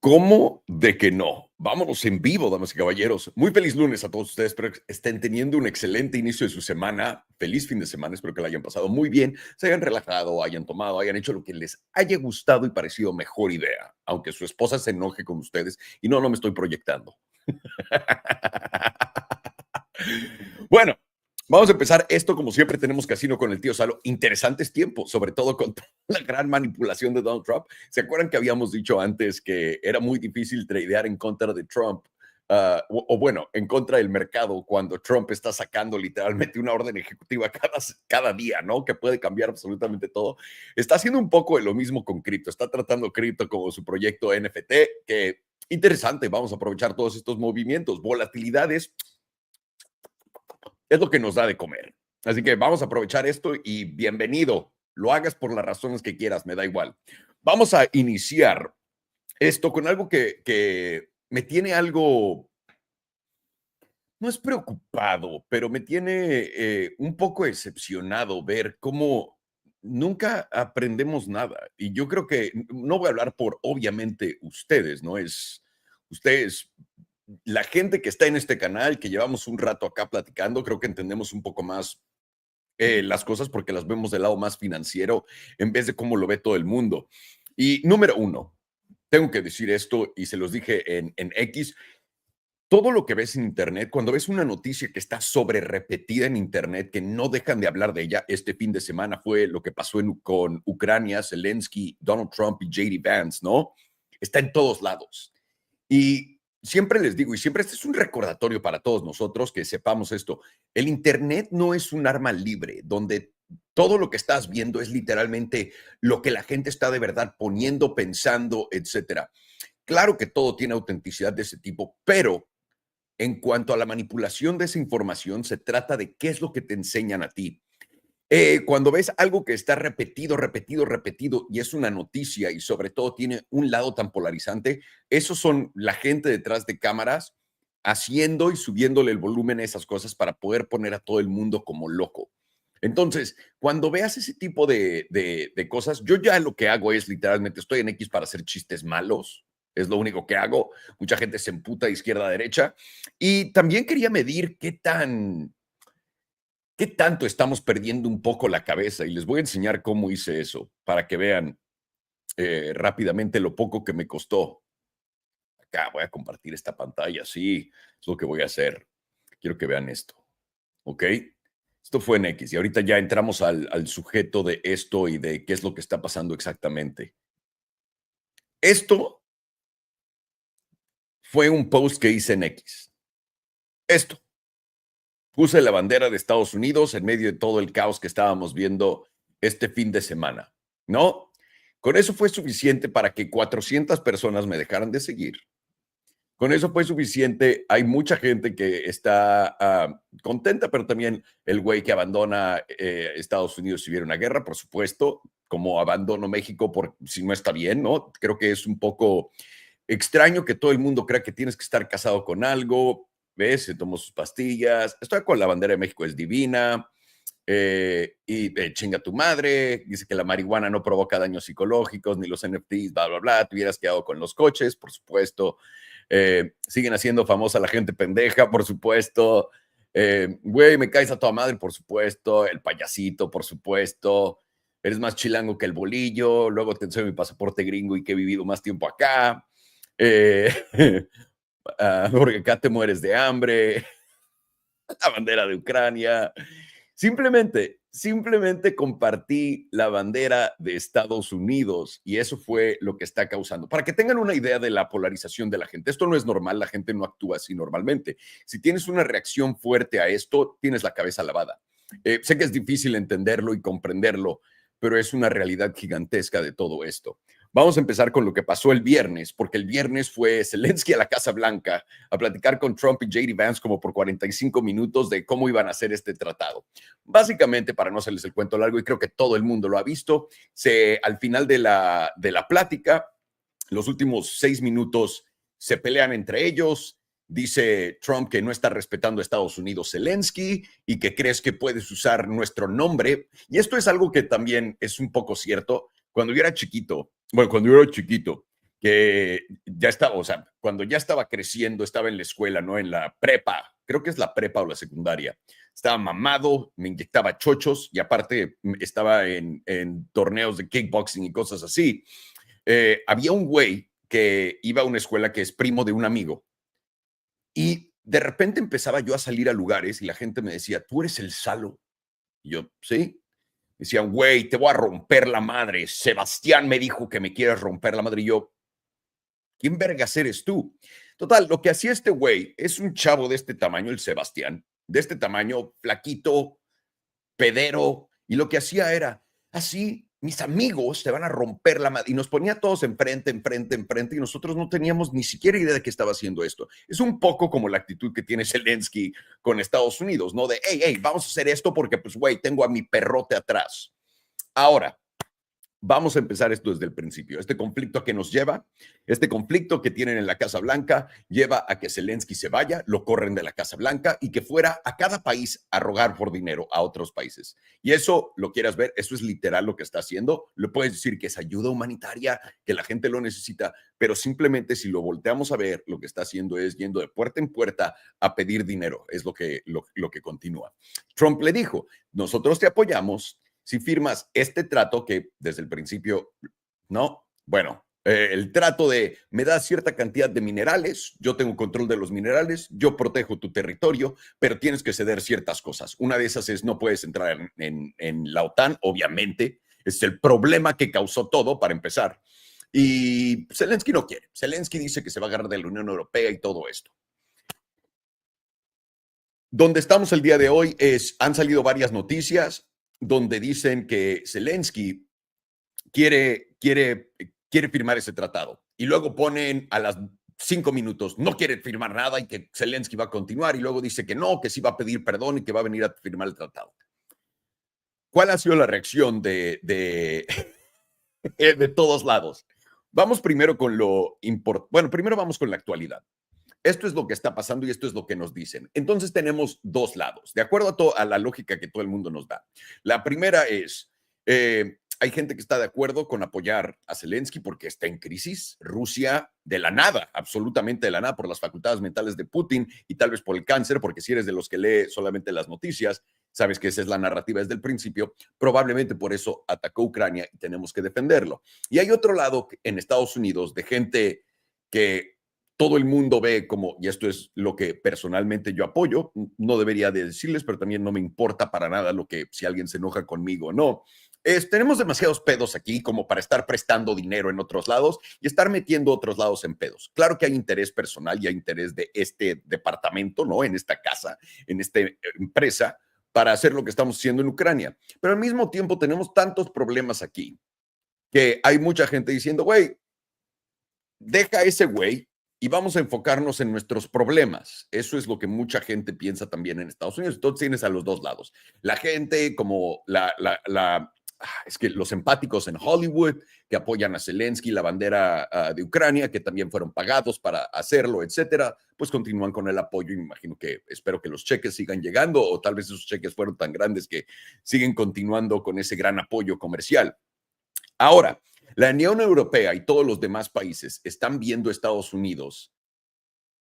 ¿Cómo de que no? Vámonos en vivo, damas y caballeros. Muy feliz lunes a todos ustedes. Espero que estén teniendo un excelente inicio de su semana. Feliz fin de semana. Espero que la hayan pasado muy bien, se hayan relajado, hayan tomado, hayan hecho lo que les haya gustado y parecido mejor idea. Aunque su esposa se enoje con ustedes. Y no me estoy proyectando. Bueno, vamos a empezar esto. Como siempre, tenemos casino con el tío Salo. Interesantes tiempos, sobre todo con la gran manipulación de Donald Trump. ¿Se acuerdan que habíamos dicho antes que era muy difícil tradear en contra de Trump? Bueno, en contra del mercado cuando Trump está sacando literalmente una orden ejecutiva cada día, ¿no? Que puede cambiar absolutamente todo. Está haciendo un poco de lo mismo con cripto. Está tratando cripto como su proyecto NFT, que interesante. Vamos a aprovechar todos estos movimientos. Volatilidades es lo que nos da de comer. Así que vamos a aprovechar esto y bienvenido. Lo hagas por las razones que quieras, me da igual. Vamos a iniciar esto con algo que me tiene algo, no es preocupado, pero me tiene un poco decepcionado ver cómo nunca aprendemos nada. Y yo creo que no voy a hablar por, obviamente, ustedes, ¿no? Ustedes, la gente que está en este canal, que llevamos un rato acá platicando, creo que entendemos un poco más las cosas porque las vemos del lado más financiero en vez de cómo lo ve todo el mundo. Y número uno, tengo que decir esto y se los dije en X, todo lo que ves en Internet, cuando ves una noticia que está sobre repetida en Internet, que no dejan de hablar de ella, este fin de semana fue lo que pasó con Ucrania, Zelensky, Donald Trump y JD Vance, ¿no? Está en todos lados. Y siempre les digo, y siempre este es un recordatorio para todos nosotros que sepamos esto, el Internet no es un arma libre donde todo lo que estás viendo es literalmente lo que la gente está de verdad poniendo, pensando, etcétera. Claro que todo tiene autenticidad de ese tipo, pero en cuanto a la manipulación de esa información, se trata de qué es lo que te enseñan a ti. Cuando ves algo que está repetido, repetido, repetido y es una noticia y sobre todo tiene un lado tan polarizante, esos son la gente detrás de cámaras haciendo y subiéndole el volumen a esas cosas para poder poner a todo el mundo como loco. Entonces, cuando veas ese tipo de cosas, yo ya lo que hago es literalmente estoy en X para hacer chistes malos. Es lo único que hago. Mucha gente se emputa de izquierda a derecha. Y también quería medir ¿qué tanto estamos perdiendo un poco la cabeza? Y les voy a enseñar cómo hice eso para que vean rápidamente lo poco que me costó. Acá voy a compartir esta pantalla, sí, es lo que voy a hacer. Quiero que vean esto, ¿ok? Esto fue en X y ahorita ya entramos al sujeto de esto y de qué es lo que está pasando exactamente. Esto fue un post que hice en X. Esto. Puse la bandera de Estados Unidos en medio de todo el caos que estábamos viendo este fin de semana, ¿no? Con eso fue suficiente para que 400 personas me dejaran de seguir. Con eso fue suficiente. Hay mucha gente que está contenta, pero también el güey que abandona Estados Unidos si hubiera una guerra, por supuesto, como abandono México por si no está bien, ¿no? Creo que es un poco extraño que todo el mundo crea que tienes que estar casado con algo. ¿Ves? Se tomó sus pastillas. Estoy con la bandera de México, es divina. Chinga tu madre. Dice que la marihuana no provoca daños psicológicos, ni los NFTs, bla, bla, bla. Te hubieras quedado con los coches, por supuesto. Siguen haciendo famosa la gente pendeja, por supuesto. Güey, me caes a toda madre, por supuesto. El payasito, por supuesto. Eres más chilango que el bolillo. Luego te enseño mi pasaporte gringo y que he vivido más tiempo acá. Porque acá te mueres de hambre. La bandera de Ucrania. Simplemente compartí la bandera de Estados Unidos y eso fue lo que está causando. Para que tengan una idea de la polarización de la gente, esto no es normal, la gente no actúa así normalmente. Si tienes una reacción fuerte a esto, tienes la cabeza lavada. Sé que es difícil entenderlo y comprenderlo, pero es una realidad gigantesca de todo esto. Vamos a empezar con lo que pasó el viernes, porque el viernes fue Zelensky a la Casa Blanca a platicar con Trump y JD Vance como por 45 minutos de cómo iban a hacer este tratado. Básicamente, para no hacerles el cuento largo, y creo que todo el mundo lo ha visto, al final de la plática, los últimos 6 minutos se pelean entre ellos. Dice Trump que no está respetando a Estados Unidos Zelensky y que crees que puedes usar nuestro nombre. Y esto es algo que también es un poco cierto. Cuando yo era chiquito, que ya estaba, o sea, cuando ya estaba creciendo, estaba en la escuela, ¿no? En la prepa, creo que es la prepa o la secundaria. Estaba mamado, me inyectaba chochos y aparte estaba en torneos de kickboxing y cosas así. Había un güey que iba a una escuela que es primo de un amigo y de repente empezaba yo a salir a lugares y la gente me decía, ¿tú eres el Salo? Y yo, sí. Decían, güey, te voy a romper la madre. Sebastián me dijo que me quieres romper la madre. Y yo, ¿quién vergas eres tú? Total, lo que hacía este güey es un chavo de este tamaño, el Sebastián, de este tamaño, flaquito, pedero, y lo que hacía era, así, mis amigos te van a romper la madre, y nos ponía todos enfrente, enfrente, enfrente, y nosotros no teníamos ni siquiera idea de que estaba haciendo esto. Es un poco como la actitud que tiene Zelensky con Estados Unidos, ¿no? De, hey, hey, vamos a hacer esto porque, pues, güey, tengo a mi perrote atrás. Ahora, vamos a empezar esto desde el principio. Este conflicto a que nos lleva, este conflicto que tienen en la Casa Blanca, lleva a que Zelensky se vaya, lo corren de la Casa Blanca y que fuera a cada país a rogar por dinero a otros países. Y eso, lo quieras ver, eso es literal lo que está haciendo. Le puedes decir que es ayuda humanitaria, que la gente lo necesita, pero simplemente si lo volteamos a ver, lo que está haciendo es yendo de puerta en puerta a pedir dinero. Es lo que continúa. Trump le dijo, nosotros te apoyamos si firmas este trato que desde el principio, no, bueno, el trato de me das cierta cantidad de minerales, yo tengo control de los minerales, yo protejo tu territorio, pero tienes que ceder ciertas cosas. Una de esas es no puedes entrar en la OTAN, obviamente, es el problema que causó todo para empezar. Y Zelensky no quiere. Zelensky dice que se va a agarrar de la Unión Europea y todo esto. Donde estamos el día de hoy han salido varias noticias donde dicen que Zelensky quiere firmar ese tratado. Y luego ponen a las 5 minutos, no quiere firmar nada y que Zelensky va a continuar. Y luego dice que no, que sí va a pedir perdón y que va a venir a firmar el tratado. ¿Cuál ha sido la reacción de todos lados? Vamos primero con lo importante. Bueno, primero vamos con la actualidad. Esto es lo que está pasando y esto es lo que nos dicen. Entonces tenemos dos lados, de acuerdo a la lógica que todo el mundo nos da. La primera es, hay gente que está de acuerdo con apoyar a Zelensky porque está en crisis. Rusia, de la nada, absolutamente de la nada, por las facultades mentales de Putin y tal vez por el cáncer, porque si eres de los que lee solamente las noticias, sabes que esa es la narrativa desde el principio, probablemente por eso atacó Ucrania y tenemos que defenderlo. Y hay otro lado en Estados Unidos de gente que todo el mundo ve como, y esto es lo que personalmente yo apoyo, no debería de decirles, pero también no me importa para nada lo que, si alguien se enoja conmigo o no, tenemos demasiados pedos aquí como para estar prestando dinero en otros lados y estar metiendo otros lados en pedos. Claro que hay interés personal y hay interés de este departamento, ¿no? En esta casa, en esta empresa, para hacer lo que estamos haciendo en Ucrania. Pero al mismo tiempo tenemos tantos problemas aquí que hay mucha gente diciendo, güey, deja ese güey y vamos a enfocarnos en nuestros problemas. Eso es lo que mucha gente piensa también en Estados Unidos. Entonces tienes a los dos lados. La gente como es que los empáticos en Hollywood que apoyan a Zelensky, la bandera de Ucrania, que también fueron pagados para hacerlo, etcétera, pues continúan con el apoyo y me imagino que espero que los cheques sigan llegando o tal vez esos cheques fueron tan grandes que siguen continuando con ese gran apoyo comercial. Ahora, la Unión Europea y todos los demás países están viendo a Estados Unidos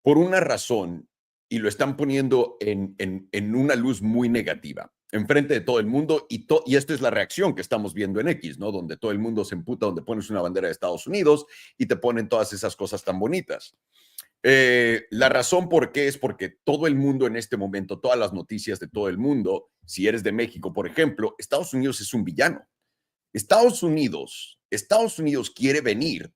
por una razón y lo están poniendo en una luz muy negativa, enfrente de todo el mundo y esta es la reacción que estamos viendo en X, ¿no? Donde todo el mundo se emputa, donde pones una bandera de Estados Unidos y te ponen todas esas cosas tan bonitas. La razón por qué es porque todo el mundo en este momento, todas las noticias de todo el mundo, si eres de México, por ejemplo, Estados Unidos es un villano. Estados Unidos quiere venir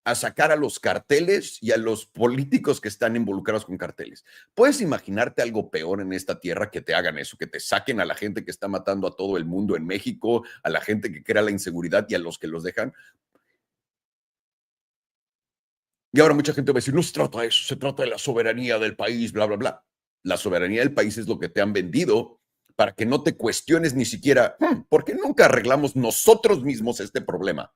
a sacar a los carteles y a los políticos que están involucrados con carteles. ¿Puedes imaginarte algo peor en esta tierra que te hagan eso, que te saquen a la gente que está matando a todo el mundo en México, a la gente que crea la inseguridad y a los que los dejan? Y ahora mucha gente va a decir, no se trata de eso, se trata de la soberanía del país, bla, bla, bla. La soberanía del país es lo que te han vendido para que no te cuestiones ni siquiera, ¿por qué nunca arreglamos nosotros mismos este problema?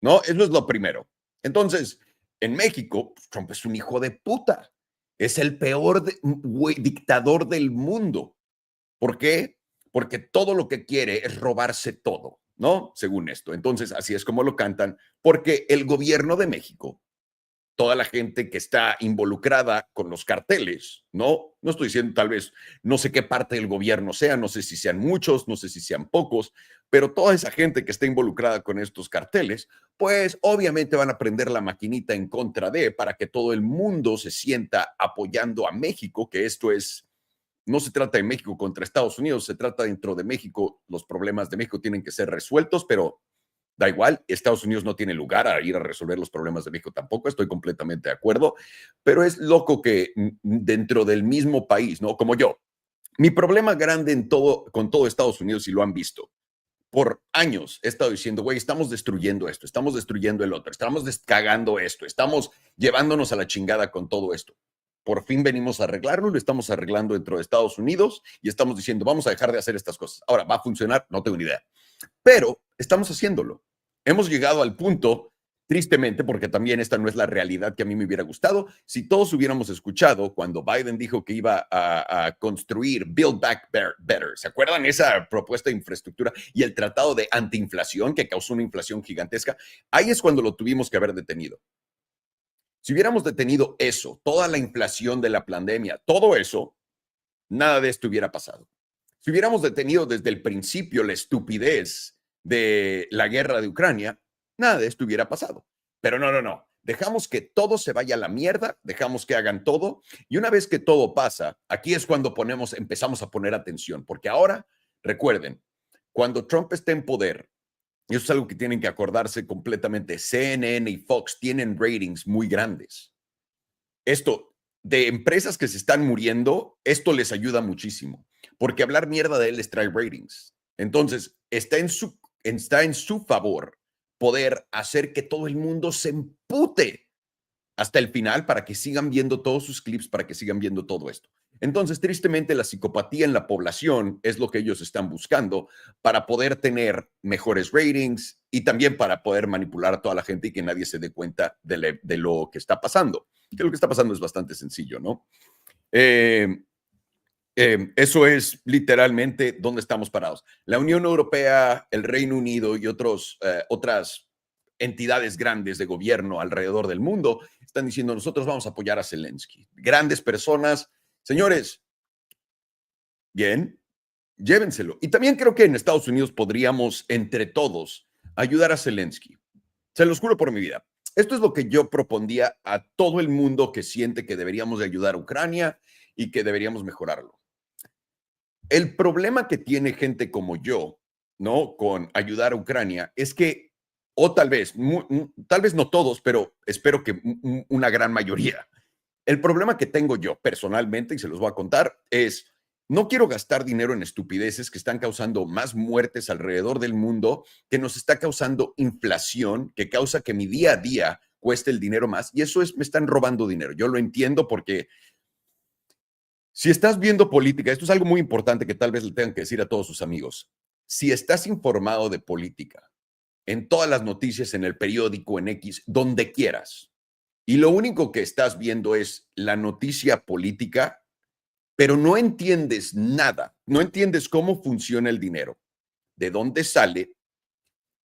¿No? Eso es lo primero. Entonces, en México, Trump es un hijo de puta. Es el peor dictador del mundo. ¿Por qué? Porque todo lo que quiere es robarse todo, ¿no? Según esto. Entonces, así es como lo cantan, porque el gobierno de México toda la gente que está involucrada con los carteles, ¿no? No estoy diciendo tal vez, no sé qué parte del gobierno sea, no sé si sean muchos, no sé si sean pocos, pero toda esa gente que está involucrada con estos carteles, pues obviamente van a prender la maquinita en contra de, para que todo el mundo se sienta apoyando a México, que esto es, no se trata de México contra Estados Unidos, se trata dentro de México, los problemas de México tienen que ser resueltos, pero da igual, Estados Unidos no tiene lugar a ir a resolver los problemas de México tampoco, estoy completamente de acuerdo, pero es loco que dentro del mismo país, ¿no? Como yo, mi problema grande con todo Estados Unidos, y lo han visto, por años he estado diciendo, güey, estamos destruyendo esto, estamos destruyendo el otro, estamos descagando esto, estamos llevándonos a la chingada con todo esto. Por fin venimos a arreglarlo, lo estamos arreglando dentro de Estados Unidos y estamos diciendo, vamos a dejar de hacer estas cosas. Ahora, ¿va a funcionar? No tengo ni idea. Pero estamos haciéndolo. Hemos llegado al punto, tristemente, porque también esta no es la realidad que a mí me hubiera gustado, si todos hubiéramos escuchado cuando Biden dijo que iba a construir Build Back Better. ¿Se acuerdan esa propuesta de infraestructura y el tratado de antiinflación que causó una inflación gigantesca? Ahí es cuando lo tuvimos que haber detenido. Si hubiéramos detenido eso, toda la inflación de la pandemia, todo eso, nada de esto hubiera pasado. Si hubiéramos detenido desde el principio la estupidez de la guerra de Ucrania, nada de esto hubiera pasado. Pero no. Dejamos que todo se vaya a la mierda, dejamos que hagan todo, y una vez que todo pasa, aquí es cuando empezamos a poner atención, porque ahora, recuerden, cuando Trump esté en poder, y eso es algo que tienen que acordarse completamente, CNN y Fox tienen ratings muy grandes. Esto de empresas que se están muriendo, esto les ayuda muchísimo, porque hablar mierda de él les trae ratings. Entonces, está en su favor poder hacer que todo el mundo se empute hasta el final para que sigan viendo todos sus clips, para que sigan viendo todo esto. Entonces, tristemente, la psicopatía en la población es lo que ellos están buscando para poder tener mejores ratings y también para poder manipular a toda la gente y que nadie se dé cuenta de lo que está pasando. Que lo que está pasando es bastante sencillo, ¿no? Eso es literalmente donde estamos parados. La Unión Europea, el Reino Unido y otras entidades grandes de gobierno alrededor del mundo están diciendo, nosotros vamos a apoyar a Zelensky. Grandes personas. Señores, bien, llévenselo. Y también creo que en Estados Unidos podríamos, entre todos, ayudar a Zelensky. Se los juro por mi vida. Esto es lo que yo propondría a todo el mundo que siente que deberíamos de ayudar a Ucrania y que deberíamos mejorarlo. El problema que tiene gente como yo, ¿no? Con ayudar a Ucrania es que, o tal vez no todos, pero espero que una gran mayoría. El problema que tengo yo personalmente, y se los voy a contar, es no quiero gastar dinero en estupideces que están causando más muertes alrededor del mundo, que nos está causando inflación, que causa que mi día a día cueste el dinero más. Y eso me están robando dinero. Yo lo entiendo porque si estás viendo política, esto es algo muy importante que tal vez le tengan que decir a todos sus amigos. Si estás informado de política, en todas las noticias, en el periódico, en X, donde quieras, y lo único que estás viendo es la noticia política, pero no entiendes nada, no entiendes cómo funciona el dinero, de dónde sale,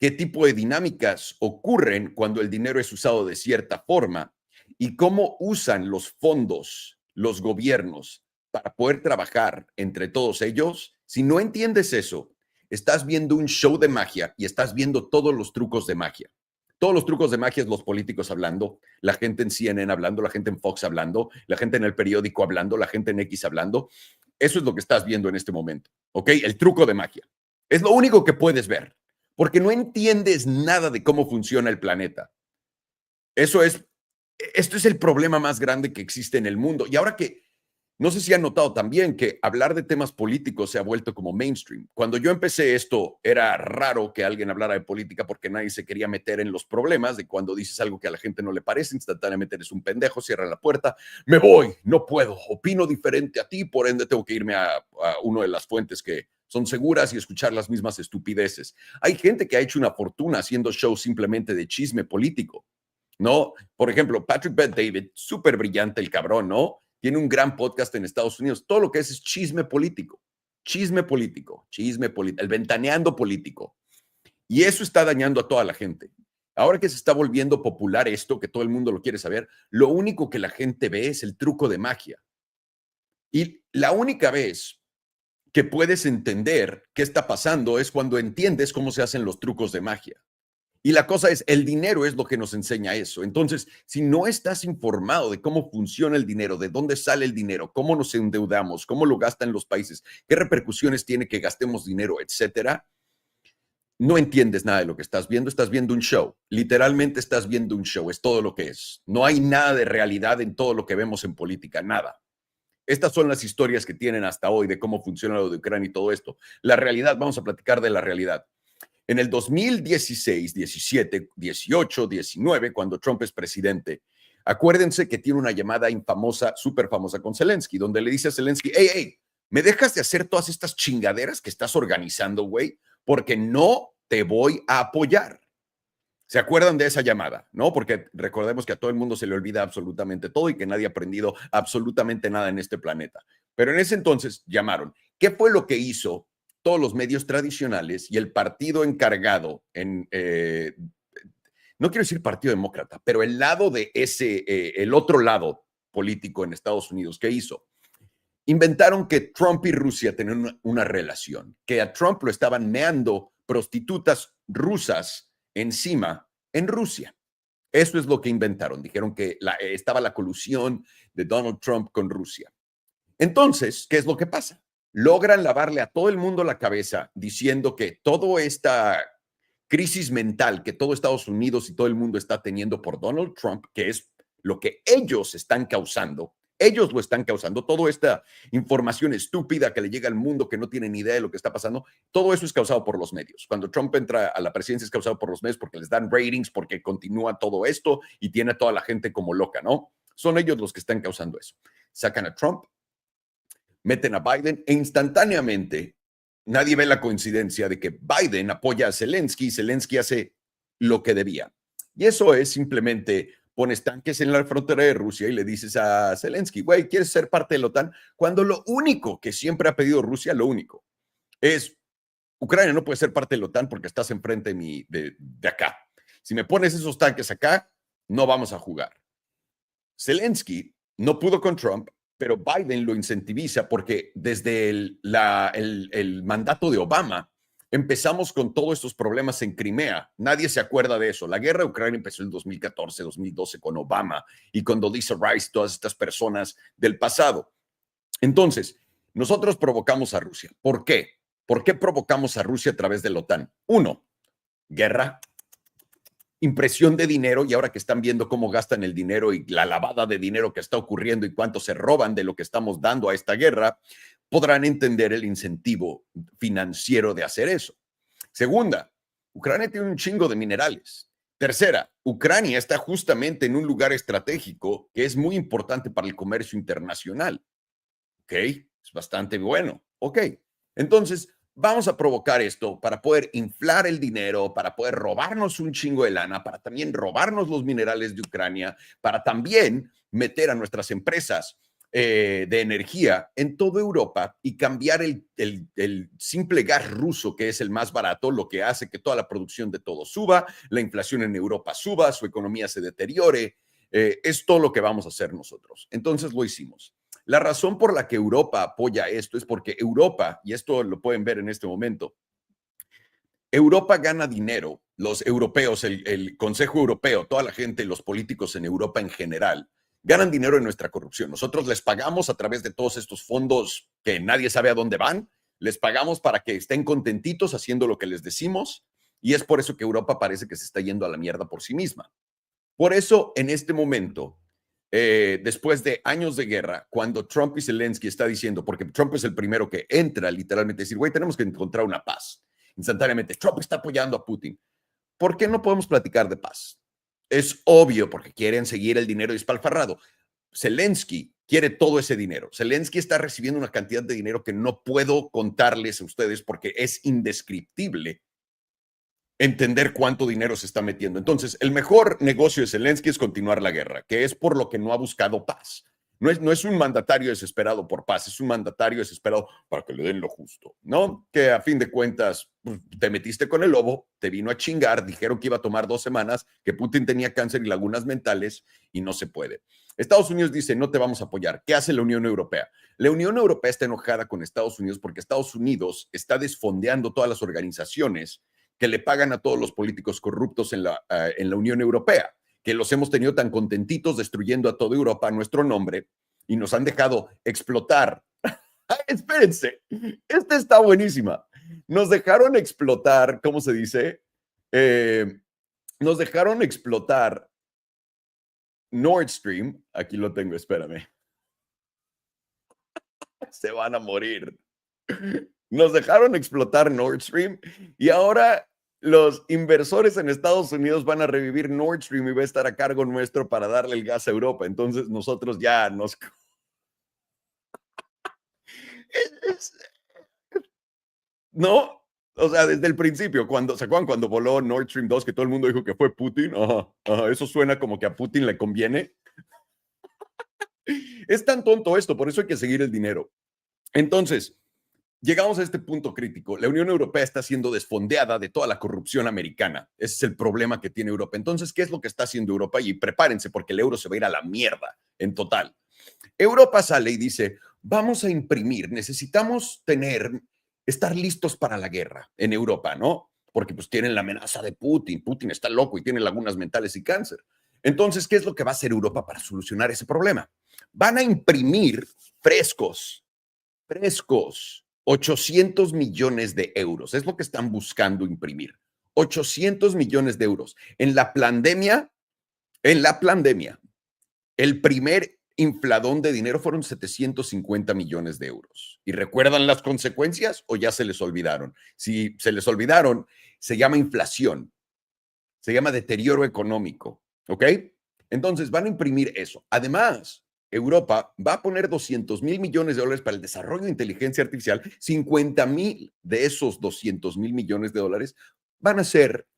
qué tipo de dinámicas ocurren cuando el dinero es usado de cierta forma y cómo usan los fondos, los gobiernos para poder trabajar entre todos ellos. Si no entiendes eso, estás viendo un show de magia y estás viendo todos los trucos de magia. Todos los trucos de magia es los políticos hablando, la gente en CNN hablando, la gente en Fox hablando, la gente en el periódico hablando, la gente en X hablando. Eso es lo que estás viendo en este momento, ¿ok? El truco de magia. Es lo único que puedes ver, porque no entiendes nada de cómo funciona el planeta. Esto es el problema más grande que existe en el mundo. Y ahora que no sé si han notado también que hablar de temas políticos se ha vuelto como mainstream. Cuando yo empecé esto, era raro que alguien hablara de política porque nadie se quería meter en los problemas de cuando dices algo que a la gente no le parece, instantáneamente eres un pendejo, cierra la puerta, me voy, no puedo, opino diferente a ti, por ende tengo que irme a una de las fuentes que son seguras y escuchar las mismas estupideces. Hay gente que ha hecho una fortuna haciendo shows simplemente de chisme político, ¿no? Por ejemplo, Patrick Bet-David, súper brillante el cabrón, ¿no? Tiene un gran podcast en Estados Unidos. Todo lo que es chisme político, el ventaneando político. Y eso está dañando a toda la gente. Ahora que se está volviendo popular esto, que todo el mundo lo quiere saber, lo único que la gente ve es el truco de magia. Y la única vez que puedes entender qué está pasando es cuando entiendes cómo se hacen los trucos de magia. Y la cosa es, el dinero es lo que nos enseña eso. Entonces, si no estás informado de cómo funciona el dinero, de dónde sale el dinero, cómo nos endeudamos, cómo lo gastan los países, qué repercusiones tiene que gastemos dinero, etcétera, no entiendes nada de lo que estás viendo un show. Literalmente estás viendo un show, es todo lo que es. No hay nada de realidad en todo lo que vemos en política, nada. Estas son las historias que tienen hasta hoy de cómo funciona lo de Ucrania y todo esto. La realidad, vamos a platicar de la realidad. En el 2016, 17, 18, 19, cuando Trump es presidente, acuérdense que tiene una llamada infamosa, súper famosa con Zelensky, donde le dice a Zelensky, hey, ¿me dejas de hacer todas estas chingaderas que estás organizando, güey? Porque no te voy a apoyar. ¿Se acuerdan de esa llamada? ¿No? Porque recordemos que a todo el mundo se le olvida absolutamente todo y que nadie ha aprendido absolutamente nada en este planeta. Pero en ese entonces llamaron. ¿Qué fue lo que hizo todos los medios tradicionales y el partido encargado no quiero decir partido demócrata, pero el lado de el otro lado político en Estados Unidos, ¿qué hizo? Inventaron que Trump y Rusia tenían una relación, que a Trump lo estaban meando prostitutas rusas encima en Rusia. Eso es lo que inventaron. Dijeron que estaba la colusión de Donald Trump con Rusia. Entonces, ¿qué es lo que pasa? Logran lavarle a todo el mundo la cabeza diciendo que toda esta crisis mental que todo Estados Unidos y todo el mundo está teniendo por Donald Trump, que es lo que ellos están causando, ellos lo están causando, toda esta información estúpida que le llega al mundo que no tiene ni idea de lo que está pasando, todo eso es causado por los medios. Cuando Trump entra a la presidencia es causado por los medios porque les dan ratings, porque continúa todo esto y tiene a toda la gente como loca, ¿no? Son ellos los que están causando eso. Sacan a Trump, meten a Biden e instantáneamente nadie ve la coincidencia de que Biden apoya a Zelensky y Zelensky hace lo que debía. Y eso es simplemente pones tanques en la frontera de Rusia y le dices a Zelensky, güey, ¿quieres ser parte de la OTAN? Cuando lo único que siempre ha pedido Rusia, lo único, es Ucrania no puede ser parte de la OTAN porque estás enfrente de acá. Si me pones esos tanques acá, no vamos a jugar. Zelensky no pudo con Trump, pero Biden lo incentiviza porque desde el mandato de Obama empezamos con todos estos problemas en Crimea. Nadie se acuerda de eso. La guerra de Ucrania empezó en 2014, 2012 con Obama y con Condoleezza Rice, todas estas personas del pasado. Entonces, nosotros provocamos a Rusia. ¿Por qué? ¿Por qué provocamos a Rusia a través de la OTAN? Uno, guerra, impresión de dinero, y ahora que están viendo cómo gastan el dinero y la lavada de dinero que está ocurriendo y cuánto se roban de lo que estamos dando a esta guerra, podrán entender el incentivo financiero de hacer eso. Segunda, Ucrania tiene un chingo de minerales. Tercera, Ucrania está justamente en un lugar estratégico que es muy importante para el comercio internacional. ¿Ok? Es bastante bueno. Ok. Entonces, vamos a provocar esto para poder inflar el dinero, para poder robarnos un chingo de lana, para también robarnos los minerales de Ucrania, para también meter a nuestras empresas de energía en toda Europa y cambiar el simple gas ruso, que es el más barato, lo que hace que toda la producción de todo suba, la inflación en Europa suba, su economía se deteriore. Es todo lo que vamos a hacer nosotros. Entonces lo hicimos. La razón por la que Europa apoya esto es porque Europa, y esto lo pueden ver en este momento, Europa gana dinero, los europeos, el Consejo Europeo, toda la gente, los políticos en Europa en general, ganan dinero en nuestra corrupción. Nosotros les pagamos a través de todos estos fondos que nadie sabe a dónde van, les pagamos para que estén contentitos haciendo lo que les decimos, y es por eso que Europa parece que se está yendo a la mierda por sí misma. Por eso, en este momento, después de años de guerra, cuando Trump y Zelensky está diciendo, porque Trump es el primero que entra literalmente a decir, güey, tenemos que encontrar una paz. Instantáneamente, Trump está apoyando a Putin. ¿Por qué no podemos platicar de paz? Es obvio, porque quieren seguir el dinero despilfarrado. Zelensky quiere todo ese dinero. Zelensky está recibiendo una cantidad de dinero que no puedo contarles a ustedes porque es indescriptible entender cuánto dinero se está metiendo. Entonces, el mejor negocio de Zelensky es continuar la guerra, que es por lo que no ha buscado paz. No es un mandatario desesperado por paz, es un mandatario desesperado para que le den lo justo, ¿no? Que a fin de cuentas pues, te metiste con el lobo, te vino a chingar, dijeron que iba a tomar 2 semanas, que Putin tenía cáncer y lagunas mentales y no se puede. Estados Unidos dice, no te vamos a apoyar. ¿Qué hace la Unión Europea? La Unión Europea está enojada con Estados Unidos porque Estados Unidos está desfondeando todas las organizaciones que le pagan a todos los políticos corruptos en la Unión Europea, que los hemos tenido tan contentitos destruyendo a toda Europa a nuestro nombre y nos han dejado explotar. Espérense, esta está buenísima. Nos dejaron explotar, ¿cómo se dice? Nos dejaron explotar Nord Stream. Aquí lo tengo, espérame. Se van a morir. Nos dejaron explotar Nord Stream y ahora los inversores en Estados Unidos van a revivir Nord Stream y va a estar a cargo nuestro para darle el gas a Europa. Entonces nosotros ya nos... ¿No? O sea, desde el principio, ¿se acuerdan cuando voló Nord Stream 2 que todo el mundo dijo que fue Putin? Eso suena como que a Putin le conviene. Es tan tonto esto, por eso hay que seguir el dinero. Entonces, llegamos a este punto crítico. La Unión Europea está siendo desfondeada de toda la corrupción americana. Ese es el problema que tiene Europa. Entonces, ¿qué es lo que está haciendo Europa? Y prepárense porque el euro se va a ir a la mierda en total. Europa sale y dice, vamos a imprimir, necesitamos estar listos para la guerra en Europa, ¿no? Porque pues tienen la amenaza de Putin. Putin está loco y tiene lagunas mentales y cáncer. Entonces, ¿qué es lo que va a hacer Europa para solucionar ese problema? Van a imprimir frescos, 800 millones de euros. Es lo que están buscando imprimir. 800 millones de euros. En la pandemia, el primer infladón de dinero fueron 750 millones de euros. ¿Y recuerdan las consecuencias o ya se les olvidaron? Si se les olvidaron, se llama inflación, se llama deterioro económico, ¿ok? Entonces van a imprimir eso. Además, Europa va a poner 200 mil millones de dólares para el desarrollo de inteligencia artificial. 50 mil de esos 200 mil millones de dólares van a ser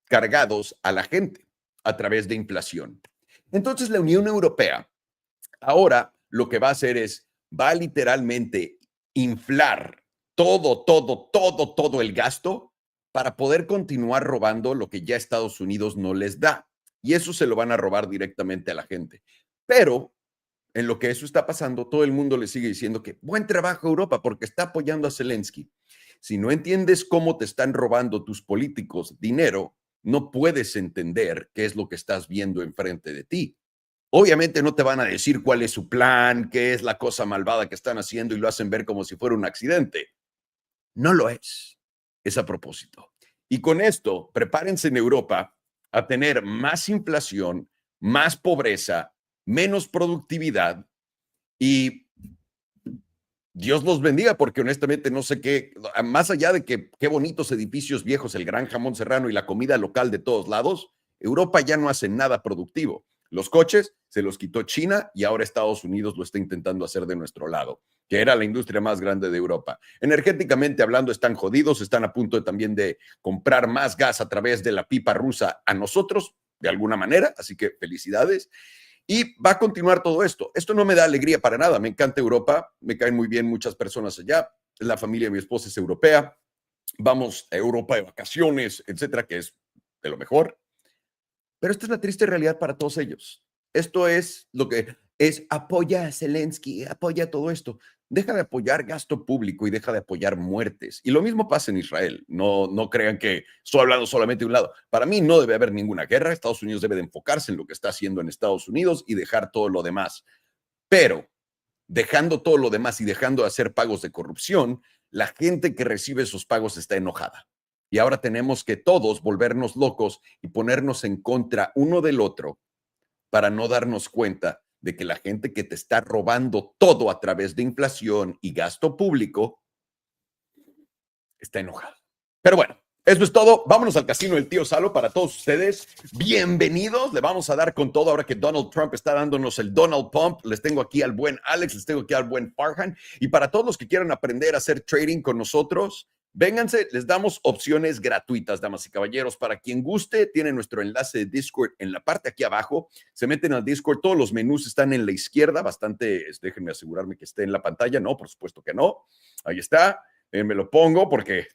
cargados a la gente a través de inflación. Entonces, la Unión Europea ahora lo que va a hacer es, va a literalmente inflar todo el gasto para poder continuar robando lo que ya Estados Unidos no les da. Y eso se lo van a robar directamente a la gente. Pero en lo que eso está pasando, todo el mundo le sigue diciendo que buen trabajo Europa porque está apoyando a Zelensky. Si no entiendes cómo te están robando tus políticos dinero, no puedes entender qué es lo que estás viendo enfrente de ti. Obviamente no te van a decir cuál es su plan, qué es la cosa malvada que están haciendo y lo hacen ver como si fuera un accidente. No lo es. Es a propósito. Y con esto, prepárense en Europa a tener más inflación, más pobreza, menos productividad y Dios los bendiga porque honestamente no sé qué, más allá de que qué bonitos edificios viejos, el gran jamón serrano y la comida local de todos lados, Europa ya no hace nada productivo. Los coches se los quitó China y ahora Estados Unidos lo está intentando hacer de nuestro lado, que era la industria más grande de Europa. Energéticamente hablando están jodidos, están a punto también de comprar más gas a través de la pipa rusa a nosotros, de alguna manera, así que felicidades. Y va a continuar todo esto. Esto no me da alegría para nada. Me encanta Europa, me caen muy bien muchas personas allá. La familia de mi esposa es europea. Vamos a Europa de vacaciones, etcétera, que es de lo mejor. Pero esta es la triste realidad para todos ellos. Esto es lo que es apoya a Zelensky, apoya todo esto. Deja de apoyar gasto público y deja de apoyar muertes. Y lo mismo pasa en Israel. No crean que estoy hablando solamente de un lado. Para mí no debe haber ninguna guerra. Estados Unidos debe de enfocarse en lo que está haciendo en Estados Unidos y dejar todo lo demás. Pero dejando todo lo demás y dejando de hacer pagos de corrupción, la gente que recibe esos pagos está enojada. Y ahora tenemos que todos volvernos locos y ponernos en contra uno del otro para no darnos cuenta de que la gente que te está robando todo a través de inflación y gasto público está enojada. Pero bueno, eso es todo. Vámonos al casino del tío Salo para todos ustedes. Bienvenidos. Le vamos a dar con todo ahora que Donald Trump está dándonos el Donald Pump. Les tengo aquí al buen Alex, les tengo aquí al buen Farhan. Y para todos los que quieran aprender a hacer trading con nosotros, Vénganse, les damos opciones gratuitas, damas y caballeros. Para quien guste, tiene nuestro enlace de Discord en la parte aquí abajo. Se meten al Discord, todos los menús están en la izquierda, bastante, déjenme asegurarme que esté en la pantalla. No, por supuesto que no. Ahí está, me lo pongo porque,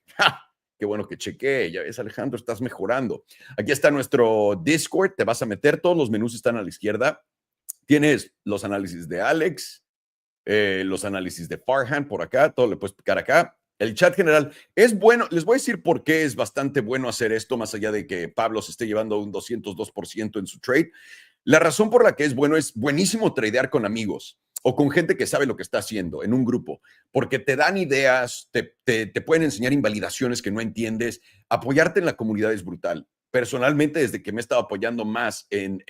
qué bueno que chequeé. Ya ves, Alejandro, estás mejorando. Aquí está nuestro Discord, te vas a meter, todos los menús están a la izquierda. Tienes los análisis de Alex, los análisis de Farhan por acá, todo le puedes picar acá. El chat general es bueno. Les voy a decir por qué es bastante bueno hacer esto, más allá de que Pablo se esté llevando un 202% en su trade. La razón por la que es bueno es buenísimo tradear con amigos o con gente que sabe lo que está haciendo en un grupo, porque te dan ideas, te pueden enseñar invalidaciones que no entiendes. Apoyarte en la comunidad es brutal. Personalmente, desde que me he estado apoyando más en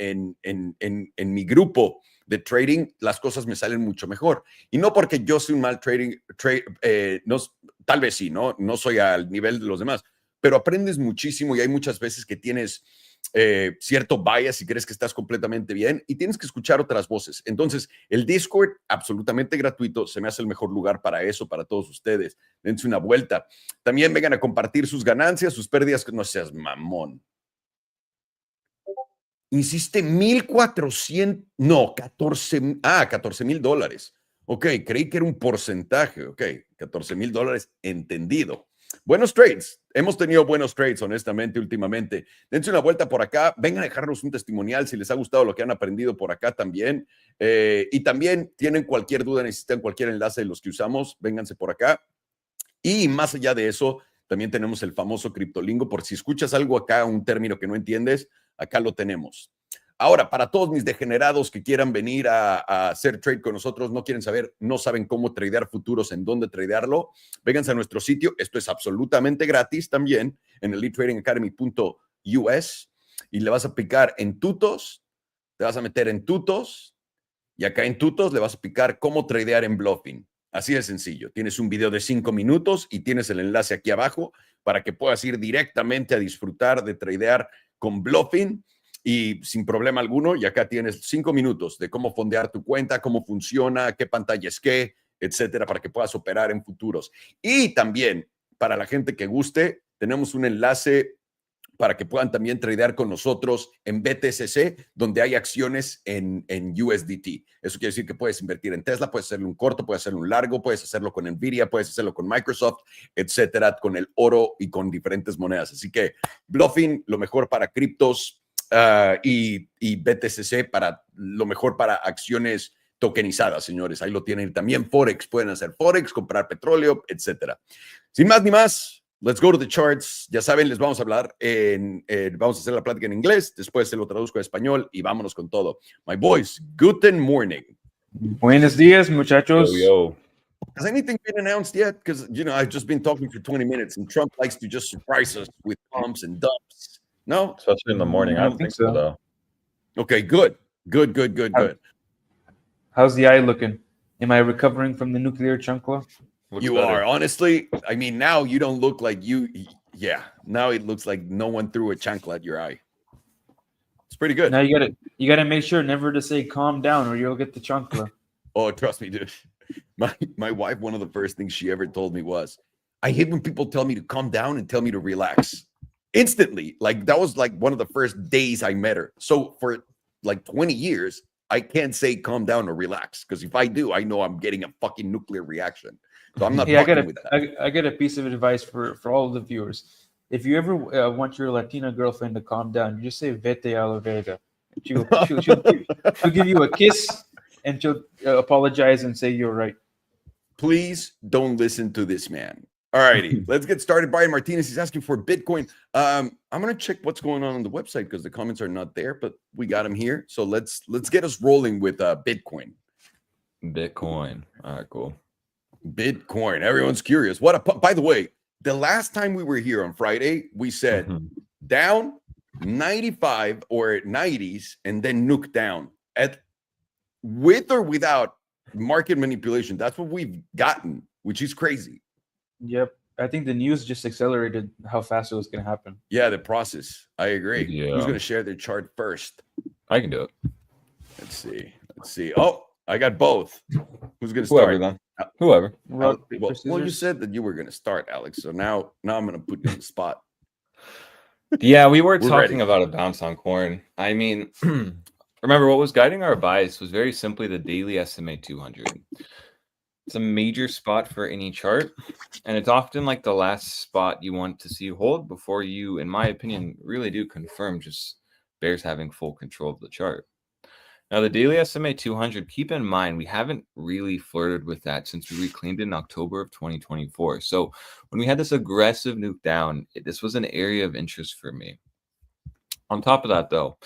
mi grupo de trading, las cosas me salen mucho mejor. Y no porque yo soy un mal no, tal vez sí, ¿no? No soy al nivel de los demás, pero aprendes muchísimo y hay muchas veces que tienes cierto bias y crees que estás completamente bien y tienes que escuchar otras voces. Entonces, el Discord, absolutamente gratuito, se me hace el mejor lugar para eso, para todos ustedes. Dense una vuelta. También vengan a compartir sus ganancias, sus pérdidas, no seas mamón. Hiciste 1,400, no, 14,000 dólares. Ok, creí que era un porcentaje. Ok, 14,000 dólares, entendido. Buenos trades. Hemos tenido buenos trades, honestamente, últimamente. Dense una vuelta por acá. Vengan a dejarnos un testimonial si les ha gustado lo que han aprendido por acá también. Y también tienen cualquier duda, necesitan cualquier enlace de los que usamos, vénganse por acá. Y más allá de eso, también tenemos el famoso criptolingo. Por si escuchas algo acá, un término que no entiendes, acá lo tenemos. Ahora, para todos mis degenerados que quieran venir a hacer trade con nosotros, no quieren saber, no saben cómo tradear futuros, en dónde tradearlo, vénganse a nuestro sitio. Esto es absolutamente gratis también en elitetradingacademy.us y le vas a picar en tutos, te vas a meter en tutos y acá en tutos le vas a picar cómo tradear en bluffing. Así de sencillo. Tienes un video de 5 minutos y tienes el enlace aquí abajo para que puedas ir directamente a disfrutar de tradear con bluffing y sin problema alguno. Y acá tienes 5 minutos de cómo fondear tu cuenta, cómo funciona, qué pantalla es qué, etcétera, para que puedas operar en futuros. Y también, para la gente que guste, tenemos un enlace para que puedan también tradear con nosotros en BTCC, donde hay acciones en USDT. Eso quiere decir que puedes invertir en Tesla, puedes hacerlo un corto, puedes hacerlo un largo, puedes hacerlo con Nvidia, puedes hacerlo con Microsoft, etcétera, con el oro y con diferentes monedas. Así que bluffing, lo mejor para criptos y BTCC para lo mejor para acciones tokenizadas, señores. Ahí lo tienen. También Forex, pueden hacer Forex, comprar petróleo, etcétera. Sin más ni más, let's go to the charts. Ya saben, les vamos a hablar vamos a hacer la plática en inglés, después se lo traduzco a español y vámonos con todo. My boys, guten morning. Buenos días, muchachos. Yo. Has anything been announced yet? Because, you know, I've just been talking for 20 minutes and Trump likes to just surprise us with pumps and dumps. No? Especially in the morning. I don't think so, though. Okay, good. Good. How's the eye looking? Am I recovering from the nuclear chancla? You are. Honestly, I mean, now you don't look like you. Yeah, now it looks like no one threw a chancla at your eye. It's pretty good. Now you gotta make sure never to say calm down or you'll get the chancla. Oh, trust me, dude. My wife, one of the first things she ever told me was, I hate when people tell me to calm down and tell me to relax. Instantly. Like, that was like one of the first days I met her. So for like 20 years, I can't say calm down or relax. Because if I do, I know I'm getting a fucking nuclear reaction. So I'm not fucking with that. I get a piece of advice for all of the viewers. If you ever want your Latina girlfriend to calm down, you just say "Vete a la verga." She'll give you a kiss and she'll apologize and say you're right. Please don't listen to this man. All righty, let's get started. Brian Martinez, he's asking for Bitcoin. I'm going to check what's going on the website because the comments are not there, but we got them here. So let's get us rolling with Bitcoin. Bitcoin. All right, cool. Bitcoin. Everyone's curious. By the way, the last time we were here on Friday, we said down 95 or 90s and then nuke down with or without market manipulation. That's what we've gotten, which is crazy. Yep. I think the news just accelerated how fast it was going to happen. Yeah, the process. I agree. Yeah. Who's going to share their chart first? I can do it. Let's see. Oh, I got both. Who's going to Whoever start? then. Whoever. Rock, paper, Well, you scissors. said that you were going to start, Alex. So now I'm going to put you on the spot. Yeah, we were We're talking ready. about a bounce on corn. I mean, remember what was guiding our bias was very simply the daily SMA 200. It's a major spot for any chart, and it's often like the last spot you want to see hold before you, in my opinion, really do confirm just bears having full control of the chart. Now, the daily SMA 200, keep in mind, we haven't really flirted with that since we reclaimed it in October of 2024. So when we had this aggressive nuke down, this was an area of interest for me. On top of that, though,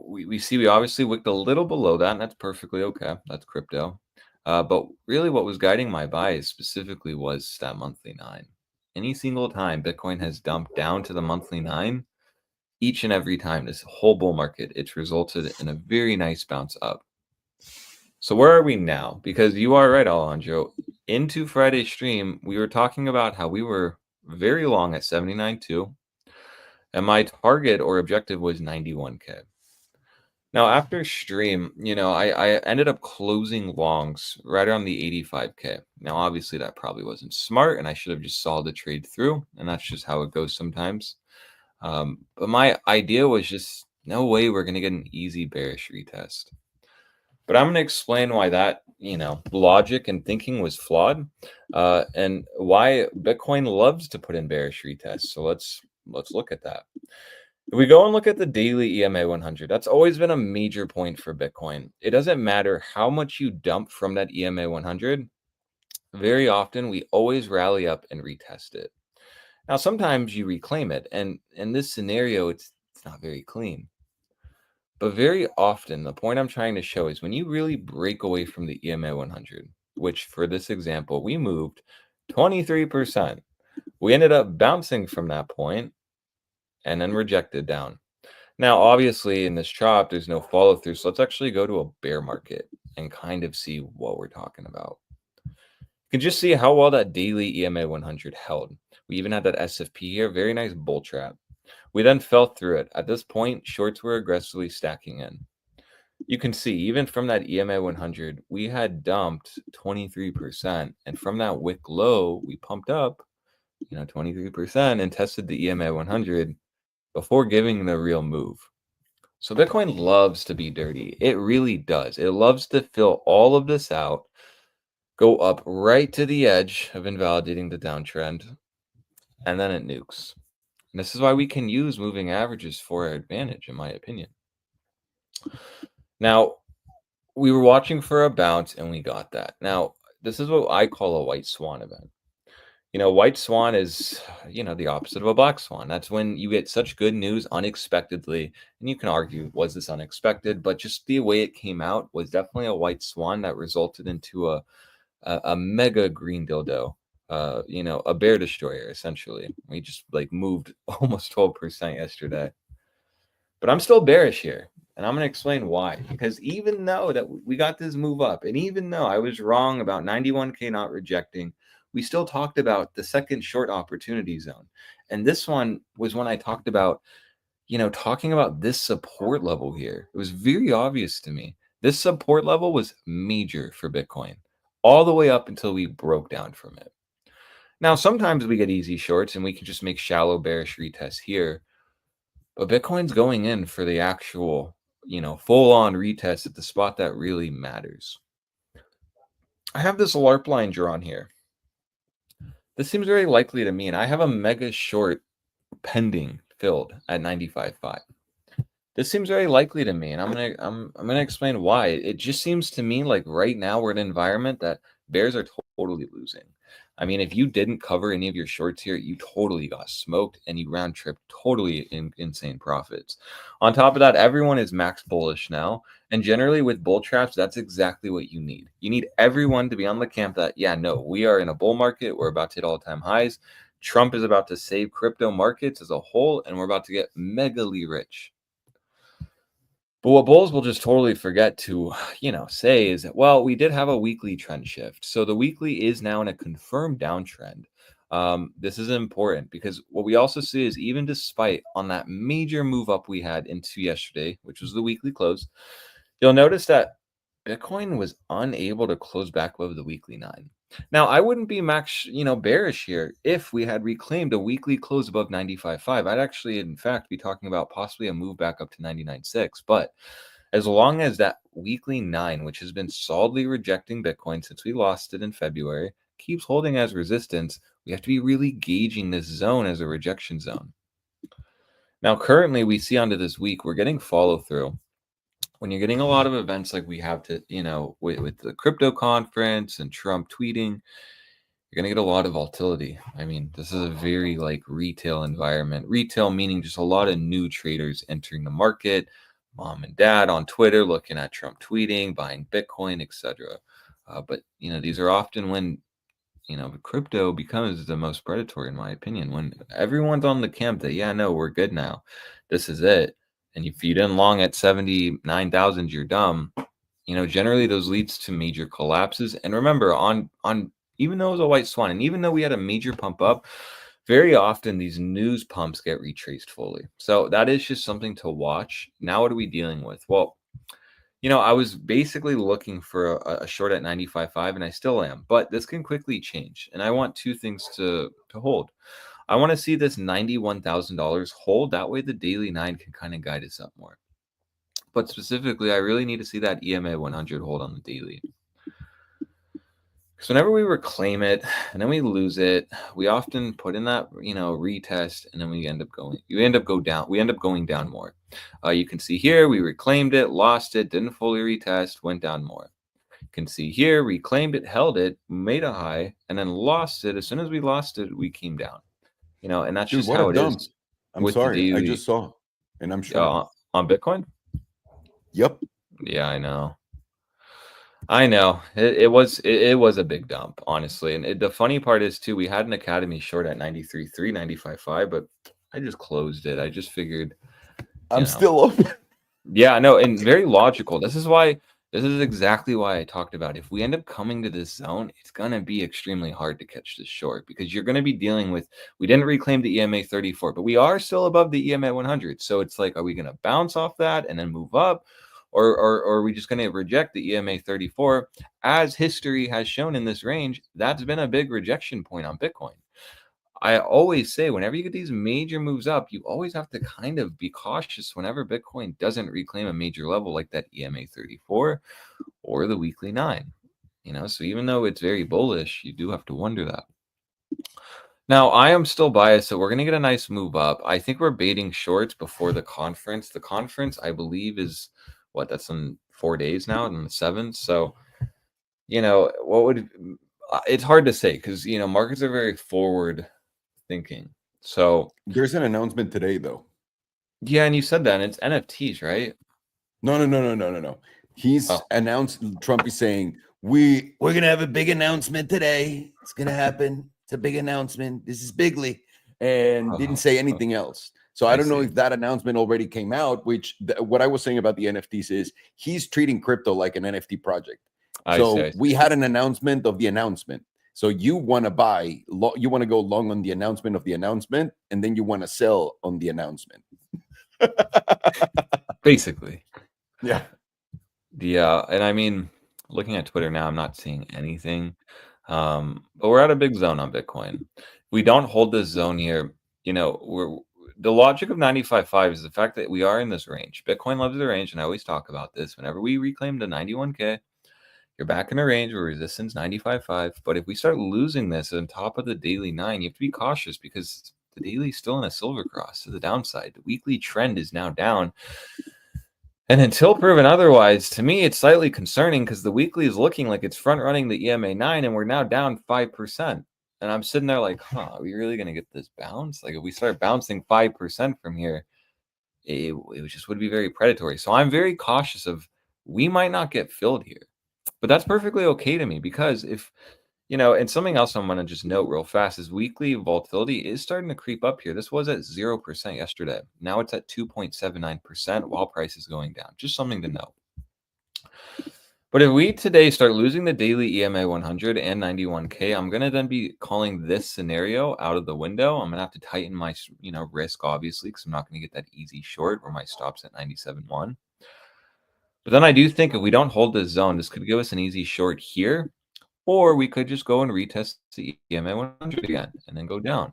we see we obviously wicked a little below that, and that's perfectly okay. That's crypto. But really what was guiding my bias specifically was that monthly 9. Any single time Bitcoin has dumped down to the monthly 9, each and every time this whole bull market, it's resulted in a very nice bounce up. So where are we now? Because you are right, Alonso. Into Friday's stream, we were talking about how we were very long at 79.2, and my target or objective was 91K. Now, after stream, I ended up closing longs right around the 85K. Now, obviously, that probably wasn't smart, and I should have just saw the trade through, and that's just how it goes sometimes. But my idea was just no way we're going to get an easy bearish retest. But I'm going to explain why that, logic and thinking was flawed, and why Bitcoin loves to put in bearish retests. So let's look at that. If we go and look at the daily EMA 100, that's always been a major point for Bitcoin. It doesn't matter how much you dump from that EMA 100. Very often, we always rally up and retest it. Now, sometimes you reclaim it, and in this scenario, it's not very clean. But very often, the point I'm trying to show is when you really break away from the EMA 100, which for this example, we moved 23%. We ended up bouncing from that point and then rejected down. Now, obviously, in this chop, there's no follow through. So let's actually go to a bear market and kind of see what we're talking about. You can just see how well that daily EMA 100 held. We even had that SFP here, very nice bull trap. We then fell through it. At this point, shorts were aggressively stacking in. You can see, even from that EMA 100, we had dumped 23%. And from that wick low, we pumped up, 23% and tested the EMA 100 before giving the real move. So Bitcoin loves to be dirty. It really does. It loves to fill all of this out, go up right to the edge of invalidating the downtrend, and then it nukes. And this is why we can use moving averages for our advantage, in my opinion. Now, we were watching for a bounce, and we got that. Now, this is what I call a white swan event. White swan is, the opposite of a black swan. That's when you get such good news unexpectedly. And you can argue, was this unexpected? But just the way it came out was definitely a white swan that resulted into a mega green dildo, a bear destroyer, essentially. We just moved almost 12% yesterday. But I'm still bearish here. And I'm going to explain why. Because even though that we got this move up, and even though I was wrong about 91K not rejecting, we still talked about the second short opportunity zone. And this one was when I talked about, talking about this support level here. It was very obvious to me. This support level was major for Bitcoin all the way up until we broke down from it. Now, sometimes we get easy shorts and we can just make shallow bearish retests here. But Bitcoin's going in for the actual, full-on retest at the spot that really matters. I have this LARP line drawn here. This seems very likely to me, and I have a mega short pending filled at 95.5. This seems very likely to me, and I'm gonna explain why. It just seems to me like right now we're in an environment that bears are totally losing. I mean, if you didn't cover any of your shorts here, you totally got smoked and you round tripped totally insane profits. On top of that, everyone is max bullish now. And generally with bull traps, that's exactly what you need. You need everyone to be on the camp that, we are in a bull market. We're about to hit all-time highs. Trump is about to save crypto markets as a whole, and we're about to get megally rich. But what bulls will just totally forget to, say is that, well, we did have a weekly trend shift. So the weekly is now in a confirmed downtrend. This is important because what we also see is even despite on that major move up we had into yesterday, which was the weekly close, you'll notice that Bitcoin was unable to close back above the weekly 9. Now, I wouldn't be bearish here if we had reclaimed a weekly close above 95.5. I'd actually, in fact, be talking about possibly a move back up to 99.6. But as long as that weekly 9, which has been solidly rejecting Bitcoin since we lost it in February, keeps holding as resistance, we have to be really gauging this zone as a rejection zone. Now, currently, we see onto this week, we're getting follow through. When you're getting a lot of events like we have to, with the crypto conference and Trump tweeting, you're going to get a lot of volatility. I mean, this is a very retail environment. Retail meaning just a lot of new traders entering the market, mom and dad on Twitter looking at Trump tweeting, buying Bitcoin, etc. But these are often when crypto becomes the most predatory, in my opinion, when everyone's on the camp that we're good now, this is it. And if you didn't long at 79,000, you're dumb. Generally those leads to major collapses. And remember, on even though it was a white swan, and even though we had a major pump up, very often these news pumps get retraced fully. So that is just something to watch. Now, what are we dealing with? Well, I was basically looking for a short at 95.5, and I still am. But this can quickly change. And I want two things to hold. I want to see this $91,000 hold. That way the daily 9 can kind of guide us up more. But specifically, I really need to see that EMA 100 hold on the daily. Because whenever we reclaim it and then we lose it, we often put in that, retest, and then we end up going down more. You can see here, we reclaimed it, lost it, didn't fully retest, went down more. You can see here, reclaimed it, held it, made a high, and then lost it. As soon as we lost it, we came down. And that's just how it is. I'm sorry, I just saw, and I'm sure on Bitcoin. Yep. Yeah, I know. It was a big dump, honestly. And the funny part is too, we had an Academy short at 93.3, 95.5, but I just closed it. I just figured I'm still open. Yeah, no, and very logical. This is exactly why I talked about if we end up coming to this zone, it's going to be extremely hard to catch this short because you're going to be dealing with, we didn't reclaim the EMA 34, but we are still above the EMA 100. So it's like, are we going to bounce off that and then move up? Or are we just going to reject the EMA 34? As history has shown in this range, that's been a big rejection point on Bitcoin. I always say whenever you get these major moves up, you always have to kind of be cautious whenever Bitcoin doesn't reclaim a major level like that EMA 34 or the weekly 9. So even though it's very bullish, you do have to wonder that. Now, I am still biased, so we're going to get a nice move up. I think we're baiting shorts before the conference. The conference, I believe, is that's in 4 days now, on the 7th. So, it's hard to say because, markets are very forward thinking. So there's an announcement today, though. Yeah, and you said that, and it's NFTs, right? No. He's announced. Trump is saying we're gonna have a big announcement today. It's gonna happen. It's a big announcement. This is bigly, and didn't say anything else. So I don't know if that announcement already came out. Which what I was saying about the NFTs is he's treating crypto like an NFT project. I see. We had an announcement of the announcement. So you want to buy, you want to go long on the announcement of the announcement, and then you want to sell on the announcement. Basically. Yeah. And I mean, looking at Twitter now, I'm not seeing anything. But we're at a big zone on Bitcoin. If we don't hold this zone here, the logic of 95.5 is the fact that we are in this range. Bitcoin loves the range, and I always talk about this. Whenever we reclaim the 91K, you're back in a range where resistance 95.5. But if we start losing this on top of the daily 9, you have to be cautious because the daily is still in a silver cross to the downside. The weekly trend is now down. And until proven otherwise, to me, it's slightly concerning because the weekly is looking like it's front running the EMA 9 and we're now down 5%. And I'm sitting there like, are we really going to get this bounce? Like if we start bouncing 5% from here, it just would be very predatory. So I'm very cautious of we might not get filled here. But that's perfectly okay to me because if, and something else I'm going to just note real fast is weekly volatility is starting to creep up here. This was at 0% yesterday. Now it's at 2.79% while price is going down. Just something to note. But if we today start losing the daily EMA 100 and 91K, I'm going to then be calling this scenario out of the window. I'm going to have to tighten my, risk, obviously, because I'm not going to get that easy short where my stop's at 97.1. But then I do think if we don't hold this zone, this could give us an easy short here, or we could just go and retest the EMA 100 again and then go down.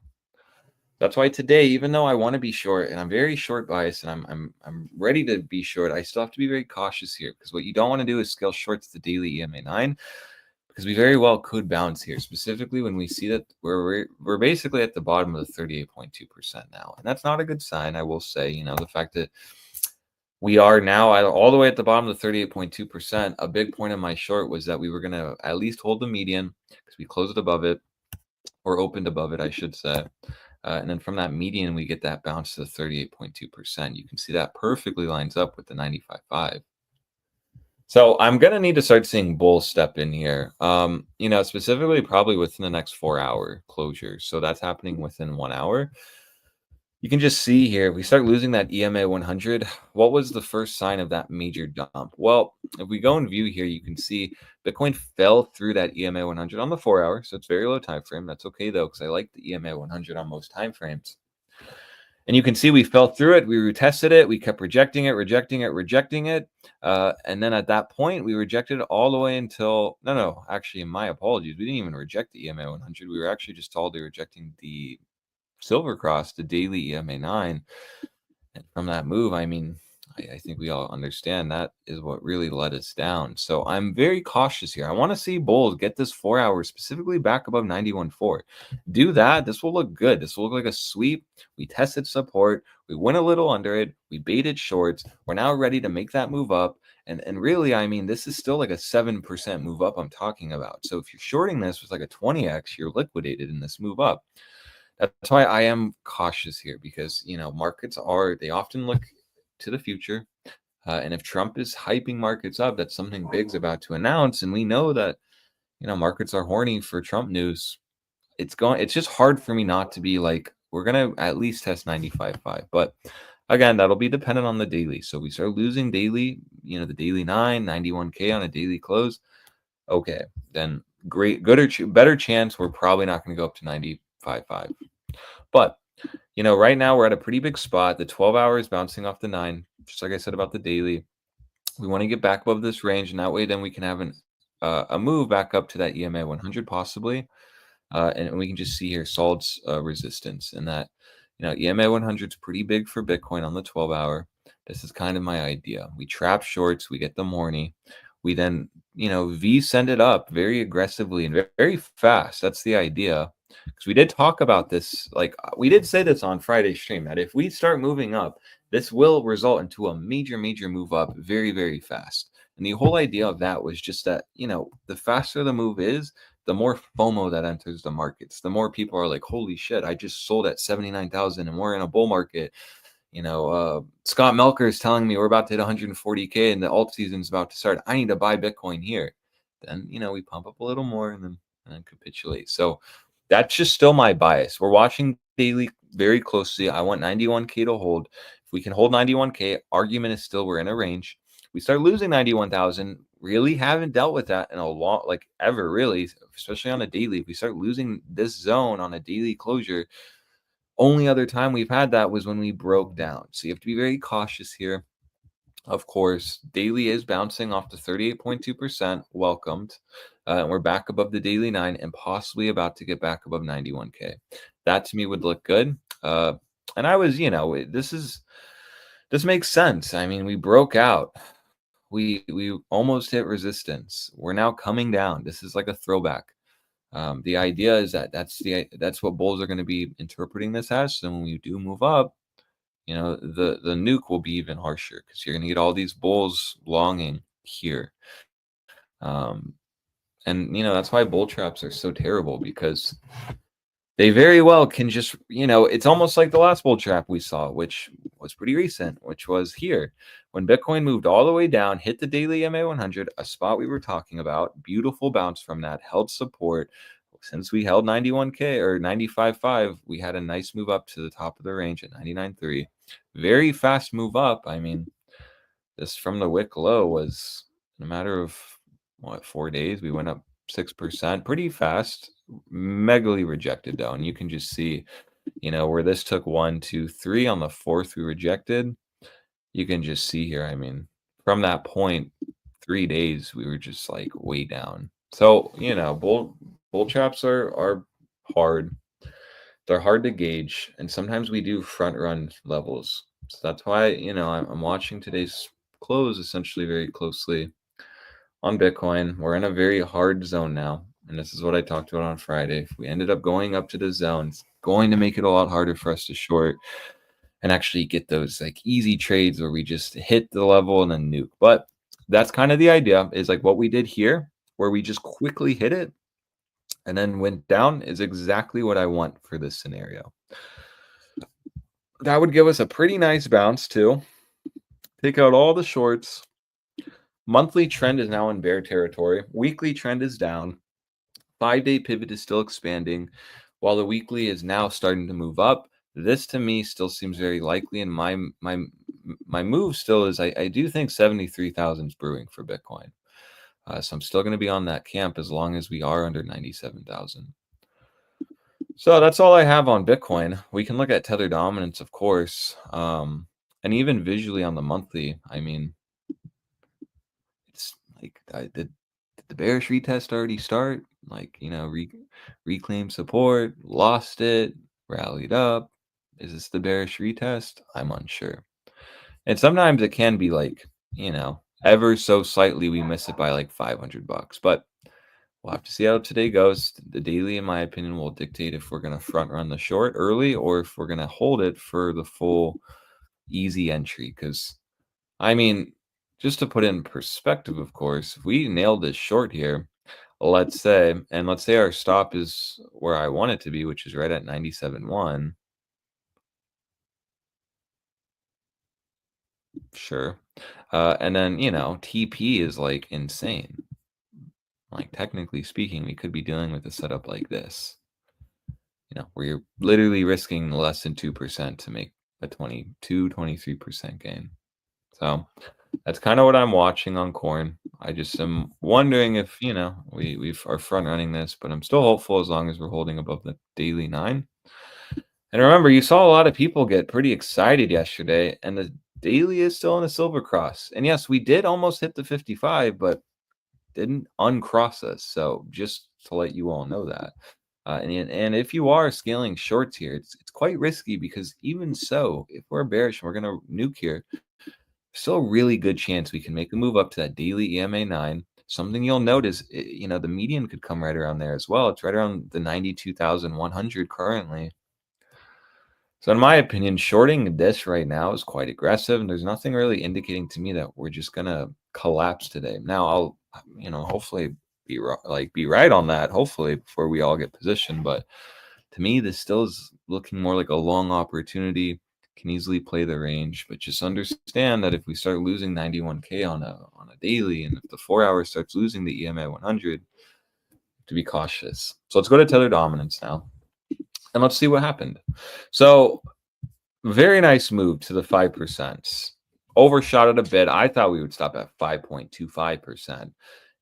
That's why today, even though I want to be short and I'm very short biased and I'm ready to be short, I still have to be very cautious here, because what you don't want to do is scale shorts the daily EMA 9, because we very well could bounce here, specifically when we see that we're basically at the bottom of the 38.2% now, and that's not a good sign. I will say, you know, the fact that we are now all the way at the bottom of the 38.2%. A big point of my short was that we were going to at least hold the median, because we closed above it, or opened above it, I should say. And then from that median, we get that bounce to the 38.2%. You can see that perfectly lines up with the 95.5. So I'm going to need to start seeing bulls step in here, you know, specifically probably within the next 4-hour closure. So that's happening within 1 hour. You can just see here, if we start losing that EMA 100, what was the first sign of that major dump? Well, if we go and view here, you can see Bitcoin fell through that EMA 100 on the 4-hour. So it's very low time frame. That's okay, though, because I like the EMA 100 on most time frames. And you can see we fell through it. We retested it. We kept rejecting it. And then at that point, we rejected it all the way until, no, actually, my apologies. We didn't even reject the EMA 100. We were actually just totally rejecting the Silver Cross, the daily EMA 9. And from that move, I mean, I think we all understand that is what really let us down. So I'm very cautious here. I want to see bulls get this 4 hours specifically back above 91.4. Do that. This will look good. This will look like a sweep. We tested support. We went a little under it. We baited shorts. We're now ready to make that move up. And really, I mean, this is still like a 7% move up I'm talking about. So if you're shorting this with like a 20x, you're liquidated in this move up. That's why I am cautious here, because, you know, markets they often look to the future. And if Trump is hyping markets up, that's something big's about to announce. And we know that, you know, markets are horny for Trump news. It's just hard for me not to be like, we're going to at least test 95.5. But again, that'll be dependent on the daily. So we start losing daily, you know, the daily 91K on a daily close. Okay, then better chance we're probably not going to go up to 95.5. But, you know, right now we're at a pretty big spot. The 12 hours bouncing off the 9, just like I said about the daily. We want to get back above this range, and that way then we can have a move back up to that EMA 100 possibly. And we can just see here solid resistance, and that, you know, EMA 100 is pretty big for Bitcoin on the 12-hour. This is kind of my idea. We trap shorts, we get them horny. We then, you know, send it up very aggressively and very fast. That's the idea. Because we did talk about this, like we did say this on Friday's stream, that if we start moving up, this will result into a major move up very, very fast. And the whole idea of that was just that, you know, the faster the move is, the more FOMO that enters the markets. The more people are like, holy shit, I just sold at 79,000 and we're in a bull market. You know, Scott Melker is telling me we're about to hit 140K and the alt season is about to start. I need to buy Bitcoin here. Then, you know, we pump up a little more and then capitulate. So that's just still my bias. We're watching daily very closely. I want 91K to hold. If we can hold 91K, argument is still we're in a range. We start losing 91,000. Really haven't dealt with that in a long, like ever really, especially on a daily. If we start losing this zone on a daily closure, only other time we've had that was when we broke down. So you have to be very cautious here. Of course, daily is bouncing off to 38.2%. Welcomed. And we're back above the daily 9 and possibly about to get back above 91K. That to me would look good. And I was, you know, this makes sense. I mean, we broke out. We almost hit resistance. We're now coming down. This is like a throwback. The idea is that's what bulls are going to be interpreting this as. So when we do move up, you know, the nuke will be even harsher, because you're going to get all these bulls longing here. And, you know, that's why bull traps are so terrible, because they very well can just, you know, it's almost like the last bull trap we saw, which was pretty recent, which was here. When Bitcoin moved all the way down, hit the daily MA 100, a spot we were talking about, beautiful bounce from that, held support. Since we held 91K or 95.5, we had a nice move up to the top of the range at 99.3. Very fast move up. I mean, this from the wick low was in a matter of, 4 days, we went up 6%, pretty fast. Megally rejected though, and you can just see, you know, where this took 1, 2, 3 on the 4th we rejected. You can just see here, I mean, from that point, 3 days, we were just like way down. So, you know, bull traps are hard. They're hard to gauge, and sometimes we do front run levels. So that's why, you know, I'm watching today's close essentially very closely on Bitcoin. We're in a very hard zone now, and this is what I talked about on Friday. If we ended up going up to the zone, it's going to make it a lot harder for us to short and actually get those like easy trades where we just hit the level and then nuke. But that's kind of the idea, is like what we did here, where we just quickly hit it and then went down, is exactly what I want for this scenario. That would give us a pretty nice bounce too. Take out all the shorts. Monthly trend is now in bear territory. Weekly trend is down. 5-day pivot is still expanding, while the weekly is now starting to move up. This to me still seems very likely, and my move still is I do think 73,000 is brewing for Bitcoin. So I'm still going to be on that camp as long as we are under 97,000. So that's all I have on Bitcoin. We can look at Tether dominance, of course, and even visually on the monthly. I mean, it's like, did the bearish retest already start? Like, you know, reclaim support, lost it, rallied up. Is this the bearish retest? I'm unsure. And sometimes it can be like, you know, ever so slightly we miss it by like $500. But we'll have to see how today goes. The daily, in my opinion, will dictate if we're going to front run the short early or if we're going to hold it for the full easy entry. Because, I mean, just to put it in perspective, of course, if we nailed this short here, let's say our stop is where I want it to be, which is right at 97.1. Sure. And then, you know, TP is like insane. Like, technically speaking, we could be dealing with a setup like this, you know, where you're literally risking less than 2% to make a 23% gain. So that's kind of what I'm watching on corn. I just am wondering if, you know, we are front running this, but I'm still hopeful as long as we're holding above the daily 9. And remember, you saw a lot of people get pretty excited yesterday, and the daily is still in a silver cross. And yes, we did almost hit the 55, but didn't uncross us. So just to let you all know that. And if you are scaling shorts here, it's quite risky, because even so, if we're bearish and we're going to nuke here, still a really good chance we can make a move up to that daily EMA 9. Something you'll notice, you know, the median could come right around there as well. It's right around the 92,100 currently. So in my opinion, shorting this right now is quite aggressive, and there's nothing really indicating to me that we're just going to collapse today. Now, I'll, you know, hopefully be right on that, hopefully, before we all get positioned. But to me, this still is looking more like a long opportunity. Can easily play the range, but just understand that if we start losing 91K on a daily, and if the 4 hour starts losing the EMA 100, to be cautious. So let's go to Tether dominance now, and let's see what happened. So very nice move to the 5%. Overshot it a bit. I thought we would stop at 5.25%.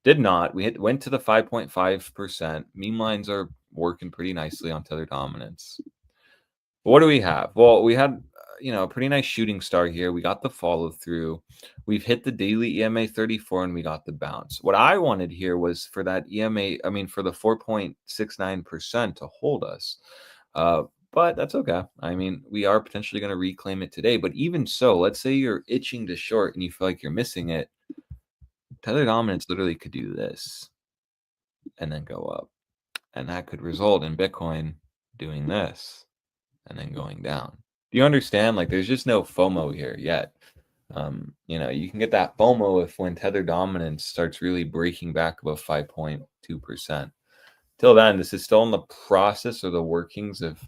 Did not. We went to the 5.5%. Meme lines are working pretty nicely on Tether dominance. What do we have? Well, we had, you know, a pretty nice shooting star here. We got the follow through. We've hit the daily EMA 34, and we got the bounce. What I wanted here was for that EMA, I mean, for the 4.69% to hold us. But that's okay. I mean, we are potentially going to reclaim it today. But even so, let's say you're itching to short and you feel like you're missing it. Tether dominance literally could do this and then go up. And that could result in Bitcoin doing this and then going down. Do you understand? Like, there's just no FOMO here yet. You know, you can get that FOMO if when Tether dominance starts really breaking back above 5.2%. Till then, this is still in the process or the workings of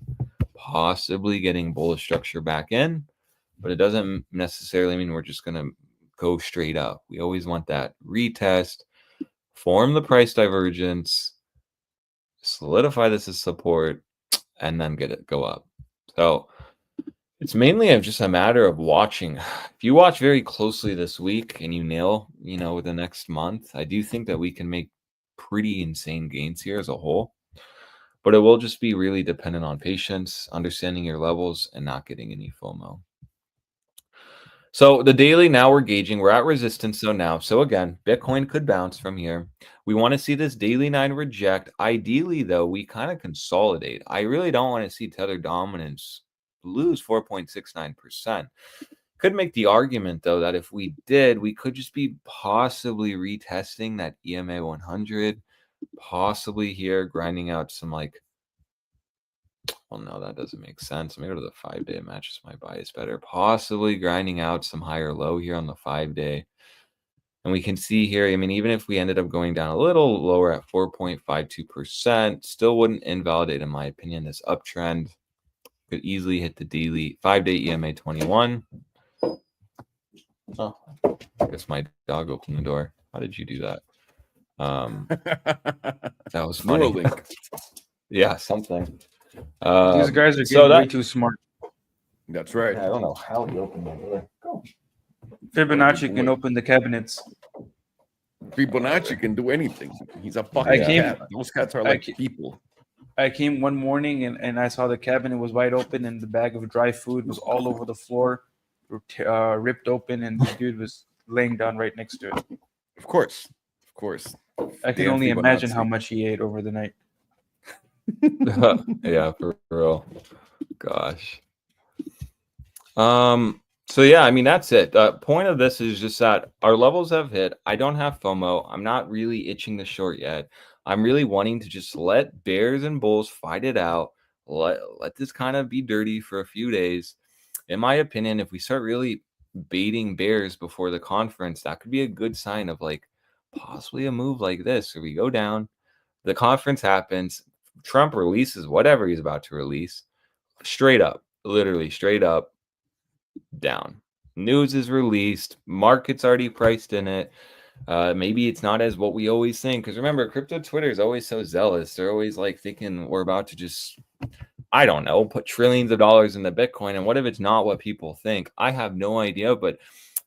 possibly getting bullish structure back in, but it doesn't necessarily mean we're just going to go straight up. We always want that retest, form the price divergence, solidify this as support, and then get it go up. So it's mainly just a matter of watching. If you watch very closely this week and you nail, you know, the next month, I do think that we can make pretty insane gains here as a whole. But it will just be really dependent on patience, understanding your levels, and not getting any FOMO. So the daily, now we're gauging. We're at resistance zone now. So again, Bitcoin could bounce from here. We want to see this daily 9 reject. Ideally, though, we kind of consolidate. I really don't want to see Tether dominance lose 4.69%. Could make the argument, though, that if we did, we could just be possibly retesting that EMA 100, possibly here grinding out some like, well, no, that doesn't make sense. Let me go to the 5-day. It matches my bias better. Possibly grinding out some higher low here on the 5-day. And we can see here, I mean, even if we ended up going down a little lower at 4.52%, still wouldn't invalidate, in my opinion, this uptrend. Could easily hit the daily 5-day EMA 21. Oh, I guess my dog opened the door. How did you do that? That was funny. Neuralink. Yeah, something. These guys are getting way too smart. That's right. I don't know how he opened the door. Go. Fibonacci can open the cabinets. Fibonacci can do anything. He's a fucking cat. Those cats are like people. I came one morning and I saw the cabinet was wide open and the bag of dry food was all over the floor, ripped open, and the dude was laying down right next to it. Of course. Of course. I can only imagine how much he ate over the night. Yeah, for real. Gosh. So yeah, I mean, that's it. The point of this is just that our levels have hit. I don't have FOMO. I'm not really itching to short yet. I'm really wanting to just let bears and bulls fight it out. Let this kind of be dirty for a few days. In my opinion, if we start really baiting bears before the conference, that could be a good sign of like possibly a move like this, where we go down, the conference happens, Trump releases whatever he's about to release, straight up, literally straight up, down. News is released, market's already priced in it. Maybe it's not as what we always think, because remember, crypto Twitter is always so zealous. They're always like thinking we're about to just, I don't know, put trillions of dollars into Bitcoin. And what if it's not what people think? I have no idea, but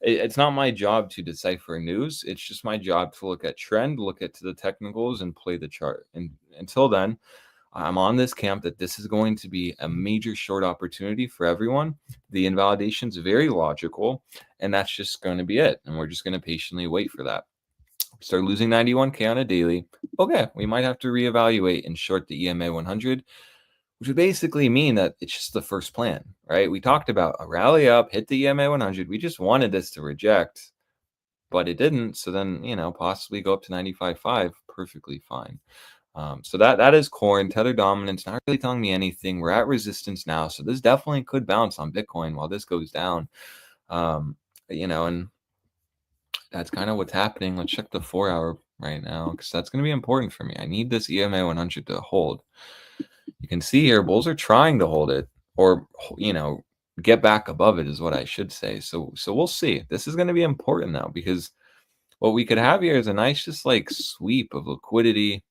it's not my job to decipher news. It's just my job to look at trend, look at the technicals, and play the chart. And until then, I'm on this camp that this is going to be a major short opportunity for everyone. The invalidation is very logical, and that's just going to be it. And we're just going to patiently wait for that. Start losing 91K on a daily. Okay, we might have to reevaluate and short the EMA 100, which would basically mean that it's just the first plan, right? We talked about a rally up, hit the EMA 100. We just wanted this to reject, but it didn't. So then, possibly go up to 95.5, perfectly fine. So that is corn. Tether dominance, not really telling me anything. We're at resistance now, so this definitely could bounce on Bitcoin while this goes down. And that's kind of what's happening. Let's check the 4-hour right now, because that's going to be important for me. I need this EMA 100 to hold. You can see here, bulls are trying to hold it, or get back above it is what I should say. So we'll see. This is going to be important now, because what we could have here is a nice just like sweep of liquidity,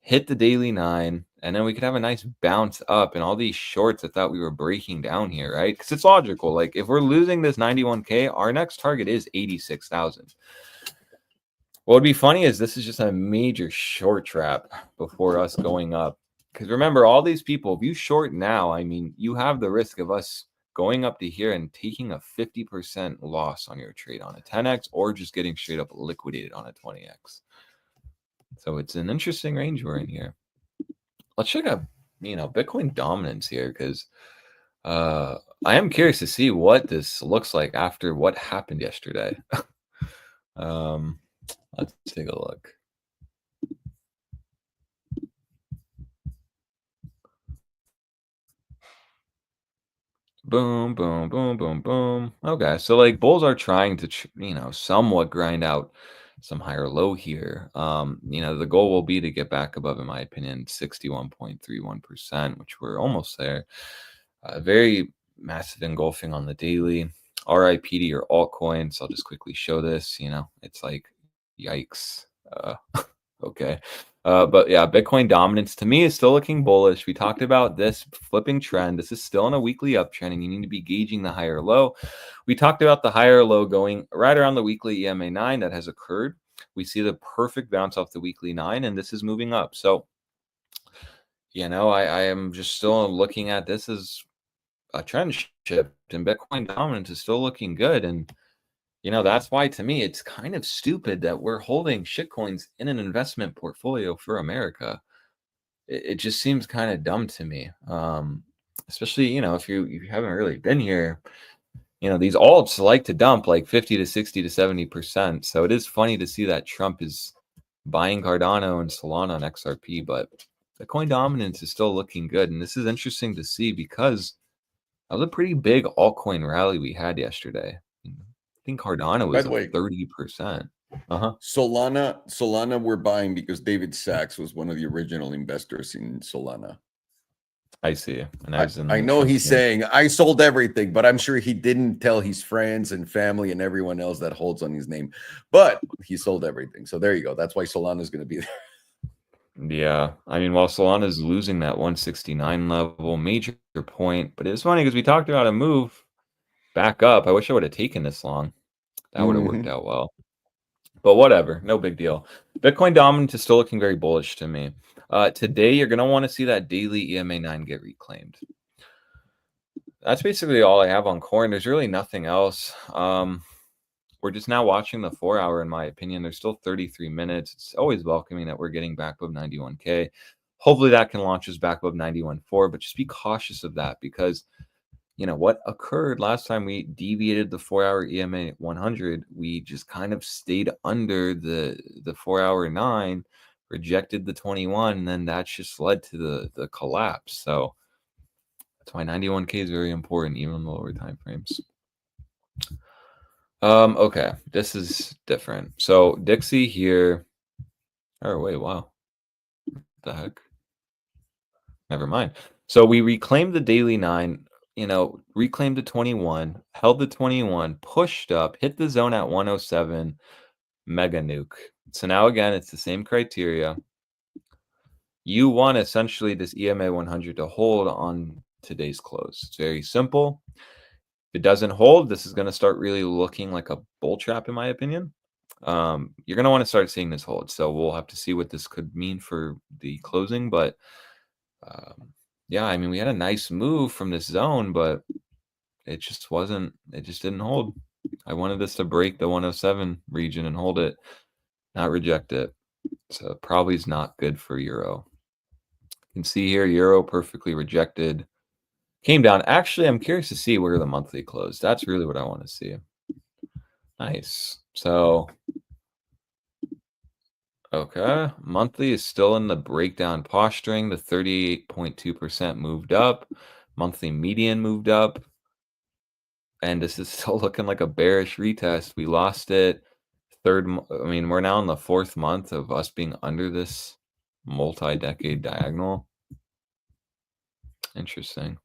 hit the daily 9, and then we could have a nice bounce up, and all these shorts I thought we were breaking down here, right? Because it's logical. Like, if we're losing this 91K, our next target is 86,000. What would be funny is this is just a major short trap before us going up. Because remember, all these people, if you short now, I mean, you have the risk of us going up to here and taking a 50% loss on your trade on a 10x, or just getting straight up liquidated on a 20x. So it's an interesting range we're in here. Let's check out, Bitcoin dominance here, because I am curious to see what this looks like after what happened yesterday. Let's take a look. Boom, boom, boom, boom, boom. Okay, so like bulls are trying to, somewhat grind out some higher low here. The goal will be to get back above, in my opinion, 61.31%, which we're almost there. Very massive engulfing on the daily. RIP to your altcoins. I'll just quickly show this. It's like, yikes. Okay. But yeah, Bitcoin dominance to me is still looking bullish. We talked about this flipping trend. This is still in a weekly uptrend, and you need to be gauging the higher low. We talked about the higher low going right around the weekly EMA 9 that has occurred. We see the perfect bounce off the weekly 9, and this is moving up. So, I am just still looking at this as a trend shift, and Bitcoin dominance is still looking good. And that's why, to me, it's kind of stupid that we're holding shitcoins in an investment portfolio for America. It just seems kind of dumb to me. Especially, if you haven't really been here, these alts like to dump like 50 to 60 to 70%. So it is funny to see that Trump is buying Cardano and Solana on XRP, but the coin dominance is still looking good. And this is interesting to see because that was a pretty big altcoin rally we had yesterday. I think Cardano was up 30%. Solana we're buying because David Sachs was one of the original investors in Solana. I see. And I know he's saying I sold everything, but I'm sure he didn't tell his friends and family and everyone else that holds on his name. But he sold everything. So there you go. That's why Solana is going to be there. Yeah. I mean, while Solana is losing that 169 level, major point. But it's funny because we talked about a move back up. I wish I would have taken this long. That would have worked out well. But whatever, no big deal. Bitcoin dominance is still looking very bullish to me. Today, you're going to want to see that daily EMA9 get reclaimed. That's basically all I have on Coin. There's really nothing else. We're just now watching the 4-hour, in my opinion. There's still 33 minutes. It's always welcoming that we're getting back above 91K. Hopefully that can launch us back above 91.4, but just be cautious of that because what occurred last time we deviated the 4-hour EMA 100, we just kind of stayed under the 4-hour 9, rejected the 21, and then that's just led to the collapse. So that's why 91K is very important, even in the lower time frames. Okay, this is different. So Dixie here. Oh, wait, wow. What the heck? Never mind. So we reclaimed the daily 9, reclaimed the 21, held the 21, pushed up, hit the zone at 107, mega nuke. So now again, it's the same criteria. You want essentially this EMA 100 to hold on today's close. It's very simple. If it doesn't hold, this is going to start really looking like a bull trap, in my opinion. You're going to want to start seeing this hold. So we'll have to see what this could mean for the closing. But yeah, I mean, we had a nice move from this zone, but it just didn't hold. I wanted this to break the 107 region and hold it, not reject it. So probably is not good for Euro. You can see here, Euro perfectly rejected. Came down. Actually, I'm curious to see where the monthly closed. That's really what I want to see. Nice. So, okay. Monthly is still in the breakdown posturing. The 38.2% moved up. Monthly median moved up. And this is still looking like a bearish retest. We lost it. We're now in the 4th month of us being under this multi-decade diagonal. Interesting.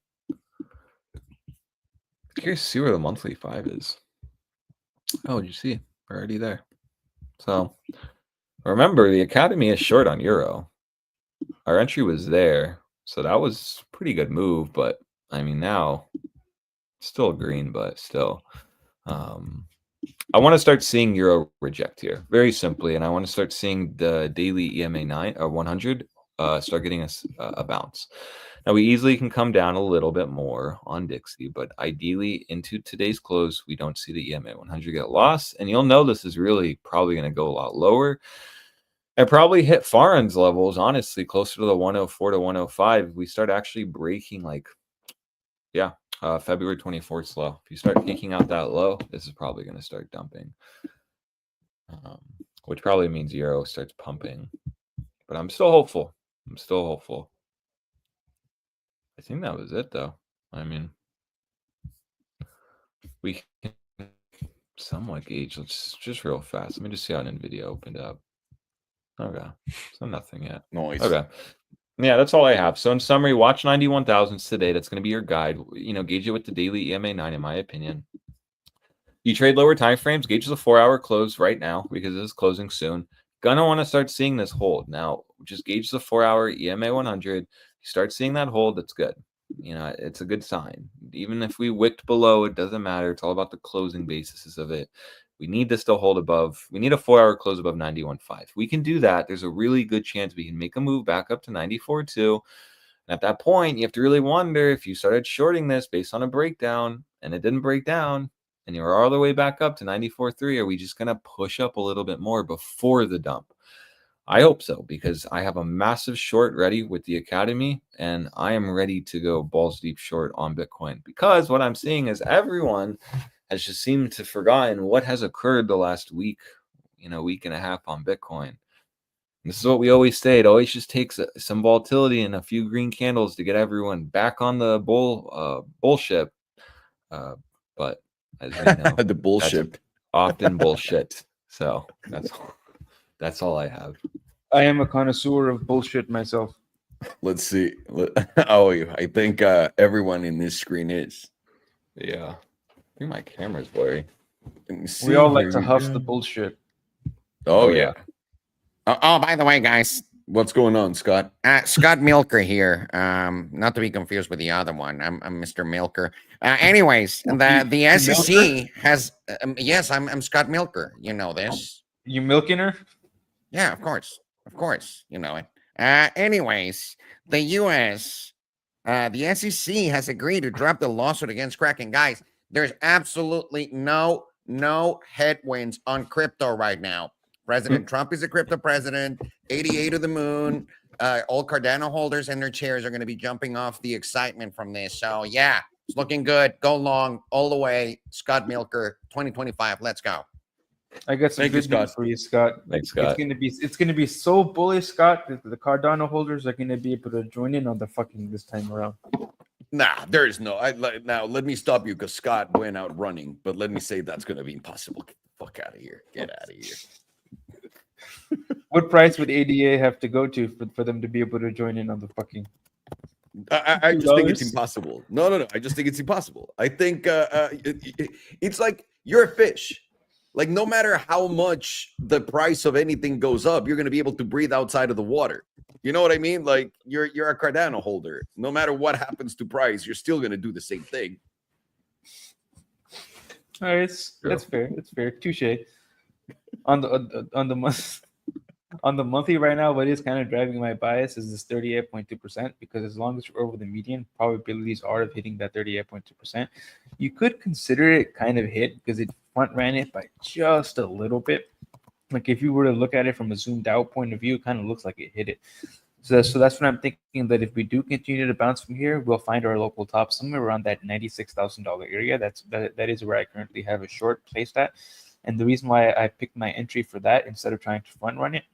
Curious to see where the monthly 5 is. Oh, you see, we're already there. So remember, the Academy is short on Euro. Our entry was there, so that was a pretty good move. But I mean, now still green, but still. I want to start seeing Euro reject here, very simply, and I want to start seeing the daily EMA 9 or 100 start getting us a bounce. Now, we easily can come down a little bit more on Dixie, but ideally into today's close, we don't see the EMA 100 get lost. And you'll know this is really probably going to go a lot lower and probably hit Farron's levels, honestly, closer to the 104 to 105. We start actually breaking February 24th low. If you start taking out that low, this is probably going to start dumping, which probably means Euro starts pumping. But I'm still hopeful. I think that was it, though. I mean, we can somewhat gauge. Let's just real fast. Let me just see how NVIDIA opened up. Okay, so nothing yet. Nice. Okay, yeah, that's all I have. So in summary, watch 91,000s today. That's going to be your guide. Gauge it with the daily EMA 9, in my opinion. You trade lower time frames. Gauge the 4-hour close right now because it is closing soon. Gonna want to start seeing this hold now. Just gauge the 4-hour EMA 100. You start seeing that hold, that's good. It's a good sign. Even if we wicked below, it doesn't matter. It's all about the closing basis of it. We need this to hold above. We need a 4-hour close above 91.5. We can do that. There's a really good chance we can make a move back up to 94.2. And at that point, you have to really wonder if you started shorting this based on a breakdown and it didn't break down and you're all the way back up to 94.3, are we just going to push up a little bit more before the dump? I hope so, because I have a massive short ready with the Academy, and I am ready to go balls deep short on Bitcoin, because what I'm seeing is everyone has just seemed to forgotten what has occurred the last week, week and a half on Bitcoin. This is what we always say. It always just takes some volatility and a few green candles to get everyone back on the bullshit. But as we know, The bullshit. Often bullshit. So that's all I have. I am a connoisseur of bullshit myself. Let's see. Oh, I think everyone in this screen is. Yeah. I think my camera's blurry. We all like to huff the bullshit. Oh yeah. Oh, by the way, guys, what's going on, Scott? Scott Milker here. Not to be confused with the other one. I'm Mr. Milker. Anyways, the SEC has. Yes, I'm Scott Milker. You know this. You milking her? Yeah, of course. You know it. Anyways, the U.S. The SEC has agreed to drop the lawsuit against Kraken. Guys, there's absolutely no headwinds on crypto right now. President Trump is a crypto president. 88 to the moon. All Cardano holders in their chairs are going to be jumping off the excitement from this. So yeah, it's looking good. Go long all the way. Scott Milker, 2025. Let's go. I got some good news for you, Scott. Thanks, Scott. It's gonna be so bullish, Scott, that the Cardano holders are gonna be able to join in on the fucking this time around. Nah, there is no. Now let me stop you, because Scott went out running. But let me say that's going to be impossible. Get the fuck out of here. Get out of here. What price would ADA have to go to for them to be able to join in on the fucking? I just think it's impossible. No. I just think it's impossible. I think it's like you're a fish. Like, no matter how much the price of anything goes up, you're going to be able to breathe outside of the water. You know what I mean? Like, you're a Cardano holder. No matter what happens to price, you're still going to do the same thing. All right, that's fair. That's fair. Touche. On the monthly right now, what is kind of driving my bias is this 38.2%, because as long as you're over the median, probabilities are of hitting that 38.2%. You could consider it kind of hit, because it front ran it by just a little bit. Like, if you were to look at it from a zoomed out point of view, it kind of looks like it hit it. So that's what I'm thinking, that if we do continue to bounce from here, we'll find our local top somewhere around that $96,000 area. That is where I currently have a short placed at. And the reason why I picked my entry for that instead of trying to front run it,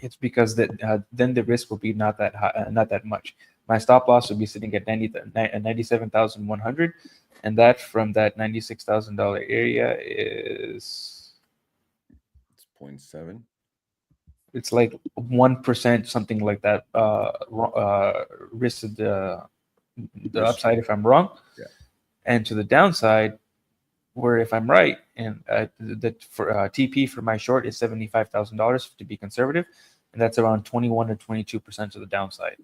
it's because that then the risk will be not that high, not that much. My stop loss will be sitting at 97,100, and that from that $96,000 area is 0.7. It's like 1%, something like that. Risk of the upside if I'm wrong, yeah. And to the downside, where if I'm right, and for TP for my short is $75,000 to be conservative, and that's around 21 or 22% to the downside.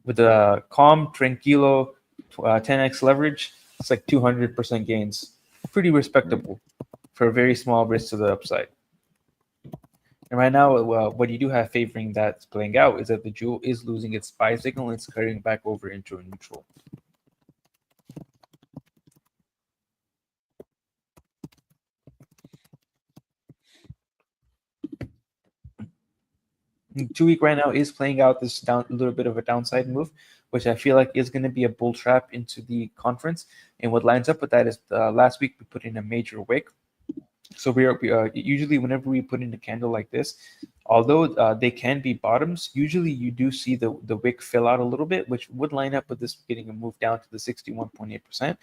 With a calm, tranquilo, 10x leverage, it's like 200% gains. Pretty respectable for a very small risk to the upside. And right now, what you do have favoring that's playing out is that the jewel is losing its buy signal and it's carrying back over into a neutral. The 2 week right now is playing out this a little bit of a downside move, which I feel like is going to be a bull trap into the conference. And what lines up with that is last week we put in a major wick. So we are usually whenever we put in a candle like this, although they can be bottoms, usually you do see the wick fill out a little bit, which would line up with this getting a move down to the 61.8%,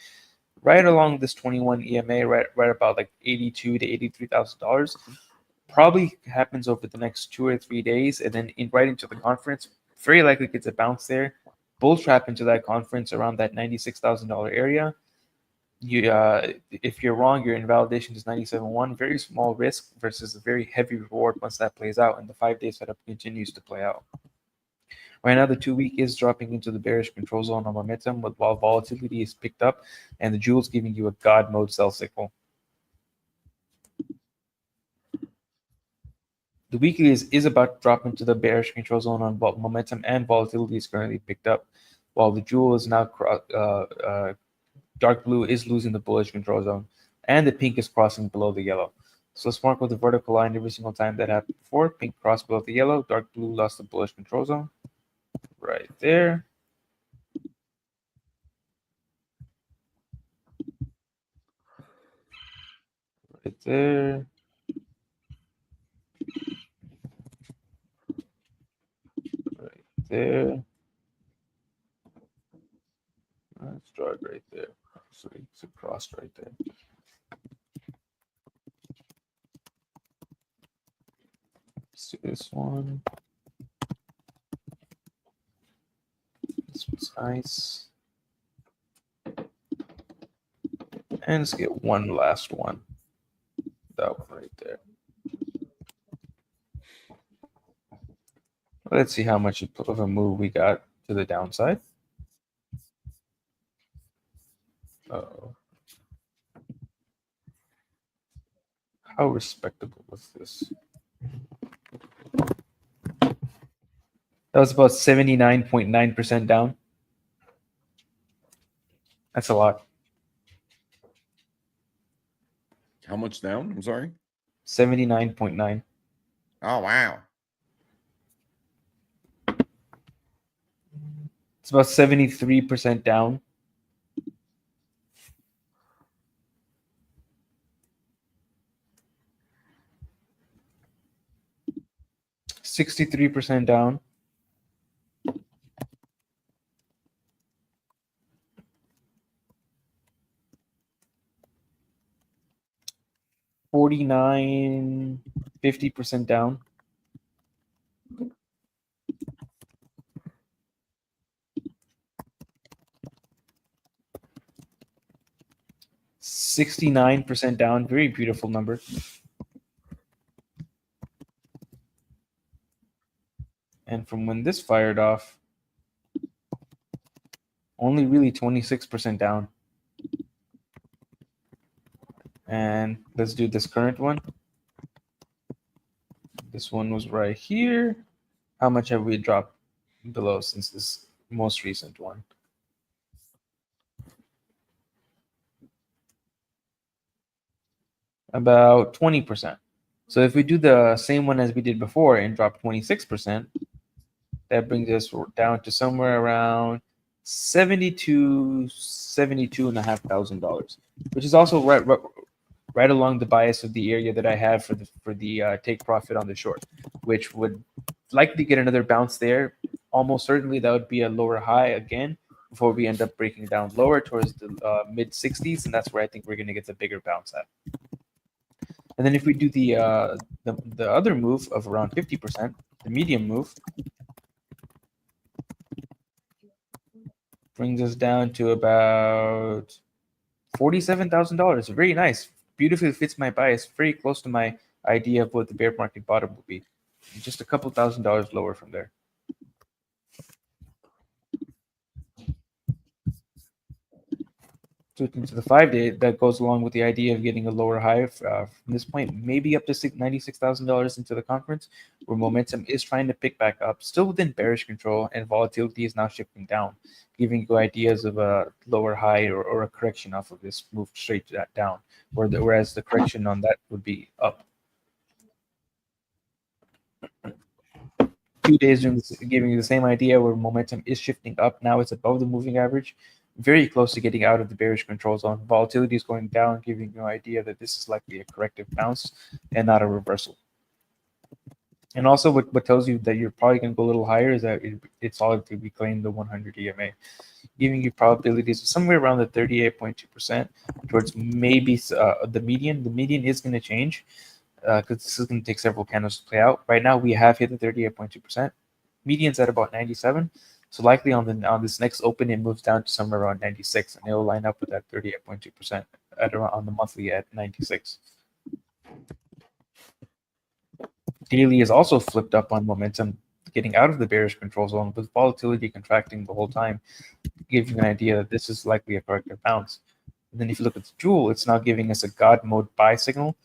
right along this 21 EMA, right about like $82,000 to $83,000. Probably happens over the next 2 or 3 days, and then right into the conference, very likely gets a bounce there, bull trap into that conference around that $96,000 area. If you're wrong, your invalidation is 97.1, very small risk versus a very heavy reward once that plays out and the 5-day setup continues to play out. Right now, the 2 week is dropping into the bearish control zone on momentum, while volatility is picked up and the jewel's giving you a God mode sell signal. The weekly is about to drop into the bearish control zone on momentum, and volatility is currently picked up, while the jewel is now dark blue is losing the bullish control zone, and the pink is crossing below the yellow. So let's mark with the vertical line every single time that happened before. Pink crossed below the yellow, dark blue lost the bullish control zone. Right there. Right there. Right there. Let's draw it right there. So it's crossed right there. Let's do this one. This one's nice. And let's get one last one. That one right there. Let's see how much of a move we got to the downside. Uh-oh. How respectable was this? That was about 79.9% down. That's a lot. How much down? I'm sorry. 79.9. Oh, wow. It's about 73% down. $63 down. $49, 50% down. $69 down. Very beautiful number. And from when this fired off, only really 26% down. And let's do this current one. This one was right here. How much have we dropped below since this most recent one? About 20%. So if we do the same one as we did before and drop 26%, that brings us down to somewhere around $72,500, which is also right along the bias of the area that I have for the take profit on the short, which would likely get another bounce there. Almost certainly that would be a lower high again before we end up breaking down lower towards the mid 60s, and that's where I think we're going to get the bigger bounce at. And then if we do the other move of around 50%, the medium move, brings us down to about $47,000. Very nice. Beautifully fits my bias. Very close to my idea of what the bear market bottom will be. Just a couple $1,000s lower from there. Switching to the 5-day, that goes along with the idea of getting a lower high from this point, maybe up to $96,000 into the conference, where momentum is trying to pick back up, still within bearish control, and volatility is now shifting down, giving you ideas of a lower high or a correction off of this move straight down, whereas the correction on that would be up. 2 days giving you the same idea where momentum is shifting up. Now it's above the moving average, very close to getting out of the bearish control zone. Volatility is going down, giving you an idea that this is likely a corrective bounce and not a reversal. And also what tells you that you're probably going to go a little higher is that it's solidly reclaimed the 100 EMA, giving you probabilities of somewhere around the 38.2% towards maybe the median. The median is going to change because this is going to take several candles to play out. Right now, we have hit the 38.2%. Median's at about 97. So likely on this next open, it moves down to somewhere around 96, and it will line up with that 38.2% on the monthly at 96. Daily is also flipped up on momentum, getting out of the bearish control zone, with volatility contracting the whole time, giving an idea that this is likely a corrective bounce. And then if you look at the jewel, it's now giving us a God mode buy signal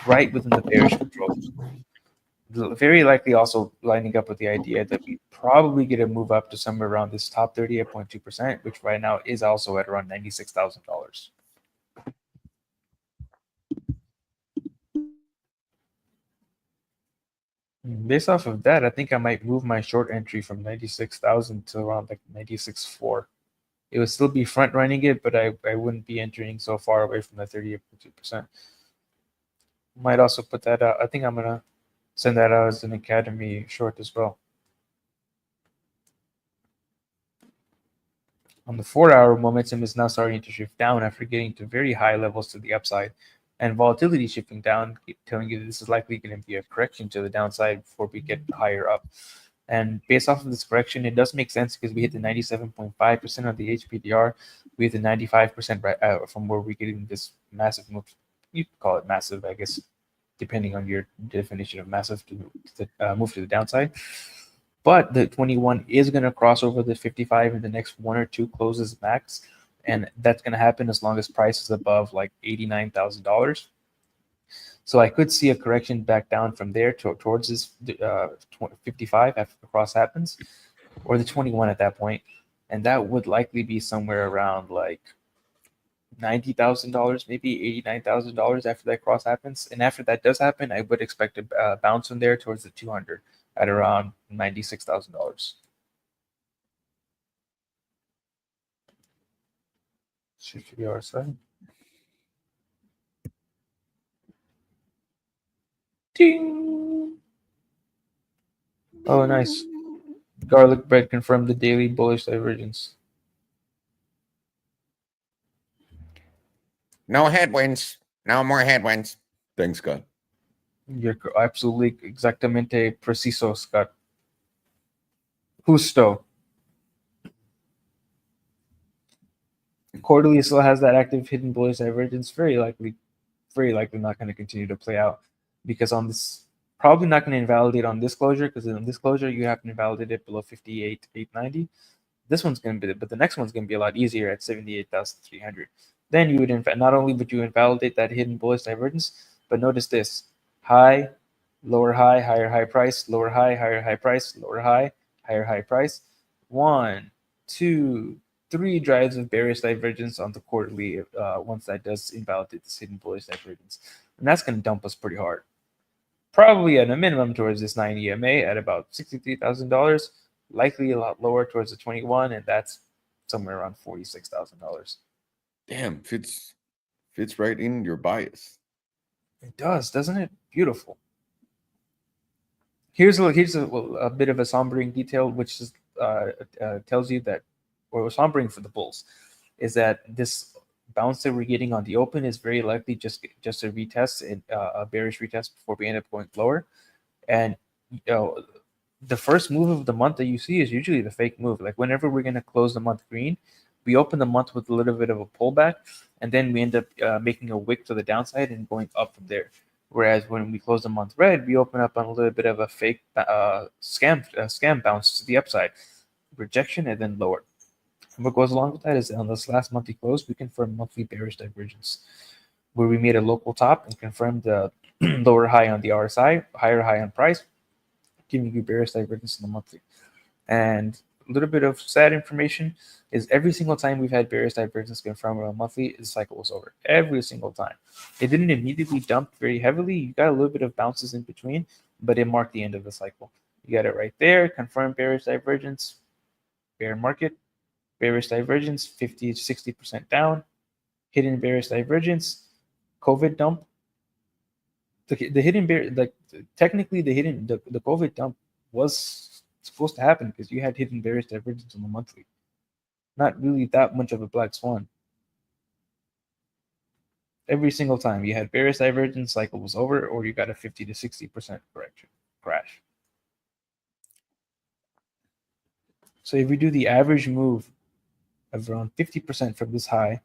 right within the bearish control zone. very likely also lining up with the idea that we probably get a move up to somewhere around this top 38.2%, which right now is also at around $96,000. Based off of that, I think I might move my short entry from 96,000 to around like 96.4. It would still be front running it, but I wouldn't be entering so far away from the 38.2%. Might also put that out. I think I'm gonna send that out as an academy short as well. On the 4-hour, momentum is now starting to shift down after getting to very high levels to the upside, and volatility shifting down, telling you that this is likely going to be a correction to the downside before we get higher up. And based off of this correction, it does make sense because we hit the 97.5% of the HPDR. We hit the 95% from where we're getting this massive move. You could call it massive, I guess, depending on your definition of massive to move to the downside. But the 21 is going to cross over the 55 in the next 1 or 2 closes max. And that's going to happen as long as price is above like $89,000. So I could see a correction back down from there towards this 55 after the cross happens, or the 21 at that point. And that would likely be somewhere around like $90,000, maybe $89,000 after that cross happens. And after that does happen, I would expect a bounce from there towards the 200 at around $96,000. Shift to the other side. Ding! Oh, nice. Garlic bread confirmed the daily bullish divergence. No headwinds. No more headwinds. Thanks, Scott. You're absolutely exactamente preciso, Scott. Justo. Quarterly still has that active hidden bullish divergence. Very likely not going to continue to play out, because on this, probably not going to invalidate on this closure, because in this closure you have to invalidate it below 58,890. This one's going to be, but the next one's going to be a lot easier at 78,300. Then you would not only would you invalidate that hidden bullish divergence, but notice this: high, lower high, higher high price, lower high, higher high price, lower high, higher high price. 1, 2, 3 drives of bearish divergence on the quarterly once that does invalidate this hidden bullish divergence. And that's going to dump us pretty hard. Probably at a minimum towards this 9 EMA at about $63,000, likely a lot lower towards the 21, and that's somewhere around $46,000. Damn, fits right in your bias. It does, doesn't it? Beautiful. Here's a bit of a sombering detail, which is, tells you that, or sombering for the bulls, is that this bounce that we're getting on the open is very likely just a retest, a bearish retest before we end up going lower. And the first move of the month that you see is usually the fake move. Like whenever we're going to close the month green, we open the month with a little bit of a pullback, and then we end up making a wick to the downside and going up from there. Whereas when we close the month red, we open up on a little bit of a fake scam bounce to the upside, rejection, and then lower. And what goes along with that is on this last monthly close, we confirmed monthly bearish divergence, where we made a local top and confirmed the lower high on the RSI, higher high on price, giving you bearish divergence in the monthly. And a little bit of sad information is every single time we've had bearish divergence confirmed on a monthly, the cycle was over. Every single time. It didn't immediately dump very heavily. You got a little bit of bounces in between, but it marked the end of the cycle. You got it right there. Confirmed bearish divergence, bear market, bearish divergence, 50 to 60% down, hidden bearish divergence, COVID dump. The hidden bear, like technically the COVID dump was supposed to happen because you had hidden bearish divergence on the monthly. Not really that much of a black swan. Every single time you had bearish divergence, cycle was over, or you got a 50 to 60% correction crash. So if we do the average move of around 50% from this high,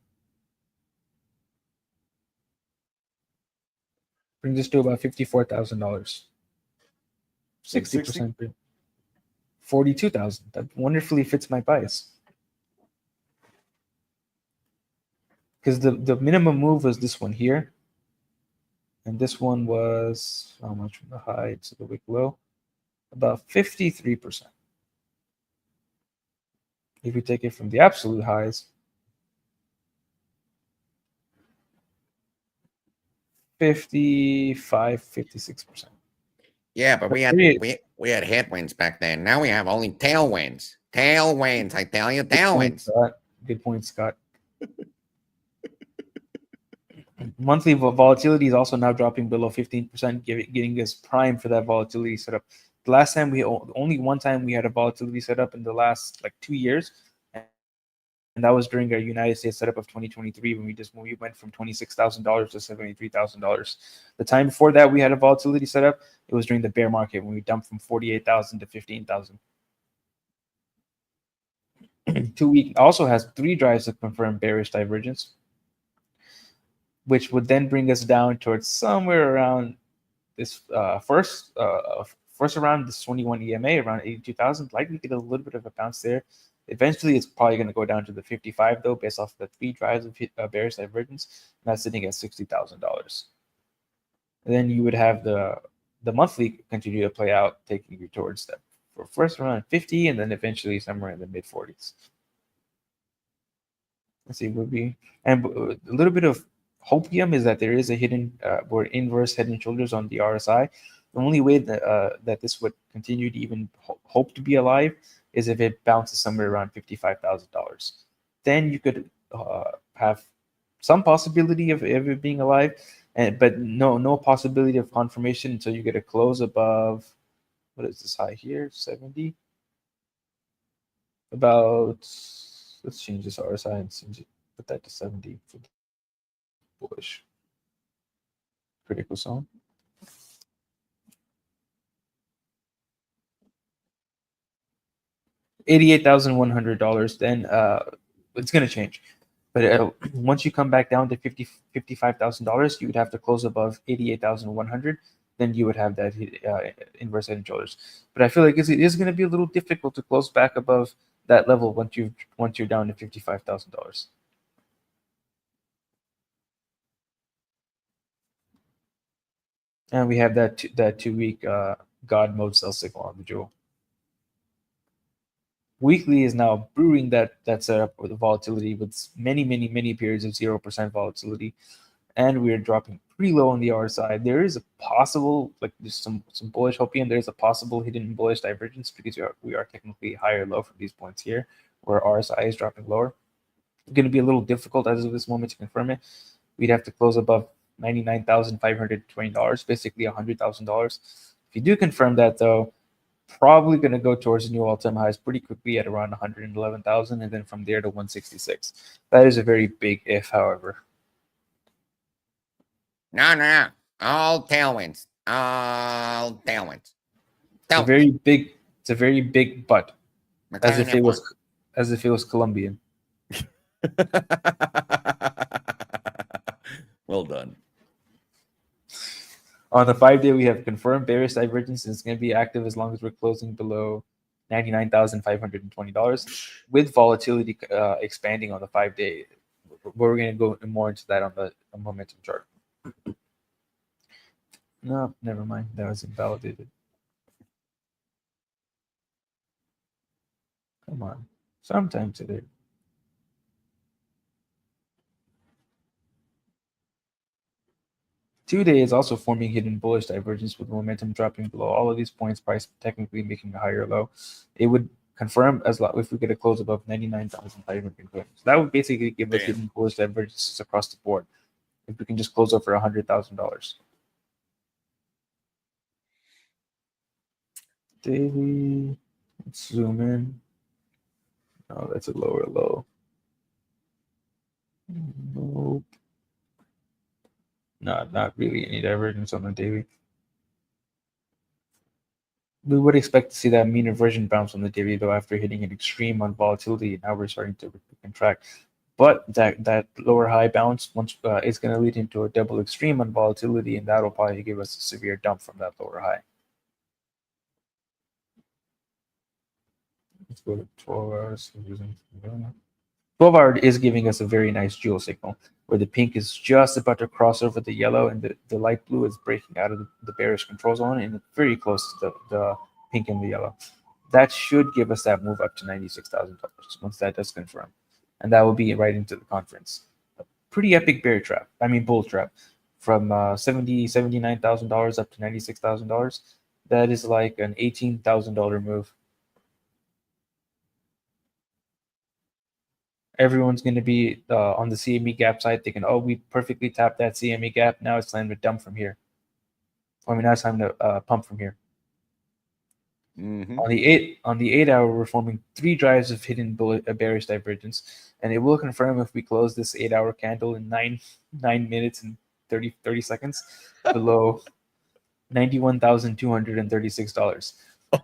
brings us to about $54,000. 60%, 42,000. That wonderfully fits my bias. Because the minimum move was this one here, And this one was how much from the high to the wick low? About 53%. If you take it from the absolute highs, 55, 56%. Yeah, but we had Pretty- we had headwinds back then. Now we have only tailwinds. Tailwinds, I tell you, tailwinds. Good point, Scott. Monthly volatility is also now dropping below 15%, getting us prime for that volatility setup. The last time only one time we had a volatility setup in the last like 2 years, and that was during our United States setup of 2023 when we went from $26,000 to $73,000. The time before that we had a volatility setup. It was during the bear market when we dumped from 48,000 to 15,000. 2 week also has 3 drives to confirm bearish divergence, which would then bring us down towards somewhere around this first around this 21 EMA around 82,000. Likely get a little bit of a bounce there. Eventually, it's probably going to go down to the 55 though, based off the 3 drives of bearish divergence. And that's sitting at $60,000. And then you would have the monthly continue to play out, taking you towards that for first around 50, and then eventually somewhere in the mid 40s. Let's see, would be and a little bit of hopium is that there is a hidden or inverse head and shoulders on the RSI. The only way that that this would continue to even hope to be alive is if it bounces somewhere around $55,000. Then you could have some possibility of it being alive, but no possibility of confirmation until you get a close above, what is this high here, 70? About, let's change this RSI and put that to 70 for bullish critical zone. $88,100, then it's going to change. But once you come back down to $55,000, you would have to close above 88,100. Then you would have that inverse head and shoulders. But I feel like it is going to be a little difficult to close back above that level once you're down to $55,000. And we have that 2 week God mode sell signal on the jewel. Weekly is now brewing that setup with the volatility with many periods of 0% volatility, and we're dropping pretty low on the RSI. There is a possible, like there's some bullish hopium. There's a possible hidden bullish divergence because we are technically higher low from these points here, where RSI is dropping lower. It's going to be a little difficult as of this moment to confirm it. We'd have to close above $99,520, basically $100,000. If you do confirm that, though, probably going to go towards new all-time highs pretty quickly at around 111,000, and then from there to 166. That is a very big if, however. No. All tailwinds. All tailwinds. It's a very big but. As if it was Colombian. Well done. On the 5-day, we have confirmed bearish divergence, and it's going to be active as long as we're closing below $99,520 with volatility expanding on the 5-day. We're going to go more into that on the momentum chart. No, never mind. That was invalidated. Come on. Sometime today. Two-day is also forming hidden bullish divergence with momentum dropping below all of these points, price technically making a higher low. It would confirm as long if we get a close above 99,500 coins. So that would basically give us hidden bullish divergences across the board. If we can just close over $100,000. Daily, let's zoom in. Oh, that's a lower low. Nope. Not really any divergence on the daily. We would expect to see that mean reversion bounce on the daily, though, after hitting an extreme on volatility. Now we're starting to contract. But that lower high bounce once is going to lead into a double extreme on volatility, and that'll probably give us a severe dump from that lower high. Let's go to 12 hours. 12 hour is giving us a very nice jewel signal where the pink is just about to cross over the yellow and the light blue is breaking out of the bearish control zone and it's very close to the pink and the yellow. That should give us that move up to $96,000 once that does confirm. And that will be right into the conference. A pretty epic bull trap from $79,000 up to $96,000. That is like an $18,000 move. Everyone's going to be on the CME gap side thinking, oh, we perfectly tapped that CME gap. Now it's time to dump from here. Now it's time to pump from here. Mm-hmm. On the 8 hour, we're forming 3 drives of hidden bearish divergence, and it will confirm if we close this 8 hour candle in 9 minutes and 30 seconds below $91,236.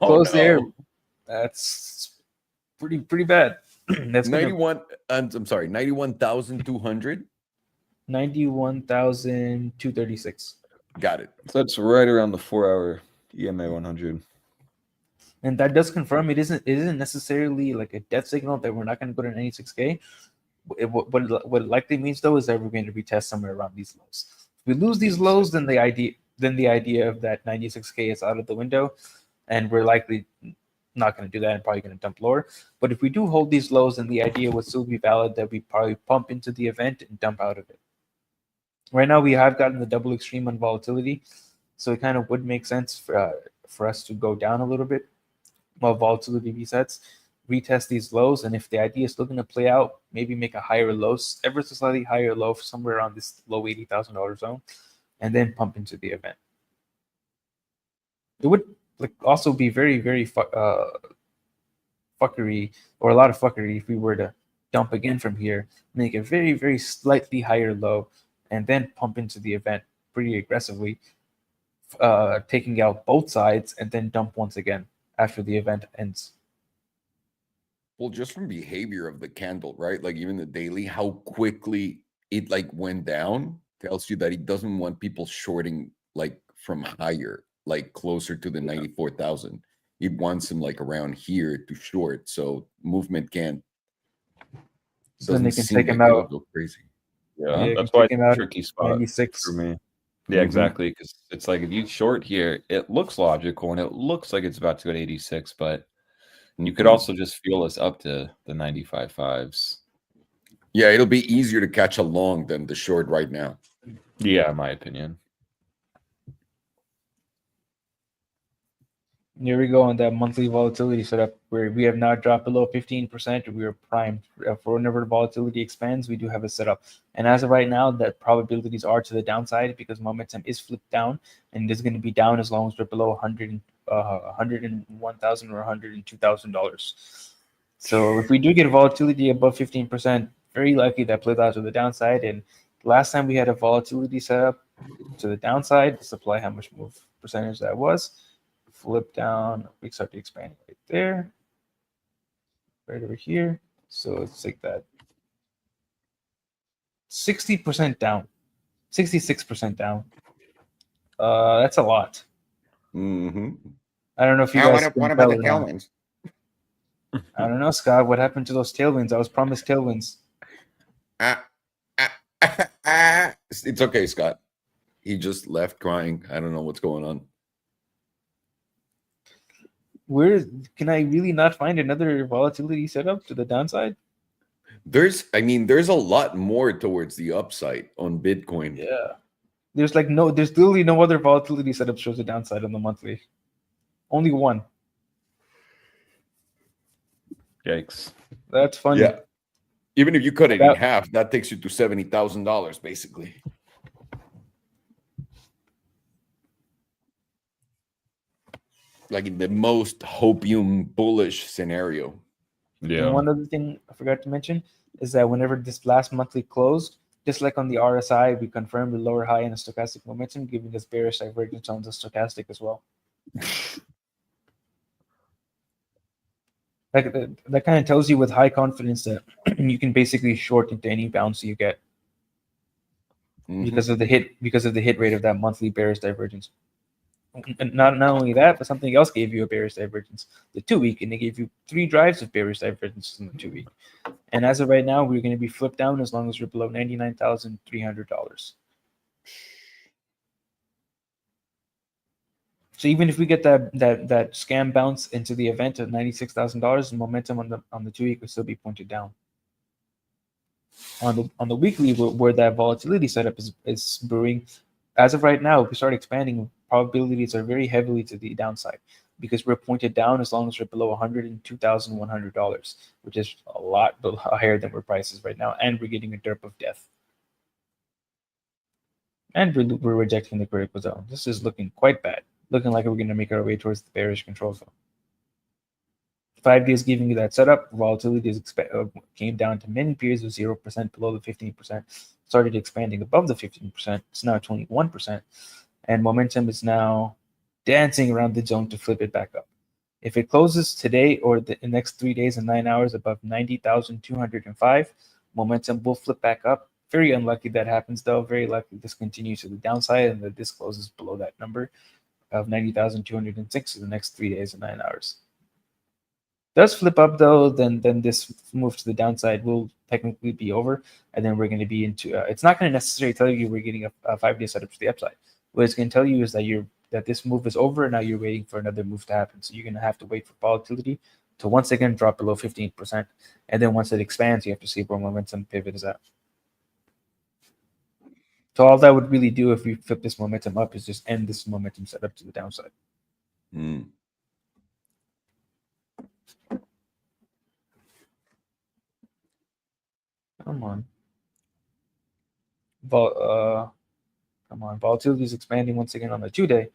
Close there. That's pretty bad. That's 91. I'm sorry, 91,200. 91,236. Got it. So that's right around the 4 hour EMA 100. And that does confirm it isn't necessarily like a death signal that we're not going to go to 96K. What it likely means though is that we're going to retest somewhere around these lows. If we lose these lows, then the idea of that 96K is out of the window, and we're likely not going to do that and probably going to dump lower. But if we do hold these lows, then the idea would still be valid that we probably pump into the event and dump out of it. Right now we have gotten the double extreme on volatility, so it kind of would make sense for us to go down a little bit while volatility resets, retest these lows, and if the idea is still going to play out, maybe make a higher low, ever so slightly higher low somewhere around this low $80,000 zone, and then pump into the event. It would also be very, very fuckery, or a lot of fuckery, if we were to dump again from here, make a very, very slightly higher low, and then pump into the event pretty aggressively, taking out both sides, and then dump once again after the event ends. Well, just from behavior of the candle, right? Like even the daily, how quickly it like went down tells you that he doesn't want people shorting like from higher, like closer to the 94,000. He wants them like around here to short, so movement can't. So then they can take him out. Go crazy. Yeah, Yeah, that's why take it's him a out tricky spot 96. for me. Yeah, Mhm. exactly. Because it's like if you short here, it looks logical and it looks like it's about to go to 86, but you could also just fuel us up to the 95.5s. Yeah, it'll be easier to catch a long than the short right now. Yeah, in my opinion. Here we go on that monthly volatility setup where we have now dropped below 15%. We are primed for whenever the volatility expands. We do have a setup, and as of right now, that probabilities are to the downside because momentum is flipped down, and it's going to be down as long as we're below $101,000 or $102,000. So if we do get volatility above 15%, very likely that plays out to the downside. And last time we had a volatility setup to the downside, supply how much move percentage that was. Flip down, we start to expand right there, right over here. So it's like that 60% down, 66% down. That's a lot. Mm-hmm. I don't know if you guys. What about the tailwinds? I don't know, Scott. What happened to those tailwinds? I was promised tailwinds. It's okay, Scott. He just left crying. I don't know what's going on. Where can I really not find another volatility setup to the downside? There's a lot more towards the upside on Bitcoin. Yeah. There's literally no other volatility setup shows the downside on the monthly. Only one. Yikes. That's funny. Yeah. Even if you cut it in That- half, that takes you to $70,000 basically. Like in the most hopium bullish scenario. Yeah. And one other thing I forgot to mention is that whenever this last monthly closed, just like on the RSI, we confirmed the lower high in the stochastic momentum, giving us bearish divergence on the stochastic as well. That kind of tells you with high confidence that you can basically short into any bounce you get Mhm. because of the hit rate of that monthly bearish divergence. And not only that, but something else gave you a bearish divergence, the 2-week, and they gave you 3 drives of bearish divergences in the 2-week. And as of right now, we're going to be flipped down as long as we're below $99,300. So even if we get that scam bounce into the event of $96,000, the momentum on the 2-week will still be pointed down. On the weekly, where that volatility setup is brewing, as of right now, if we start expanding, probabilities are very heavily to the downside because we're pointed down as long as we're below $102,100, which is a lot higher than where prices right now, and we're getting a derp of death. And we're rejecting the critical zone. This is looking quite bad. Looking like we're going to make our way towards the bearish control zone. 5 days giving you that setup. Volatility came down to many periods of 0% below the 15%. Started expanding above the 15%. It's now 21%. And momentum is now dancing around the zone to flip it back up. If it closes today or the next 3 days and 9 hours above 90,205, momentum will flip back up. Very unlikely that happens, though. Very likely this continues to the downside and that this closes below that number of 90,206 in the next 3 days and 9 hours. Does flip up, though, then this move to the downside will technically be over, and then we're going to be into it's not going to necessarily tell you we're getting a 5-day setup to the upside. What it's going to tell you is that this move is over, and now you're waiting for another move to happen. So you're going to have to wait for volatility to once again drop below 15%, and then once it expands, you have to see where momentum pivot is at. So all that would really do if we flip this momentum up is just end this momentum setup to the downside. Come on. Come on. Volatility is expanding once again on the 2-day,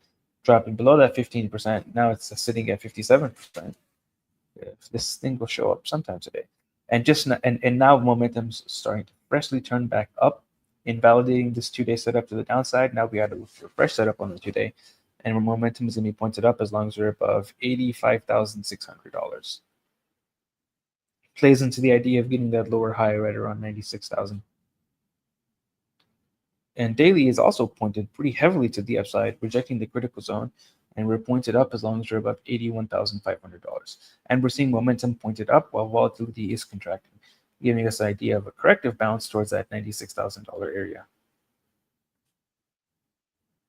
dropping below that 15%. Now it's sitting at 57%. This thing will show up sometime today. And now momentum's starting to freshly turn back up, invalidating this 2-day setup to the downside. Now we got to look for a fresh setup on the 2-day, and momentum is going to be pointed up as long as we're above $85,600. Plays into the idea of getting that lower high right around 96,000. And daily is also pointed pretty heavily to the upside, rejecting the critical zone, and we're pointed up as long as we're above $81,500. And we're seeing momentum pointed up while volatility is contracting, giving us an idea of a corrective bounce towards that $96,000 area.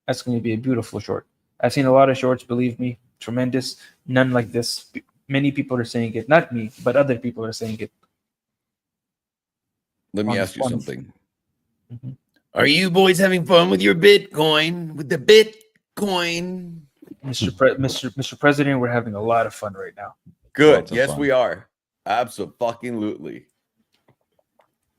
That's going to be a beautiful short. I've seen a lot of shorts, believe me, tremendous. None like this. Many people are saying it, not me, but other people are saying it. Let me ask you something. Mm-hmm. Are you boys having fun with your Bitcoin? With the Bitcoin? Mr. President, we're having a lot of fun right now. Good. Yes, we are. Absolutely.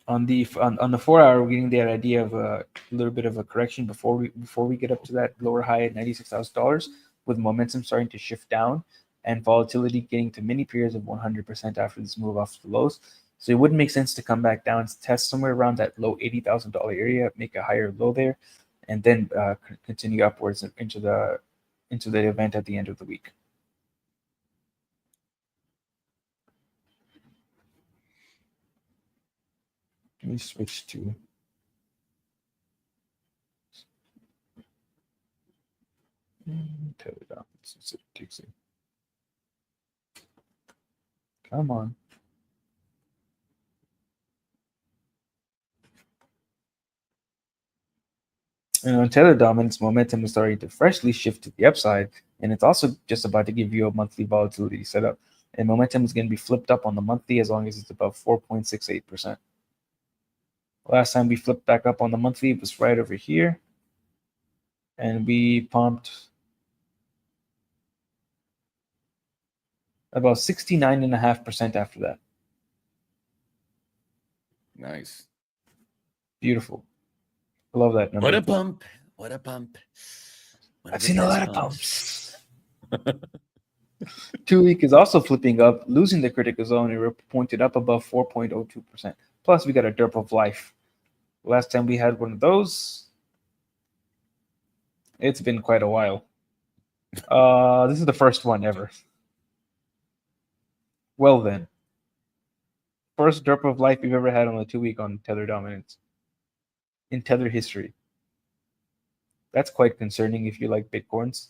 On the 4-hour, we're getting that idea of a little bit of a correction before we get up to that lower high at $96,000, with momentum starting to shift down and volatility getting to many periods of 100% after this move off the lows. So it wouldn't make sense to come back down, test somewhere around that low $80,000 area, make a higher low there, and then continue upwards into the event at the end of the week. Let me switch to Tether. Let's see if it takes it. Come on. And on Tether dominance, momentum is starting to freshly shift to the upside, and it's also just about to give you a monthly volatility setup. And momentum is going to be flipped up on the monthly as long as it's above 4.68%. Last time we flipped back up on the monthly, it was right over here, and we pumped about 69.5% after that. Nice. Beautiful. I love that number. What a pump. What a pump. I've seen a lot of pumps. 2-week is also flipping up, losing the critical zone, and we're pointed up above 4.02%. Plus, we got a derp of life. Last time we had one of those, it's been quite a while. This is the first one ever. Well then. First derp of life we've ever had on a 2-week on Tether dominance in Tether history. That's quite concerning if you like Bitcoins.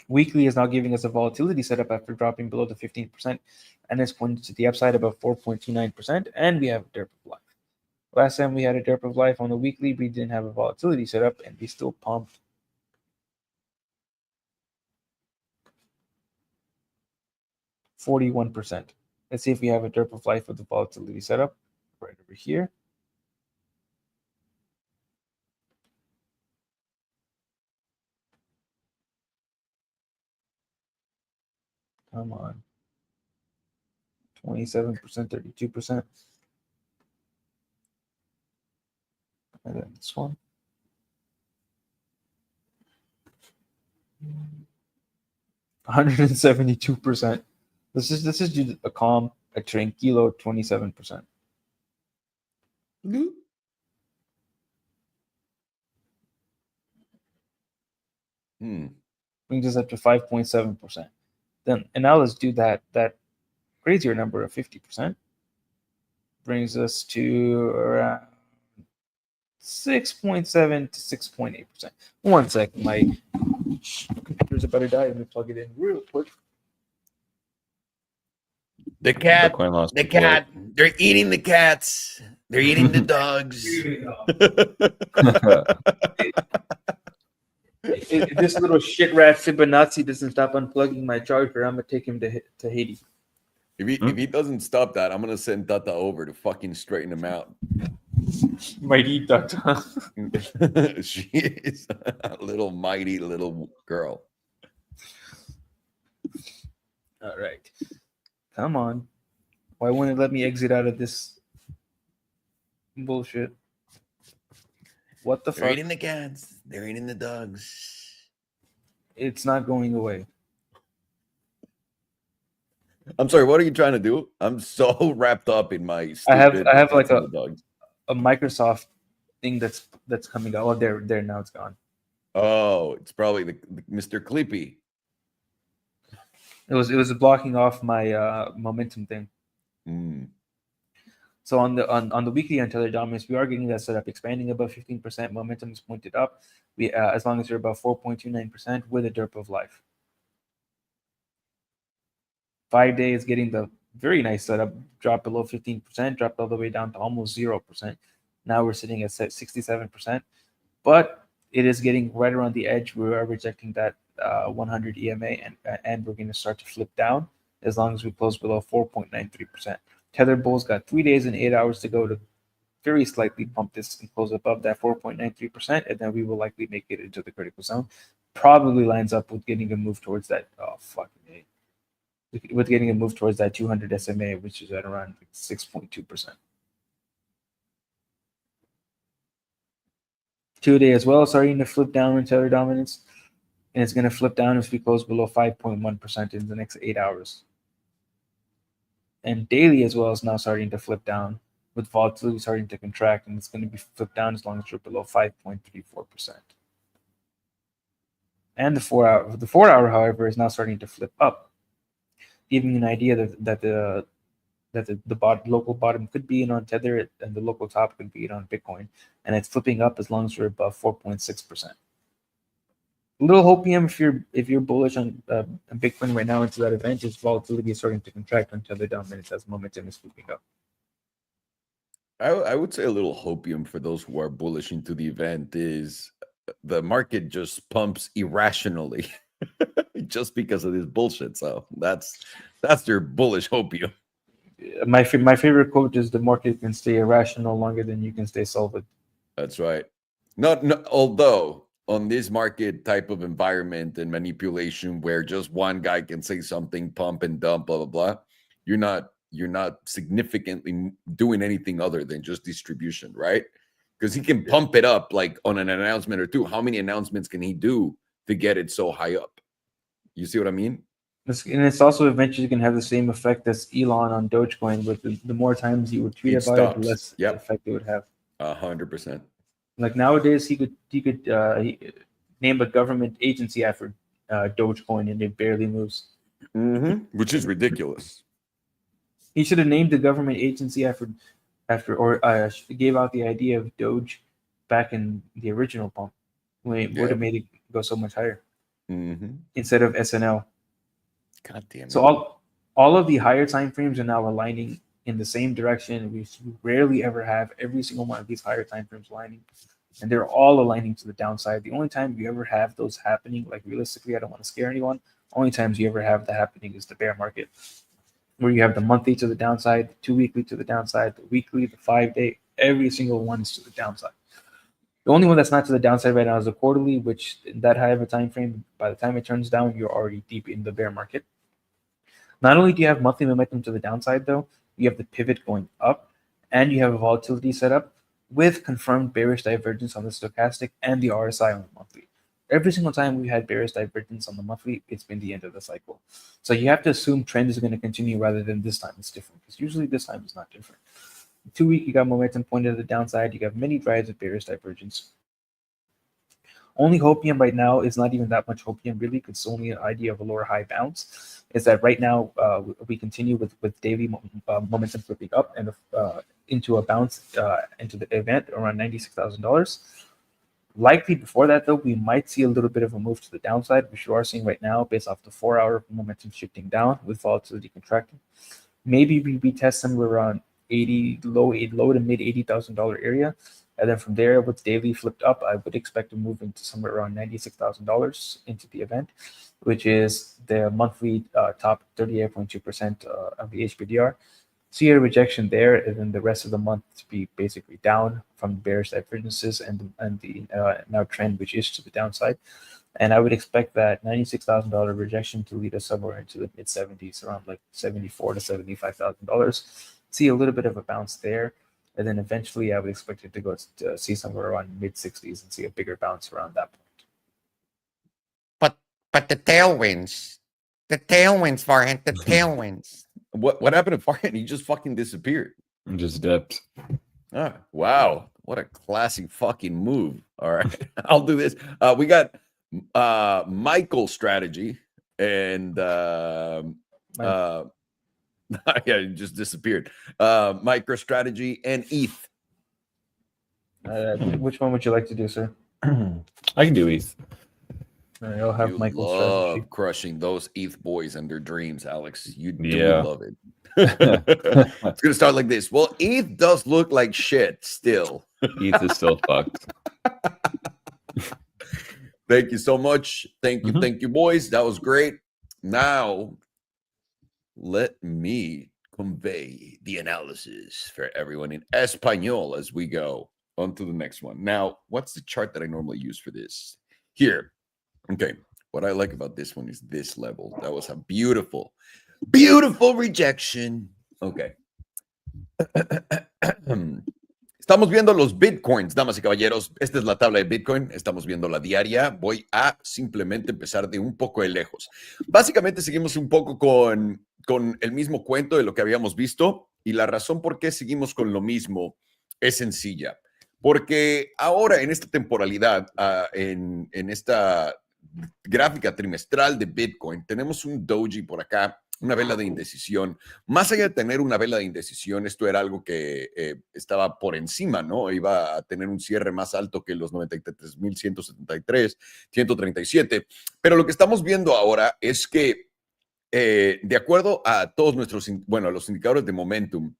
Weekly is now giving us a volatility setup after dropping below the 15%, and it's pointed to the upside about 4.29%, and we have a derp of life. Last time we had a derp of life on the weekly, we didn't have a volatility setup, and we still pumped 41%. Let's see if we have a derp of life with the volatility setup right over here. Come on. 27%, 32%. And then this one. 172%. This is just a calm, a tranquilo 27%. Brings us up to 5.7%. Then, and now let's do that crazier number of 50%. Brings us to around 6.7 to 6.8%. One sec, my computer's about to die. Let me plug it in real quick. The cat, Bitcoin lost the support. cat, they're eating the cats. They're eating the dogs. If this little shit rat Fibonacci doesn't stop unplugging my charger, I'm gonna take him to Haiti. If he doesn't stop that, I'm gonna send Tata over to fucking straighten him out. Mighty Dutta. She is a little mighty little girl. All right. Come on. Why won't it let me exit out of this bullshit? What the They're fuck? eating the cats. They're eating the dogs. It's not going away. I'm sorry. What are you trying to do? I'm so wrapped up in my. I have stupid like cats and the dogs. a Microsoft thing that's coming out. Oh, there now it's gone. Oh, it's probably the Mr. Clippy. It was blocking off my momentum thing. So on the weekly on Tether dominance, we are getting that set up, expanding above 15%. Momentum is pointed up. We as long as you're above 4.29% with a derp of life. 5 days getting the very nice setup, drop below 15%, dropped all the way down to almost 0%. Now we're sitting at 67%, but it is getting right around the edge. We are rejecting that 100 EMA, and we're going to start to flip down as long as we close below 4.93%. Tether bulls got 3 days and 8 hours to go to very slightly pump this and close above that 4.93%, and then we will likely make it into the critical zone. Probably lines up with getting a move towards that. Oh, fucking A. With getting a move towards that 200 SMA, which is at around 6.2%. 2 day as well, starting to flip down in Tether dominance, and it's going to flip down if we close below 5.1% in the next 8 hours. And daily as well is now starting to flip down, with volatility starting to contract, and it's going to be flipped down as long as we're below 5.34%. And the 4 hour, however, is now starting to flip up, giving an idea that the local bottom could be in on Tether and the local top could be in on Bitcoin, and it's flipping up as long as we're above 4.6%. A little hopium if you're bullish on Bitcoin right now into that event is volatility is starting to contract on Tether dominance as momentum is flipping up. I would say a little hopium for those who are bullish into the event is the market just pumps irrationally just because of this bullshit. So that's their bullish hopium. My favorite quote is the market can stay irrational longer than you can stay solid. That's right. Not although on this market type of environment and manipulation where just one guy can say something, pump and dump, blah, blah, blah, you're not significantly doing anything other than just distribution, right? Because he can pump it up like on an announcement or two. How many announcements can he do to get it so high up? You see what I mean? And it's also eventually going to have the same effect as Elon on Dogecoin, with the more times you would tweet about it, the less effect it would have. 100%. Like nowadays, he could name a government agency after Dogecoin, and it barely moves. Which is ridiculous. He should have named the government agency after gave out the idea of Doge back in the original pump, when it would have made it go so much higher. instead of SNL. God damn it. So all of the higher time frames are now aligning in the same direction. We rarely ever have every single one of these higher time frames aligning, and they're all aligning to the downside. The only time you ever have those happening, like realistically, I don't want to scare anyone, only times you ever have that happening is the bear market, where you have the monthly to the downside, the 2 weekly to the downside, the weekly, the 5-day, every single one is to the downside. The only one that's not to the downside right now is the quarterly, which in that high of a time frame, by the time it turns down, you're already deep in the bear market. Not only do you have monthly momentum to the downside, though, you have the pivot going up, and you have a volatility setup with confirmed bearish divergence on the stochastic and the RSI on the monthly. Every single time we had bearish divergence on the monthly, it's been the end of the cycle. So you have to assume trend is going to continue rather than this time it's different, because usually this time is not different. 2 week, you got momentum pointed to the downside. You got many drives of bearish divergence. Only hopium right now is not even that much hopium, really, because it's only an idea of a lower high bounce. Is that right now we continue with daily momentum flipping up and into a bounce into the event around $96,000. Likely before that, though, we might see a little bit of a move to the downside, which you are seeing right now based off the 4-hour momentum shifting down with volatility contracting. Maybe we test somewhere around low to mid $80,000 area. And then from there, with daily flipped up, I would expect to move into somewhere around $96,000 into the event, which is the monthly top 38.2% of the HBDR. See a rejection there, and then the rest of the month to be basically down from bearish divergences and the now trend, which is to the downside. And I would expect that $96,000 rejection to lead us somewhere into the mid 70s, around like $74,000 to $75,000. See a little bit of a bounce there. And then eventually I would expect it to go to see somewhere around mid 60s and see a bigger bounce around that point. But the tailwinds, Farhan, the tailwinds. What happened to Farhan? He just fucking disappeared. Just dipped. Ah, wow. What a classic fucking move. All right. I'll do this. We got MicroStrategy and yeah, it just disappeared. MicroStrategy and ETH. Which one would you like to do, sir? I can do ETH. I'll have You MicroStrategy. love crushing those ETH boys and their dreams, Alex. You do Yeah. love it. It's gonna start like this. Well, ETH does look like shit still. ETH is still fucked. Thank you so much. Thank you, boys. That was great. Now, let me convey the analysis for everyone in Espanol as we go on to the next one. Now, what's the chart that I normally use for this? Here. Okay. What I like about this one is this level. That was a beautiful, beautiful rejection. Okay. Estamos viendo los Bitcoins, damas y caballeros. Esta es la tabla de Bitcoin. Estamos viendo la diaria. Voy a simplemente empezar de un poco de lejos. Básicamente seguimos un poco con el mismo cuento de lo que habíamos visto. Y la razón por qué seguimos con lo mismo es sencilla. Porque ahora en esta temporalidad, en esta gráfica trimestral de Bitcoin, tenemos un doji por acá, una vela de indecisión. Más allá de tener una vela de indecisión, esto era algo que estaba por encima, ¿no? Iba a tener un cierre más alto que los 93.173, 137. Pero lo que estamos viendo ahora es que, de acuerdo a todos nuestros, bueno, a los indicadores de momentum,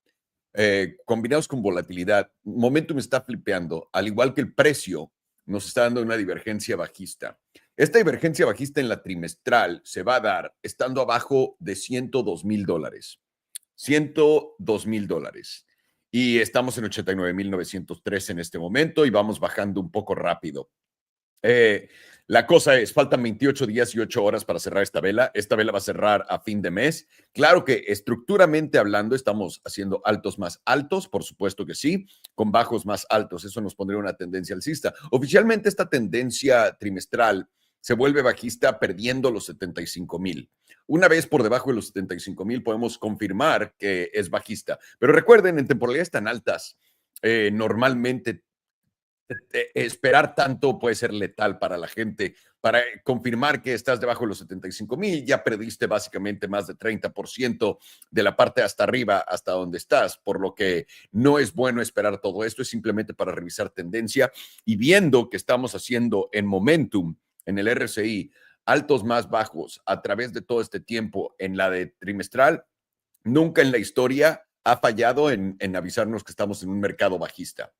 combinados con volatilidad, momentum está flipeando, al igual que el precio nos está dando una divergencia bajista. Esta divergencia bajista en la trimestral se va a dar estando abajo de $102,000. $102,000. Y estamos en 89,903 en este momento y vamos bajando un poco rápido. La cosa es, faltan 28 días y 8 horas para cerrar esta vela. Esta vela va a cerrar a fin de mes. Claro que estructuralmente hablando estamos haciendo altos más altos, por supuesto que sí, con bajos más altos. Eso nos pondría una tendencia alcista. Oficialmente esta tendencia trimestral se vuelve bajista perdiendo los 75,000. Una vez por debajo de los 75,000 podemos confirmar que es bajista. Pero recuerden, en temporalidades tan altas, normalmente esperar tanto puede ser letal para la gente. Para confirmar que estás debajo de los 75,000, ya perdiste básicamente más de 30% de la parte hasta arriba, hasta donde estás, por lo que no es bueno esperar todo esto, es simplemente para revisar tendencia y viendo que estamos haciendo en momentum, en el RSI, altos más bajos a través de todo este tiempo en la de trimestral, nunca en la historia ha fallado en avisarnos que estamos en un mercado bajista.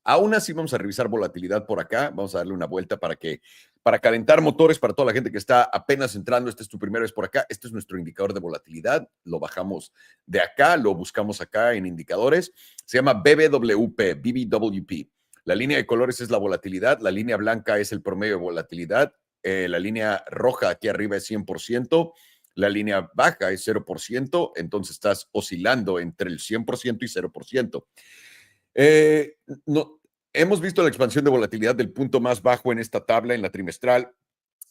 Aún así, vamos a revisar volatilidad por acá. Vamos a darle una vuelta para calentar motores para toda la gente que está apenas entrando. Este es tu primera vez por acá. Este es nuestro indicador de volatilidad. Lo bajamos de acá, lo buscamos acá en indicadores. Se llama BBWP. La línea de colores es la volatilidad. La línea blanca es el promedio de volatilidad. La línea roja aquí arriba es 100%. La línea baja es 0%. Entonces estás oscilando entre el 100% y 0%. No, hemos visto la expansión de volatilidad del punto más bajo en esta tabla, en la trimestral,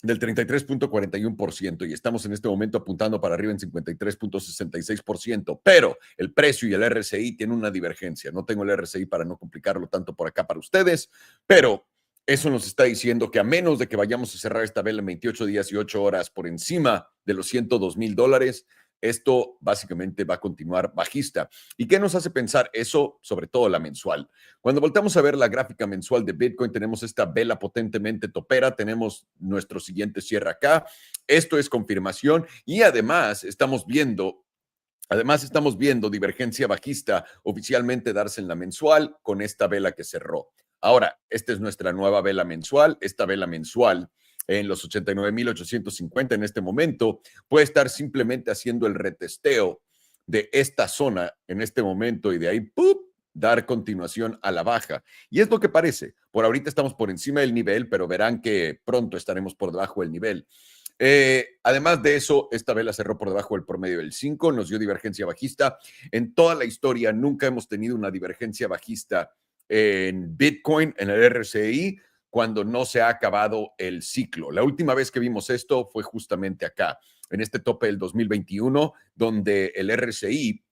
del 33.41%, y estamos en este momento apuntando para arriba en 53.66%, pero el precio y el RSI tienen una divergencia. No tengo el RSI para no complicarlo tanto por acá para ustedes, pero eso nos está diciendo que a menos de que vayamos a cerrar esta vela en 28 días y 8 horas por encima de los $102,000, esto básicamente va a continuar bajista. ¿Y qué nos hace pensar eso? Sobre todo la mensual. Cuando voltamos a ver la gráfica mensual de Bitcoin, tenemos esta vela potentemente topera, tenemos nuestro siguiente cierre acá. Esto es confirmación y además estamos viendo divergencia bajista oficialmente darse en la mensual con esta vela que cerró. Ahora, esta es nuestra nueva vela mensual. Esta vela mensual en los 89,850 en este momento, puede estar simplemente haciendo el retesteo de esta zona en este momento y de ahí ¡pup!, dar continuación a la baja. Y es lo que parece. Por ahorita estamos por encima del nivel, pero verán que pronto estaremos por debajo del nivel. Además de eso, esta vela cerró por debajo del promedio del 5, nos dio divergencia bajista. En toda la historia nunca hemos tenido una divergencia bajista en Bitcoin, en el RSI, cuando no se ha acabado el ciclo. La última vez que vimos esto fue justamente acá, en este tope del 2021, donde el RSI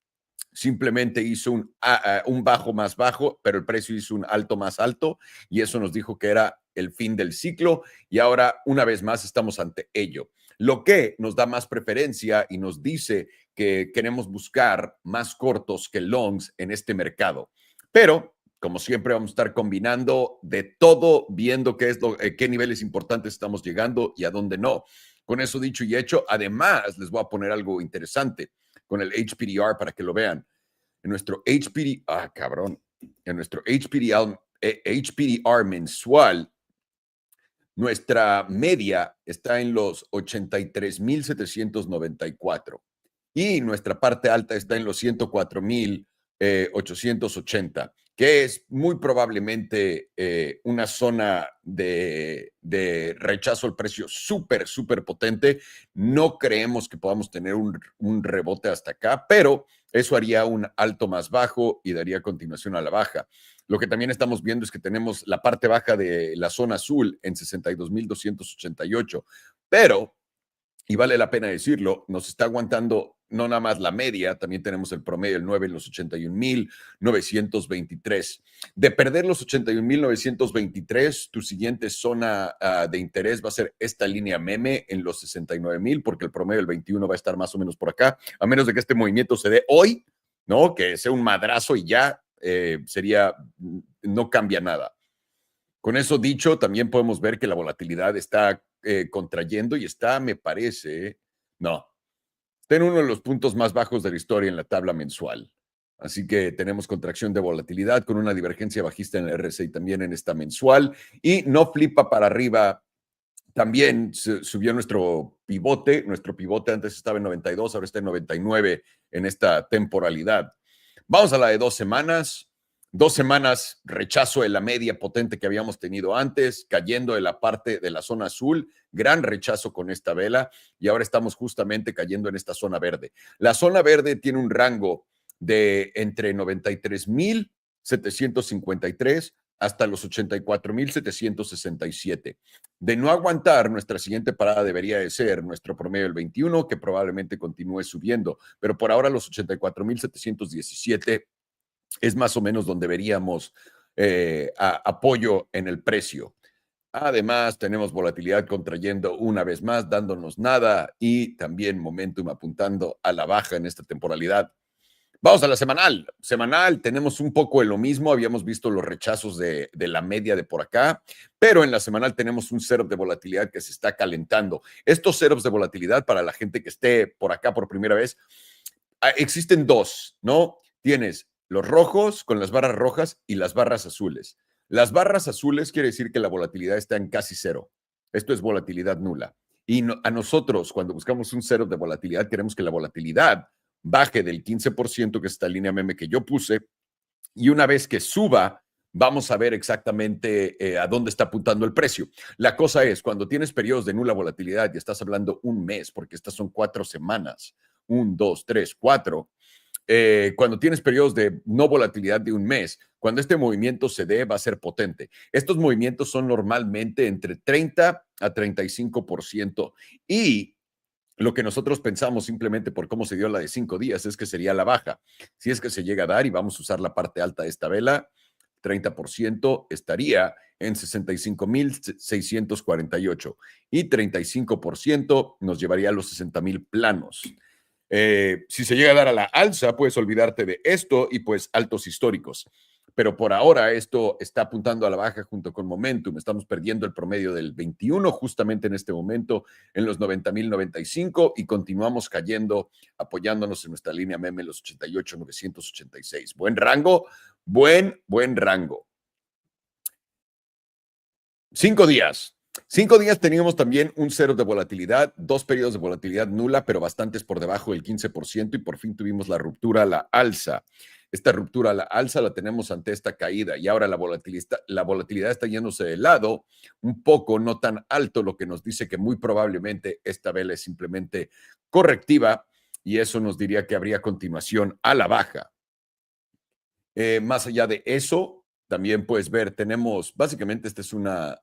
simplemente hizo un bajo más bajo, pero el precio hizo un alto más alto, y eso nos dijo que era el fin del ciclo, y ahora una vez más estamos ante ello. Lo que nos da más preferencia y nos dice que queremos buscar más cortos que longs en este mercado. Pero como siempre, vamos a estar combinando de todo, viendo qué niveles importantes estamos llegando y a dónde no. Con eso dicho y hecho, además les voy a poner algo interesante con el HPDR para que lo vean. En nuestro HPDR mensual, nuestra media está en los 83,794 y nuestra parte alta está en los 104,880. Que es muy probablemente una zona de rechazo al precio súper, súper potente. No creemos que podamos tener un rebote hasta acá, pero eso haría un alto más bajo y daría continuación a la baja. Lo que también estamos viendo es que tenemos la parte baja de la zona azul en 62,288, pero, y vale la pena decirlo, nos está aguantando no nada más la media, también tenemos el promedio, el 9 en los 81,923. De perder los 81,923, tu siguiente zona de interés va a ser esta línea meme en los 69,000, porque el promedio del 21 va a estar más o menos por acá, a menos de que este movimiento se dé hoy, ¿no? Que sea un madrazo y ya no cambia nada. Con eso dicho, también podemos ver que la volatilidad está contrayendo y está, me parece, está en uno de los puntos más bajos de la historia en la tabla mensual. Así que tenemos contracción de volatilidad con una divergencia bajista en el RSI también en esta mensual y no flipa para arriba. También subió nuestro pivote. Nuestro pivote antes estaba en 92, ahora está en 99 en esta temporalidad. Vamos a la de 2 semanas. 2 semanas, rechazo de la media potente que habíamos tenido antes, cayendo de la parte de la zona azul, gran rechazo con esta vela, y ahora estamos justamente cayendo en esta zona verde. La zona verde tiene un rango de entre 93,753 hasta los 84,767. De no aguantar, nuestra siguiente parada debería de ser nuestro promedio del 21, que probablemente continúe subiendo, pero por ahora los 84,717 es más o menos donde veríamos apoyo en el precio. Además, tenemos volatilidad contrayendo una vez más, dándonos nada, y también momentum apuntando a la baja en esta temporalidad. Vamos a la semanal. Semanal, tenemos un poco de lo mismo. Habíamos visto los rechazos de la media de por acá, pero en la semanal tenemos un setup de volatilidad que se está calentando. Estos setups de volatilidad, para la gente que esté por acá por primera vez, existen dos, ¿no? Tienes los rojos con las barras rojas y las barras azules. Las barras azules quiere decir que la volatilidad está en casi cero. Esto es volatilidad nula. Y a nosotros, cuando buscamos un setup de volatilidad, queremos que la volatilidad baje del 15%, que es esta línea meme que yo puse, y una vez que suba, vamos a ver exactamente a dónde está apuntando el precio. La cosa es, cuando tienes periodos de nula volatilidad y estás hablando un mes, porque estas son 4 semanas, 1, 2, 3, 4, cuando tienes periodos de no volatilidad de un mes, cuando este movimiento se dé, va a ser potente. Estos movimientos son normalmente entre 30 a 35%, y lo que nosotros pensamos simplemente por cómo se dio la de 5 días es que sería la baja. Si es que se llega a dar y vamos a usar la parte alta de esta vela, 30% estaría en 65,648 y 35% nos llevaría a los 60,000 planos. Si se llega a dar a la alza, puedes olvidarte de esto y pues altos históricos. Pero por ahora esto está apuntando a la baja junto con Momentum. Estamos perdiendo el promedio del 21 justamente en este momento en los 90,095 y continuamos cayendo, apoyándonos en nuestra línea meme los 88,986. Buen rango, buen rango. 5 días. 5 días teníamos también un cero de volatilidad, 2 periodos de volatilidad nula, pero bastantes por debajo del 15%, y por fin tuvimos la ruptura a la alza. Esta ruptura a la alza la tenemos ante esta caída, y ahora la volatilidad está yéndose de lado un poco, no tan alto, lo que nos dice que muy probablemente esta vela es simplemente correctiva, y eso nos diría que habría continuación a la baja. Más allá de eso, también puedes ver, tenemos, básicamente esta es una,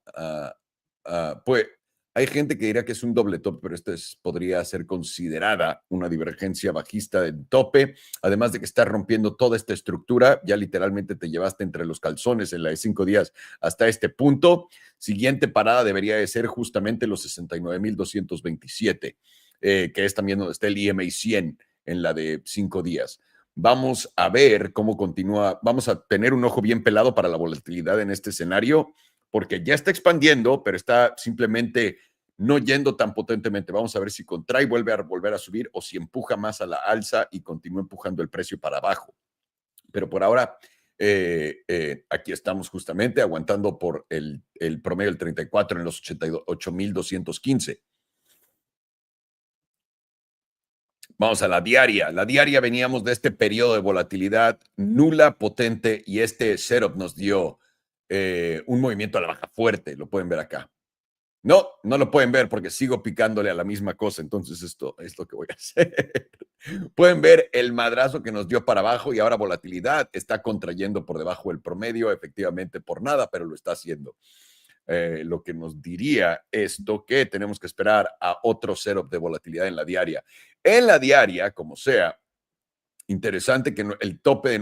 pues hay gente que dirá que es un doble top, pero esta podría ser considerada una divergencia bajista de tope, además de que está rompiendo toda esta estructura. Ya literalmente te llevaste entre los calzones en la de 5 días hasta este punto. Siguiente parada debería de ser justamente los 69,227, que es también donde está el EMA 100 en la de 5 días. Vamos a ver cómo continúa. Vamos a tener un ojo bien pelado para la volatilidad en este escenario, porque ya está expandiendo, pero está simplemente no yendo tan potentemente. Vamos a ver si contrae y volver a subir, o si empuja más a la alza y continúa empujando el precio para abajo. Pero por ahora, aquí estamos justamente aguantando por el promedio del 34 en los 88,215. Vamos a la diaria. La diaria veníamos de este periodo de volatilidad nula, potente, y este setup nos dio un movimiento a la baja fuerte. Lo pueden ver acá. No lo pueden ver porque sigo picándole a la misma cosa. Entonces esto es lo que voy a hacer. Pueden ver el madrazo que nos dio para abajo, y ahora volatilidad está contrayendo por debajo del promedio, efectivamente por nada, pero lo está haciendo. Lo que nos diría esto que tenemos que esperar a otro setup de volatilidad en la diaria. En la diaria, como sea, interesante que el tope de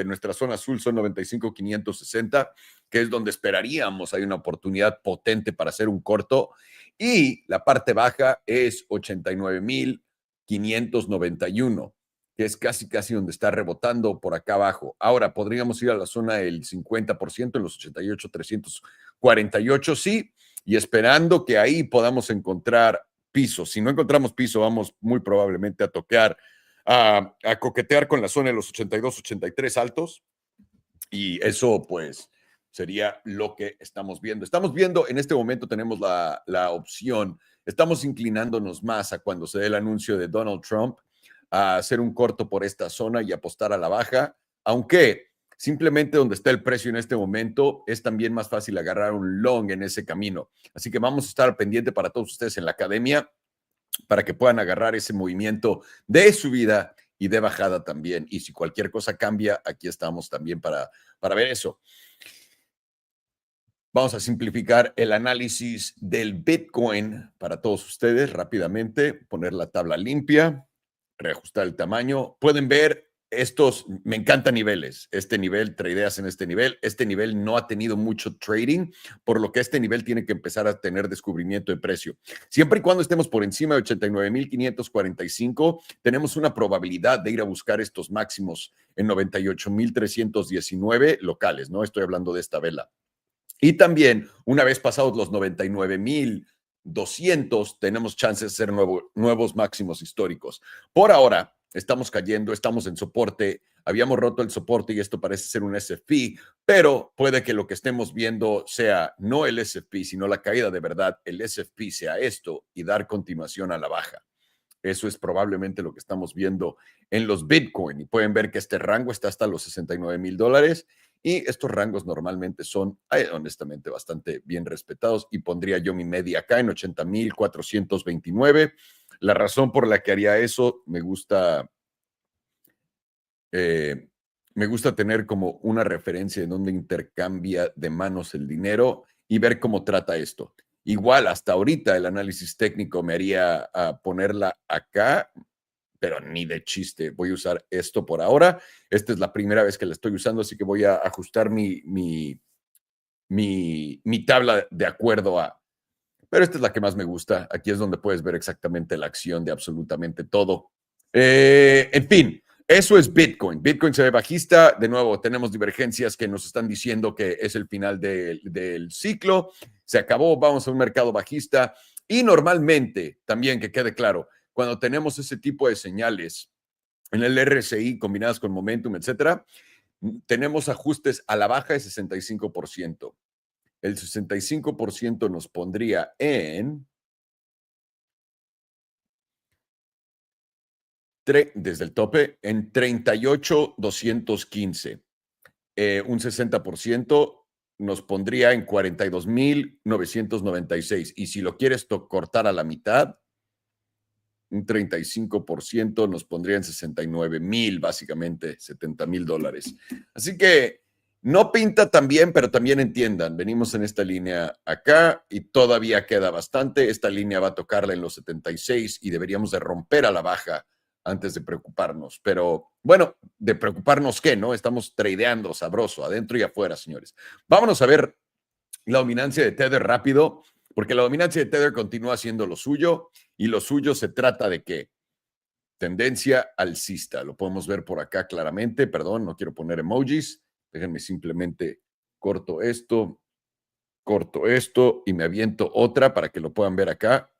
nuestra zona azul son 95,560, que es donde esperaríamos hay una oportunidad potente para hacer un corto, y la parte baja es 89,591, que es casi donde está rebotando por acá abajo. Ahora podríamos ir a la zona del 50% en los 88,348, sí, y esperando que ahí podamos encontrar piso. Si no encontramos piso, vamos muy probablemente a tocar, a coquetear con la zona de los 82-83 altos, y eso pues sería lo que estamos viendo. Estamos viendo, en este momento tenemos la opción, estamos inclinándonos más a cuando se dé el anuncio de Donald Trump, a hacer un corto por esta zona y apostar a la baja, aunque simplemente donde está el precio en este momento es también más fácil agarrar un long en ese camino. Así que vamos a estar pendiente para todos ustedes en la academia, para que puedan agarrar ese movimiento de subida y de bajada también. Y si cualquier cosa cambia, aquí estamos también para ver eso. Vamos a simplificar el análisis del Bitcoin para todos ustedes rápidamente, poner la tabla limpia, reajustar el tamaño. Pueden ver me encantan niveles. Este nivel, tradeas en este nivel no ha tenido mucho trading, por lo que este nivel tiene que empezar a tener descubrimiento de precio. Siempre y cuando estemos por encima de 89,545, tenemos una probabilidad de ir a buscar estos máximos en 98,319 locales, ¿no? Estoy hablando de esta vela. Y también, una vez pasados los 99,200, tenemos chances de hacer nuevos máximos históricos. Por ahora, estamos cayendo, estamos en soporte, habíamos roto el soporte y esto parece ser un SFP, pero puede que lo que estemos viendo sea no el SFP, sino la caída de verdad, el SFP sea esto y dar continuación a la baja. Eso es probablemente lo que estamos viendo en los Bitcoin. Y pueden ver que este rango está hasta los $69,000. Y estos rangos normalmente son, honestamente, bastante bien respetados. Y pondría yo mi media acá en 80,429. La razón por la que haría eso, me gusta tener como una referencia en donde intercambia de manos el dinero y ver cómo trata esto. Igual, hasta ahorita el análisis técnico me haría ponerla acá, pero ni de chiste. Voy a usar esto por ahora. Esta es la primera vez que la estoy usando, así que voy a ajustar mi tabla de acuerdo a. Pero esta es la que más me gusta. Aquí es donde puedes ver exactamente la acción de absolutamente todo. En fin, eso es Bitcoin. Bitcoin se ve bajista. De nuevo, tenemos divergencias que nos están diciendo que es el final del ciclo. Se acabó, vamos a un mercado bajista. Y normalmente, también que quede claro, cuando tenemos ese tipo de señales en el RSI combinadas con momentum, etcétera, tenemos ajustes a la baja de 65%. El 65% nos pondría en, desde el tope, en 38,215. Un 60% nos pondría en 42,996. Y si lo quieres cortar a la mitad, un 35% nos pondría en 69,000, básicamente $70,000. Así que no pinta tan bien, pero también entiendan, venimos en esta línea acá y todavía queda bastante. Esta línea va a tocarla en los 76 y deberíamos de romper a la baja antes de preocuparnos. Pero bueno, de preocuparnos qué, ¿no? Estamos tradeando sabroso, adentro y afuera, señores. Vámonos a ver la dominancia de Tether rápido, porque la dominancia de Tether continúa haciendo lo suyo y lo suyo se trata de qué? Tendencia alcista. Lo podemos ver por acá claramente. Perdón, no quiero poner emojis. Déjenme simplemente corto esto y me aviento otra para que lo puedan ver acá.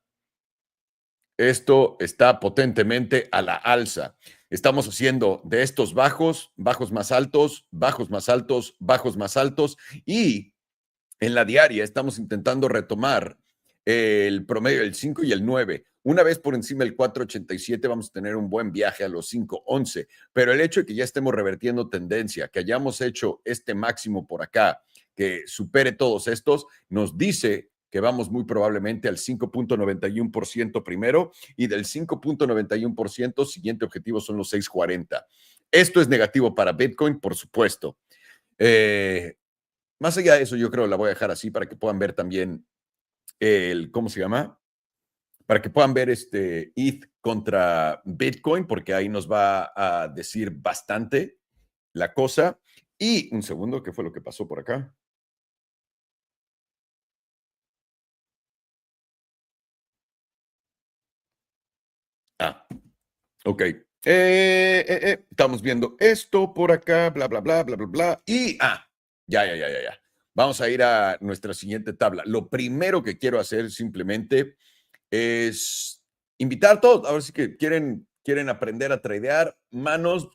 Esto está potentemente a la alza. Estamos haciendo de estos bajos, bajos más altos, bajos más altos, bajos más altos y en la diaria estamos intentando retomar el promedio del 5 y el 9. Una vez por encima del 4.87 vamos a tener un buen viaje a los 5.11, pero el hecho de que ya estemos revertiendo tendencia, que hayamos hecho este máximo por acá, que supere todos estos, nos dice que vamos muy probablemente al 5.91% primero y del 5.91% siguiente objetivo son los 6.40. Esto es negativo para Bitcoin, por supuesto. Más allá de eso, yo creo que la voy a dejar así para que puedan ver también ¿cómo se llama? Para que puedan ver ETH contra Bitcoin, porque ahí nos va a decir bastante la cosa. Y un segundo, ¿qué fue lo que pasó por acá? Ok. Estamos viendo esto por acá, bla, bla, bla, bla, bla, bla. Y, ya. Vamos a ir a nuestra siguiente tabla. Lo primero que quiero hacer simplemente es invitar a todos, a ver si que quieren aprender a tradear, manos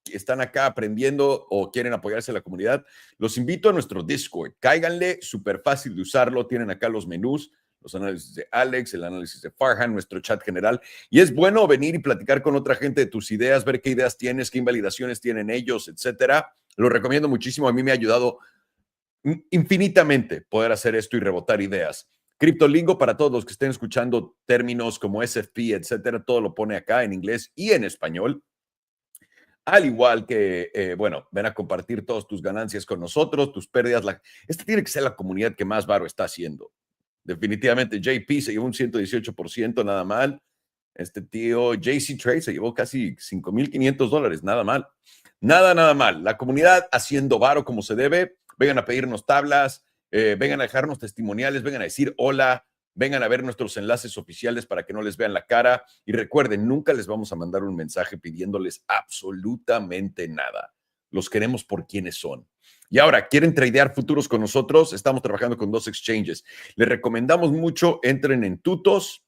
que están acá aprendiendo o quieren apoyarse a la comunidad, los invito a nuestro Discord. Cáiganle, súper fácil de usarlo. Tienen acá los menús, los análisis de Alex, el análisis de Farhan, nuestro chat general. Y es bueno venir y platicar con otra gente de tus ideas, ver qué ideas tienes, qué invalidaciones tienen ellos, etcétera. Lo recomiendo muchísimo. A mí me ha ayudado infinitamente poder hacer esto y rebotar ideas. Criptolingo, para todos los que estén escuchando términos como SFP, etcétera, todo lo pone acá en inglés y en español. Al igual que, bueno, ven a compartir todas tus ganancias con nosotros, tus pérdidas. Esta tiene que ser la comunidad que más varo está haciendo. Definitivamente, JP se llevó un 118%, nada mal. Este tío JC Trade se llevó casi $5,500. Nada mal. Nada mal. La comunidad haciendo varo como se debe. Vengan a pedirnos tablas, vengan a dejarnos testimoniales, vengan a decir hola, vengan a ver nuestros enlaces oficiales para que no les vean la cara. Y recuerden, nunca les vamos a mandar un mensaje pidiéndoles absolutamente nada. Los queremos por quienes son. Y ahora, ¿quieren tradear futuros con nosotros? Estamos trabajando con 2 exchanges. Les recomendamos mucho, entren en Tutos.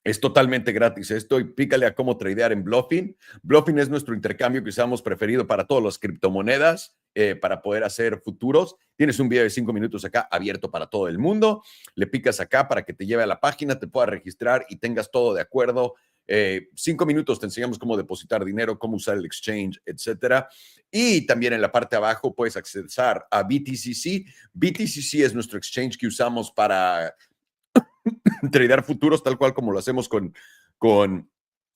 Es totalmente gratis esto y pícale a cómo tradear en Bluffin. Bluffin es nuestro intercambio que usamos preferido para todas las criptomonedas, para poder hacer futuros. Tienes un video de 5 minutos acá abierto para todo el mundo. Le picas acá para que te lleve a la página, te puedas registrar y tengas todo de acuerdo. 5 minutos te enseñamos cómo depositar dinero, cómo usar el exchange, etcétera. Y también en la parte de abajo puedes accesar a BTCC. BTCC es nuestro exchange que usamos para tradear futuros, tal cual como lo hacemos con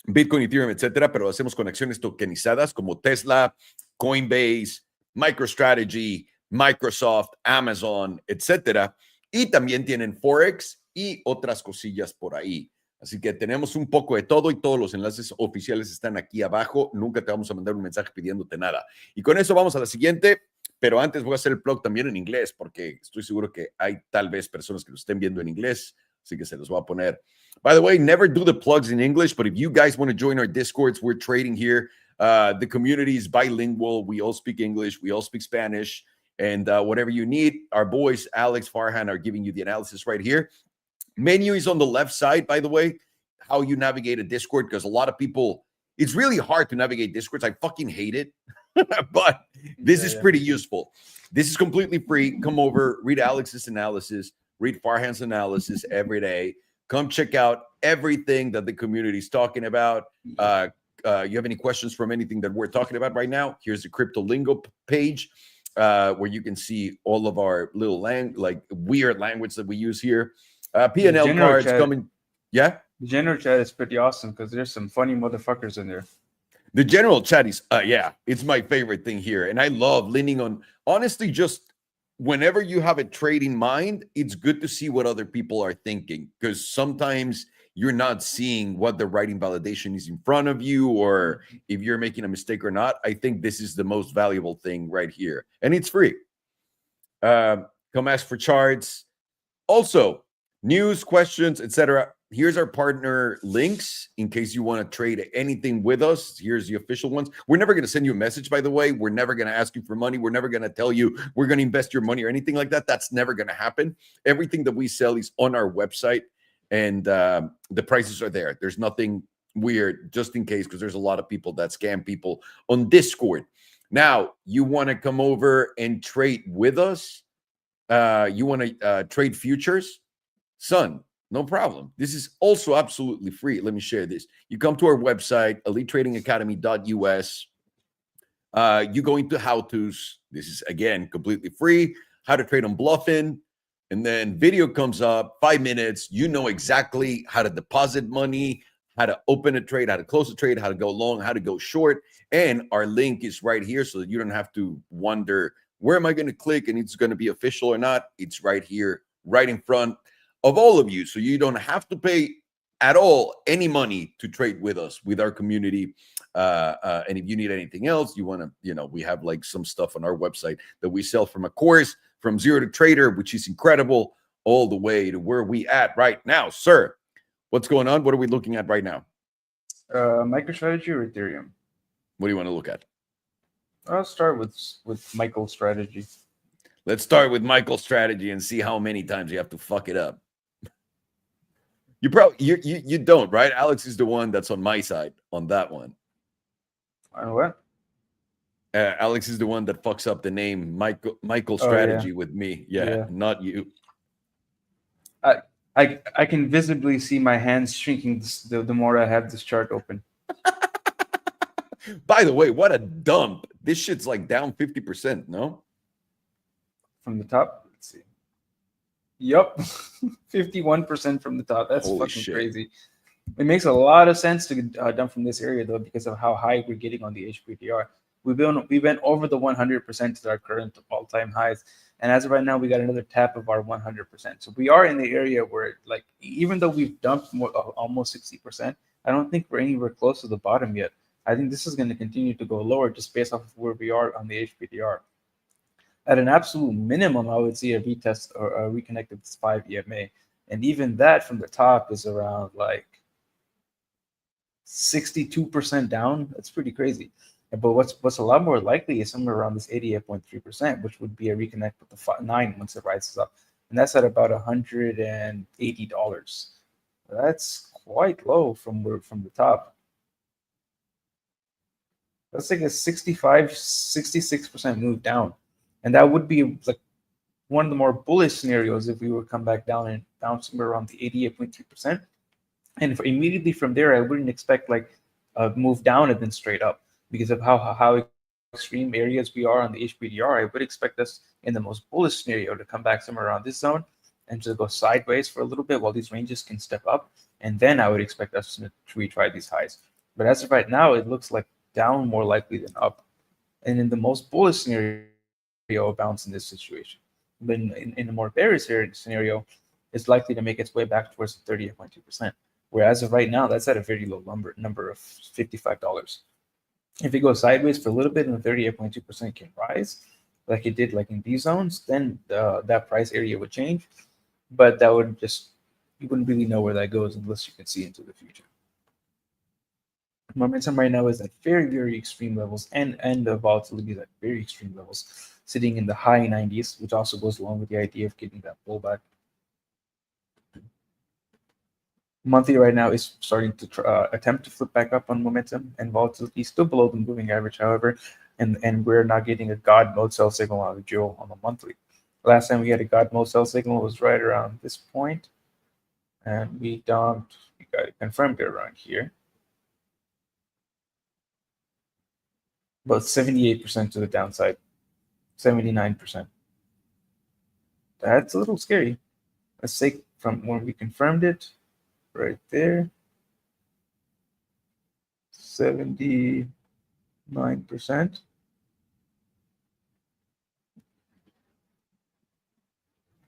Bitcoin, Ethereum, etcétera, pero lo hacemos con acciones tokenizadas como Tesla, Coinbase, MicroStrategy, Microsoft, Amazon, etcétera. Y también tienen Forex y otras cosillas por ahí. Así que tenemos un poco de todo y todos los enlaces oficiales están aquí abajo. Nunca te vamos a mandar un mensaje pidiéndote nada. Y con eso vamos a la siguiente, pero antes voy a hacer el plug también en inglés porque estoy seguro que hay tal vez personas que lo estén viendo en inglés. Así que se los voy a poner. By the way, never do the plugs in English, but if you guys want to join our Discords, we're trading here. The community is bilingual. We all speak English. We all speak Spanish. And whatever you need, our boys, Alex, Farhan, are giving you the analysis right here. Menu is on the left side, by the way, how you navigate a Discord, because a lot of people, it's really hard to navigate Discords. I fucking hate it. But this is pretty useful. This is completely free. Come over, read Alex's analysis. Read Farhan's analysis every day. Come check out everything that the community is talking about. You have any questions from anything that we're talking about right now? Here's the Crypto Lingo page where you can see all of our little weird language that we use here. P&L cards coming. Yeah? The general chat is pretty awesome because there's some funny motherfuckers in there. The general chat is, it's my favorite thing here. And I love leaning on, honestly, just whenever you have a trade in mind, it's good to see what other people are thinking because sometimes you're not seeing what the writing validation is in front of you or if you're making a mistake or not. I think this is the most valuable thing right here. And it's free. Come ask for charts. Also, news, questions, etc. Here's our partner links in case you want to trade anything with us. Here's the official ones. We're never going to send you a message, by the way. We're never going to ask you for money. We're never going to tell you we're going to invest your money or anything like that. That's never going to happen. Everything that we sell is on our website, and the prices are there. There's nothing weird, just in case, because there's a lot of people that scam people on Discord. Now, you want to come over and trade with us? You want to trade futures? Son, no problem. This is also absolutely free. Let me share this. You come to our website, elitetradingacademy.us. You go into how-tos. This is, again, completely free. How to trade on Bluffin. And then video comes up, 5 minutes. You know exactly how to deposit money, how to open a trade, how to close a trade, how to go long, how to go short. And our link is right here so that you don't have to wonder, where am I going to click and it's going to be official or not? It's right here, right in front of all of you, so you don't have to pay at all any money to trade with us, with our community. And if you need anything else, you want to, we have like some stuff on our website that we sell from a course from zero to trader, which is incredible, all the way to where we at right now. Sir, what's going on? What are we looking at right now? MicroStrategy or Ethereum? What do you want to look at? I'll start with MicroStrategy. Let's start with MicroStrategy and see how many times you have to fuck it up. You don't, right? Alex is the one that's on my side on that one. On what? Alex is the one that fucks up the name MicroStrategy with me. Yeah, not you. I can visibly see my hands shrinking the more I have this chart open. By the way, what a dump. This shit's like down 50%, no? From the top? Let's see. Yup. 51% from the top. That's Holy fucking shit. crazy. It makes a lot of sense to dump from this area, though, because of how high we're getting on the HPDR. We went over the 100% to our current all-time highs. And as of right now, we got another tap of our 100%. So we are in the area where, like, even though we've dumped almost 60%, I don't think we're anywhere close to the bottom yet. I think this is going to continue to go lower just based off of where we are on the HPDR. At an absolute minimum, I would see a retest or a reconnect of this 5 EMA. And even that from the top is around like 62% down. That's pretty crazy. But what's a lot more likely is somewhere around this 88.3%, which would be a reconnect with the 9 once it rises up. And that's at about $180. That's quite low from the top. That's like a 66% move down. And that would be like one of the more bullish scenarios if we would come back down and down somewhere around the 88.3%. And immediately from there, I wouldn't expect like a move down and then straight up because of how extreme areas we are on the HPDR. I would expect us in the most bullish scenario to come back somewhere around this zone and to go sideways for a little bit while these ranges can step up. And then I would expect us to retry these highs. But as of right now, it looks like down more likely than up. And in the most bullish scenario, a bounce in this situation. But in a more bearish scenario, it's likely to make its way back towards the 38.2%. Whereas of right now, that's at a very low number of $55. If it goes sideways for a little bit and the 38.2% can rise, like it did like in these zones, then that price area would change. But that would just, you wouldn't really know where that goes unless you can see into the future. Momentum right now is at very, very extreme levels, and the volatility is at very extreme levels, sitting in the high 90s, which also goes along with the idea of getting that pullback. Monthly right now is starting to attempt to flip back up on momentum, and volatility is still below the moving average, however, and we're not getting a God mode sell signal out of Jewel on the monthly. Last time we had a God mode sell signal was right around this point, and we got it confirmed around here. About 78% to the downside, 79%. That's a little scary. Let's say from when we confirmed it, right there, 79%.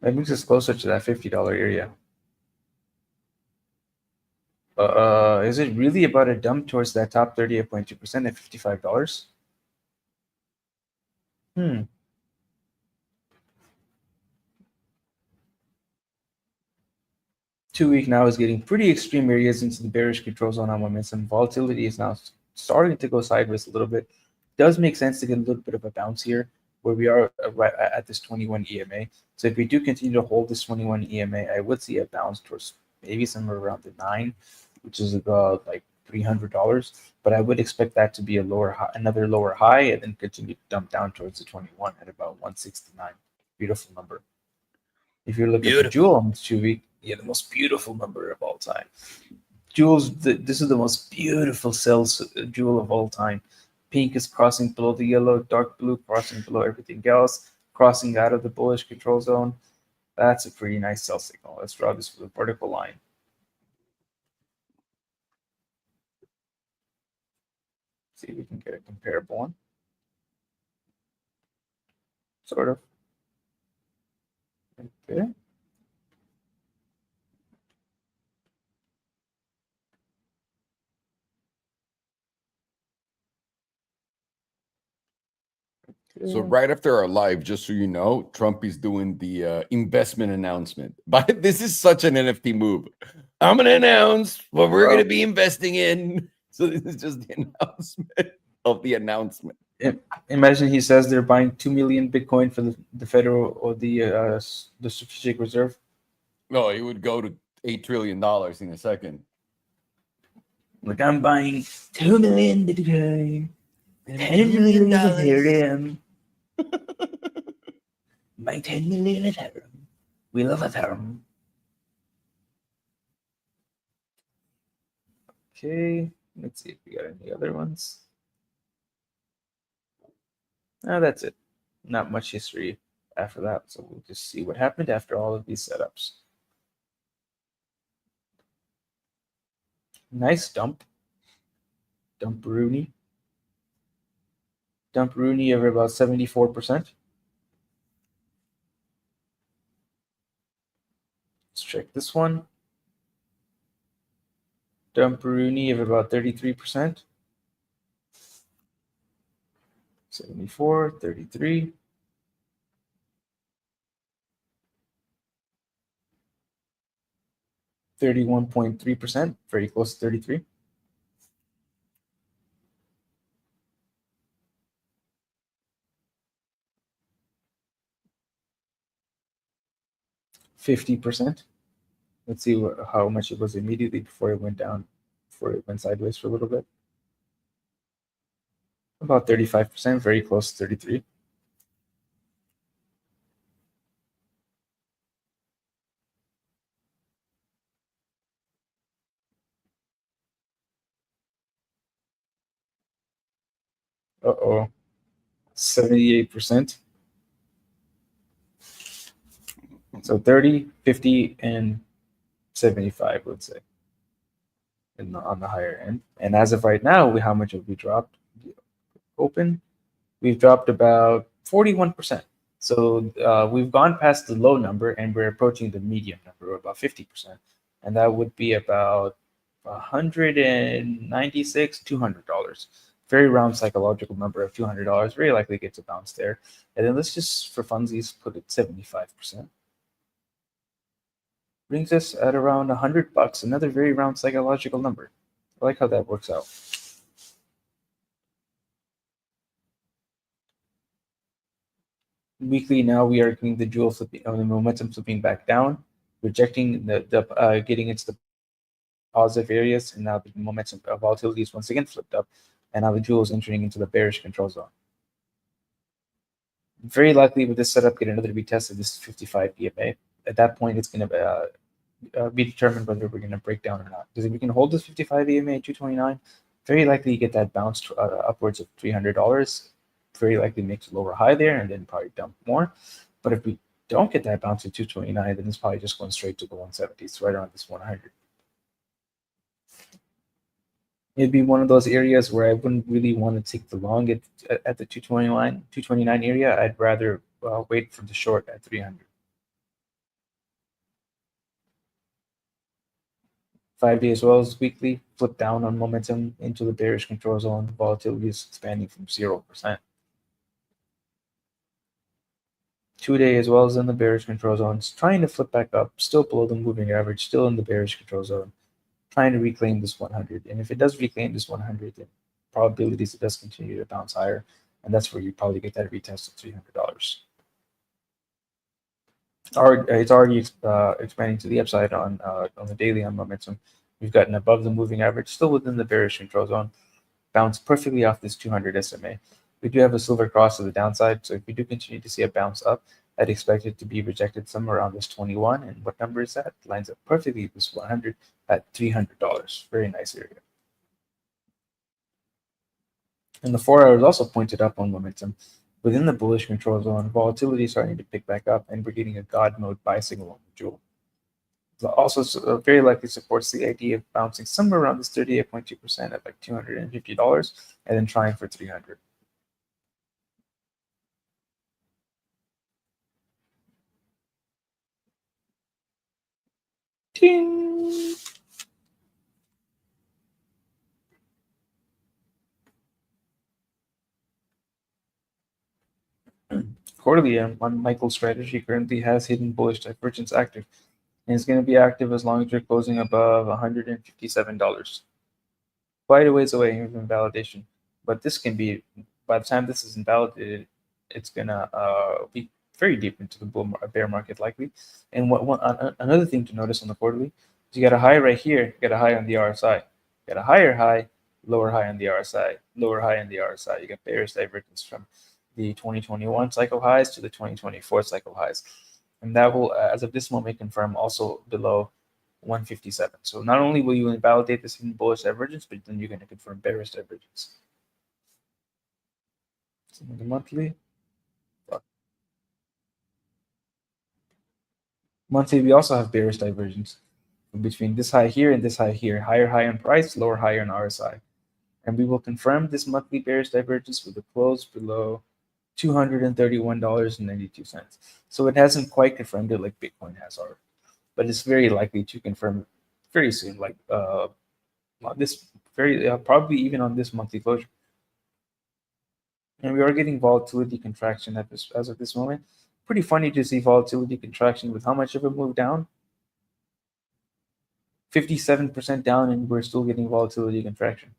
That moves us closer to that $50 area. Is it really about a dump towards that top 38.2% at $55? 2 week now is getting pretty extreme areas into the bearish control zone on momentum. Volatility is now starting to go sideways a little bit. Does make sense to get a little bit of a bounce here where we are right at this 21 EMA. So if we do continue to hold this 21 EMA, I would see a bounce towards maybe somewhere around the 9, which is about like $300. But I would expect that to be a lower high, another lower high, and then continue to dump down towards the 21 at about 169. Beautiful number. If you look at the Jewel on the 2 week, yeah, the most beautiful number of all time. Jewels, this is the most beautiful jewel of all time. Pink is crossing below the yellow, dark blue crossing below everything else, crossing out of the bullish control zone. That's a pretty nice sell signal. Let's draw this with a vertical line. See if we can get a comparable one. Sort of. Okay. So right after our live, just so you know, Trump is doing the investment announcement. But this is such an NFT move. I'm going to announce what we're going to be investing in. So this is just the announcement of the announcement. Imagine he says they're buying 2 million Bitcoin for the federal or the strategic reserve. No, it would go to $8 trillion in a second. Like, I'm buying 2 million Bitcoin, 10 million Ethereum. Buy 10 million Ethereum. We love Ethereum. Okay, let's see if we got any other ones. No, that's it. Not much history after that. So we'll just see what happened after all of these setups. Nice dump. Dump Rooney. Dump Rooney over about 74%. Let's check this one. Dumperoonie of about 33%. 74, 33. %, very close to 33. %. Let's see how much it was immediately before it went down, before it went sideways for a little bit. About 35%, very close to 33. Uh-oh. 78%. So 30, 50, and 75, let's say, on the higher end. And as of right now, how much have we dropped? Open, we've dropped about 41%. So we've gone past the low number and we're approaching the medium number, about 50%. And that would be about $196, $200. Very round psychological number of $200. Very likely gets a bounce there. And then let's just, for funsies, put it 75%. Brings us at around $100, another very round psychological number. I like how that works out. Weekly, now we are getting the jewel flipping, the momentum flipping back down, rejecting getting into the positive areas, and now the momentum volatility is once again flipped up, and now the jewel is entering into the bearish control zone. Very likely with this setup, get another retest of this 55 EMA. At that point, it's going to be determined whether we're going to break down or not. Because if we can hold this 55 EMA at 229, very likely you get that bounce upwards of $300. Very likely makes a lower high there and then probably dump more. But if we don't get that bounce at 229, then it's probably just going straight to the 170s, right around this 100. It'd be one of those areas where I wouldn't really want to take the long at the 229 area. I'd rather wait for the short at 300. 5-day as well as weekly, flip down on momentum into the bearish control zone. Volatility is expanding from 0%. 2-day as well as in the bearish control zone. It's trying to flip back up, still below the moving average, still in the bearish control zone. Trying to reclaim this 100. And if it does reclaim this 100, then probabilities it does continue to bounce higher. And that's where you probably get that retest of $300. It's already expanding to the upside on the daily on momentum. We've gotten above the moving average, still within the bearish control zone. Bounced perfectly off this 200 SMA. We do have a silver cross to the downside, so if we do continue to see a bounce up, I'd expect it to be rejected somewhere around this 21. And what number is that? It lines up perfectly with this 100 at $300. Very nice area. And the 4 hours also pointed up on momentum. Within the bullish control zone, volatility is starting to pick back up, and we're getting a God mode buy signal on the jewel. It also very likely supports the idea of bouncing somewhere around this 38.2% at like $250, and then trying for 300. Ding! Quarterly on MicroStrategy currently has hidden bullish divergence active, and it's going to be active as long as you're closing above $157. Quite a ways away from validation, but this can be, by the time this is invalidated, it's going to be very deep into the bear market likely. And another thing to notice on the quarterly is you got a high right here, you got a high on the RSI, you got a higher high, lower high on the RSI, lower high on the RSI. You got bearish divergence from the 2021 cycle highs to the 2024 cycle highs. And that will, as of this moment, confirm also below 157. So not only will you invalidate this in bullish divergence, but then you're going to confirm bearish divergence. So the monthly. Monthly, we also have bearish divergence between this high here and this high here. Higher high on price, lower high on RSI. And we will confirm this monthly bearish divergence with a close below $231.92. So it hasn't quite confirmed it like Bitcoin has already, but it's very likely to confirm very soon, like on this very probably even on this monthly closure. And we are getting volatility contraction at this as of this moment. Pretty funny to see volatility contraction with how much of it moved down. 57% down, and we're still getting volatility contraction.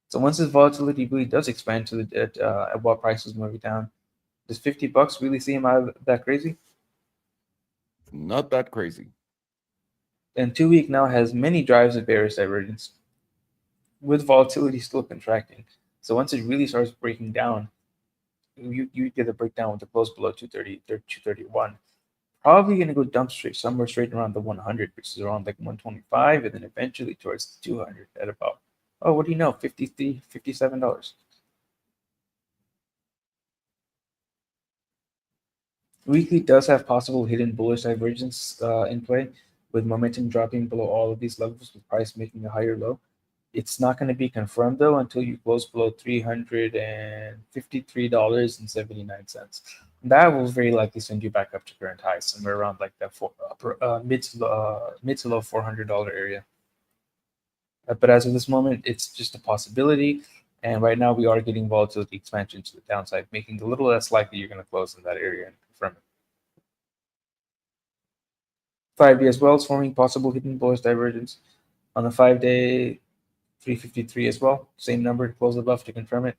So once this volatility really does expand to at what price is moving down, does $50 really seem that crazy? Not that crazy. And 2 week now has many drives of bearish divergence, with volatility still contracting. So once it really starts breaking down, you get a breakdown with the close below 230, 231. Probably going to go dump somewhere straight around the 100, which is around like 125, and then eventually towards the 200 at about, oh, what do you know, $53, $57. Weekly does have possible hidden bullish divergence in play, with momentum dropping below all of these levels, with price making a higher low. It's not going to be confirmed though until you close below $353.79. That will very likely send you back up to current highs, somewhere around like that mid to low $400 area. But as of this moment, it's just a possibility. And right now we are getting volatility expansion to the downside, making it a little less likely you're going to close in that area and confirm it. 5-day as well is forming possible hidden bullish divergence. On the 5-day, 353 as well, same number to close above to confirm it.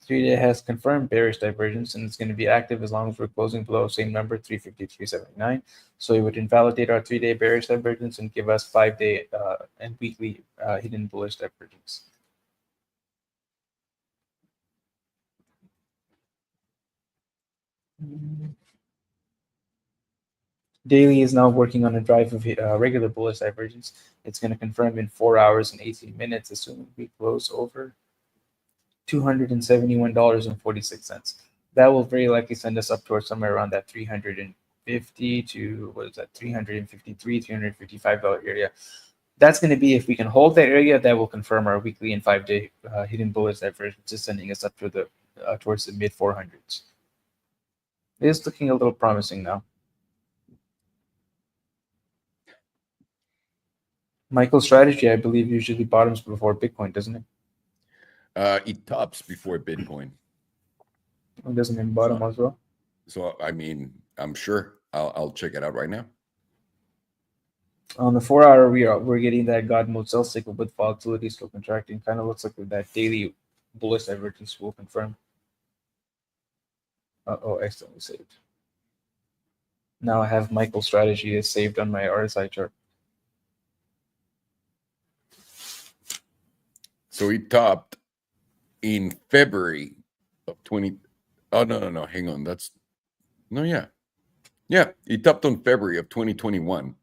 3-day has confirmed bearish divergence, and it's going to be active as long as we're closing below same number, 353.79. So it would invalidate our 3-day bearish divergence and give us 5-day and weekly hidden bullish divergence. Daily is now working on a drive of regular bullish divergence. It's going to confirm in 4 hours and 18 minutes, assuming we close over $271.46. That will very likely send us up towards somewhere around that 350 to what is that, 353, $355 area. That's going to be, if we can hold that area, that will confirm our weekly and 5-day hidden bullish divergence, just sending us up to the towards the mid 400s. It is looking a little promising now. MicroStrategy, I believe, usually bottoms before Bitcoin, doesn't it? It tops before Bitcoin. It doesn't it bottom as well? So, I mean, I'm sure I'll check it out right now. On the 4-hour, we're getting that God mode sell signal with volatility still contracting. Kind of looks like that daily bullish divergence will confirm. Oh, accidentally saved. Now I have MicroStrategy is saved on my RSI chart. So it topped in February of 20. Oh, no. Hang on. Yeah. It topped on February of 2021.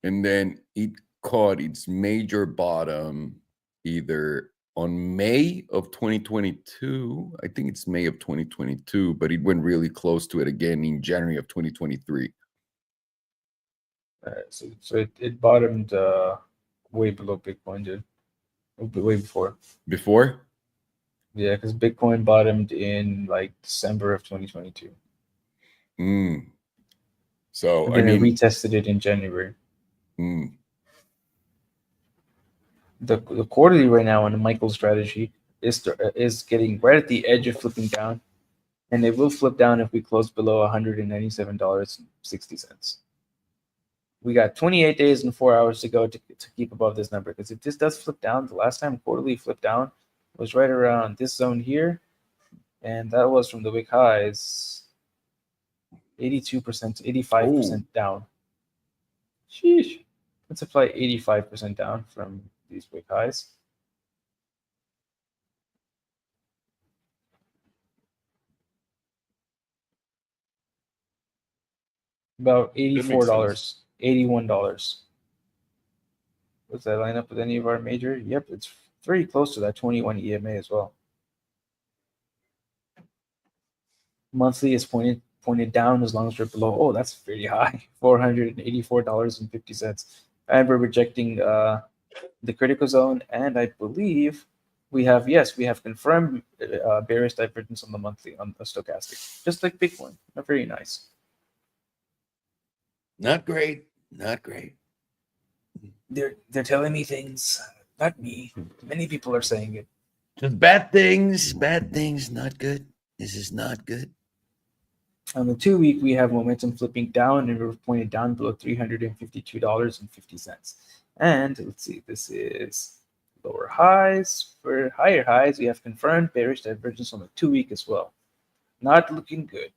And then it caught its major bottom either on May of 2022. I think it's May of 2022, but it went really close to it again in January of 2023. So it bottomed way below Bitcoin, dude. Way before. Before? Yeah, because Bitcoin bottomed in like December of 2022. So, and then I retested it in January. The quarterly right now on the MicroStrategy is getting right at the edge of flipping down, and it will flip down if we close below $197.60. We got 28 days and 4 hours to go to keep above this number, because if this does flip down, the last time quarterly flipped down was right around this zone here, and that was from the wick highs 82%, 85% down. Sheesh. Let's apply 85% down from these wick highs. About $84, $81. Does that line up with any of our major? Yep, it's very close to that 21 EMA as well. Monthly is pointed down as long as we're below. Oh, that's pretty high, $484.50. And we're rejecting the critical zone. And I believe we have confirmed bearish divergence on the monthly on the stochastic, just like Bitcoin. Very nice. Not great. Not great. They're telling me things, not me. Many people are saying it. Just bad things. Bad things. Not good. This is not good. On the 2-week, we have momentum flipping down, and we're pointed down below $352.50. And let's see, this is lower highs. For higher highs, we have confirmed bearish divergence on the 2-week as well. Not looking good.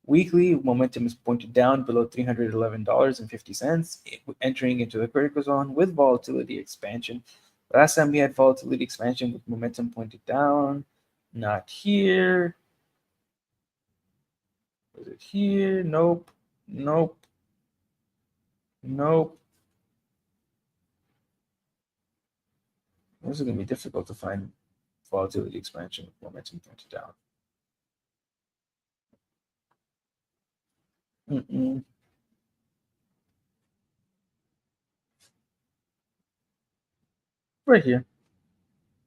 Weekly momentum is pointed down below $311.50, entering into the critical zone with volatility expansion. Last time we had volatility expansion with momentum pointed down. Not here. Was it here? Nope. Nope. Nope. This is going to be difficult to find volatility expansion with momentum pointed down. Right here.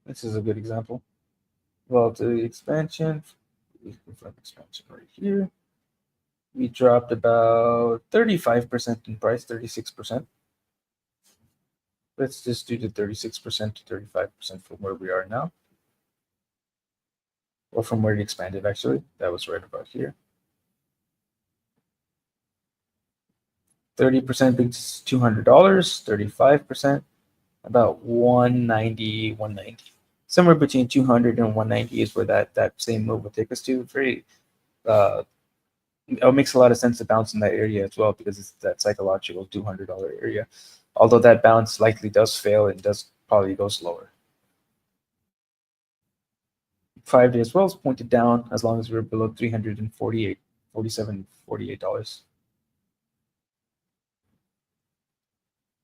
This is a good example. Volatility expansion. Expansion right here. We dropped about 35% in price, 36%. Let's just do the 36% to 35% from where we are now. Or from where it expanded, actually. That was right about here. 30% beats $200, 35%, about 190, 190. Somewhere between 200 and 190 is where that same move will take us to. It makes a lot of sense to bounce in that area as well, because it's that psychological $200 area. Although that bounce likely does fail and does probably go slower. 5-day as well is pointed down as long as we're below $348, $47, $48.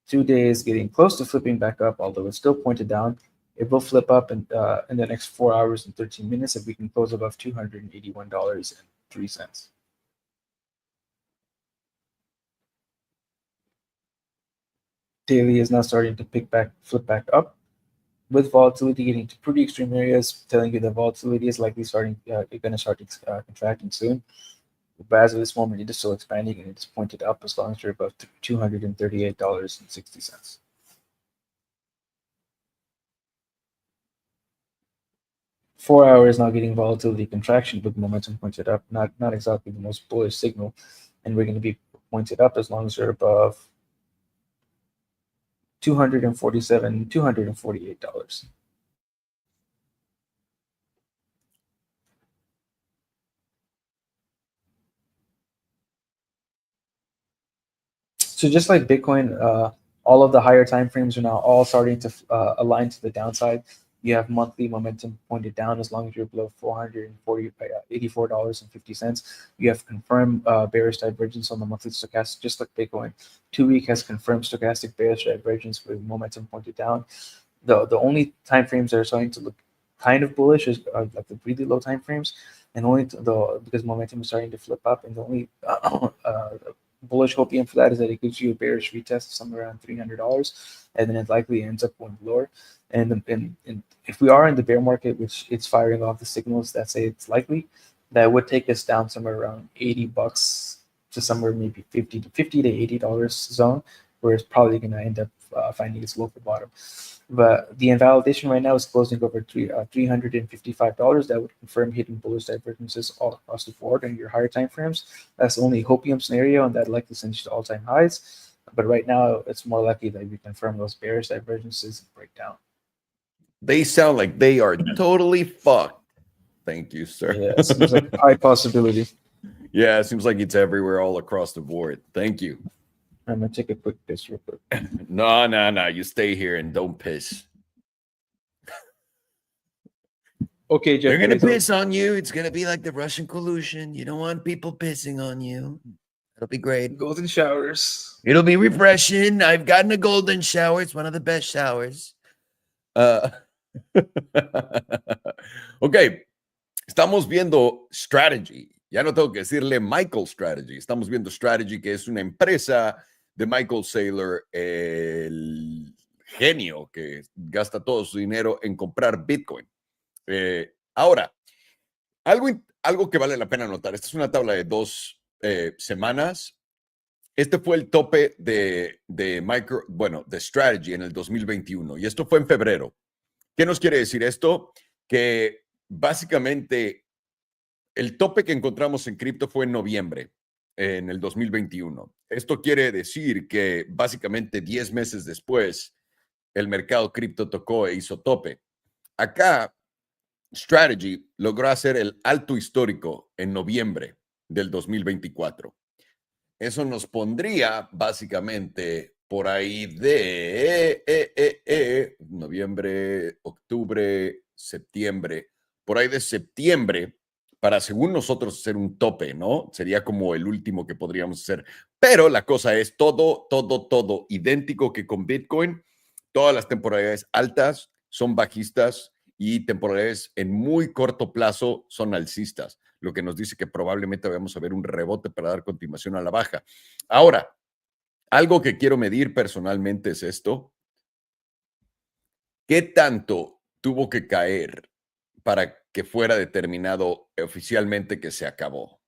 2 days getting close to flipping back up, although it's still pointed down. It will flip up in the next 4 hours and 13 minutes if we can close above $281.03. Daily is now starting to flip back up, with volatility getting to pretty extreme areas, telling you that volatility is likely going to start contracting soon. But as of this moment, it is still expanding, and it's pointed up as long as you're above $238.60. Four hours now getting volatility contraction with momentum pointed up. Not exactly the most bullish signal, and we're going to be pointed up as long as you're above $248. So just like Bitcoin, all of the higher time frames are now all starting to align to the downside. You have monthly momentum pointed down as long as you're below $484.50. You have confirmed bearish divergence on the monthly stochastic, just like Bitcoin. 2-week has confirmed stochastic bearish divergence with momentum pointed down. The only time frames that are starting to look kind of bullish is like the really low time frames, and only because momentum is starting to flip up, and the only bullish hopium for that is that it gives you a bearish retest somewhere around $300, and then it likely ends up going lower. And if we are in the bear market, which it's firing off the signals that say it's likely, that would take us down somewhere around $80 to somewhere maybe $50 to $80 zone, where it's probably going to end up finding its local bottom. But the invalidation right now is closing over $355. That would confirm hidden bullish divergences all across the board in your higher time frames. That's the only hopium scenario, and that likely sends you to all-time highs. But right now, it's more likely that we confirm those bearish divergences and break down. They sound like they are totally fucked. Thank you, sir. Yeah, it seems like a high possibility. Yeah, it seems like it's everywhere all across the board. Thank you. I'm going to take a quick piss real quick. No. You stay here and don't piss. Okay, Jeff. They're going to piss on you. It's going to be like the Russian collusion. You don't want people pissing on you. It'll be great. Golden showers. It'll be refreshing. I've gotten a golden shower. It's one of the best showers. Ok, estamos viendo Strategy. Ya no tengo que decirle MicroStrategy. Estamos viendo Strategy, que es una empresa de Michael Saylor, el genio que gasta todo su dinero en comprar Bitcoin. Ahora, algo que vale la pena notar. Esta es una tabla de 2 semanas. este fue el tope de Strategy en el 2021 y esto fue en febrero. ¿Qué nos quiere decir esto? Que básicamente el tope que encontramos en cripto fue en noviembre, en el 2021. Esto quiere decir que básicamente 10 meses después, el mercado cripto tocó e hizo tope. Acá, Strategy logró hacer el alto histórico en noviembre del 2024. Eso nos pondría básicamente por ahí de noviembre, octubre, septiembre, por ahí de septiembre, para según nosotros hacer un tope, ¿no? Sería como el último que podríamos hacer. Pero la cosa es todo idéntico que con Bitcoin. Todas las temporalidades altas son bajistas y temporalidades en muy corto plazo son alcistas, lo que nos dice que probablemente vamos a ver un rebote para dar continuación a la baja. Ahora, algo que quiero medir personalmente es esto. ¿Qué tanto tuvo que caer para que fuera determinado oficialmente que se acabó?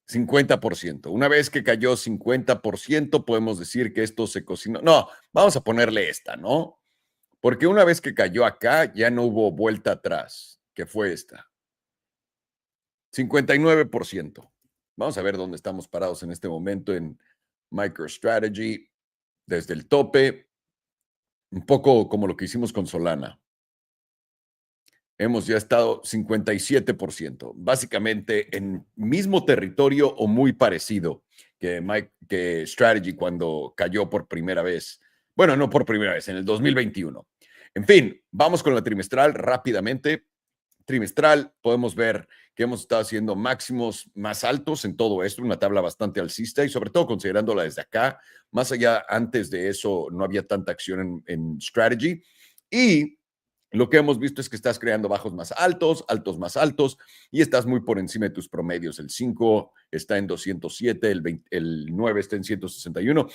50%. Una vez que cayó 50%, podemos decir que esto se cocinó. No, vamos a ponerle esta, ¿no? Porque una vez que cayó acá, ya no hubo vuelta atrás, que fue esta. 59%. Vamos a ver dónde estamos parados en este momento en MicroStrategy, desde el tope, un poco como lo que hicimos con Solana. Hemos ya estado 57%, básicamente en mismo territorio o muy parecido que Strategy cuando cayó por primera vez. Bueno, no por primera vez, en el 2021. En fin, vamos con la trimestral rápidamente. Trimestral, podemos ver que hemos estado haciendo máximos más altos en todo esto, una tabla bastante alcista y sobre todo considerándola desde acá. Más allá, antes de eso, no había tanta acción en Strategy. Y lo que hemos visto es que estás creando bajos más altos, altos más altos, y estás muy por encima de tus promedios. El 5 está en 207, el 9 está en 161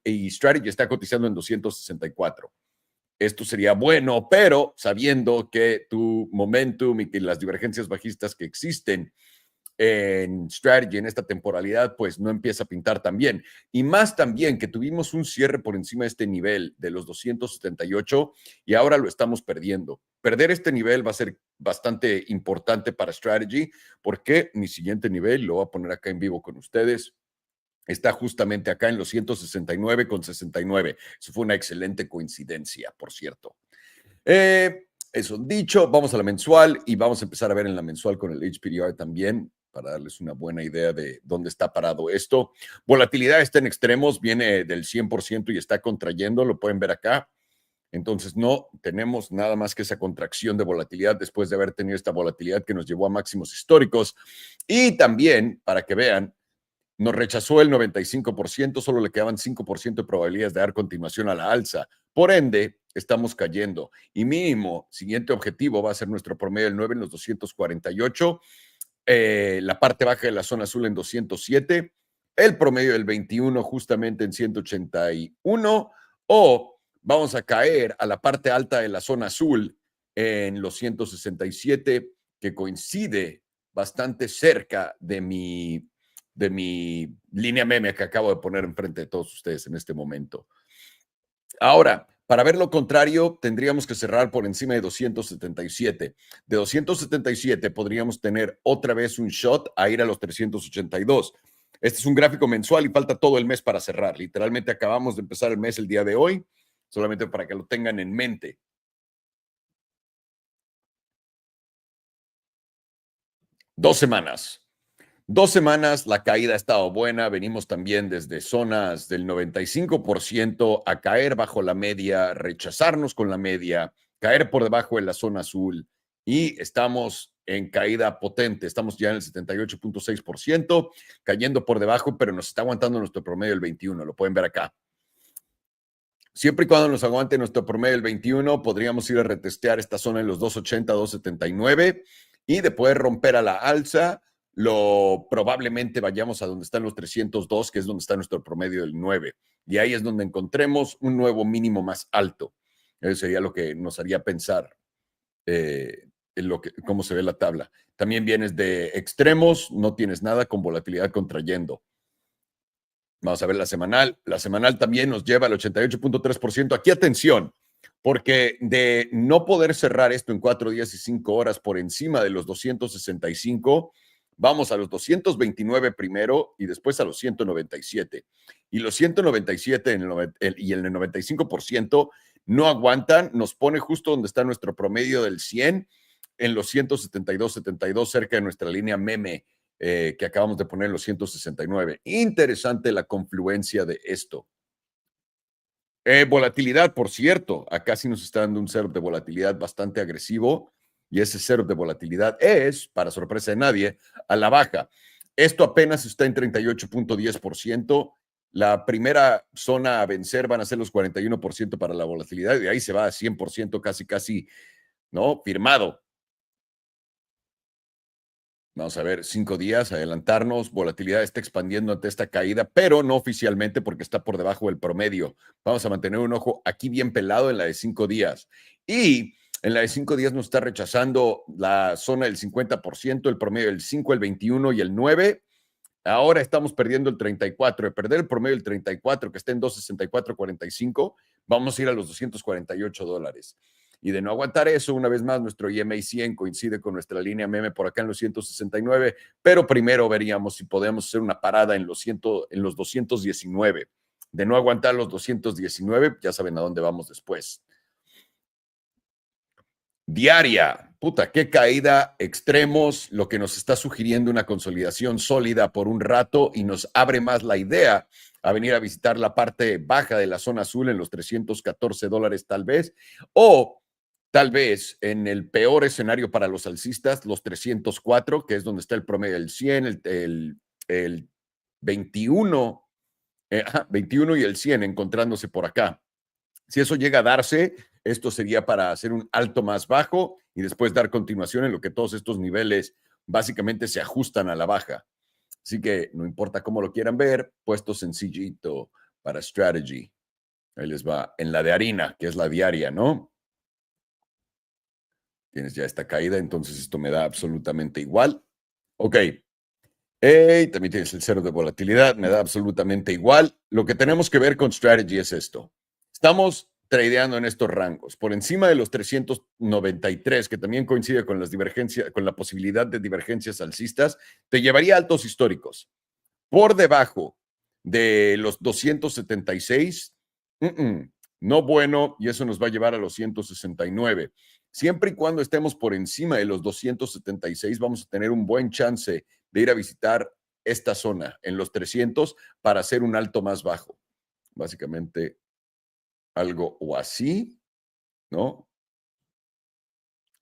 y Strategy está cotizando en 264. Esto sería bueno, pero sabiendo que tu momentum y que las divergencias bajistas que existen en Strategy en esta temporalidad, pues no empieza a pintar tan bien. Y más también que tuvimos un cierre por encima de este nivel de los 278 y ahora lo estamos perdiendo. Perder este nivel va a ser bastante importante para Strategy porque mi siguiente nivel, lo voy a poner acá en vivo con ustedes, está justamente acá en los 169,69. Eso fue una excelente coincidencia, por cierto. Eso dicho, vamos a la mensual y vamos a empezar a ver en la mensual con el HPDR también para darles una buena idea de dónde está parado esto. Volatilidad está en extremos, viene del 100% y está contrayendo, lo pueden ver acá. Entonces no tenemos nada más que esa contracción de volatilidad después de haber tenido esta volatilidad que nos llevó a máximos históricos. Y también, para que vean, nos rechazó el 95%, solo le quedaban 5% de probabilidades de dar continuación a la alza. Por ende, estamos cayendo. Y mínimo, siguiente objetivo va a ser nuestro promedio del 9 en los 248, la parte baja de la zona azul en 207, el promedio del 21 justamente en 181, o vamos a caer a la parte alta de la zona azul en los 167, que coincide bastante cerca de mi línea meme que acabo de poner enfrente de todos ustedes en este momento. Ahora, para ver lo contrario, tendríamos que cerrar por encima de 277. De 277 podríamos tener otra vez un shot a ir a los 382. Este es un gráfico mensual y falta todo el mes para cerrar. Literalmente acabamos de empezar el mes el día de hoy, solamente para que lo tengan en mente. Dos semanas, la caída ha estado buena. Venimos también desde zonas del 95% a caer bajo la media, rechazarnos con la media, caer por debajo de la zona azul y estamos en caída potente. Estamos ya en el 78.6%, cayendo por debajo, pero nos está aguantando nuestro promedio del 21. Lo pueden ver acá. Siempre y cuando nos aguante nuestro promedio del 21, podríamos ir a retestear esta zona en los 280, 279 y de poder romper a la alza, probablemente vayamos a donde están los 302, que es donde está nuestro promedio del 9. Y ahí es donde encontremos un nuevo mínimo más alto. Eso sería lo que nos haría pensar en cómo se ve la tabla. También vienes de extremos, no tienes nada con volatilidad contrayendo. Vamos a ver la semanal. La semanal también nos lleva al 88.3%. Aquí atención, porque de no poder cerrar esto en 4 días y 5 horas por encima de los 265, vamos a los 229 primero y después a los 197. Y los 197 y el 95% no aguantan, nos pone justo donde está nuestro promedio del 100, en los 172, cerca de nuestra línea meme que acabamos de poner en los 169. Interesante la confluencia de esto. Volatilidad, por cierto, acá sí nos está dando un setup de volatilidad bastante agresivo y ese setup de volatilidad es, para sorpresa de nadie, a la baja. Esto apenas está en 38.10%. La primera zona a vencer van a ser los 41% para la volatilidad y de ahí se va a 100% casi, ¿no? Firmado. Vamos a ver, 5 días, adelantarnos. Volatilidad está expandiendo ante esta caída, pero no oficialmente porque está por debajo del promedio. Vamos a mantener un ojo aquí bien pelado en la de 5 días. Y en la de 5 días nos está rechazando la zona del 50%, el promedio del 5, el 21 y el 9. Ahora estamos perdiendo el 34. De perder el promedio del 34, que está en 264.45, vamos a ir a los $248. Y de no aguantar eso, una vez más, nuestro EMA 100 coincide con nuestra línea meme por acá en los 169, pero primero veríamos si podemos hacer una parada en los 219. De no aguantar los 219, ya saben a dónde vamos después. Diaria, puta, qué caída, extremos, lo que nos está sugiriendo una consolidación sólida por un rato y nos abre más la idea a venir a visitar la parte baja de la zona azul en los $314 tal vez, o tal vez en el peor escenario para los alcistas, los 304, que es donde está el promedio del 100, el 21, 21 y el 100 encontrándose por acá. Si eso llega a darse, esto sería para hacer un alto más bajo y después dar continuación en lo que todos estos niveles básicamente se ajustan a la baja. Así que no importa cómo lo quieran ver, puesto sencillito para strategy. Ahí les va en la de harina, que es la diaria, ¿no? Tienes ya esta caída, entonces esto me da absolutamente igual. Ok. También tienes el cero de volatilidad, me da absolutamente igual. Lo que tenemos que ver con strategy es esto. Estamos tradeando en estos rangos. Por encima de los 393, que también coincide con las divergencias, con la posibilidad de divergencias alcistas, te llevaría a altos históricos. Por debajo de los 276, no bueno, y eso nos va a llevar a los 169. Siempre y cuando estemos por encima de los 276, vamos a tener un buen chance de ir a visitar esta zona en los 300 para hacer un alto más bajo. Básicamente algo o así, ¿no?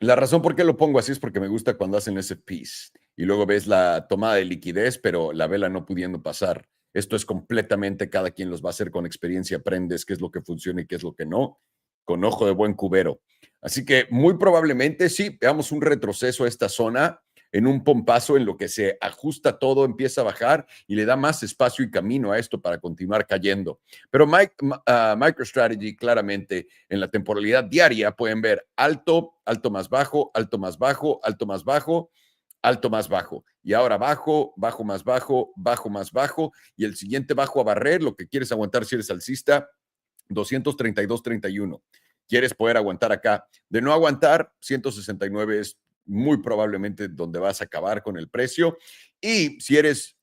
La razón por qué lo pongo así es porque me gusta cuando hacen ese piece y luego ves la tomada de liquidez, pero la vela no pudiendo pasar. Esto es completamente cada quien los va a hacer con experiencia, aprendes qué es lo que funciona y qué es lo que no, con ojo de buen cubero. Así que muy probablemente sí, veamos un retroceso a esta zona en un pompazo en lo que se ajusta todo, empieza a bajar y le da más espacio y camino a esto para continuar cayendo. Pero MicroStrategy claramente en la temporalidad diaria pueden ver alto, alto más bajo, alto más bajo, alto más bajo, alto más bajo. Y ahora bajo, bajo más bajo, bajo más bajo y el siguiente bajo a barrer, lo que quieres aguantar si eres alcista, 232.31. Quieres poder aguantar acá. De no aguantar, 169 es muy probablemente donde vas a acabar con el precio. Y si eres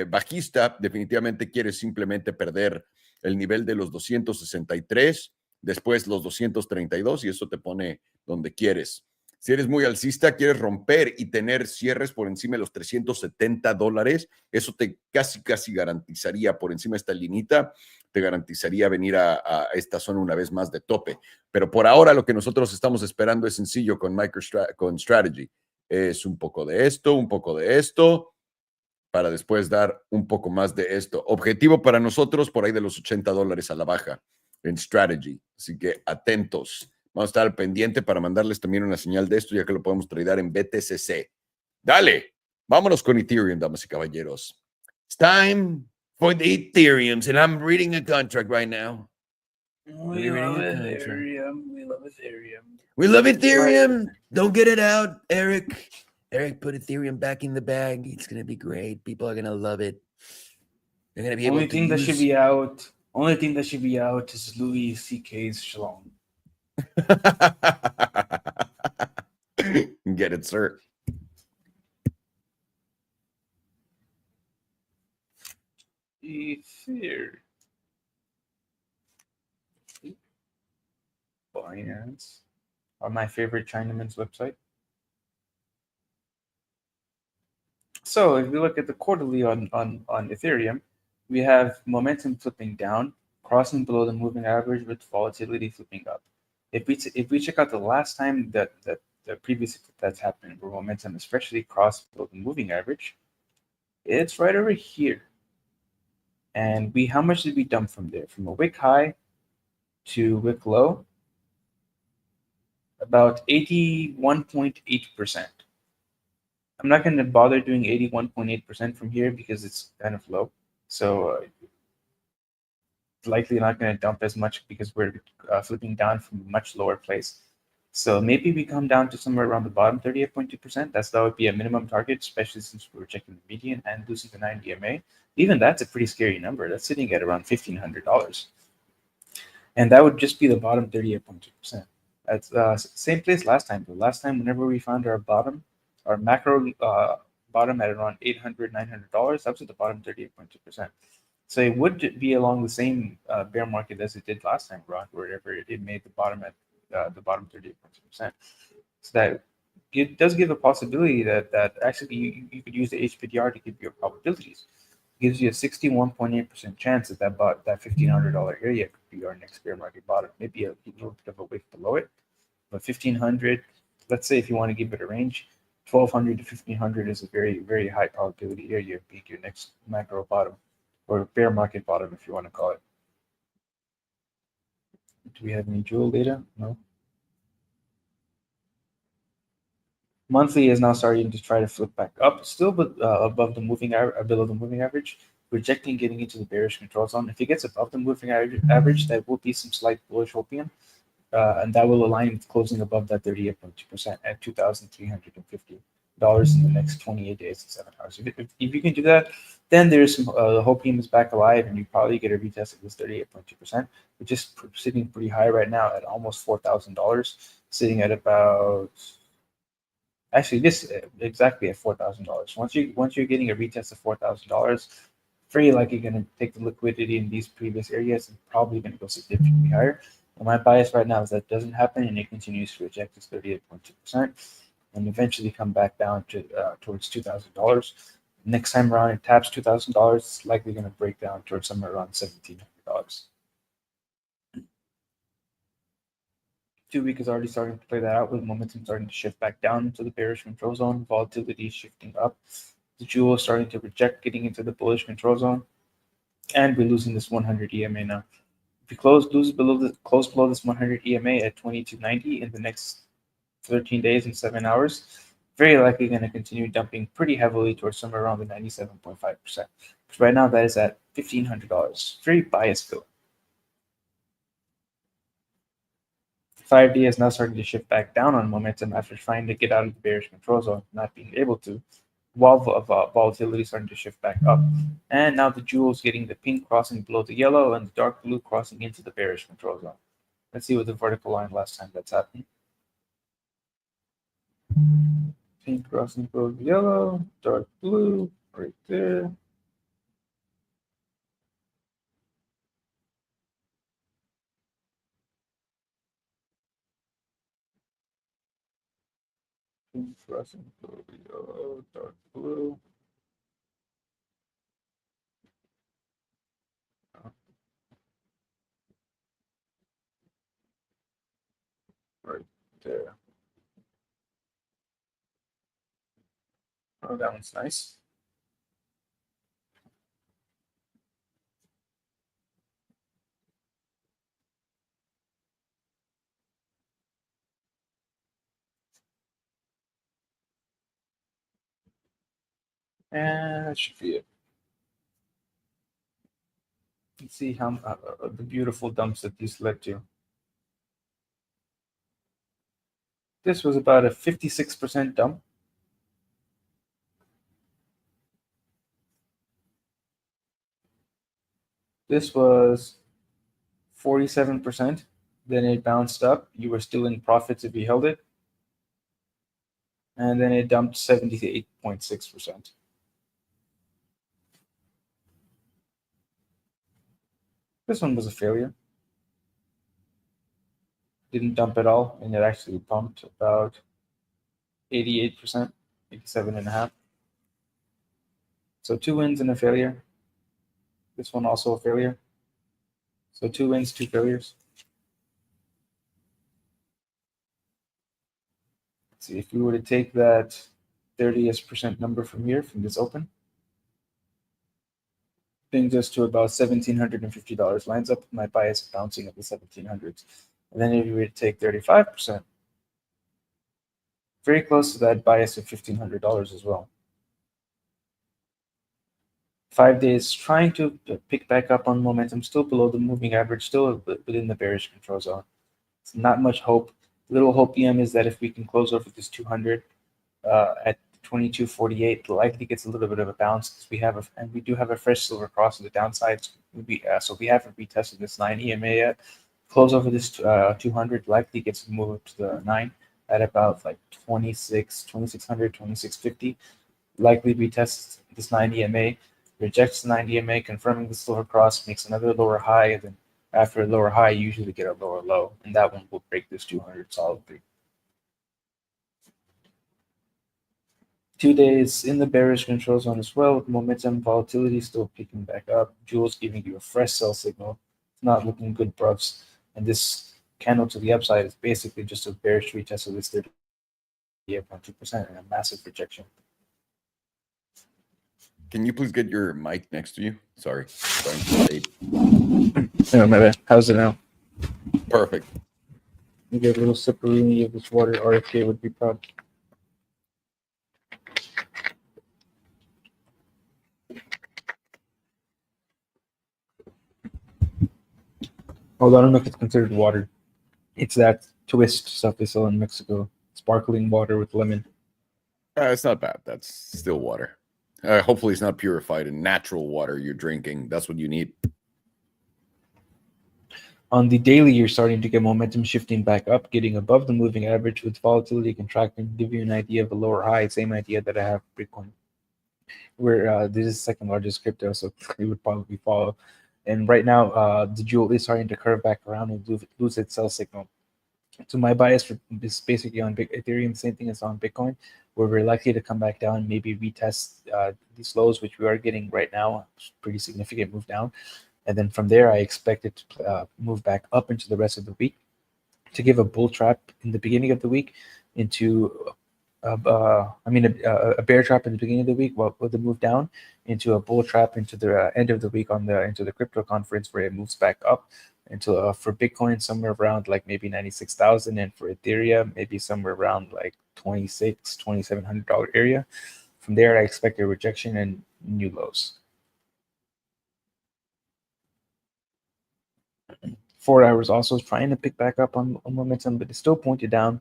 bajista, definitivamente quieres simplemente perder el nivel de los 263, después los 232 y eso te pone donde quieres. Si eres muy alcista, quieres romper y tener cierres por encima de los $370, eso te casi garantizaría por encima de esta linita, te garantizaría venir a esta zona una vez más de tope. Pero por ahora lo que nosotros estamos esperando es sencillo con MicroStrategy. Es un poco de esto, para después dar un poco más de esto. Objetivo para nosotros por ahí de los $80 a la baja en strategy. Así que atentos. Vamos a estar al pendiente para mandarles también una señal de esto, ya que lo podemos tradear en BTCC. Dale, vámonos con Ethereum, damas y caballeros. It's time for the Ethereums, and I'm reading a contract right now. We love Ethereum. We love Ethereum. We love Ethereum. Don't get it out, Eric. Eric, put Ethereum back in the bag. It's going to be great. People are going to love it. They're gonna be able Only to thing that should use. be out. Only thing that should be out is Louis C.K.'s Shalom. Get it, sir. Ether. Binance. Are my favorite Chinaman's website. So if we look at the quarterly on Ethereum, we have momentum flipping down, crossing below the moving average with volatility flipping up. If we check out the last time that the previous that's happened, where momentum especially crossed below the moving average, it's right over here. And how much did we dump from there? From a wick high to wick low, about 81.8%. I'm not going to bother doing 81.8% from here because it's kind of low. So likely not going to dump as much because we're flipping down from a much lower place. So maybe we come down to somewhere around the bottom, 38.2%. That would be a minimum target, especially since we're checking the median and losing the 9 EMA. Even that's a pretty scary number. That's sitting at around $1,500. And that would just be the bottom 38.2%. That's same place last time. But last time, whenever we found our bottom, our macro bottom at around $800, $900, that was at the bottom 38.2%. So it would be along the same bear market as it did last time, wherever it made the bottom at the bottom 38.2%. So that it does give a possibility that actually you could use the HPDR to give you probabilities. It gives you a 61.8% chance that that $1,500 area could be our next bear market bottom. Maybe a little bit of a wick below it, but 1,500. Let's say if you want to give it a range, 1,200 to 1,500 is a very, very high probability area of being your next macro bottom, or bear market bottom, if you want to call it. Do we have any jewel data? No. Monthly is now starting to try to flip back up, still but above the moving average, below the moving average, rejecting getting into the bearish control zone. If it gets above the moving average, that will be some slight bullish opium, and that will align with closing above that 38.2% at $2,350 in the next 28 days and 7 hours. If you can do that, then there's some hopium is back alive, and you probably get a retest of this 38.2%, which is sitting pretty high right now at almost $4,000, sitting at about. Actually, this exactly at $4,000. Once you're getting a retest of $4,000, very likely going to take the liquidity in these previous areas and probably going to go significantly higher. And my bias right now is that doesn't happen, and it continues to reject this 38.2% and eventually come back down to towards $2,000. Next time around, it taps $2,000. It's likely going to break down towards somewhere around $1,700. 2 week is already starting to play that out, with momentum starting to shift back down into the bearish control zone, volatility is shifting up, the jewel is starting to reject getting into the bullish control zone, and we're losing this 100 EMA now. If we close below this 100 EMA at 2290 in the next 13 days and 7 hours, very likely going to continue dumping pretty heavily towards somewhere around the 97.5%. Because right now that is at $1,500. Very biased fill. 5D is now starting to shift back down on momentum after trying to get out of the bearish control zone, not being able to, while volatility starting to shift back up. And now the jewel's getting the pink crossing below the yellow and the dark blue crossing into the bearish control zone. Let's see what the vertical line last time that's happened. Pink crossing below the yellow, dark blue, right there. Pink crossing below the yellow, dark blue. Right there. Oh, that one's nice. And that should be it. Let's see how the beautiful dumps that these led to. This was about a 56% dump. This was 47%. Then it bounced up. You were still in profits if you held it. And then it dumped 78.6%. This one was a failure. Didn't dump at all, and it actually pumped about 88%, 87.5%. So 2 wins and a failure. This one also a failure. So 2 wins, 2 failures. Let's see, if we were to take that 30% number from here, from this open, brings us to about $1,750. Lines up with my bias bouncing at the 1700s. And then if you were to take 35%, very close to that bias of $1,500 as well. 5 days trying to pick back up on momentum, still below the moving average, still within the bearish control zone. It's not much hope. Little hope EM is that if we can close over this 200 at 22.48, likely gets a little bit of a bounce because we do have a fresh silver cross to the downside. So we haven't retested this 9 EMA yet. Close over this 200, likely gets a move up to the 9 at about like 2600, 2650. Likely retests this 9 EMA, rejects the 9 EMA, confirming the silver cross, makes another lower high, and then after a lower high, you usually get a lower low, and that one will break this 200 solidly. 2 days in the bearish control zone as well, with momentum volatility still picking back up. Jules giving you a fresh sell signal. It's not looking good, bruv. And this candle to the upside is basically just a bearish retest of this 38.2% and a massive rejection. Can you please get your mic next to you? Sorry. Oh, my bad. How's it now? Perfect. You get a little sipperoonie of this water. RFK would be proud. Although I don't know if it's considered water. It's that twist stuff they sell in Mexico. Sparkling water with lemon. It's not bad. That's still water. Hopefully it's not purified and natural water you're drinking. That's what you need. On the daily, you're starting to get momentum shifting back up, getting above the moving average with volatility contracting. Give you an idea of a lower high. Same idea that I have for Bitcoin. Where this is the second largest crypto, so it would probably follow. And right now, the jewel is starting to curve back around and lose its sell signal. So my bias is basically on Ethereum, same thing as on Bitcoin, where we're likely to come back down, maybe retest these lows, which we are getting right now, pretty significant move down. And then from there, I expect it to move back up into the rest of the week to give a bull trap in the beginning of the week into a bear trap in the beginning of the week with the move down into a bull trap into the end of the week into the crypto conference where it moves back up into for Bitcoin somewhere around like maybe 96,000, and for Ethereum maybe somewhere around like $2,700 area. From there, I expect a rejection and new lows. 4 hours also is trying to pick back up on momentum, but it's still pointed down.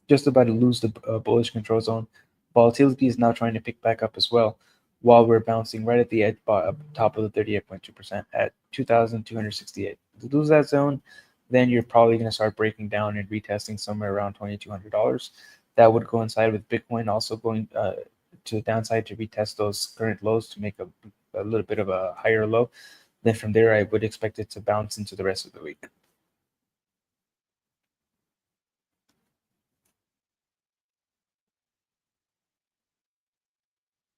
Just about to lose the bullish control zone. Volatility is now trying to pick back up as well, while we're bouncing right at the edge, top of the 38.2% at 2,268. To lose that zone, then you're probably going to start breaking down and retesting somewhere around $2,200. That would coincide with Bitcoin also going to the downside to retest those current lows to make a little bit of a higher low. Then from there, I would expect it to bounce into the rest of the week.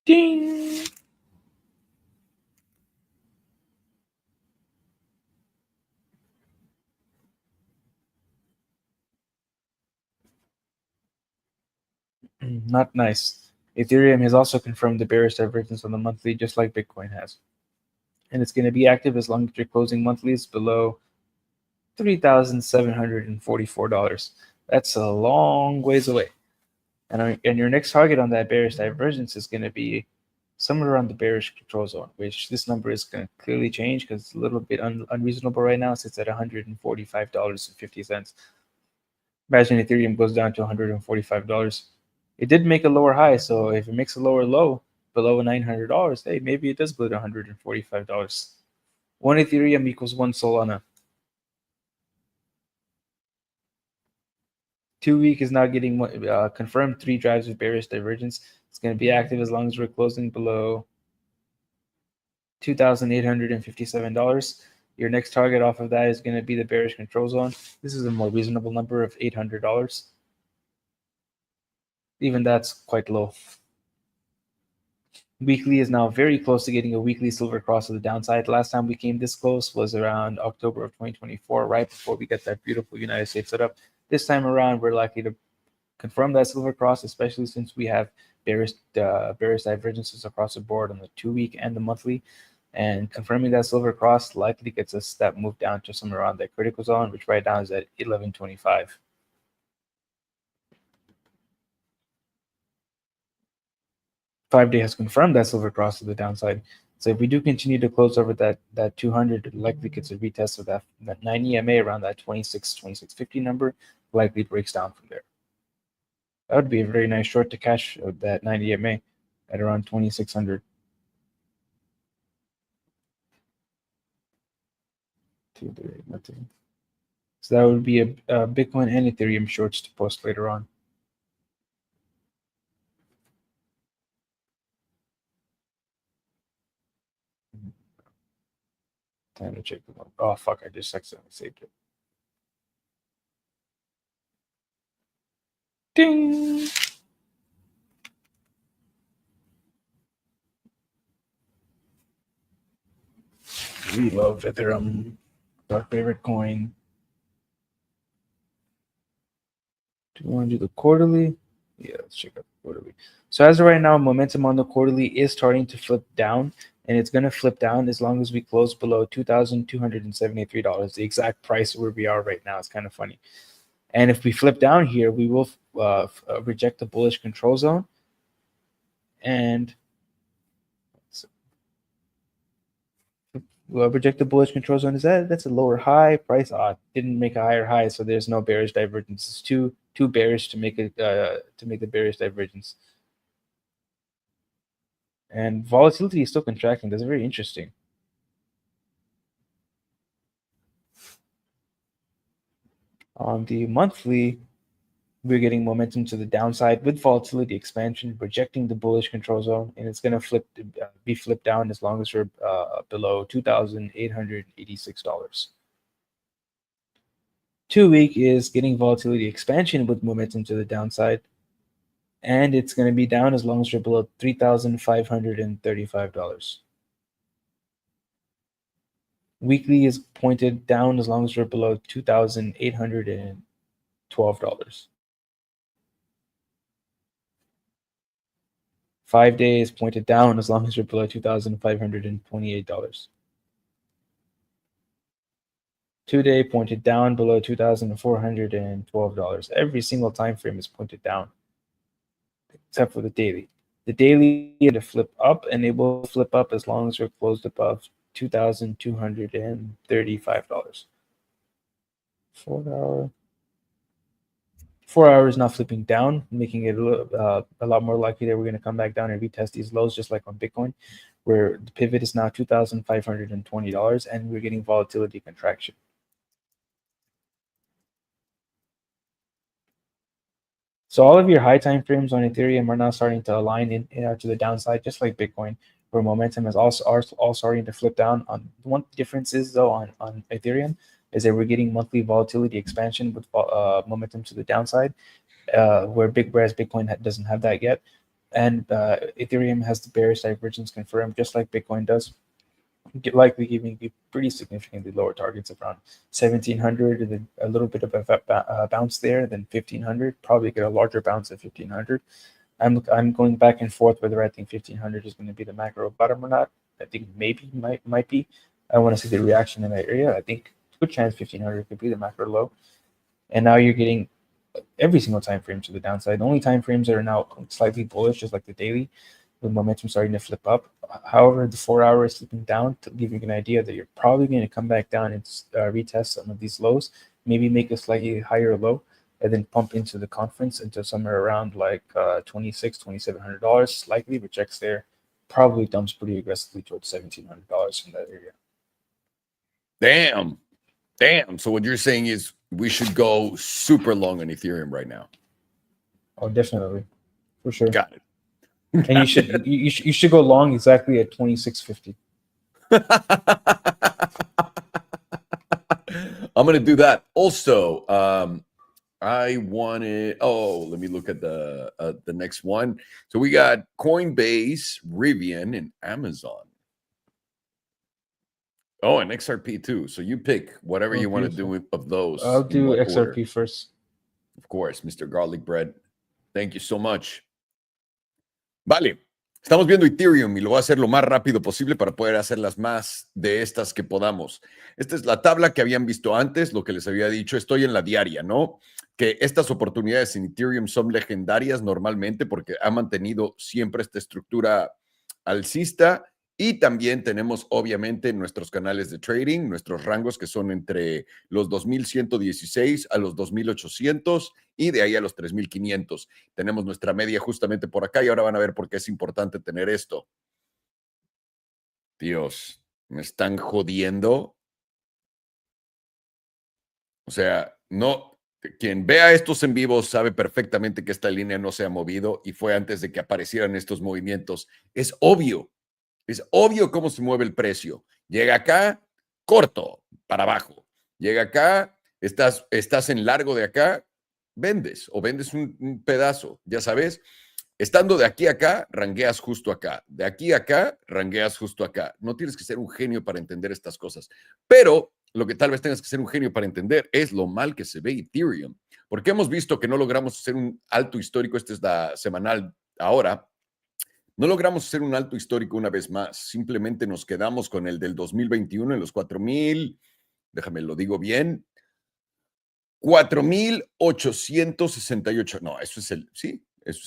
Ding! Not nice. Ethereum has also confirmed the bearish divergence on the monthly, just like Bitcoin has. And it's going to be active as long as your closing monthly is below $3,744. That's a long ways away. And your next target on that bearish divergence is going to be somewhere around the bearish control zone, which this number is going to clearly change because it's a little bit unreasonable right now. It's at $145.50. Imagine Ethereum goes down to $145. It did make a lower high, so if it makes a lower low below $900, hey, maybe it does go to $145. 1 Ethereum equals 1 Solana. 2 week is now getting confirmed 3 drives with bearish divergence. It's going to be active as long as we're closing below $2,857. Your next target off of that is going to be the bearish control zone. This is a more reasonable number of $800. Even that's quite low. Weekly is now very close to getting a weekly silver cross to the downside. Last time we came this close was around October of 2024, right before we get that beautiful United States setup. This time around, we're likely to confirm that silver cross, especially since we have bearish divergences across the board on the 2 week and the monthly. And confirming that silver cross likely gets us that move down to somewhere around that critical zone, which right now is at 1125. 5-day has confirmed that silver cross to the downside. So if we do continue to close over that 200, it likely gets a retest of that 9 EMA around that 2650 number, likely breaks down from there. That would be a very nice short to cash that 9 EMA at around 2600. Nothing. So that would be a Bitcoin and Ethereum shorts to post later on. Time to check them out. Oh fuck! I just accidentally saved it. Ding. We love Ethereum. Our favorite coin. Do we want to do the quarterly? Yeah, let's check out the quarterly. So as of right now, momentum on the quarterly is starting to flip down, and it's going to flip down as long as we close below $2,273. The exact price where we are right now is kind of funny. And if we flip down here, we will reject the bullish control zone. And reject the bullish control zone. That's a lower high price? Didn't make a higher high, so there's no bearish divergence. It's too bearish to make it to make the bearish divergence. And volatility is still contracting. That's very interesting. On the monthly, we're getting momentum to the downside with volatility expansion, rejecting the bullish control zone, and it's going to be flipped down as long as we're below $2,886. 2 week is getting volatility expansion with momentum to the downside, and it's going to be down as long as we're below $3,535. Weekly is pointed down as long as we're below $2,812. 5 days pointed down as long as you're below $2,528. 2-day pointed down below $2,412. Every single time frame is pointed down, except for the daily. The daily is to flip up, and it will flip up as long as we're closed above $2,235. 4 hours now flipping down, making it a lot more likely that we're going to come back down and retest these lows, just like on Bitcoin, where the pivot is now $2,520, and we're getting volatility contraction. So all of your high time frames on Ethereum are now starting to align in to the downside, just like Bitcoin, where momentum is also all starting to flip down. On one difference is though on Ethereum is that we're getting monthly volatility expansion with momentum to the downside, whereas Bitcoin doesn't have that yet, and Ethereum has the bearish divergence confirmed, just like Bitcoin does, likely giving you pretty significantly lower targets around 1700, and then a little bit of a bounce there, then 1500, probably get a larger bounce at 1500. I'm going back and forth whether I think 1500 is going to be the macro bottom or not. I think maybe might be. I want to see the reaction in that area. I think good chance 1500 could be the macro low. And now you're getting every single time frame to the downside. The only time frames that are now slightly bullish, just like the daily, with momentum starting to flip up. However, the 4 hour is slipping down, to give you an idea that you're probably going to come back down and retest some of these lows, maybe make a slightly higher low, and then pump into the conference into somewhere around like $2,700, likely rejects there, probably dumps pretty aggressively towards $1,700 from that area. Damn. Damn. So what you're saying is we should go super long on Ethereum right now. Oh, definitely, for sure. Got it. And you should go long exactly at 26.50. I'm going to do that. Also, I wanted, let me look at the next one. So we got Coinbase, Rivian, and Amazon. Oh, and XRP too. So you pick whatever you want to do of those. I'll do XRP order. first. Of course, Mr. Garlic Bread. Thank you so much. Vale. Estamos viendo Ethereum y lo voy a hacer lo más rápido posible para poder hacer las más de estas que podamos. Esta es la tabla que habían visto antes, lo que les había dicho. Estoy en la diaria, ¿no? Que estas oportunidades en Ethereum son legendarias normalmente porque ha mantenido siempre esta estructura alcista. Y también tenemos, obviamente, nuestros canales de trading, nuestros rangos que son entre los 2,116 a los 2,800 y de ahí a los 3,500. Tenemos nuestra media justamente por acá y ahora van a ver por qué es importante tener esto. Dios, me están jodiendo. O sea, no, quien vea estos en vivo sabe perfectamente que esta línea no se ha movido y fue antes de que aparecieran estos movimientos. Es obvio. Es obvio cómo se mueve el precio. Llega acá, corto, para abajo. Llega acá, estás en largo de acá, vendes o vendes un pedazo, ya sabes. Estando de aquí a acá, rangueas justo acá. De aquí a acá, rangueas justo acá. No tienes que ser un genio para entender estas cosas. Pero lo que tal vez tengas que ser un genio para entender es lo mal que se ve Ethereum. Porque hemos visto que no logramos hacer un alto histórico. Esta es la semanal ahora. No logramos hacer un alto histórico una vez más, simplemente nos quedamos con el del 2021 en los 4,000, déjame lo digo bien, 4,868. No, eso es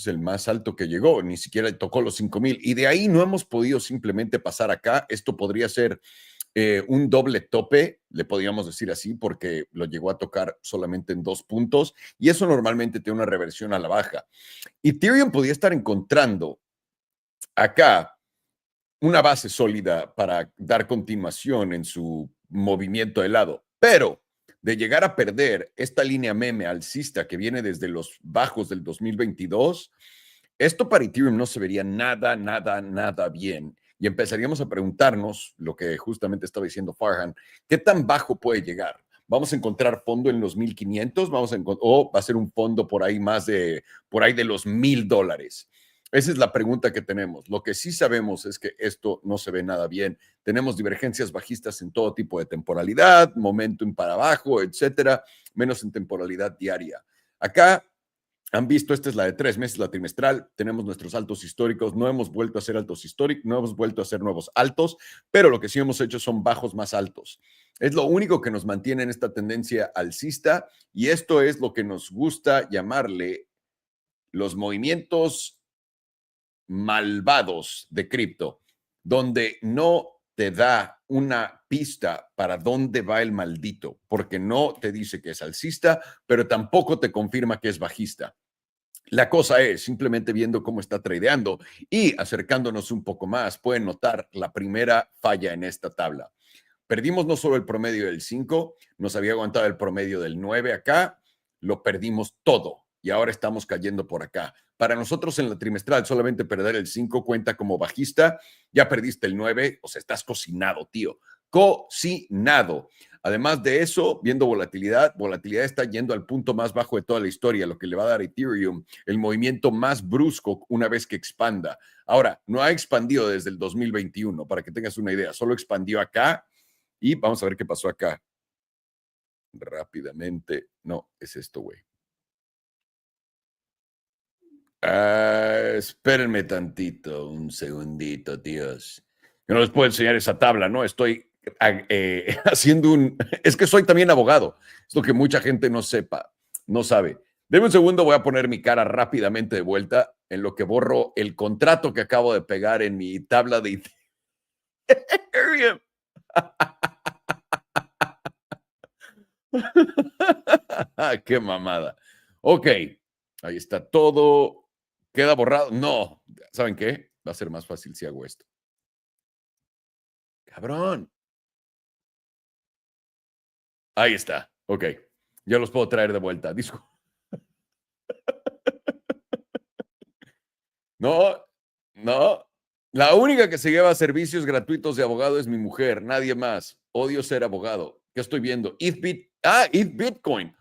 el más alto que llegó, ni siquiera tocó los 5,000 y de ahí no hemos podido simplemente pasar acá. Esto podría ser un doble tope, le podríamos decir así, porque lo llegó a tocar solamente en 2 puntos y eso normalmente tiene una reversión a la baja. Ethereum podría estar encontrando acá una base sólida para dar continuación en su movimiento de lado, pero de llegar a perder esta línea meme alcista que viene desde los bajos del 2022, esto para Ethereum no se vería nada bien. Y empezaríamos a preguntarnos, lo que justamente estaba diciendo Farhan, ¿qué tan bajo puede llegar? ¿Vamos a encontrar fondo en los 1,500? ¿O va a ser un fondo por ahí por ahí de los $1,000? Esa es la pregunta que tenemos. Lo que sí sabemos es que esto no se ve nada bien. Tenemos divergencias bajistas en todo tipo de temporalidad, momentum para abajo, etcétera, menos en temporalidad diaria. Acá han visto, esta es la de 3 meses, la trimestral. Tenemos nuestros altos históricos. No hemos vuelto a hacer altos históricos, no hemos vuelto a hacer nuevos altos, pero lo que sí hemos hecho son bajos más altos. Es lo único que nos mantiene en esta tendencia alcista y esto es lo que nos gusta llamarle los movimientos malvados de cripto, donde no te da una pista para dónde va el maldito, porque no te dice que es alcista, pero tampoco te confirma que es bajista. La cosa es, simplemente viendo cómo está tradeando y acercándonos un poco más, pueden notar la primera falla en esta tabla. Perdimos no solo el promedio del 5, nos había aguantado el promedio del 9 acá, lo perdimos todo y ahora estamos cayendo por acá. Para nosotros en la trimestral solamente perder el 5 cuenta como bajista, ya perdiste el 9, o sea, estás cocinado, tío, cocinado. Además de eso, viendo volatilidad está yendo al punto más bajo de toda la historia, lo que le va a dar a Ethereum el movimiento más brusco una vez que expanda. Ahora, no ha expandido desde el 2021, para que tengas una idea, solo expandió acá y vamos a ver qué pasó acá. Rápidamente, no, es esto, güey. Espérenme tantito, un segundito, tíos. Yo no les puedo enseñar esa tabla, ¿no? Estoy haciendo Es que soy también abogado. Es lo que mucha gente no sabe. Deme un segundo, voy a poner mi cara rápidamente de vuelta en lo que borro el contrato que acabo de pegar en mi tabla de Ethereum. ¡Qué mamada! Ok, ahí está todo. ¿Queda borrado? No. ¿Saben qué? Va a ser más fácil si hago esto. Cabrón. Ahí está. Ok. Ya los puedo traer de vuelta. Disco. No, no. La única que se lleva servicios gratuitos de abogado es mi mujer, nadie más. Odio ser abogado. ¿Qué estoy viendo? ETH Bitcoin.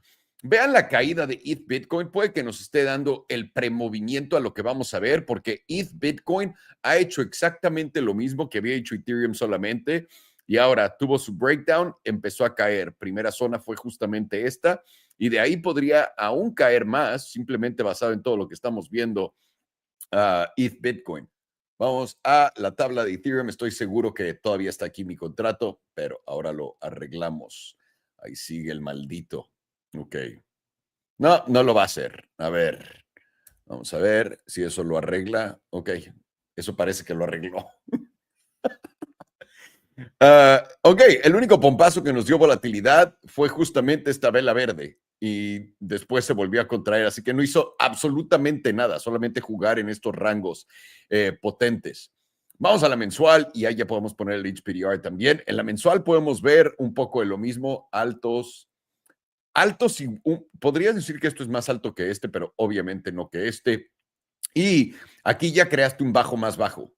Vean la caída de ETH Bitcoin. Puede que nos esté dando el premovimiento a lo que vamos a ver, porque ETH Bitcoin ha hecho exactamente lo mismo que había hecho Ethereum solamente. Y ahora tuvo su breakdown, empezó a caer. Primera zona fue justamente esta. Y de ahí podría aún caer más, simplemente basado en todo lo que estamos viendo. ETH Bitcoin. Vamos a la tabla de Ethereum. Estoy seguro que todavía está aquí mi contrato, pero ahora lo arreglamos. Ahí sigue el maldito. Ok. No, no lo va a hacer. A ver. Vamos a ver si eso lo arregla. Ok. Eso parece que lo arregló. Ok, el único pompazo que nos dio volatilidad fue justamente esta vela verde y después se volvió a contraer, así que no hizo absolutamente nada, solamente jugar en estos rangos potentes. Vamos a la mensual y ahí ya podemos poner el HPDR también. En la mensual podemos ver un poco de lo mismo, altos y podrías decir que esto es más alto que este, pero obviamente no que este. Y aquí ya creaste un bajo más bajo.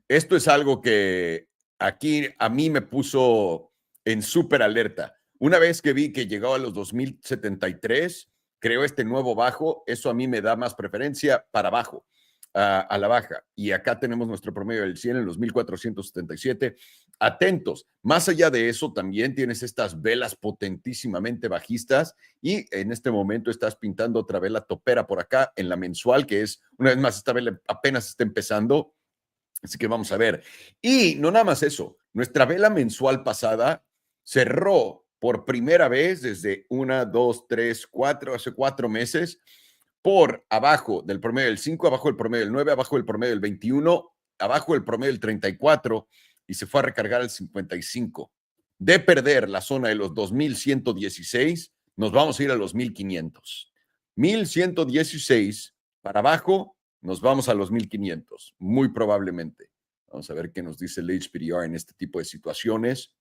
Esto es algo que aquí a mí me puso en súper alerta. Una vez que vi que llegaba a los 2073, creó este nuevo bajo, eso a mí me da más preferencia para abajo, a la baja. Y acá tenemos nuestro promedio del 100 en los 1477. Atentos, más allá de eso, también tienes estas velas potentísimamente bajistas y en este momento estás pintando otra vela topera por acá en la mensual, que es, una vez más, esta vela apenas está empezando. Así que vamos a ver. Y no nada más eso, nuestra vela mensual pasada cerró por primera vez desde 1, 2, 3, 4, hace 4 meses, por abajo del promedio del 5, abajo del promedio del 9, abajo del promedio del 21, abajo del promedio del 34 y se fue a recargar al 55. De perder la zona de los 2116, nos vamos a ir a los 1500. 1116 para abajo, nos vamos a los 1500, muy probablemente. Vamos a ver qué nos dice el HPDR en este tipo de situaciones.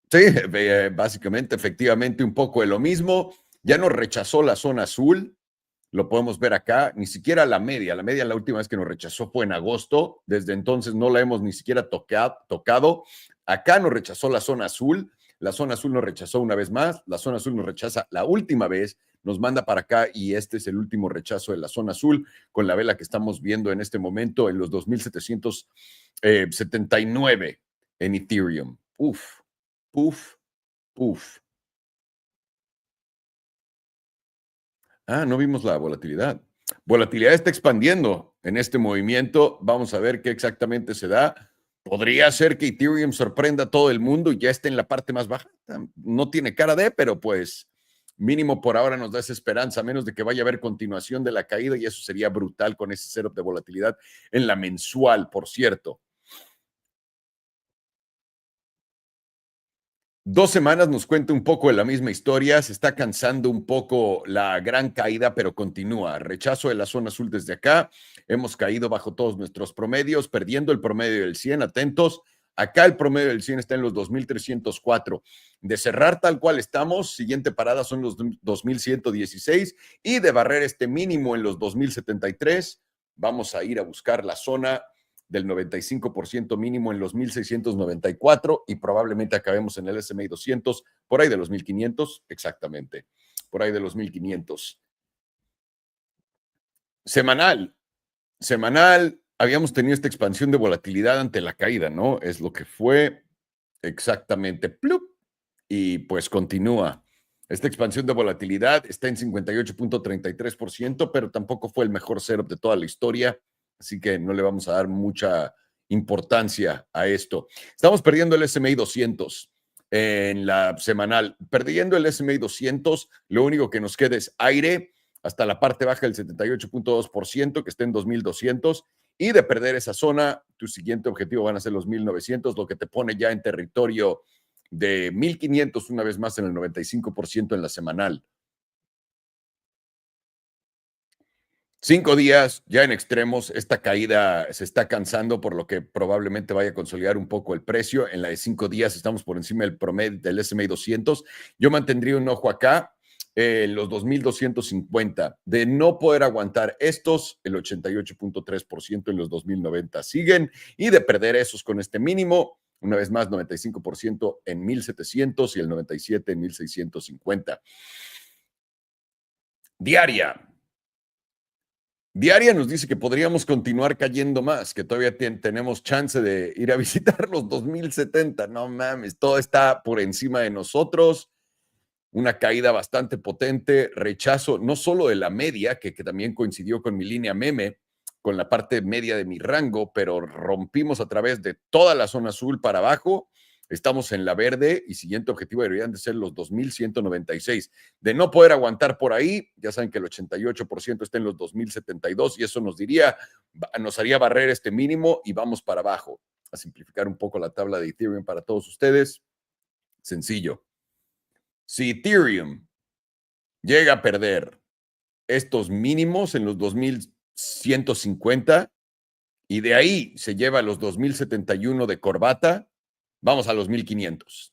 Sí, básicamente, efectivamente, un poco de lo mismo. Ya nos rechazó la zona azul, lo podemos ver acá, ni siquiera la media la última vez que nos rechazó fue en agosto, desde entonces no la hemos ni siquiera tocado. Acá nos rechazó la zona azul nos rechazó una vez más, la zona azul nos rechaza la última vez, nos manda para acá y este es el último rechazo de la zona azul con la vela que estamos viendo en este momento en los 2779 en Ethereum. Uf, uf, uf. No vimos la volatilidad. Volatilidad está expandiendo en este movimiento. Vamos a ver qué exactamente se da. Podría ser que Ethereum sorprenda a todo el mundo y ya esté en la parte más baja. No tiene cara de, pero pues mínimo por ahora nos da esa esperanza, a menos de que vaya a haber continuación de la caída y eso sería brutal con ese setup de volatilidad en la mensual, por cierto. 2 semanas nos cuenta un poco de la misma historia, se está cansando un poco la gran caída, pero continúa. Rechazo de la zona azul desde acá, hemos caído bajo todos nuestros promedios, perdiendo el promedio del 100, atentos. Acá el promedio del 100 está en los 2304. De cerrar tal cual estamos, siguiente parada son los 2116 y de barrer este mínimo en los 2073, vamos a ir a buscar la zona del 95% mínimo en los 1694 y probablemente acabemos en el S&P 200 por ahí de los 1500, exactamente, por ahí de los 1500. Semanal, habíamos tenido esta expansión de volatilidad ante la caída, ¿no? Es lo que fue exactamente, ¡plup! Y pues continúa. Esta expansión de volatilidad está en 58.33%, pero tampoco fue el mejor setup de toda la historia. Así que no le vamos a dar mucha importancia a esto. Estamos perdiendo el S&P 200 en la semanal. Perdiendo el S&P 200, lo único que nos queda es aire hasta la parte baja del 78.2%, que está en 2,200. Y de perder esa zona, tu siguiente objetivo van a ser los 1,900, lo que te pone ya en territorio de 1,500 una vez más en el 95% en la semanal. 5 días ya en extremos, esta caída se está cansando, por lo que probablemente vaya a consolidar un poco el precio. En la de 5 días estamos por encima del promedio del S&P 200. Yo mantendría un ojo acá en los 2,250. De no poder aguantar estos, el 88.3% en los 2,090 siguen, y de perder esos con este mínimo, una vez más, 95% en 1,700 y el 97% en 1,650. Diaria. Diaria nos dice que podríamos continuar cayendo más, que todavía tenemos chance de ir a visitar los 2,070. No mames, todo está por encima de nosotros. Una caída bastante potente, rechazo no solo de la media, que también coincidió con mi línea meme, con la parte media de mi rango, pero rompimos a través de toda la zona azul para abajo. Estamos en la verde y siguiente objetivo deberían de ser los 2,196. De no poder aguantar por ahí, ya saben que el 88% está en los 2,072 y eso nos haría barrer este mínimo y vamos para abajo. A simplificar un poco la tabla de Ethereum para todos ustedes. Sencillo. Si Ethereum llega a perder estos mínimos en los 2,150 y de ahí se lleva a los 2,071 de corbata, vamos a los 1,500.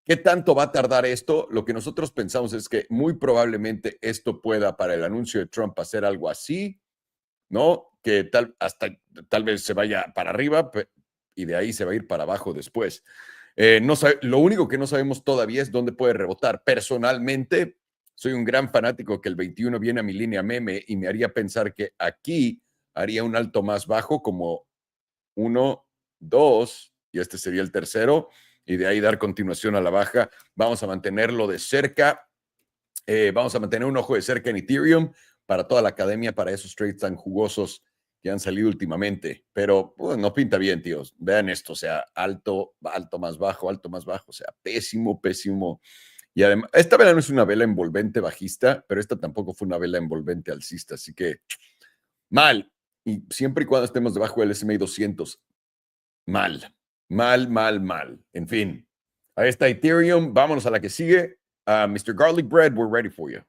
¿Qué tanto va a tardar esto? Lo que nosotros pensamos es que muy probablemente esto pueda, para el anuncio de Trump, hacer algo así, ¿no? Que tal vez se vaya para arriba y de ahí se va a ir para abajo después. Lo único que no sabemos todavía es dónde puede rebotar. Personalmente, soy un gran fanático que el 21 viene a mi línea meme y me haría pensar que aquí haría un alto más bajo como 1, 2, y este sería el tercero, y de ahí dar continuación a la baja. Vamos a mantenerlo de cerca. Vamos a mantener un ojo de cerca en Ethereum para toda la academia, para esos trades tan jugosos que han salido últimamente, pero pues, no pinta bien, tíos. Vean esto, o sea, alto más bajo, o sea, pésimo, pésimo. Y además, esta vela no es una vela envolvente bajista, pero esta tampoco fue una vela envolvente alcista, así que mal. Y siempre y cuando estemos debajo del S&P 200, mal. En fin, ahí está Ethereum. Vámonos a la que sigue. Mr. Garlic Bread, we're ready for you.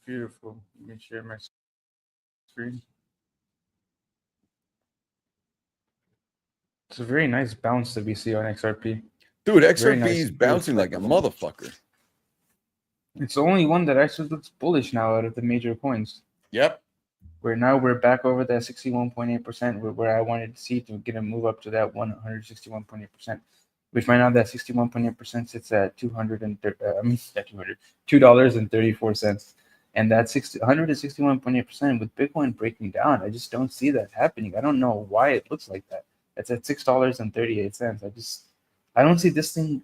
Beautiful. Let me share my screen. It's a very nice bounce that we see on XRP. Dude, Very XRP nice. is bouncing like a motherfucker. It's the only one that actually looks bullish now out of the major coins. Yep. We're back over that 61.8% where I wanted to see to get a move up to that 161.8%, which right now that 61.8% sits at $2.34, and that 161.8% with Bitcoin breaking down. I just don't see that happening. I don't know why it looks like that. It's at $6.38. I don't see this thing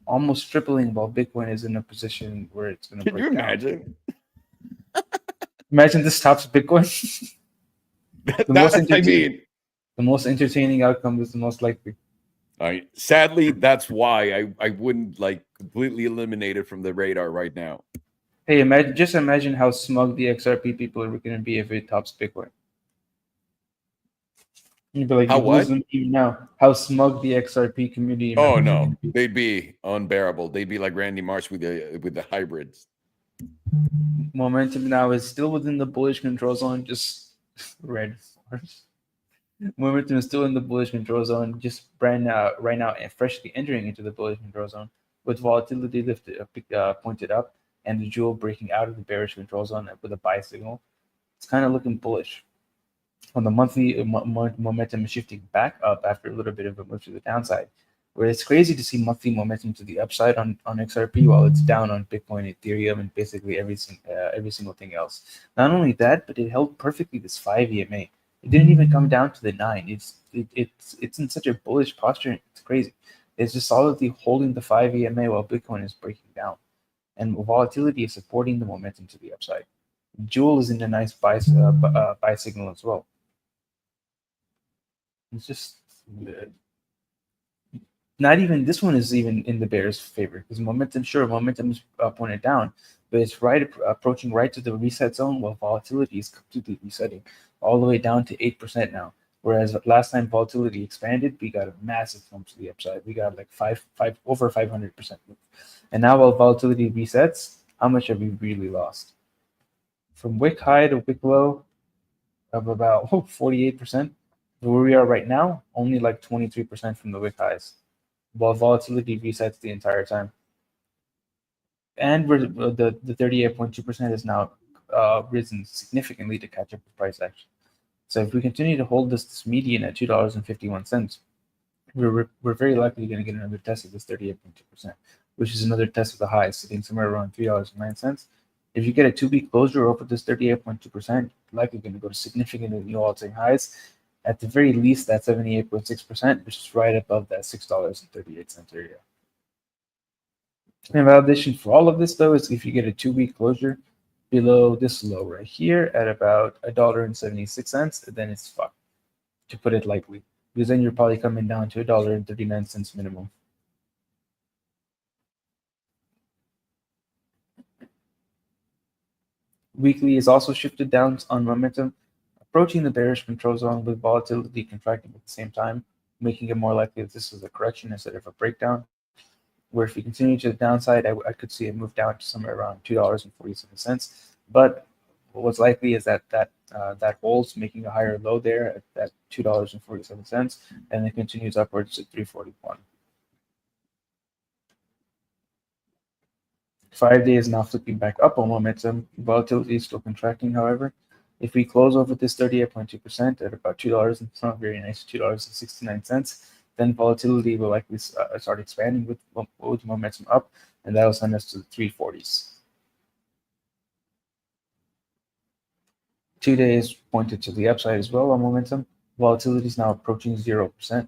almost tripling while Bitcoin is in a position where it's going to break down. Can you imagine? Imagine this tops Bitcoin. The most entertaining outcome is the most likely. Sadly, that's why I wouldn't completely eliminate it from the radar right now. Hey, just imagine how smug the XRP people are going to be if it tops Bitcoin. You'd be like, how what? Now, how smug the XRP community. Oh no, they'd be unbearable. They'd be like Randy Marsh with the hybrids. Momentum now is still within the bullish control zone, just red. Momentum is still in the bullish control zone, just right now and freshly entering into the bullish control zone with volatility pointed up and the jewel breaking out of the bearish control zone with a buy signal. It's kind of looking bullish. On the monthly, momentum is shifting back up after a little bit of a move to the downside. Where it's crazy to see monthly momentum to the upside on XRP while it's down on Bitcoin, Ethereum, and basically every single thing else. Not only that, but it held perfectly this 5 EMA. It didn't even come down to the 9. It's in such a bullish posture. It's crazy. It's just solidly holding the 5 EMA while Bitcoin is breaking down, and volatility is supporting the momentum to the upside. Jewel is in a nice buy signal as well. It's just. Not even this one is even in the bear's favor because momentum is pointed down, but it's approaching right to the reset zone while volatility is completely resetting all the way down to 8% now. Whereas last time volatility expanded, we got a massive bump to the upside. We got like over 500% move. And now while volatility resets, how much have we really lost? from wick high to wick low of about 48%. Where we are right now, only like 23% from the wick highs, while volatility resets the entire time. And the 38.2% is now risen significantly to catch up with price action. So if we continue to hold this median at $2.51, we're very likely going to get another test of this 38.2%, which is another test of the high, sitting somewhere around $3.09. If you get a 2-week closure over this 38.2%, likely going to go to significantly new all-time highs. At the very least, that 78.6%, which is right above that $6.38 area. And validation for all of this, though, is if you get a 2-week closure below this low right here at about $1.76, then it's fucked, to put it lightly, because then you're probably coming down to $1.39 minimum. Weekly is also shifted down on momentum, approaching the bearish control zone with volatility contracting at the same time, making it more likely that this is a correction instead of a breakdown. Where if we continue to the downside, I could see it move down to somewhere around $2.47. But what's likely is that holds, making a higher low there at $2.47, and then continues upwards to 341. 5 days now flipping back up on momentum. Volatility is still contracting, however. If we close over this 38.2% at about $2, it's not very nice, $2.69, then volatility will likely start expanding with momentum up, and that will send us to the 340s. 2 days pointed to the upside as well on momentum. Volatility is now approaching 0%,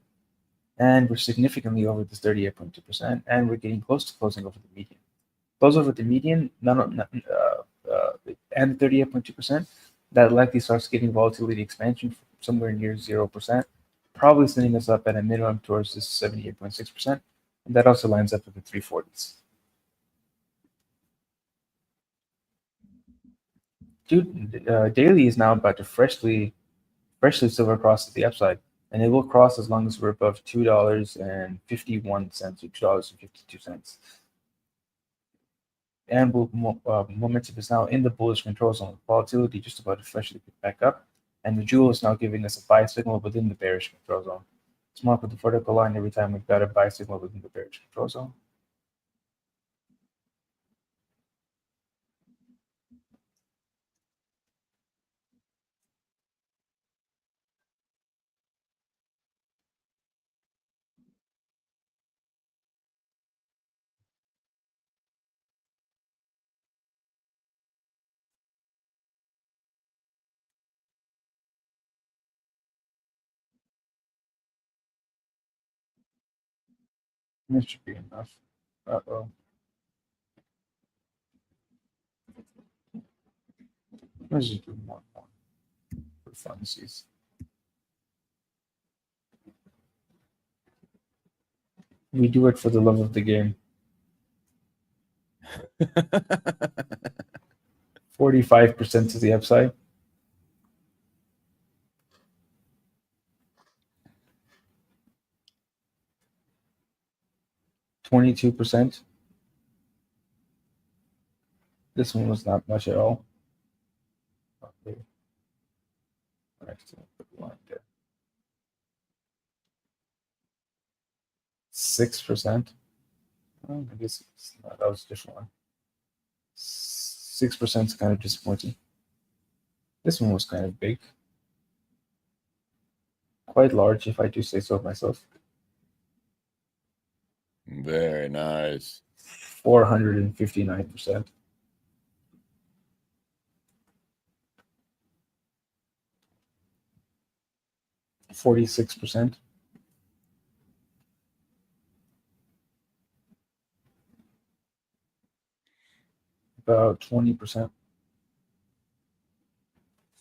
and we're significantly over this 38.2%, and we're getting close to closing over the median. Close over the median, and 38.2%, that likely starts getting volatility expansion somewhere near 0%. Probably sending us up at a minimum towards this 78.6%, and that also lines up with the 340s. Daily is now about to freshly silver cross to the upside, and it will cross as long as we're above $2.51 or $2.52. And momentum is now in the bullish control zone. Volatility just about to freshly pick back up. And the jewel is now giving us a buy signal within the bearish control zone. It's marked with the vertical line every time we've got a buy signal within the bearish control zone. This should be enough. Uh-oh. Let's just do one more for funsies. We do it for the love of the game. 45% to the upside. 22%. This one was not much at all. Okay. Put the line there. 6%. Oh, I guess that was a different one. 6% is kind of disappointing. This one was kind of big. Quite large, if I do say so myself. Very nice. 459%. 46%. About 20%.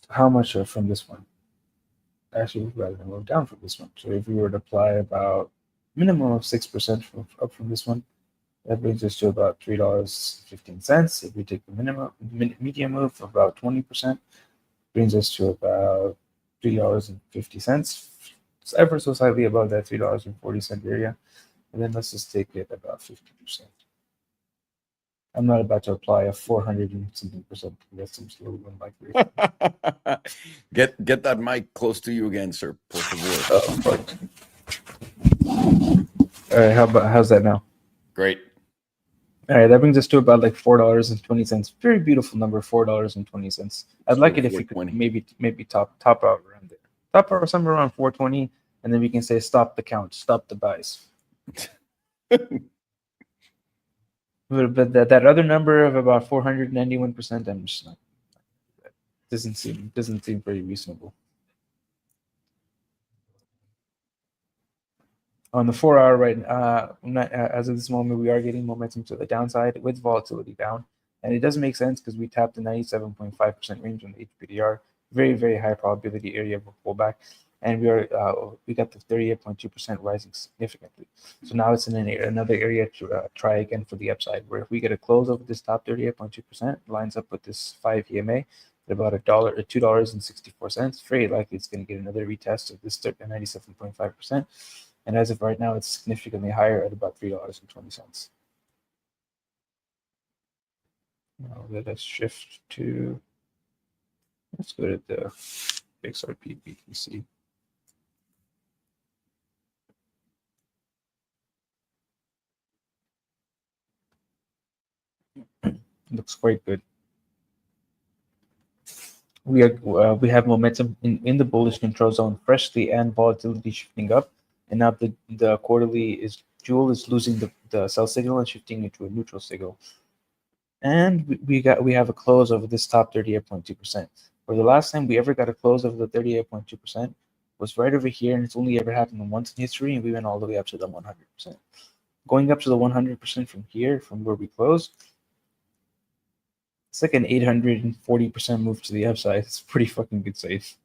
How much are from this one? Actually, rather than move down from this one. So if we were to apply about minimum of 6% up from this one, that brings us to about $3.15. If we take the medium move of about 20%, brings us to about $3.50. It's ever so slightly above that $3.40 area. And then let's just take it about 50%. I'm not about to apply a 400 and something percent. That seems a little unlikely. Get that mic close to you again, sir. Por favor. All right, how's that now? Great. All right, that brings us to about like $4.20. Very beautiful number, $4.20. I'd like it if we could maybe top out around there. Top out somewhere around 420, and then we can say stop the count, stop the buys. But that other number of about 491%, I'm just not. Doesn't seem very reasonable. On the 4 hour, right, as of this moment, we are getting momentum to the downside with volatility down, and it doesn't make sense because we tapped the 97.5% range on the HPDR, very, very high probability area of a pullback, and we got the 38.2% rising significantly. So now it's in another area to try again for the upside, where if we get a close over this top 38.2%, lines up with this 5 EMA at about $2.64. Very likely it's going to get another retest of this 97.5%. And as of right now, it's significantly higher at about $3.20. Now let us shift to, let's go to the XRP BTC. Looks quite good. We have momentum in the bullish control zone freshly, and volatility shifting up. And now the quarterly jewel is losing the sell signal and shifting into a neutral signal. And we have a close over this top 38.2%. For the last time we ever got a close over the 38.2% was right over here, and it's only ever happened once in history, and we went all the way up to the 100%. Going up to the 100% from here, from where we closed, it's like an 840% move to the upside. It's pretty fucking good safe.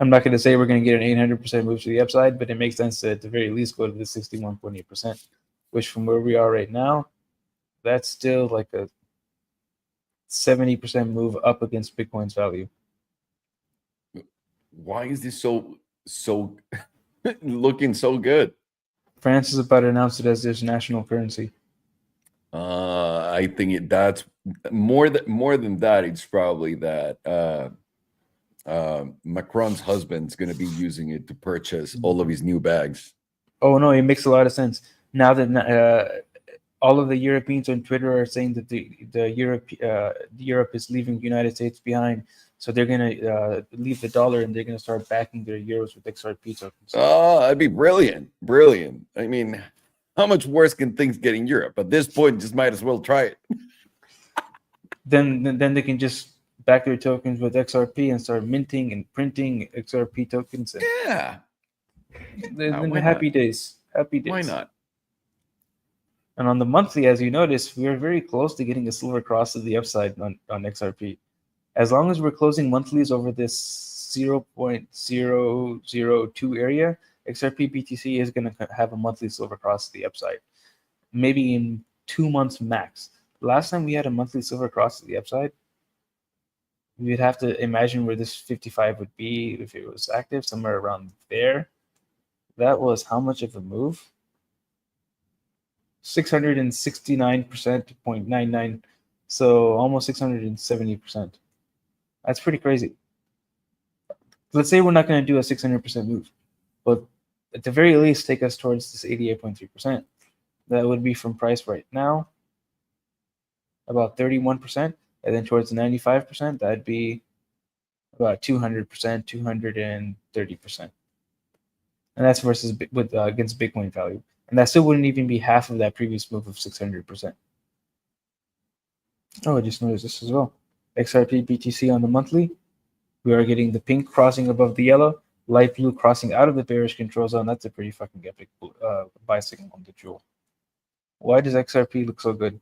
I'm not going to say we're going to get an 800% move to the upside, but it makes sense to at the very least go to the 61.8%, which from where we are right now, that's still like a 70% move up against Bitcoin's value. Why is this so looking so good? France is about to announce it as their national currency. I think that's more than that. It's probably that Macron's husband's going to be using it to purchase all of his new bags. Oh no, it makes a lot of sense now that all of the Europeans on Twitter are saying that Europe is leaving the United States behind, so they're going to leave the dollar and they're going to start backing their euros with XRP tokens. Oh, that'd be brilliant! I mean, how much worse can things get in Europe? At this point, just might as well try it. Then they can just back their tokens with XRP and start minting and printing XRP tokens. And yeah. Happy days. Why not? And on the monthly, as you notice, we are very close to getting a silver cross to the upside on XRP. As long as we're closing monthlies over this 0.002 area, XRP BTC is going to have a monthly silver cross to the upside, maybe in 2 months max. Last time we had a monthly silver cross to the upside, we'd have to imagine where this 55 would be if it was active, somewhere around there. That was how much of a move? 669%.99, so almost 670%. That's pretty crazy. Let's say we're not going to do a 600% move, but at the very least take us towards this 88.3%. That would be from price right now, about 31%, and then towards the 95%, that'd be about 200%, 230%. And that's versus against Bitcoin value. And that still wouldn't even be half of that previous move of 600%. Oh, I just noticed this as well. XRP BTC on the monthly, we are getting the pink crossing above the yellow, light blue crossing out of the bearish control zone. That's a pretty fucking epic buy signal on the jewel. Why does XRP look so good?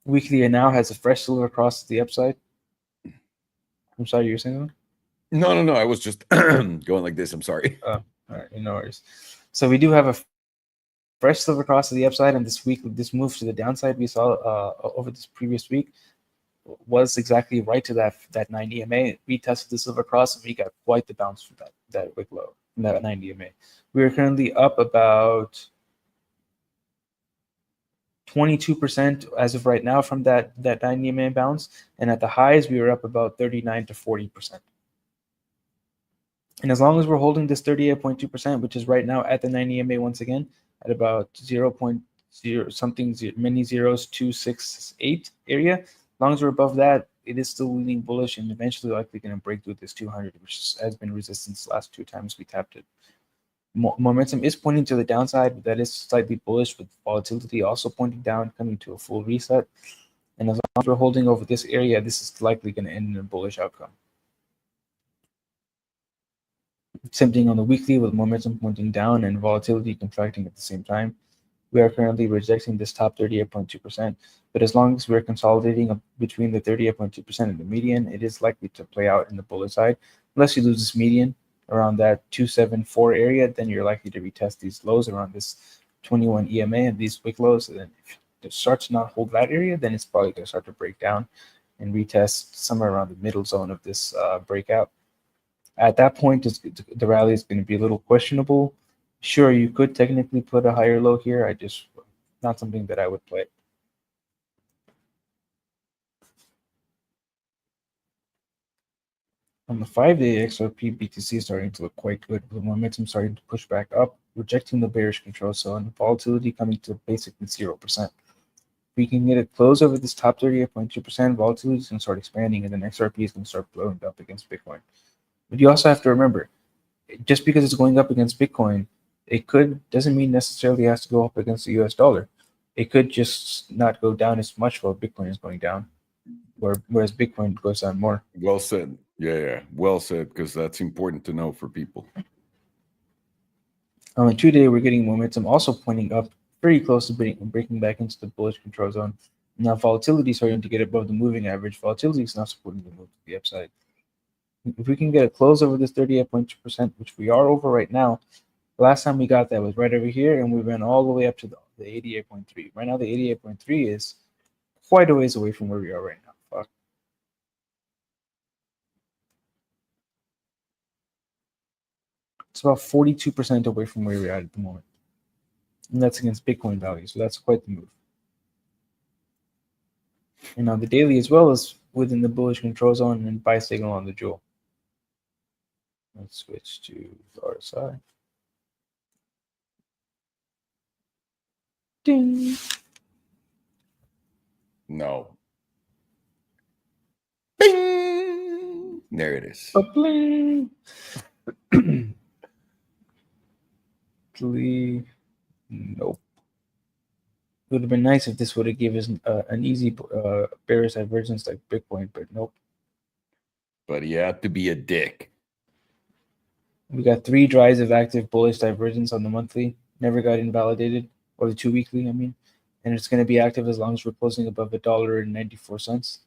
Weekly now has a fresh silver cross to the upside. I'm sorry, you were saying that? No. I was just going like this. I'm sorry. All right, no worries. So we do have a fresh silver cross to the upside, and this week, this move to the downside we saw over this previous week was exactly right to that 9 EMA. We tested the silver cross, and we got quite the bounce from that wick low, from that 9 EMA. We are currently up about 22% as of right now from that 90 EMA bounce, and at the highs we were up about 39 to 40%. And as long as we're holding this 38.2%, which is right now at the 90 EMA once again at about 0.0 something many zeros 268 area, as long as we're above that, it is still leaning bullish and eventually likely going to break through this 200, which has been resistance the last 2 times we tapped it. Momentum is pointing to the downside, but that is slightly bullish, with volatility also pointing down, coming to a full reset. And as long as we're holding over this area, this is likely going to end in a bullish outcome. Same thing on the weekly, with momentum pointing down and volatility contracting at the same time. We are currently rejecting this top 38.2%, but as long as we're consolidating between the 38.2% and the median, it is likely to play out in the bullish side. Unless you lose this median around that 274 area, then you're likely to retest these lows around this 21 EMA and these wick lows. And then if it starts to not hold that area, then it's probably going to start to break down and retest somewhere around the middle zone of this breakout. At that point, the rally is going to be a little questionable. Sure, you could technically put a higher low here. Not something that I would play. On the 5-day, XRP BTC is starting to look quite good, with momentum starting to push back up, rejecting the bearish control zone, and volatility coming to basically 0%. If we can get it close over this top 38.2%, volatility is going to start expanding, and then XRP is going to start blowing up against Bitcoin. But you also have to remember, just because it's going up against Bitcoin, doesn't mean necessarily it has to go up against the US dollar. It could just not go down as much while Bitcoin is going down, whereas Bitcoin goes down more. Well said. Yeah. Well said, because that's important to know for people. On the 2-day, we're getting momentum also pointing up, very close to breaking back into the bullish control zone. Now volatility is starting to get above the moving average. Volatility is now supporting the move to the upside. If we can get a close over this 38.2%, which we are over right now, the last time we got that was right over here, and we went all the way up to the 88.3. Right now, the 88.3 is quite a ways away from where we are right now. Fuck. It's about 42% away from where we're at the moment. And that's against Bitcoin value, so that's quite the move. And on the daily as well as within the bullish control zone and buy signal on the jewel. Let's switch to the RSI. Ding. No. Bing! There it is. Bling. Nope. It would have been nice if this would have given us an easy bearish divergence like Bitcoin, but nope. But he had to be a dick. We got 3 drives of active bullish divergence on the monthly, never got invalidated, or the 2 weekly, I mean. And it's going to be active as long as we're closing above $1.94.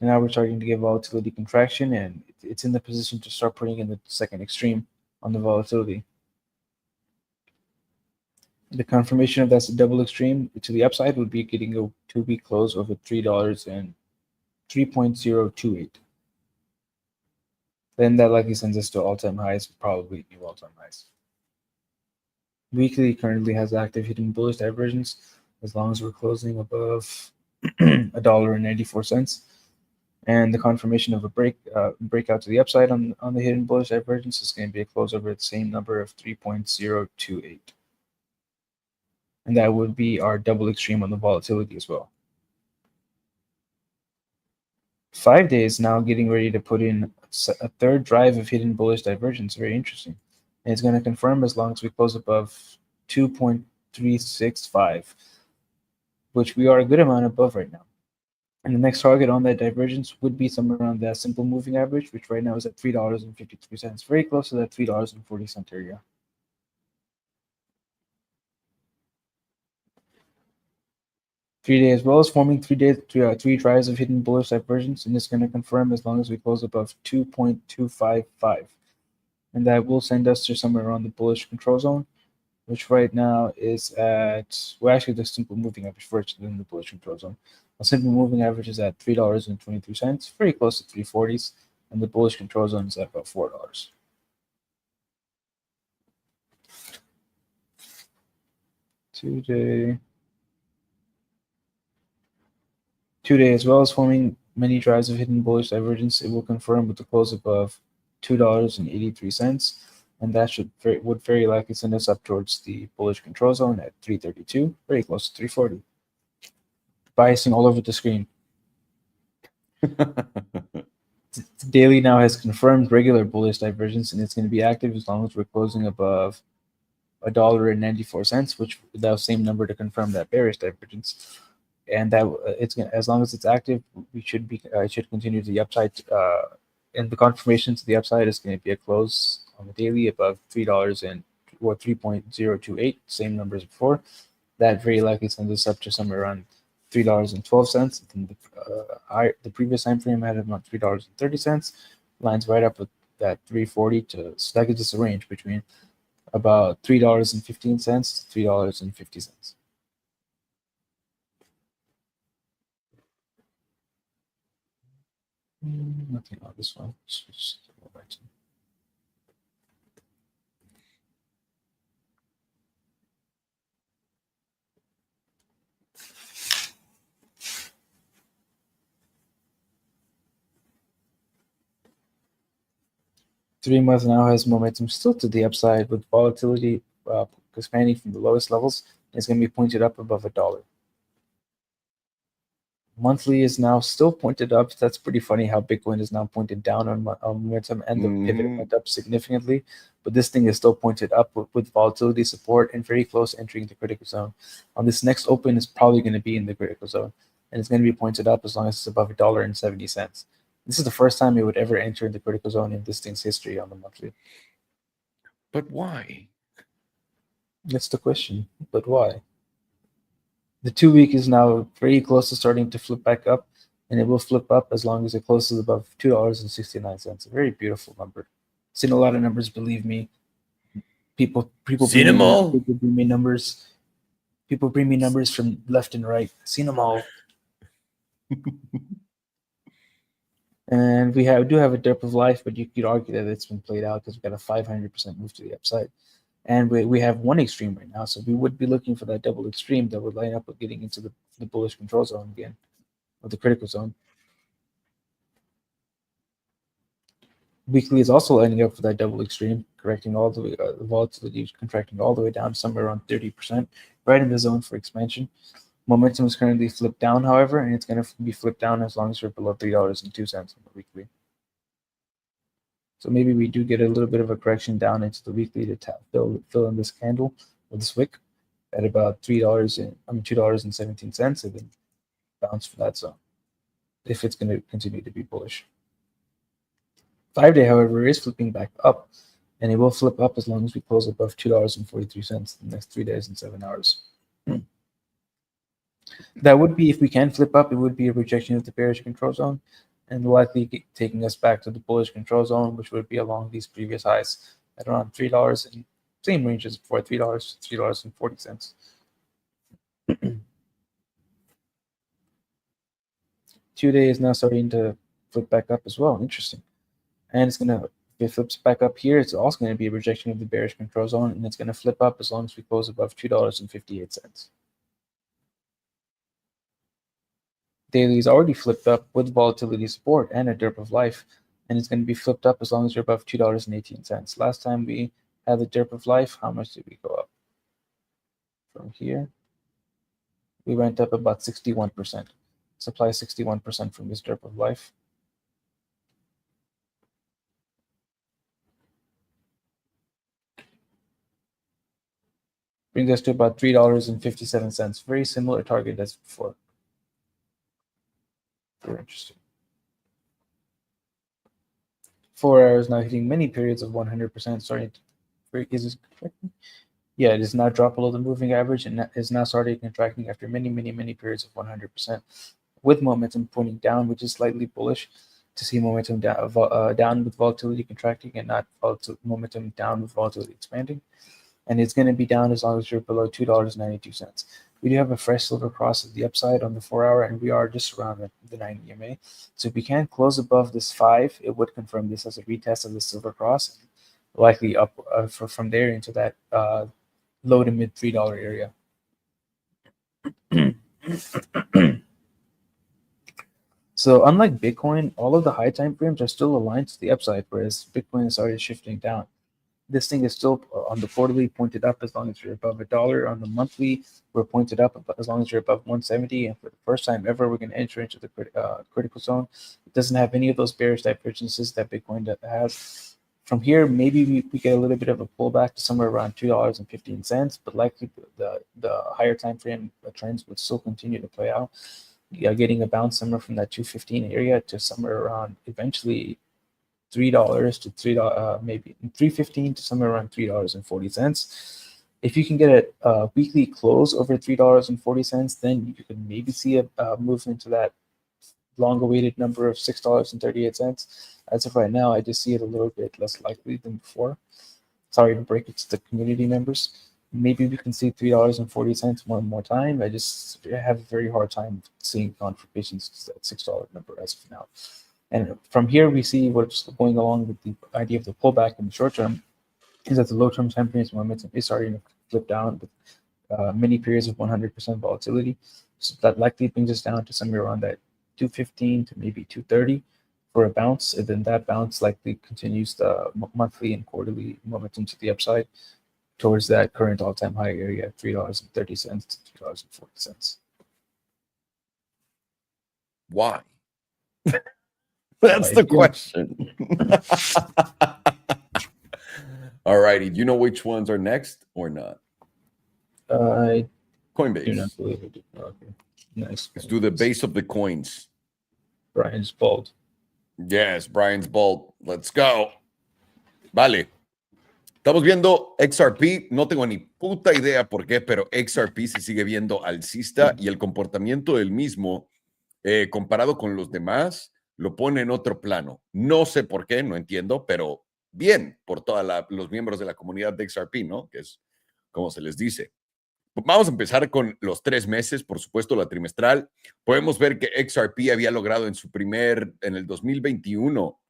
And now we're starting to get volatility contraction, and it's in the position to start putting in the second extreme on the volatility. The confirmation of that's a double extreme to the upside would be getting a 2-week close over $3 and 3.028. Then that likely sends us to all-time highs, probably new all-time highs. Weekly currently has active hidden bullish divergence as long as we're closing above $1.94. And the confirmation of a breakout to the upside on the hidden bullish divergence is going to be a close over the same number of 3.028. And that would be our double extreme on the volatility as well. 5 days now getting ready to put in a third drive of hidden bullish divergence. Very interesting. And it's going to confirm as long as we close above 2.365, which we are a good amount above right now. And the next target on that divergence would be somewhere around that simple moving average, which right now is at $3.53. Very close to that $3.40 area. Three-day as well as forming 3 drives of hidden bullish divergence, and it's going to confirm as long as we close above 2.255. And that will send us to somewhere around the bullish control zone, which right now is at, well, actually the simple moving average first, then the bullish control zone. The simple moving average is at $3.23, very close to 340s, and the bullish control zone is at about $4. Today. Today, as well as forming many drives of hidden bullish divergence, it will confirm with the close above $2.83, and that would very likely send us up towards the bullish control zone at 332, very close to 340. Biasing all over the screen. The daily now has confirmed regular bullish divergence, and it's going to be active as long as we're closing above $1.94, which that same number to confirm that bearish divergence. And that it's going as long as it's active, we should be it should continue to the upside. And the confirmation to the upside is going to be a close on the daily above $3 or 3.028, same numbers before. That very likely sends us up to somewhere around $3.12. And the previous time frame had about $3.30. Lines right up with that 340 to, so that gives us a range between about $3.15 to $3.50. Nothing on this one. Just go back to 3 months now has momentum still to the upside with volatility expanding from the lowest levels. It's going to be pointed up above $1. Monthly is now still pointed up. That's pretty funny how Bitcoin is now pointed down on momentum, and the pivot went up significantly. But this thing is still pointed up with volatility support and very close entering the critical zone. On this next open is probably going to be in the critical zone, and it's going to be pointed up as long as it's above $1.70. This is the first time it would ever enter the critical zone in this thing's history on the monthly. But why? That's the question. But why? The 2-week is now very close to starting to flip back up, and it will flip up as long as it closes above $2.69. A very beautiful number. Seen a lot of numbers, believe me. People bring me numbers. People bring me numbers from left and right. Seen them all. And we do have a dip of life, but you could argue that it's been played out because we've got a 500% move to the upside. And we have one extreme right now, so we would be looking for that double extreme that would line up with getting into the bullish control zone again, or the critical zone. Weekly is also lining up for that double extreme, correcting all the way, the volatility is contracting all the way down, somewhere around 30%, right in the zone for expansion. Momentum is currently flipped down, however, and it's going to be flipped down as long as we're below $3.02 on the weekly. So maybe we do get a little bit of a correction down into the weekly to fill in this candle or this wick at about $2.17, and then bounce for that zone if it's going to continue to be bullish. 5-day, however, is flipping back up, and it will flip up as long as we close above $2.43 in the next 3 days and 7 hours. That would be, if we can flip up, it would be a rejection of the bearish control zone, and likely taking us back to the bullish control zone, which would be along these previous highs at around $3, and same range as before, $3 to $3.40. 2-day is now starting to flip back up as well. Interesting. And it's going to, if it flips back up here, it's also going to be a rejection of the bearish control zone, and it's going to flip up as long as we close above $2.58. Daily is already flipped up with volatility support and a derp of life, and it's going to be flipped up as long as you're above $2.18. Last time we had the derp of life, how much did we go up? From here, we went up about 61%. Supply 61% from this derp of life. Brings us to about $3.57. Very similar target as before. Very interesting. 4 hours now hitting many periods of 100%. Starting to, is this contracting? Yeah, it is now dropped below the moving average and is now started contracting after many periods of 100%, with momentum pointing down, which is slightly bullish to see momentum down with volatility contracting and not momentum down with volatility expanding. And it's going to be down as long as you're below $2.92. We do have a fresh silver cross at the upside on the 4 hour, and we are just around the 9 EMA. So if we can close above this 5, it would confirm this as a retest of the silver cross, and likely up from there into that low to mid $3 area. So unlike Bitcoin, all of the high time frames are still aligned to the upside, whereas Bitcoin has started shifting down. This thing is still on the quarterly pointed up as long as you're above $1. On the monthly, we're pointed up as long as you're above 170. And for the first time ever, we're going to enter into the critical zone. It doesn't have any of those bearish divergences that Bitcoin has. From here, maybe we get a little bit of a pullback to somewhere around $2.15, but likely the higher time frame trends would still continue to play out. Getting a bounce somewhere from that 215 area to somewhere around eventually $3 to $3, maybe $3.15 to somewhere around $3.40. If you can get a weekly close over $3.40, then you can maybe see a movement to that long-awaited number of $6.38. As of right now, I just see it a little bit less likely than before. Sorry to break it to the community members. Maybe we can see $3.40 one more time. I have a very hard time seeing confirmations to that $6 number as of now. And from here, we see what's going along with the idea of the pullback in the short term is that the low-term time frame momentum is starting to flip down with many periods of 100% volatility. So that likely brings us down to somewhere around that 215 to maybe 230 for a bounce. And then that bounce likely continues the monthly and quarterly momentum to the upside towards that current all-time high area of $3.30 to $3.40. Why? That's the question. All righty. Do you know which ones are next or not? I Coinbase. do not believe it. Okay. Nice. Let's do the base of the coins. Brian's bald. Yes, Brian's bald. Let's go. Vale. Estamos viendo XRP. No tengo ni puta idea por qué, pero XRP se sigue viendo alcista y el comportamiento del mismo, comparado con los demás, lo pone en otro plano. No sé por qué, no entiendo, pero bien por todos los miembros de la comunidad de XRP, ¿no? Que es como se les dice. Vamos a empezar con los 3 meses, por supuesto, la trimestral. Podemos ver que XRP había logrado en el 2021,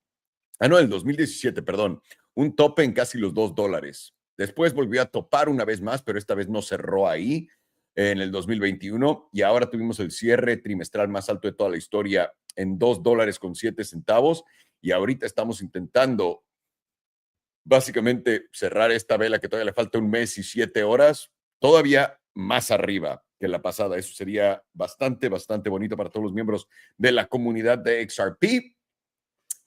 en el 2017, perdón, un tope en casi los $2. Después volvió a topar una vez más, pero esta vez no cerró ahí en el 2021 y ahora tuvimos el cierre trimestral más alto de toda la historia en $2.07 y ahorita estamos intentando básicamente cerrar esta vela que todavía le falta 1 mes y 7 horas, todavía más arriba que la pasada. Eso sería bastante, bastante bonito para todos los miembros de la comunidad de XRP.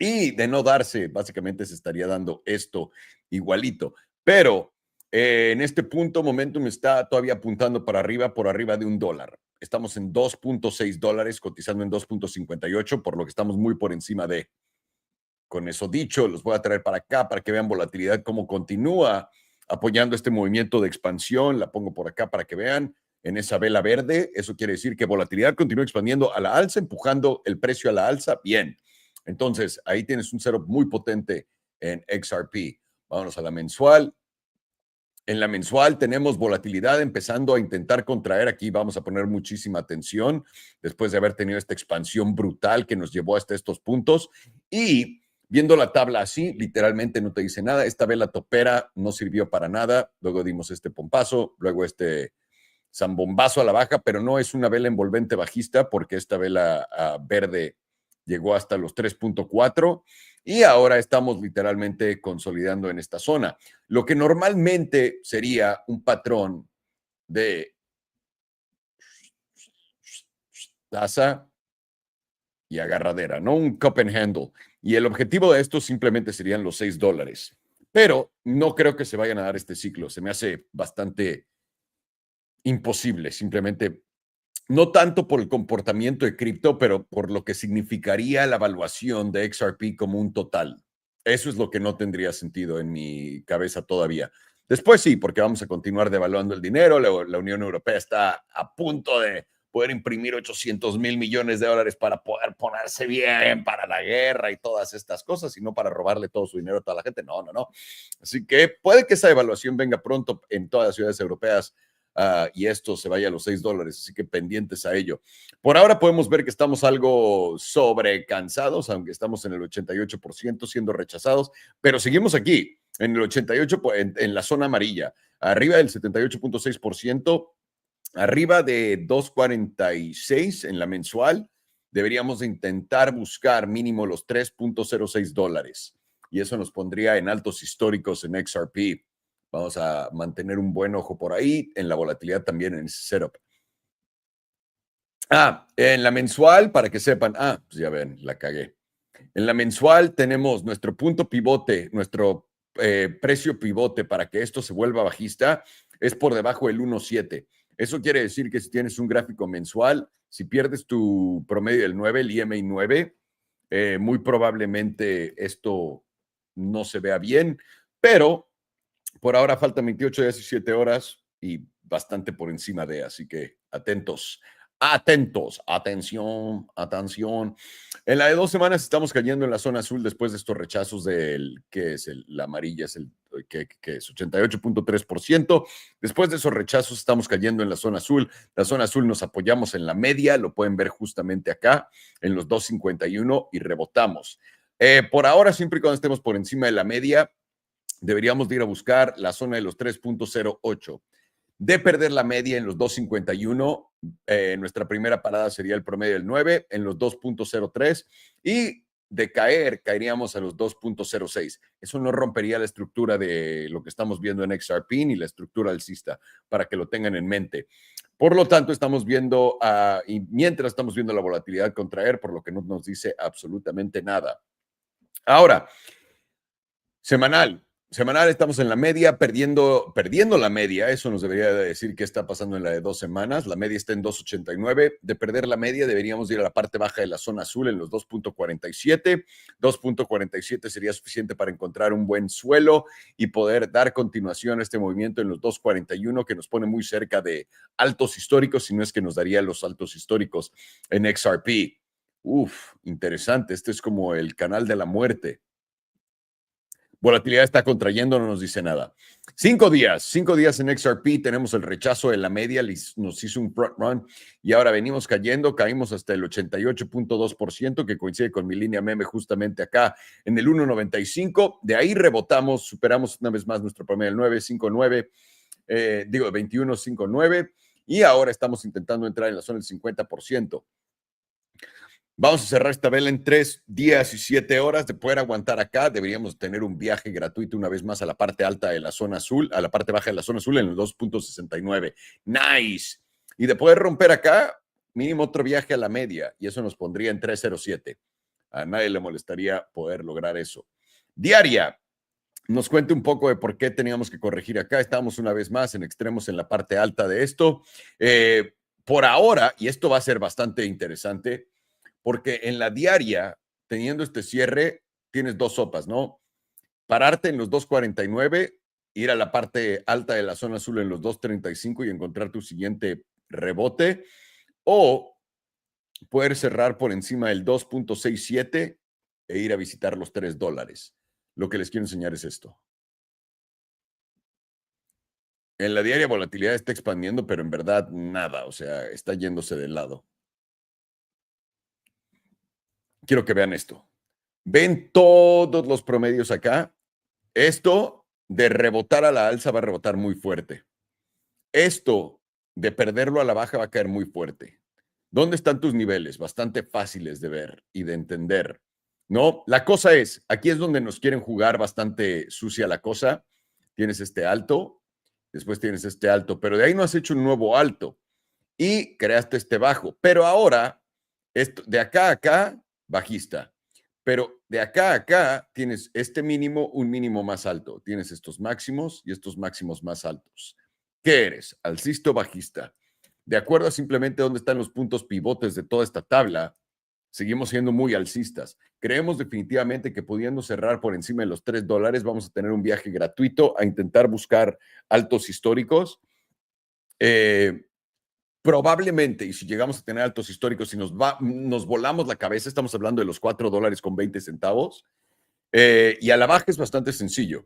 Y de no darse, básicamente se estaría dando esto igualito. Pero en este punto, Momentum está todavía apuntando para arriba, por arriba de $1. Estamos en $2.6, cotizando en 2.58, por lo que estamos muy por encima de. Con eso dicho, los voy a traer para acá para que vean volatilidad, cómo continúa apoyando este movimiento de expansión. La pongo por acá para que vean en esa vela verde. Eso quiere decir que volatilidad continúa expandiendo a la alza, empujando el precio a la alza. Bien. Entonces, ahí tienes un setup muy potente en XRP. Vámonos a la mensual. En la mensual tenemos volatilidad empezando a intentar contraer. Aquí vamos a poner muchísima atención después de haber tenido esta expansión brutal que nos llevó hasta estos puntos. Y viendo la tabla así, literalmente no te dice nada. Esta vela topera no sirvió para nada. Luego dimos este pompazo, luego este zambombazo a la baja, pero no es una vela envolvente bajista porque esta vela verde llegó hasta los 3.4 y ahora estamos literalmente consolidando en esta zona. Lo que normalmente sería un patrón de tasa y agarradera, ¿no? Un cup and handle. Y el objetivo de esto simplemente serían los $6. Pero no creo que se vayan a dar este ciclo. Se me hace bastante imposible, simplemente. No tanto por el comportamiento de cripto, pero por lo que significaría la evaluación de XRP como un total. Eso es lo que no tendría sentido en mi cabeza todavía. Después sí, porque vamos a continuar devaluando el dinero. La Unión Europea está a punto de poder imprimir $800 mil millones para poder ponerse bien para la guerra y todas estas cosas, y no para robarle todo su dinero a toda la gente. No, no, no. Así que puede que esa evaluación venga pronto en todas las ciudades europeas. Y esto se vaya a los $6, así que pendientes a ello. Por ahora podemos ver que estamos algo sobrecansados, aunque estamos en el 88% siendo rechazados, pero seguimos aquí, en el 88%, en la zona amarilla, arriba del 78.6%, arriba de 2.46 en la mensual, deberíamos de intentar buscar mínimo los $3.06. Y eso nos pondría en altos históricos en XRP. Vamos a mantener un buen ojo por ahí, en la volatilidad también en ese setup. En la mensual, para que sepan, pues ya ven, la cagué. En la mensual tenemos nuestro punto pivote, nuestro precio pivote para que esto se vuelva bajista, es por debajo del 1.7. Eso quiere decir que si tienes un gráfico mensual, si pierdes tu promedio del 9, el EMA 9, muy probablemente esto no se vea bien, pero por ahora faltan 28 días y 7 horas y bastante por encima de, así que atentos. Atentos, atención, atención. En la de 2 semanas estamos cayendo en la zona azul después de estos rechazos del, que es la amarilla, es el que es 88.3%. Después de esos rechazos estamos cayendo en la zona azul. La zona azul nos apoyamos en la media, lo pueden ver justamente acá, en los 2.51 y rebotamos. Por ahora, siempre y cuando estemos por encima de la media, deberíamos de ir a buscar la zona de los 3.08. De perder la media en los 2.51, nuestra primera parada sería el promedio del 9 en los 2.03 y de caer, caeríamos a los 2.06. Eso no rompería la estructura de lo que estamos viendo en XRP ni la estructura alcista, para que lo tengan en mente. Por lo tanto, estamos viendo, y mientras estamos viendo la volatilidad contraer, por lo que no nos dice absolutamente nada. Ahora, semanal estamos en la media, perdiendo la media. Eso nos debería decir qué está pasando en la de 2 semanas. La media está en 2.89. De perder la media, deberíamos ir a la parte baja de la zona azul en los 2.47. 2.47 sería suficiente para encontrar un buen suelo y poder dar continuación a este movimiento en los 2.41, que nos pone muy cerca de altos históricos, si no es que nos daría los altos históricos en XRP. Interesante. Este es como el canal de la muerte. Volatilidad está contrayendo, no nos dice nada. 5 días en XRP, tenemos el rechazo de la media, nos hizo un front run y ahora venimos cayendo, caímos hasta el 88.2%, que coincide con mi línea meme justamente acá en el 1.95. De ahí rebotamos, superamos una vez más nuestro promedio del 9.59, 21.59, y ahora estamos intentando entrar en la zona del 50%. Vamos a cerrar esta vela en 3 días y 7 horas. De poder aguantar acá, deberíamos tener un viaje gratuito una vez más a la parte alta de la zona azul, a la parte baja de la zona azul en el 2.69. ¡Nice! Y de poder romper acá, mínimo otro viaje a la media, y eso nos pondría en 3.07. A nadie le molestaría poder lograr eso. Diaria. Nos cuente un poco de por qué teníamos que corregir acá. Estábamos una vez más en extremos en la parte alta de esto. Por ahora, y esto va a ser bastante interesante, porque en la diaria, teniendo este cierre, tienes 2 sopas, ¿no? Pararte en los 2.49, ir a la parte alta de la zona azul en los 2.35 y encontrar tu siguiente rebote, o poder cerrar por encima del 2.67 e ir a visitar los $3. Lo que les quiero enseñar es esto. En la diaria volatilidad está expandiendo, pero en verdad nada, o sea, está yéndose de lado. Quiero que vean esto. ¿Ven todos los promedios acá? Esto de rebotar a la alza va a rebotar muy fuerte. Esto de perderlo a la baja va a caer muy fuerte. ¿Dónde están tus niveles? Bastante fáciles de ver y de entender, ¿no? La cosa es, aquí es donde nos quieren jugar bastante sucia la cosa. Tienes este alto, después tienes este alto, pero de ahí no has hecho un nuevo alto y creaste este bajo. Pero ahora, esto, de acá a acá, bajista. Pero de acá a acá tienes este mínimo, un mínimo más alto. Tienes estos máximos y estos máximos más altos. ¿Qué eres? ¿Alcista o bajista? De acuerdo a simplemente dónde están los puntos pivotes de toda esta tabla, seguimos siendo muy alcistas. Creemos definitivamente que pudiendo cerrar por encima de los $3, vamos a tener un viaje gratuito a intentar buscar altos históricos. Probablemente, y si llegamos a tener altos históricos y nos volamos la cabeza, estamos hablando de los $4.20. Y a la baja es bastante sencillo.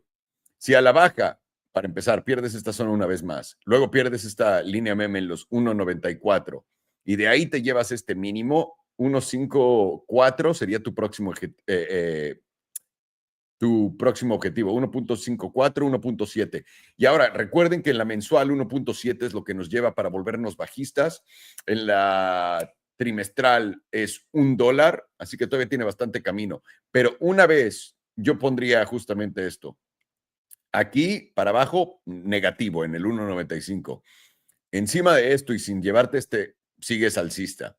Si a la baja, para empezar, pierdes esta zona una vez más, luego pierdes esta línea meme en los 1.94 y de ahí te llevas este mínimo, 1.54 sería tu próximo objetivo, 1.54, 1.7. Y ahora, recuerden que en la mensual 1.7 es lo que nos lleva para volvernos bajistas. En la trimestral es $1, así que todavía tiene bastante camino. Pero una vez yo pondría justamente esto. Aquí para abajo, negativo en el 1.95. Encima de esto y sin llevarte sigues alcista.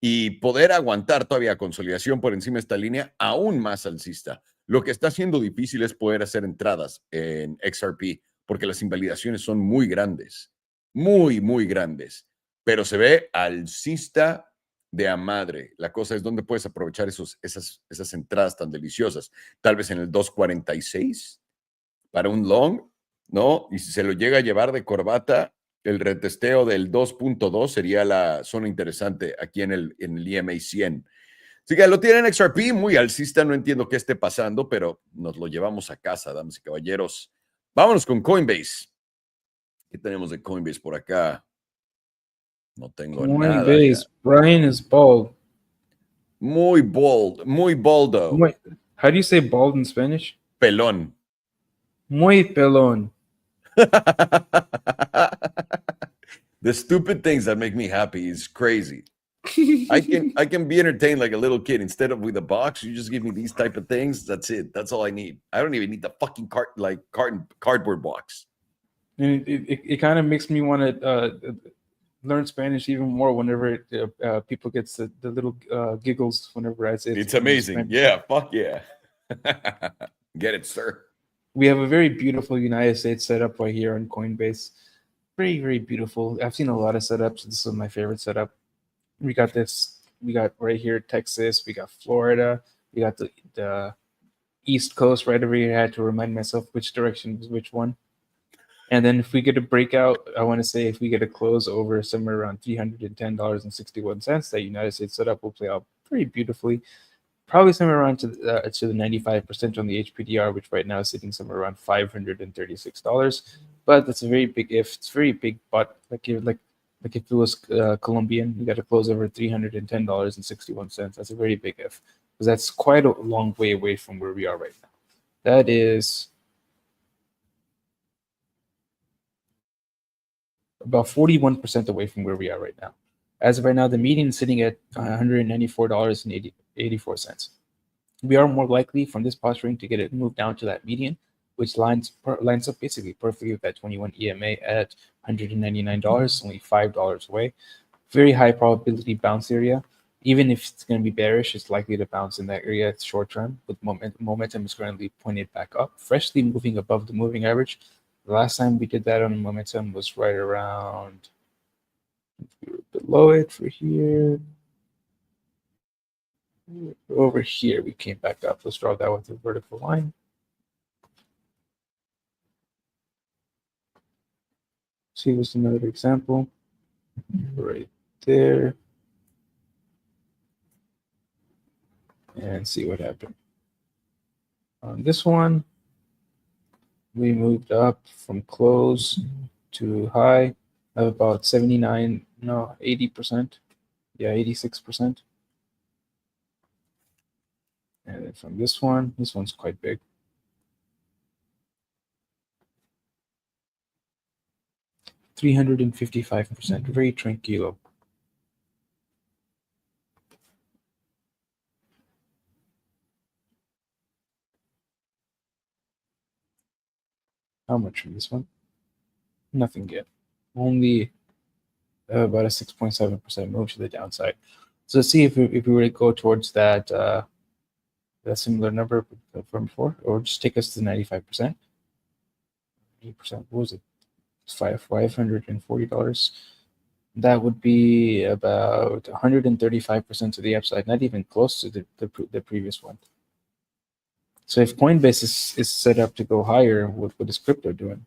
Y poder aguantar todavía consolidación por encima de esta línea, aún más alcista. Lo que está siendo difícil es poder hacer entradas en XRP, porque las invalidaciones son muy grandes, muy grandes. Pero se ve alcista de a madre. La cosa es dónde puedes aprovechar esas entradas tan deliciosas. Tal vez en el 2.46 para un long, ¿no? Y si se lo llega a llevar de corbata, el retesteo del 2.2 sería la zona interesante aquí en el EMA 100. Así que lo tienen XRP, muy alcista, no entiendo qué esté pasando, pero nos lo llevamos a casa, damas y caballeros. Vámonos con Coinbase. ¿Qué tenemos de Coinbase por acá? No tengo nada. Coinbase, Brian is bald. Muy boldo. Wait, how do you say bald in Spanish? Pelón. Muy pelón. The stupid things that make me happy is crazy. I can be entertained like a little kid. Instead of with a box, you just give me these type of things. That's it. That's all I need. I don't even need the fucking cardboard box. And it kind of makes me want to learn Spanish even more whenever people get the little giggles whenever I say it's amazing. Spanish. Yeah, fuck yeah. Get it, sir. We have a very beautiful United States setup right here on Coinbase. Very beautiful. I've seen a lot of setups. This is my favorite setup. We got this. We got right here Texas. We got Florida. We got the East Coast right over here. I had to remind myself which direction was which one. And then if we get a breakout, I want to say if we get a close over somewhere around $310.61, that United States setup will play out pretty beautifully. Probably somewhere around to the 95% on the HPDR, which right now is sitting somewhere around $536. But that's a very big if. It's very big, but like if it was Colombian, you got to close over $310.61. That's a very big if, because that's quite a long way away from where we are right now. That is about 41% away from where we are right now. As of right now, the median is sitting at $194.84. We are more likely from this posturing to get it moved down to that median, which lines up basically perfectly with that 21 EMA at $199, only $5 away. Very high probability bounce area. Even if it's going to be bearish, it's likely to bounce in that area. It's short term, with momentum is currently pointed back up, freshly moving above the moving average. The last time we did that on momentum was right around, we were below it for here. Over here, we came back up. Let's draw that with a vertical line. See, here's another example right there. And see what happened. On this one, we moved up from close to high of about 80%. Yeah, 86%. And then from this one's quite big. $355%, very tranquilo. How much from this one? Nothing yet. Only about a 6.7% move to the downside. So let's see if we were to go towards that similar number from before, or just take us to 95%. 8%. What was it? $540. That would be about 135% to the upside, not even close to the previous one. So if Coinbase is set up to go higher, what is crypto doing?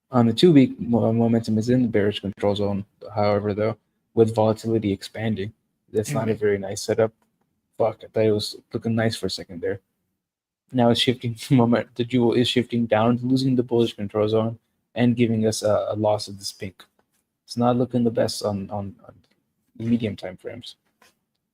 On the 2-week, momentum is in the bearish control zone. However, though, with volatility expanding, that's not a very nice setup. Fuck, I thought it was looking nice for a second there. Now it's shifting from the jewel is shifting down, losing the bullish control zone, and giving us a loss of this pink. It's not looking the best on the medium time frames.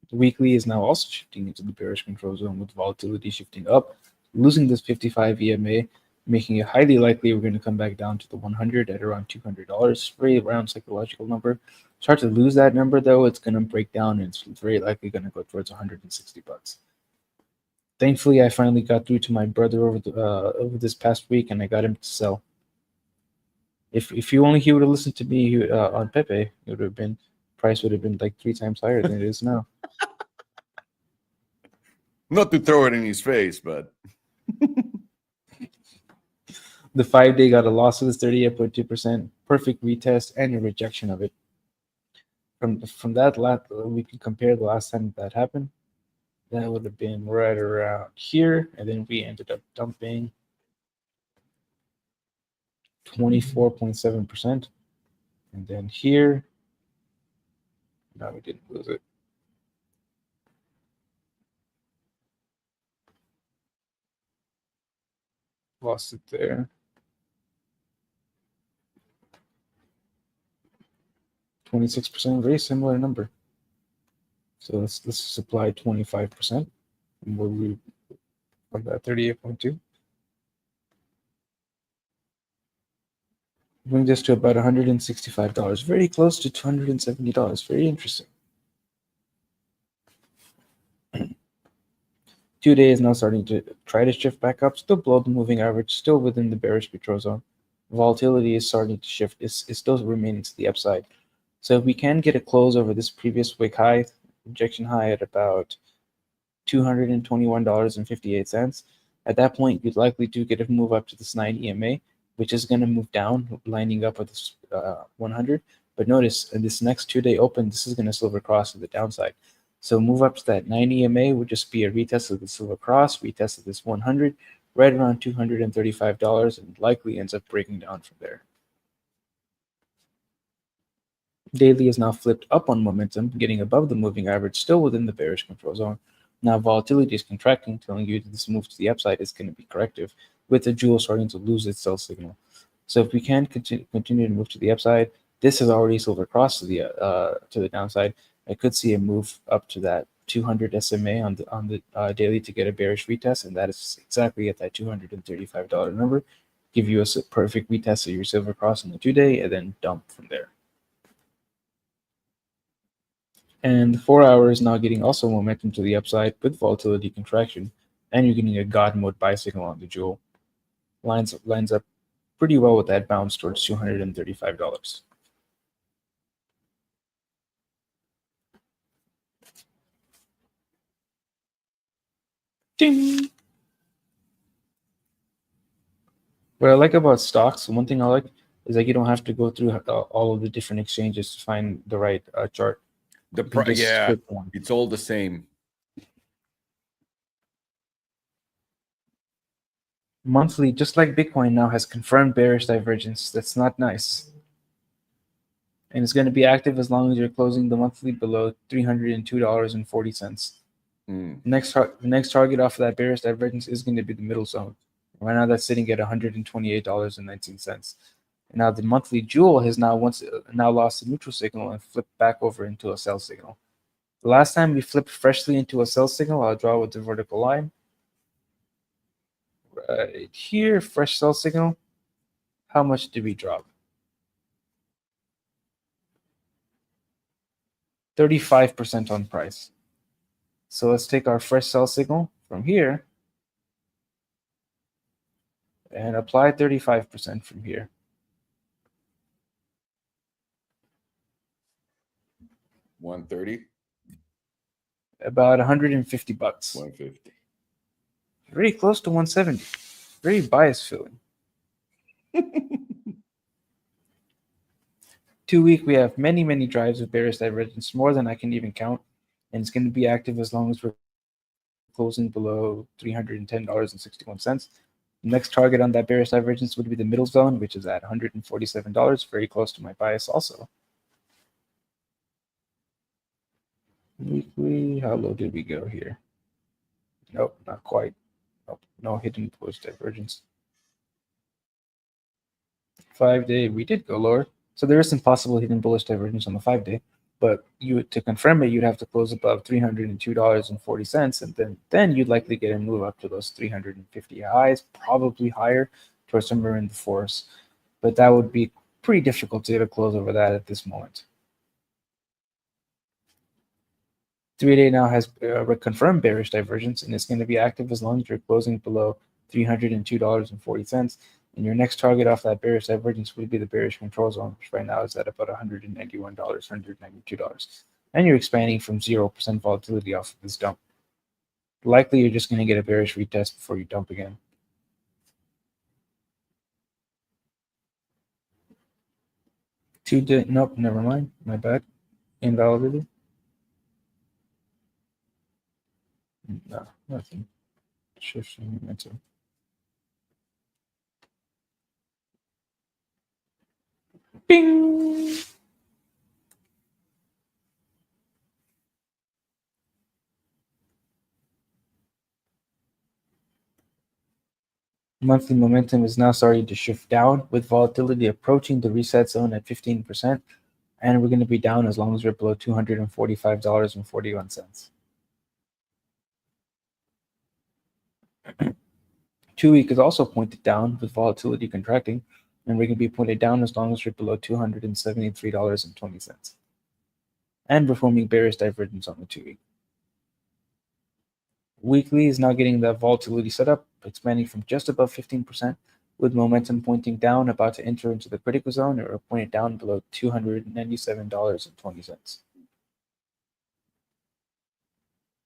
The weekly is now also shifting into the bearish control zone with volatility shifting up, losing this 55 EMA, making it highly likely we're going to come back down to the 100 at around $200. Very around psychological number. It's hard to lose that number though. It's going to break down and it's very likely going to go towards $160. Thankfully, I finally got through to my brother over this past week, and I got him to sell. If he would have listened to me on Pepe, it would have been price would have been like 3 times higher than it is now. Not to throw it in his face, but The 5-day got a loss of this 38.2%, perfect retest, and a rejection of it. From that, we can compare the last time that happened. That would have been right around here, and then we ended up dumping 24.7%. And then here, no, we didn't lose it. Lost it there. 26%, very similar number. So let's apply 25%. And where we from that 38.2. Brings us to about $165. Very close to $270. Very interesting. 2-day is now starting to try to shift back up, still below the moving average, still within the bearish control zone. Volatility is starting to shift. It's still remaining to the upside. So if we can get a close over this previous wick high, rejection high at about $221.58, at that point, you'd likely do get a move up to this 9 EMA, which is going to move down, lining up with this 100. But notice in this next 2-day open, this is going to silver cross to the downside. So move up to that 9 EMA would just be a retest of the silver cross, retest of this 100, right around $235, and likely ends up breaking down from there. Daily is now flipped up on momentum, getting above the moving average, still within the bearish control zone. Now volatility is contracting, telling you that this move to the upside is going to be corrective, with the jewel starting to lose its sell signal. So if we can continue to move to the upside, this has already silver crossed to the downside. I could see a move up to that 200 SMA on the daily to get a bearish retest, and that is exactly at that $235 number. Give you a perfect retest of your silver cross on the 2-day, and then dump from there. And the 4 hour is now getting also momentum to the upside with volatility contraction, and you're getting a God mode buy signal on the jewel. Lines up pretty well with that bounce towards $235. Ding! What I like about stocks, one thing I like is that you don't have to go through all of the different exchanges to find the right chart. yeah, it's all the same. Monthly, just like Bitcoin now, has confirmed bearish divergence. That's not nice. And it's going to be active as long as you're closing the monthly below $302.40. The next target off of that bearish divergence is going to be the middle zone. Right now, that's sitting at $128.19. Now the monthly jewel has now lost the neutral signal and flipped back over into a sell signal. The last time we flipped freshly into a sell signal, I'll draw with the vertical line. Right here, fresh sell signal. How much did we drop? 35% on price. So let's take our fresh sell signal from here and apply 35% from here. $130. About $150. $150. Very close to 170. Very biased feeling. 2 week, we have many drives of bearish divergence, more than I can even count, and it's going to be active as long as we're closing below $310.61. The next target on that bearish divergence would be the middle zone, which is at $147, very close to my bias also. Weekly, how low did we go here? Nope, not quite. Nope, no hidden bullish divergence. 5-day, we did go lower. So there is some possible hidden bullish divergence on the 5-day. But to confirm it, you'd have to close above $302.40, and then you'd likely get a move up to those 350 highs, probably higher, towards somewhere in the fours. But that would be pretty difficult to get a close over that at this moment. 3-day now has confirmed bearish divergence, and it's going to be active as long as you're closing below $302.40. And your next target off that bearish divergence would be the bearish control zone, which right now is at about $191, $192. And you're expanding from 0% volatility off of this dump. Likely, you're just going to get a bearish retest before you dump again. Nope, never mind. My bad. Invalidated. No, nothing. Shifting momentum. Bing! Monthly momentum is now starting to shift down, with volatility approaching the reset zone at 15%, and we're going to be down as long as we're below $245.41. 2-week is also pointed down, with volatility contracting, and we're going to be pointed down as long as we're below $273.20. And we're forming bearish divergence on the 2-week. Weekly is now getting the volatility set up, expanding from just above 15%, with momentum pointing down, about to enter into the critical zone, or pointed down below $297.20.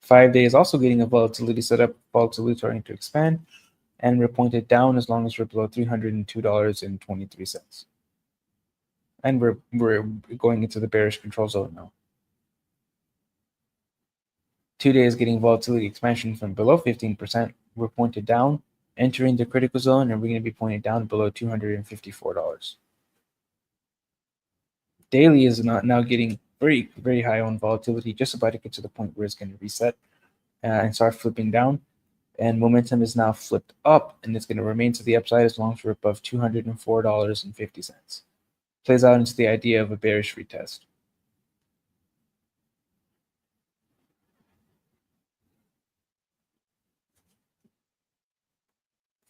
5-day is also getting a volatility set up, volatility starting to expand, and we're pointed down as long as we're below $302.23. And we're going into the bearish control zone now. 2-day is getting volatility expansion from below 15%. We're pointed down, entering the critical zone, and we're going to be pointed down below $254. Daily is now getting very, very high on volatility, just about to get to the point where it's going to reset and start flipping down. And momentum is now flipped up, and it's going to remain to the upside as long as we're above $204.50. Plays out into the idea of a bearish retest.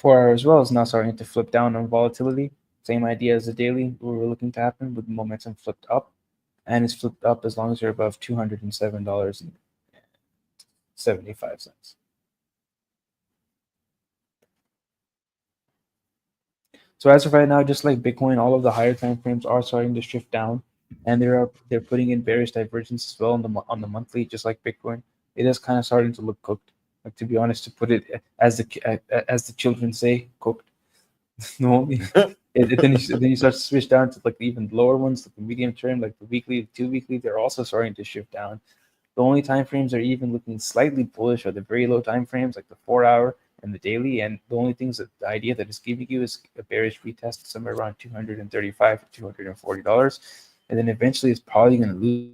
4-hour as well is now starting to flip down on volatility. Same idea as the daily we were looking to happen, with momentum flipped up, and it's flipped up as long as you're above $207.75. So as of right now, just like Bitcoin, all of the higher time frames are starting to shift down, and they're putting in bearish divergence as well on the monthly, just like Bitcoin. It is kind of starting to look cooked. Like, to be honest, to put it as the children say, cooked. No, then you start to switch down to like the even lower ones, like the medium term, like the weekly, the 2-weekly. They're also starting to shift down. The only time frames that are even looking slightly bullish are the very low time frames, like the 4-hour and the daily. And the only things that the idea that it's giving you is a bearish retest somewhere around $235 to $240, and then eventually it's probably going to lose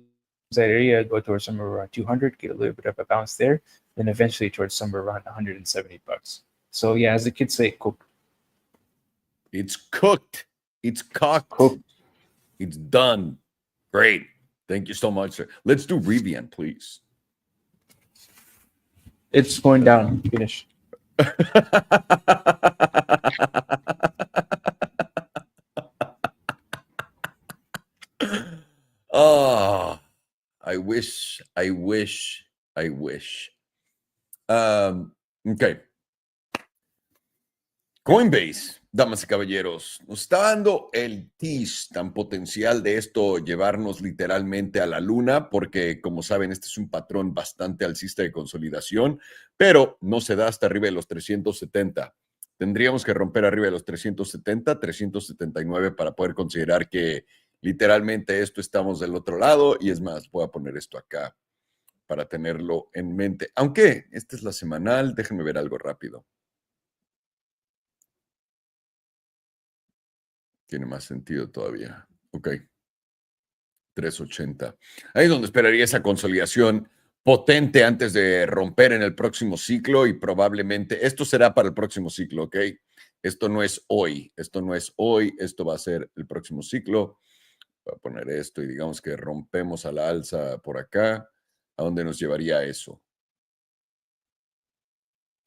that area, go towards somewhere around 200, get a little bit of a bounce there, then eventually towards somewhere around $170. So yeah, as the kids say, cooked. It's cooked. It's cooked. Cooked. It's done. Great. Thank you so much, sir. Let's do Rivian, please. It's going down. Finish. Oh, I wish. Okay. Coinbase, damas y caballeros, nos está dando el tease tan potencial de esto llevarnos literalmente a la luna, porque como saben, este es un patrón bastante alcista de consolidación, pero no se da hasta arriba de los 370. Tendríamos que romper arriba de los 370, 379 para poder considerar que literalmente esto estamos del otro lado. Y es más, voy a poner esto acá para tenerlo en mente. Aunque esta es la semanal, déjenme ver algo rápido. Tiene más sentido todavía. Ok. 380. Ahí es donde esperaría esa consolidación potente antes de romper en el próximo ciclo, y probablemente esto será para el próximo ciclo, ¿ok? Esto no es hoy, esto va a ser el próximo ciclo. Voy a poner esto y digamos que rompemos a la alza por acá. ¿A dónde nos llevaría eso?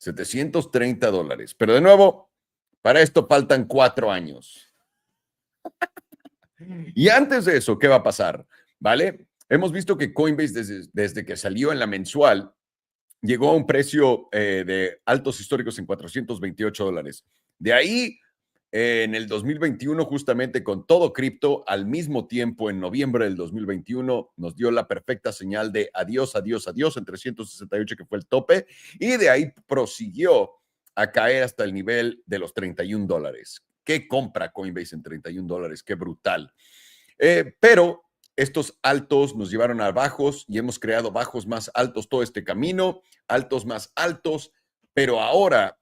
$730. Pero de nuevo, para esto faltan 4 años. Y antes de eso, ¿qué va a pasar? ¿Vale? Hemos visto que Coinbase desde que salió en la mensual llegó a un precio de altos históricos en $428. De ahí, en el 2021, justamente con todo cripto, al mismo tiempo, en noviembre del 2021, nos dio la perfecta señal de adiós, adiós, adiós en 368, que fue el tope, y de ahí prosiguió a caer hasta el nivel de los $31. ¿Qué compra Coinbase en $31? ¡Qué brutal! Pero estos altos nos llevaron a bajos y hemos creado bajos más altos todo este camino, altos más altos, pero ahora,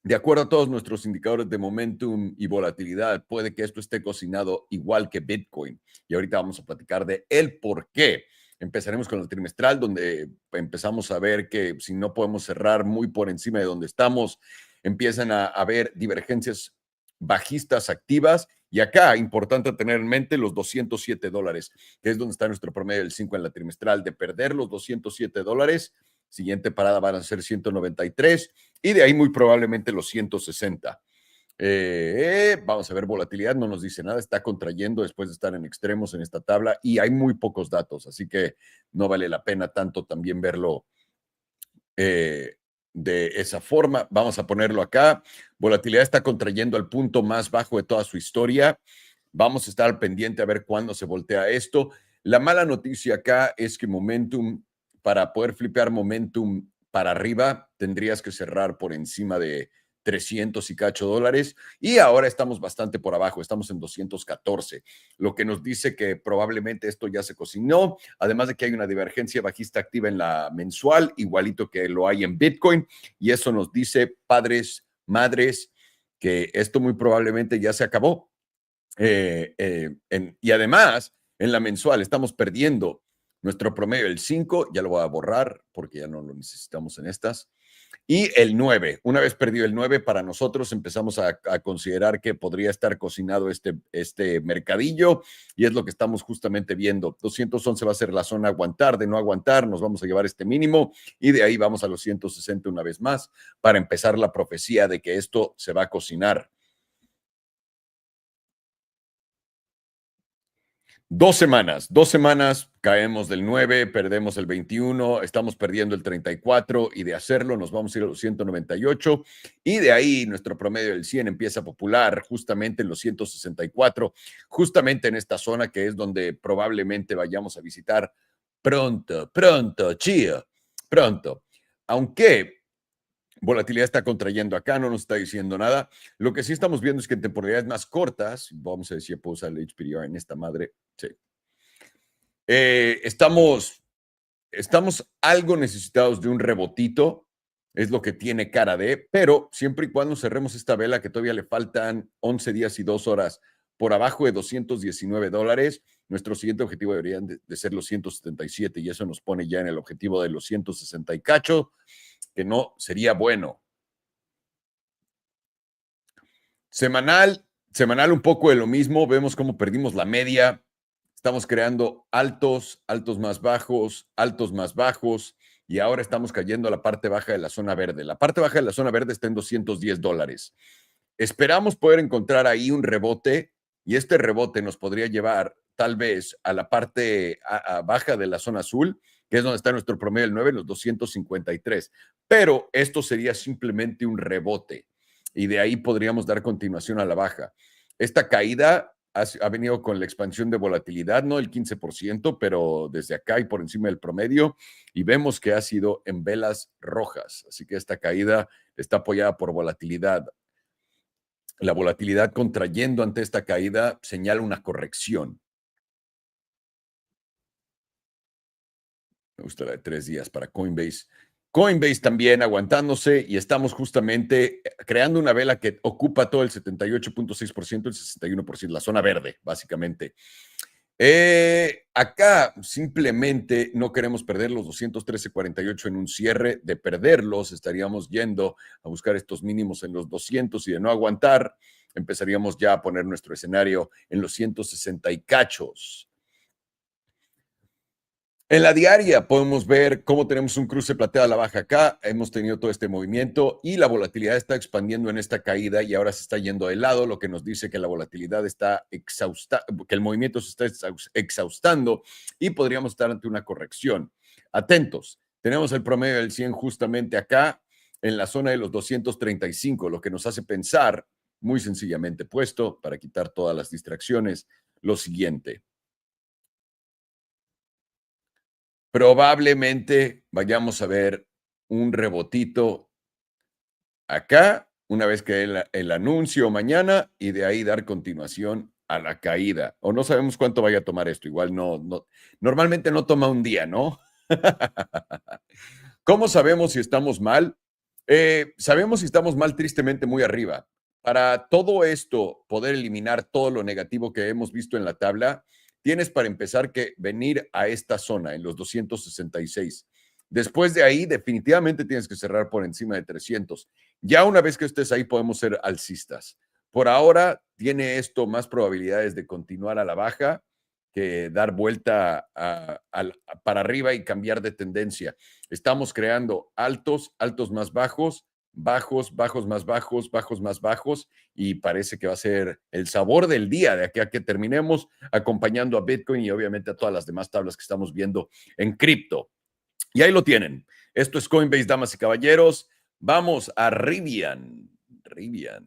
de acuerdo a todos nuestros indicadores de momentum y volatilidad, puede que esto esté cocinado igual que Bitcoin. Y ahorita vamos a platicar de el por qué. Empezaremos con el trimestral, donde empezamos a ver que si no podemos cerrar muy por encima de donde estamos, empiezan a haber divergencias bajistas activas. Y acá, importante tener en mente los $207, que es donde está nuestro promedio del 5 en la trimestral. De perder los $207, siguiente parada van a ser 193 y de ahí muy probablemente los 160. Vamos a ver volatilidad, no nos dice nada, está contrayendo después de estar en extremos en esta tabla y hay muy pocos datos, así que no vale la pena tanto también verlo de esa forma. Vamos a ponerlo acá. Volatilidad está contrayendo al punto más bajo de toda su historia. Vamos a estar pendiente a ver cuándo se voltea esto. La mala noticia acá es que momentum, para poder flipear momentum para arriba, tendrías que cerrar por encima de 300 y cacho dólares, y ahora estamos bastante por abajo, estamos en 214, lo que nos dice que probablemente esto ya se cocinó, además de que hay una divergencia bajista activa en la mensual, igualito que lo hay en Bitcoin, y eso nos dice, padres, madres, que esto muy probablemente ya se acabó. Y además, en la mensual estamos perdiendo nuestro promedio, el 5, ya lo voy a borrar porque ya no lo necesitamos en estas. Y el 9, una vez perdido el 9, para nosotros empezamos a considerar que podría estar cocinado este mercadillo, y es lo que estamos justamente viendo. 211 va a ser la zona aguantar, de no aguantar, nos vamos a llevar este mínimo, y de ahí vamos a los 160 una vez más, para empezar la profecía de que esto se va a cocinar. 2 semanas, caemos del 9, perdemos el 21, estamos perdiendo el 34 y de hacerlo nos vamos a ir a los 198 y de ahí nuestro promedio del 100 empieza a popular justamente en los 164, justamente en esta zona que es donde probablemente vayamos a visitar pronto, chío, pronto. Aunque volatilidad está contrayendo acá, no nos está diciendo nada. Lo que sí estamos viendo es que en temporalidades más cortas, vamos a ver si puedo usar el HPR en esta madre. Sí. Estamos algo necesitados de un rebotito, es lo que tiene cara de, pero siempre y cuando cerremos esta vela, que todavía le faltan 11 días y 2 horas por abajo de $219, nuestro siguiente objetivo debería de ser los 177 y eso nos pone ya en el objetivo de los 160 y cacho, que no sería bueno. Semanal un poco de lo mismo, vemos cómo perdimos la media, estamos creando altos más bajos, y ahora estamos cayendo a la parte baja de la zona verde. La parte baja de la zona verde está en $210. Esperamos poder encontrar ahí un rebote, y este rebote nos podría llevar tal vez a la parte baja de la zona azul, que es donde está nuestro promedio del 9, los 253. Pero esto sería simplemente un rebote y de ahí podríamos dar continuación a la baja. Esta caída ha venido con la expansión de volatilidad, no el 15%, pero desde acá y por encima del promedio, y vemos que ha sido en velas rojas. Así que esta caída está apoyada por volatilidad. La volatilidad contrayendo ante esta caída señala una corrección. Me gusta la de 3 días para Coinbase. Coinbase también aguantándose y estamos justamente creando una vela que ocupa todo el 78.6%, el 61%, la zona verde, básicamente. Acá simplemente no queremos perder los 213.48 en un cierre. De perderlos estaríamos yendo a buscar estos mínimos en los 200 y de no aguantar empezaríamos ya a poner nuestro escenario en los 160 y cachos. En la diaria podemos ver cómo tenemos un cruce plateado a la baja acá. Hemos tenido todo este movimiento y la volatilidad está expandiendo en esta caída y ahora se está yendo de lado, lo que nos dice que la volatilidad está que el movimiento se está exhaustando y podríamos estar ante una corrección. Atentos, tenemos el promedio del 100 justamente acá en la zona de los 235, lo que nos hace pensar, muy sencillamente puesto, para quitar todas las distracciones, lo siguiente. Probablemente vayamos a ver un rebotito acá, una vez que el anuncio mañana, y de ahí dar continuación a la caída. O no sabemos cuánto vaya a tomar esto. Igual normalmente no toma un día, ¿no? ¿Cómo sabemos si estamos mal? Sabemos si estamos mal tristemente muy arriba. Para todo esto, poder eliminar todo lo negativo que hemos visto en la tabla, tienes para empezar que venir a esta zona, en los 266. Después de ahí, definitivamente tienes que cerrar por encima de 300. Ya una vez que estés ahí, podemos ser alcistas. Por ahora, tiene esto más probabilidades de continuar a la baja que dar vuelta para arriba y cambiar de tendencia. Estamos creando altos, altos más bajos, bajos, bajos más bajos, bajos más bajos, y parece que va a ser el sabor del día de aquí a que terminemos, acompañando a Bitcoin y obviamente a todas las demás tablas que estamos viendo en cripto. Y ahí lo tienen. Esto es Coinbase, damas y caballeros. Vamos a Rivian. Rivian.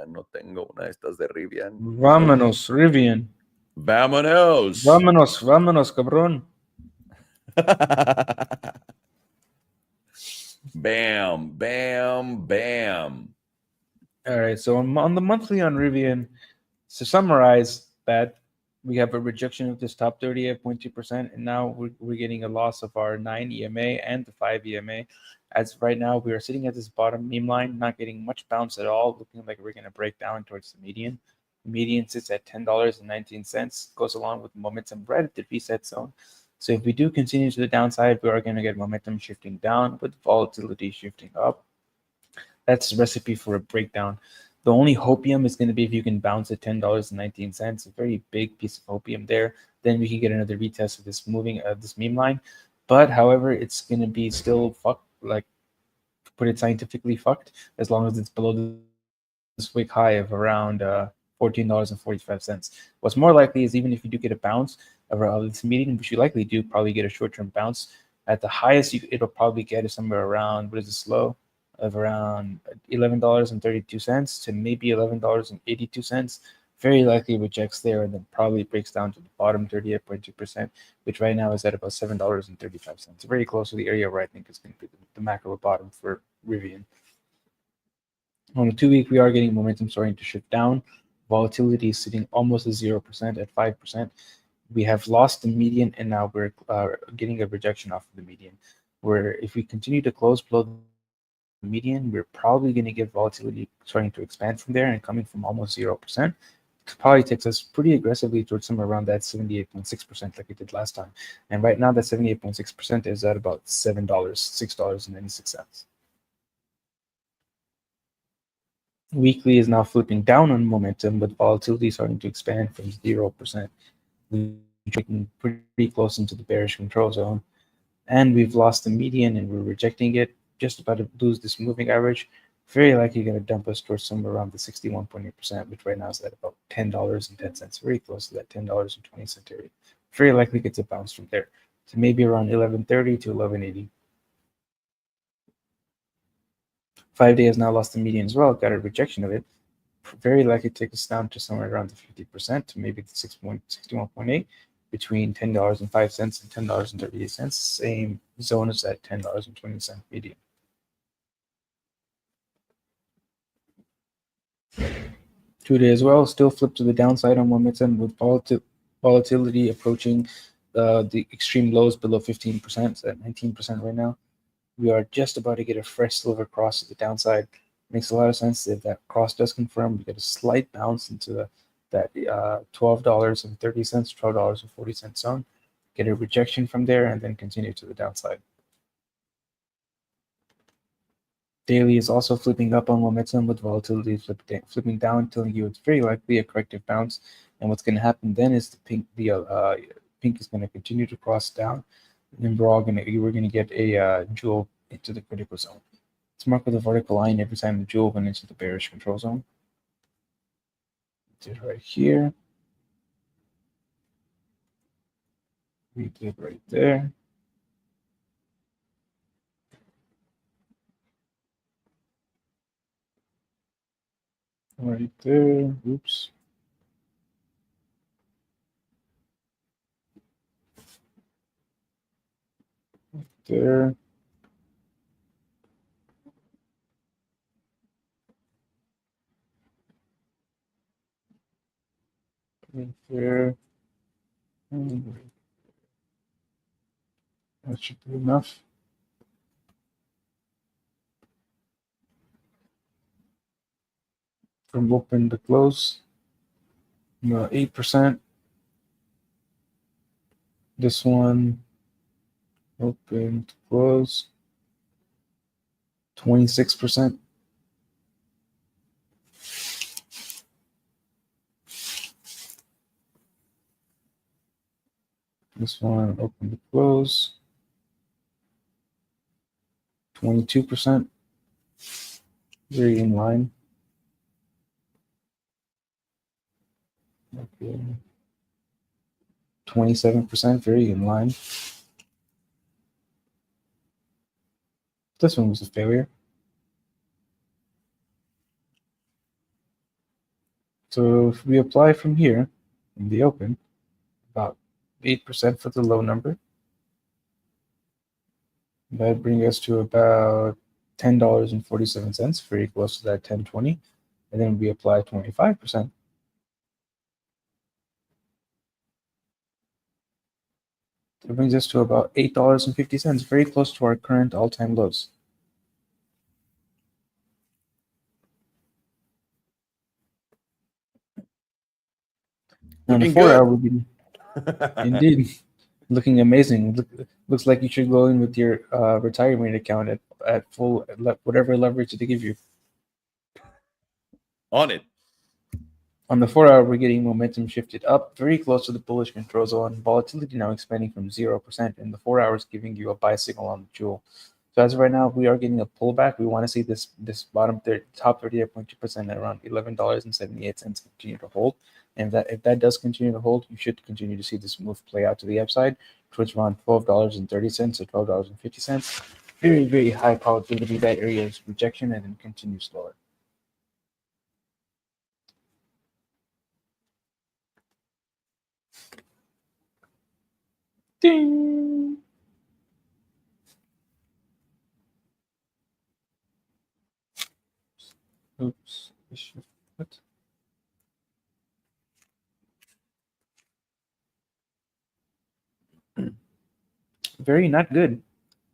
No tengo una de estas de Rivian. Vámonos, Rivian. Vámonos. Vámonos, cabrón. Bam, bam, bam. All right, so on the monthly on Rivian, to summarize that, we have a rejection of this top 38.2%, and now we're getting a loss of our 9 EMA and the 5 EMA. As of right now, we are sitting at this bottom meme line, not getting much bounce at all, looking like we're going to break down towards the median. The median sits at $10.19, goes along with momentum right at the reset zone. So if we do continue to the downside, we are going to get momentum shifting down with volatility shifting up. That's a recipe for a breakdown. The only hopium is going to be if you can bounce at $10.19, a very big piece of hopium there. Then we can get another retest of this this meme line. But however, it's going to be still fucked, like, to put it scientifically, fucked, as long as it's below this wick high of around $14.45. What's more likely is even if you do get a bounce of this meeting, which you likely do, probably get a short-term bounce. At the highest, it'll probably get is somewhere around, what is this low? Of around $11.32 to maybe $11.82. Very likely rejects there and then probably breaks down to the bottom 38.2%, which right now is at about $7.35. Very close to the area where I think is going to be the macro bottom for Rivian. On the 2-week, we are getting momentum starting to shift down. Volatility is sitting almost at 0% at 5%. We have lost the median, and now we're getting a rejection off of the median, where if we continue to close below the median, we're probably going to get volatility starting to expand from there and coming from almost 0%. It probably takes us pretty aggressively towards somewhere around that 78.6% like we did last time. And right now, that 78.6% is at about $6.96. Weekly is now flipping down on momentum, with volatility starting to expand from 0%. We're getting pretty close into the bearish control zone, and we've lost the median and we're rejecting it. Just about to lose this moving average. Very likely going to dump us towards somewhere around the 61.8%, which right now is at about $10.10, very close to that $10.20 area. Very likely gets a bounce from there to maybe around 1130 to 1180. 5 days now lost the median as well, got a rejection of it. Very likely take us down to somewhere around the 50% to maybe the 61.8, between $10.05 and $10.38. Same zone as that $10.20 median. 2 days as well, still flipped to the downside on momentum, with volatility approaching the extreme lows below 15%, it's at 19% right now. We are just about to get a fresh silver cross to the downside. Makes a lot of sense. If that cross does confirm, we get a slight bounce into that $12.30, $12.40 zone, get a rejection from there, and then continue to the downside. Daily is also flipping up on momentum with volatility flipping down, telling you it's very likely a corrective bounce. And what's going to happen then is the pink is going to continue to cross down, and then we're going to get a jewel into the critical zone. It's marked with a vertical line every time the jewel went into the bearish control zone. Did right here. We did right there. Right there. Oops. Right there. Right there. And right. That should be enough. From open to close, 8%. This one, open to close, 26%. This one, open to close, 22%. Very in line. Okay. 27%, very in line. This one was a failure. So if we apply from here in the open, about 8% for the low number. That brings us to about $10.47, very close to that 10.20. And then we apply 25%. That brings us to about $8.50, very close to our current all-time lows. On the 4 hour, we'll indeed looking amazing. Looks like you should go in with your retirement account at full whatever leverage they give you. On it. On the 4 hour, we're getting momentum shifted up, very close to the bullish control zone. Volatility now expanding from 0%, and the 4 hours giving you a buy signal on the jewel. So as of right now, we are getting a pullback. We want to see this top 38.2% at around $11.78 continue to hold. And if that does continue to hold, you should continue to see this move play out to the upside towards around $12.30 or $12.50. Very, very high probability that area is rejection and then continues lower. Ding! Oops. What? Very not good.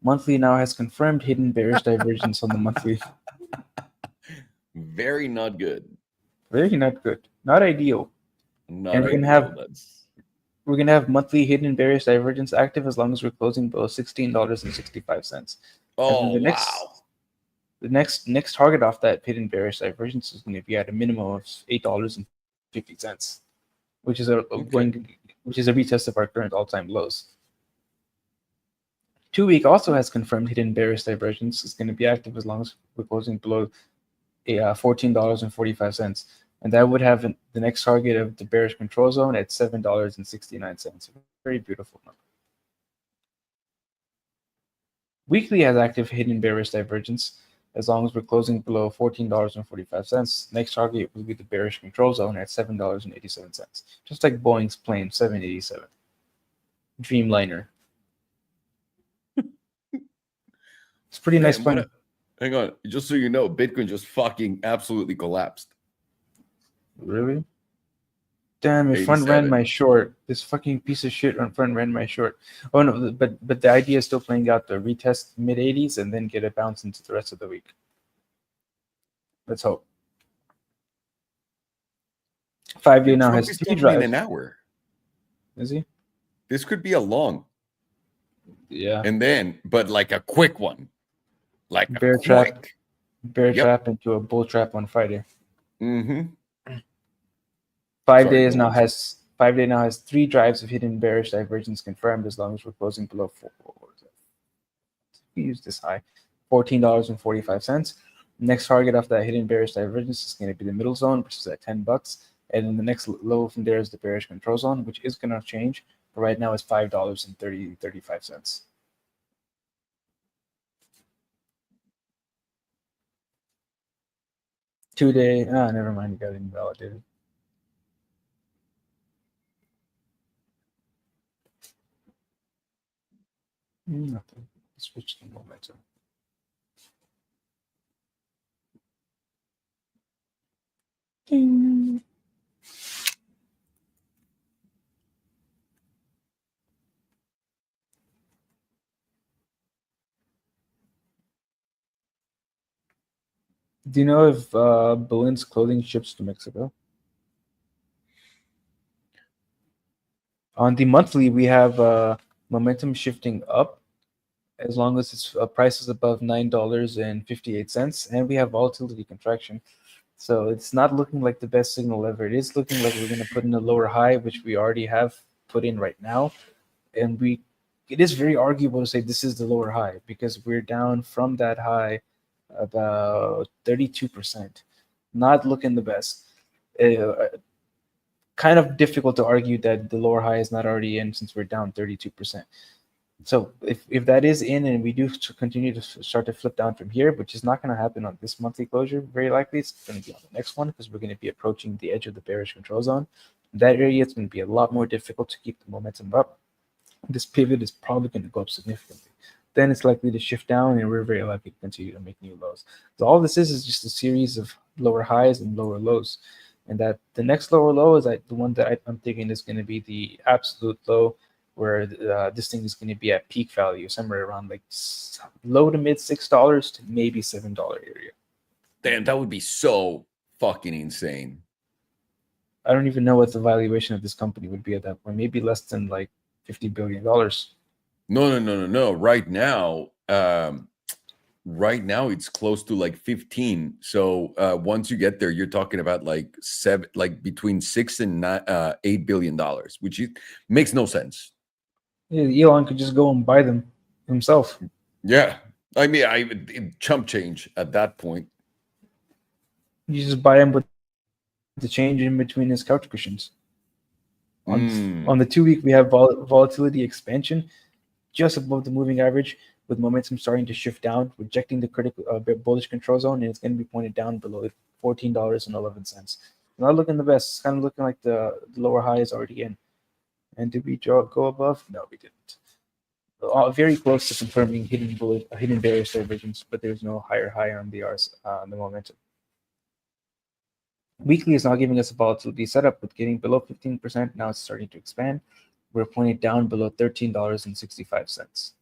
Monthly now has confirmed hidden bearish divergence on the monthly. Very not good. Very not good. Not ideal. Not and ideal. We're gonna have monthly hidden bearish divergence active as long as we're closing below $16.65. Oh, The next target off that hidden bearish divergence is going to be at a minimum of $8.50, which is a retest of our current all-time lows. 2 week also has confirmed hidden bearish divergence. It's going to be active as long as we're closing below $14.45, and that would have the next target of the bearish control zone at $7.69. Very beautiful number. Weekly has active hidden bearish divergence as long as we're closing below $14.45. Next target will be the bearish control zone at $7.87. Just like Boeing's plane 787. Dreamliner. It's pretty nice plane. Hang on. Just so you know, Bitcoin just fucking absolutely collapsed. Really? Damn, it front ran my short. This fucking piece of shit front ran my short. Oh no, but the idea is still playing out the retest mid 80s and then get a bounce into the rest of the week. Let's hope. 5 day now has 3 drives. In an hour. Is he? This could be a long. Yeah. And then, but like a quick one. Like bear trap. Bear Yep. trap into a bull trap on Friday. Mm-hmm. 5 Sorry, days go now on. has 5 day now has 3 drives of hidden bearish divergence confirmed as long as we're closing below we use this high, $14.45. Next target after that hidden bearish divergence is going to be the middle zone, which is at $10. And then the next low from there is the bearish control zone, which is going to change. But right now it's $5.35. 2 day, never mind, it got invalidated. Nothing. Switch the momentum. Ding. Do you know if Berlin's clothing ships to Mexico? On the monthly, we have momentum shifting up as long as its price is above $9.58, and we have volatility contraction. So it's not looking like the best signal ever. It is looking like we're going to put in a lower high, which we already have put in right now, and it is very arguable to say this is the lower high because we're down from that high about 32%. Not looking the best. Kind of difficult to argue that the lower high is not already in since we're down 32%. So if that is in and we do continue to start to flip down from here, which is not going to happen on this monthly closure, very likely it's going to be on the next one because we're going to be approaching the edge of the bearish control zone. That area it's going to be a lot more difficult to keep the momentum up. This pivot is probably going to go up significantly. Then it's likely to shift down and we're very likely to continue to make new lows. So all this is just a series of lower highs and lower lows. And that the next lower low is the one that I'm thinking is going to be the absolute low where this thing is going to be at peak value, somewhere around like low to mid $6 to maybe $7 area. Damn, that would be so fucking insane. I don't even know what the valuation of this company would be at that point. Maybe less than like $50 billion. No. Right now it's close to like 15. So once you get there, you're talking about like between $6 and $8 billion, which makes no sense. Yeah, Elon could just go and buy them himself. Yeah, I mean, chump change at that point. You just buy him with the change in between his couch cushions. On the 2 week, we have volatility expansion just above the moving average, with momentum starting to shift down, rejecting the critical bullish control zone, and it's going to be pointed down below $14.11. Not looking the best. It's kind of looking like the lower high is already in. And did we go above? No, we didn't. Very close to confirming hidden bearish divergence, but there's no higher high on the momentum. Weekly is now giving us a volatility setup with getting below 15%. Now it's starting to expand. We're pointed down below $13.65.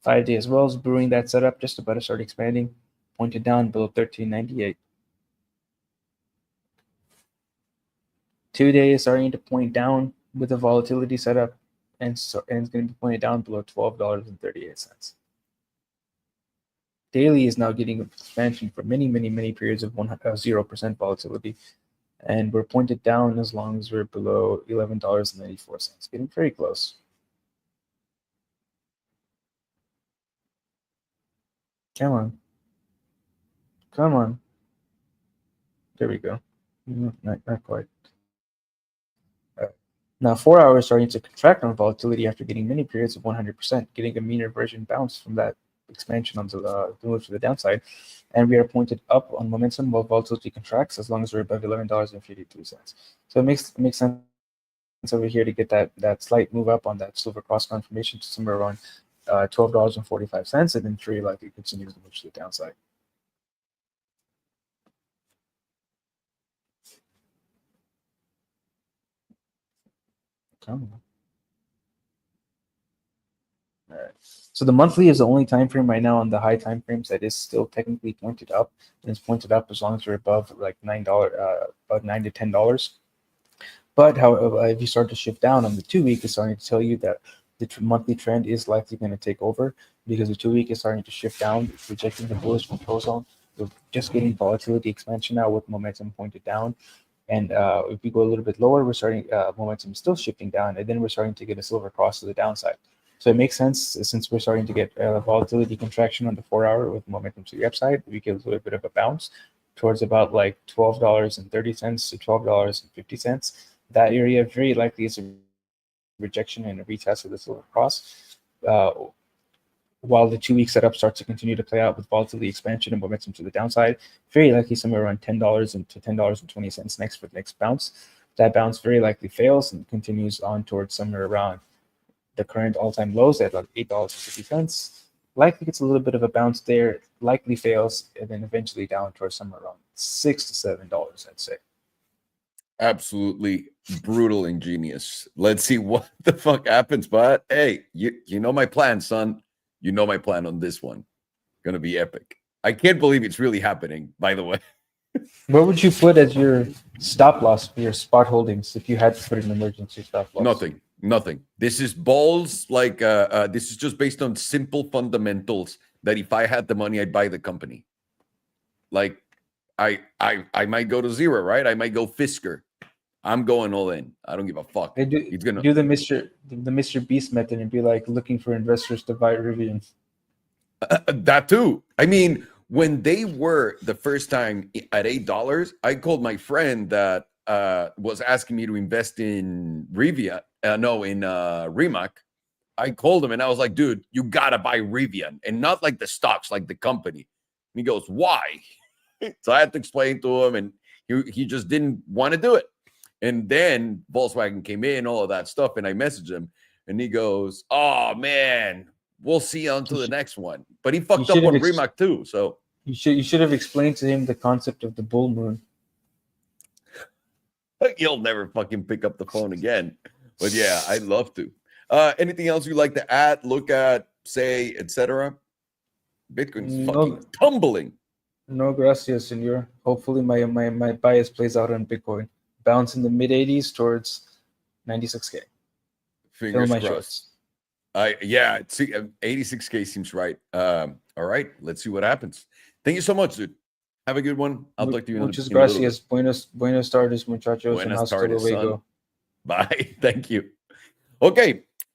5 day as well is brewing that setup, just about to start expanding, pointed down below $13.98. 2 day is starting to point down with a volatility setup, and it's going to be pointed down below $12.38. Daily is now getting expansion for many periods of 0% volatility, and we're pointed down as long as we're below $11.94. Getting very close. Come on. There we go. Not quite. Now 4 hours starting to contract on volatility after getting many periods of 100%, getting a mean reversion bounce from that expansion onto the move to the downside, and we are pointed up on momentum while volatility contracts as long as we're above $11.52. So it makes sense over here to get that slight move up on that silver cross confirmation to somewhere around $12.45, and then very likely continues to move to the downside. Come on. All right. So the monthly is the only time frame right now on the high time frames that is still technically pointed up, and it's pointed up as long as we're above like $9, about $9 to $10. But however, if you start to shift down on the 2 week, it's starting to tell you that the monthly trend is likely going to take over because the 2-week is starting to shift down, rejecting the bullish control zone. We're just getting volatility expansion now with momentum pointed down. And if we go a little bit lower, we're starting momentum still shifting down, and then we're starting to get a silver cross to the downside. So it makes sense since we're starting to get volatility contraction on the 4-hour with momentum to the upside. We get a little bit of a bounce towards about like $12.30 to $12.50. That area very likely is a rejection and a retest of the silver cross. While the 2-week setup starts to continue to play out with volatility expansion and momentum to the downside, very likely somewhere around $10 to $10.20 next for the next bounce. That bounce very likely fails and continues on towards somewhere around the current all-time lows at like $8.50. Likely gets a little bit of a bounce there, likely fails, and then eventually down towards somewhere around $6 to $7, I'd say. Absolutely brutal ingenious. Let's see what the fuck happens. But hey, you know my plan, son. You know my plan on this one. Gonna be epic. I can't believe it's really happening, by the way. What would you put as your stop loss for your spot holdings if you had to put an emergency stop loss? Nothing. This is balls. Like this is just based on simple fundamentals that if I had the money, I'd buy the company. Like I might go to zero, right? I might go Fisker. I'm going all in. I don't give a fuck. It's gonna do the Mr. Beast method and be like looking for investors to buy Rivian. That too. I mean, when they were the first time at $8, I called my friend that was asking me to invest in Rivian. Rimac. I called him and I was like, dude, you gotta buy Rivian, and not like the stocks, like the company. And he goes, why? So I had to explain to him, and he just didn't want to do it. And then Volkswagen came in, all of that stuff, and I messaged him, and he goes, oh, man, we'll see on to the next one. But he fucked up on Rimac, too. So you should have explained to him the concept of the bull moon. He'll never fucking pick up the phone again. But, yeah, I'd love to. Anything else you'd like to add, look at, say, etc.? Bitcoin's fucking tumbling. No gracias, senor. Hopefully my bias plays out on Bitcoin. Bounce in the mid-80s towards 96K. Fingers crossed. Yeah, see, 86K seems right. All right, let's see what happens. Thank you so much, dude. Have a good one. I'll talk to you Muchas gracias. Buenas tardes, muchachos. Buenas tardes, son. Bye. Thank you. Ok,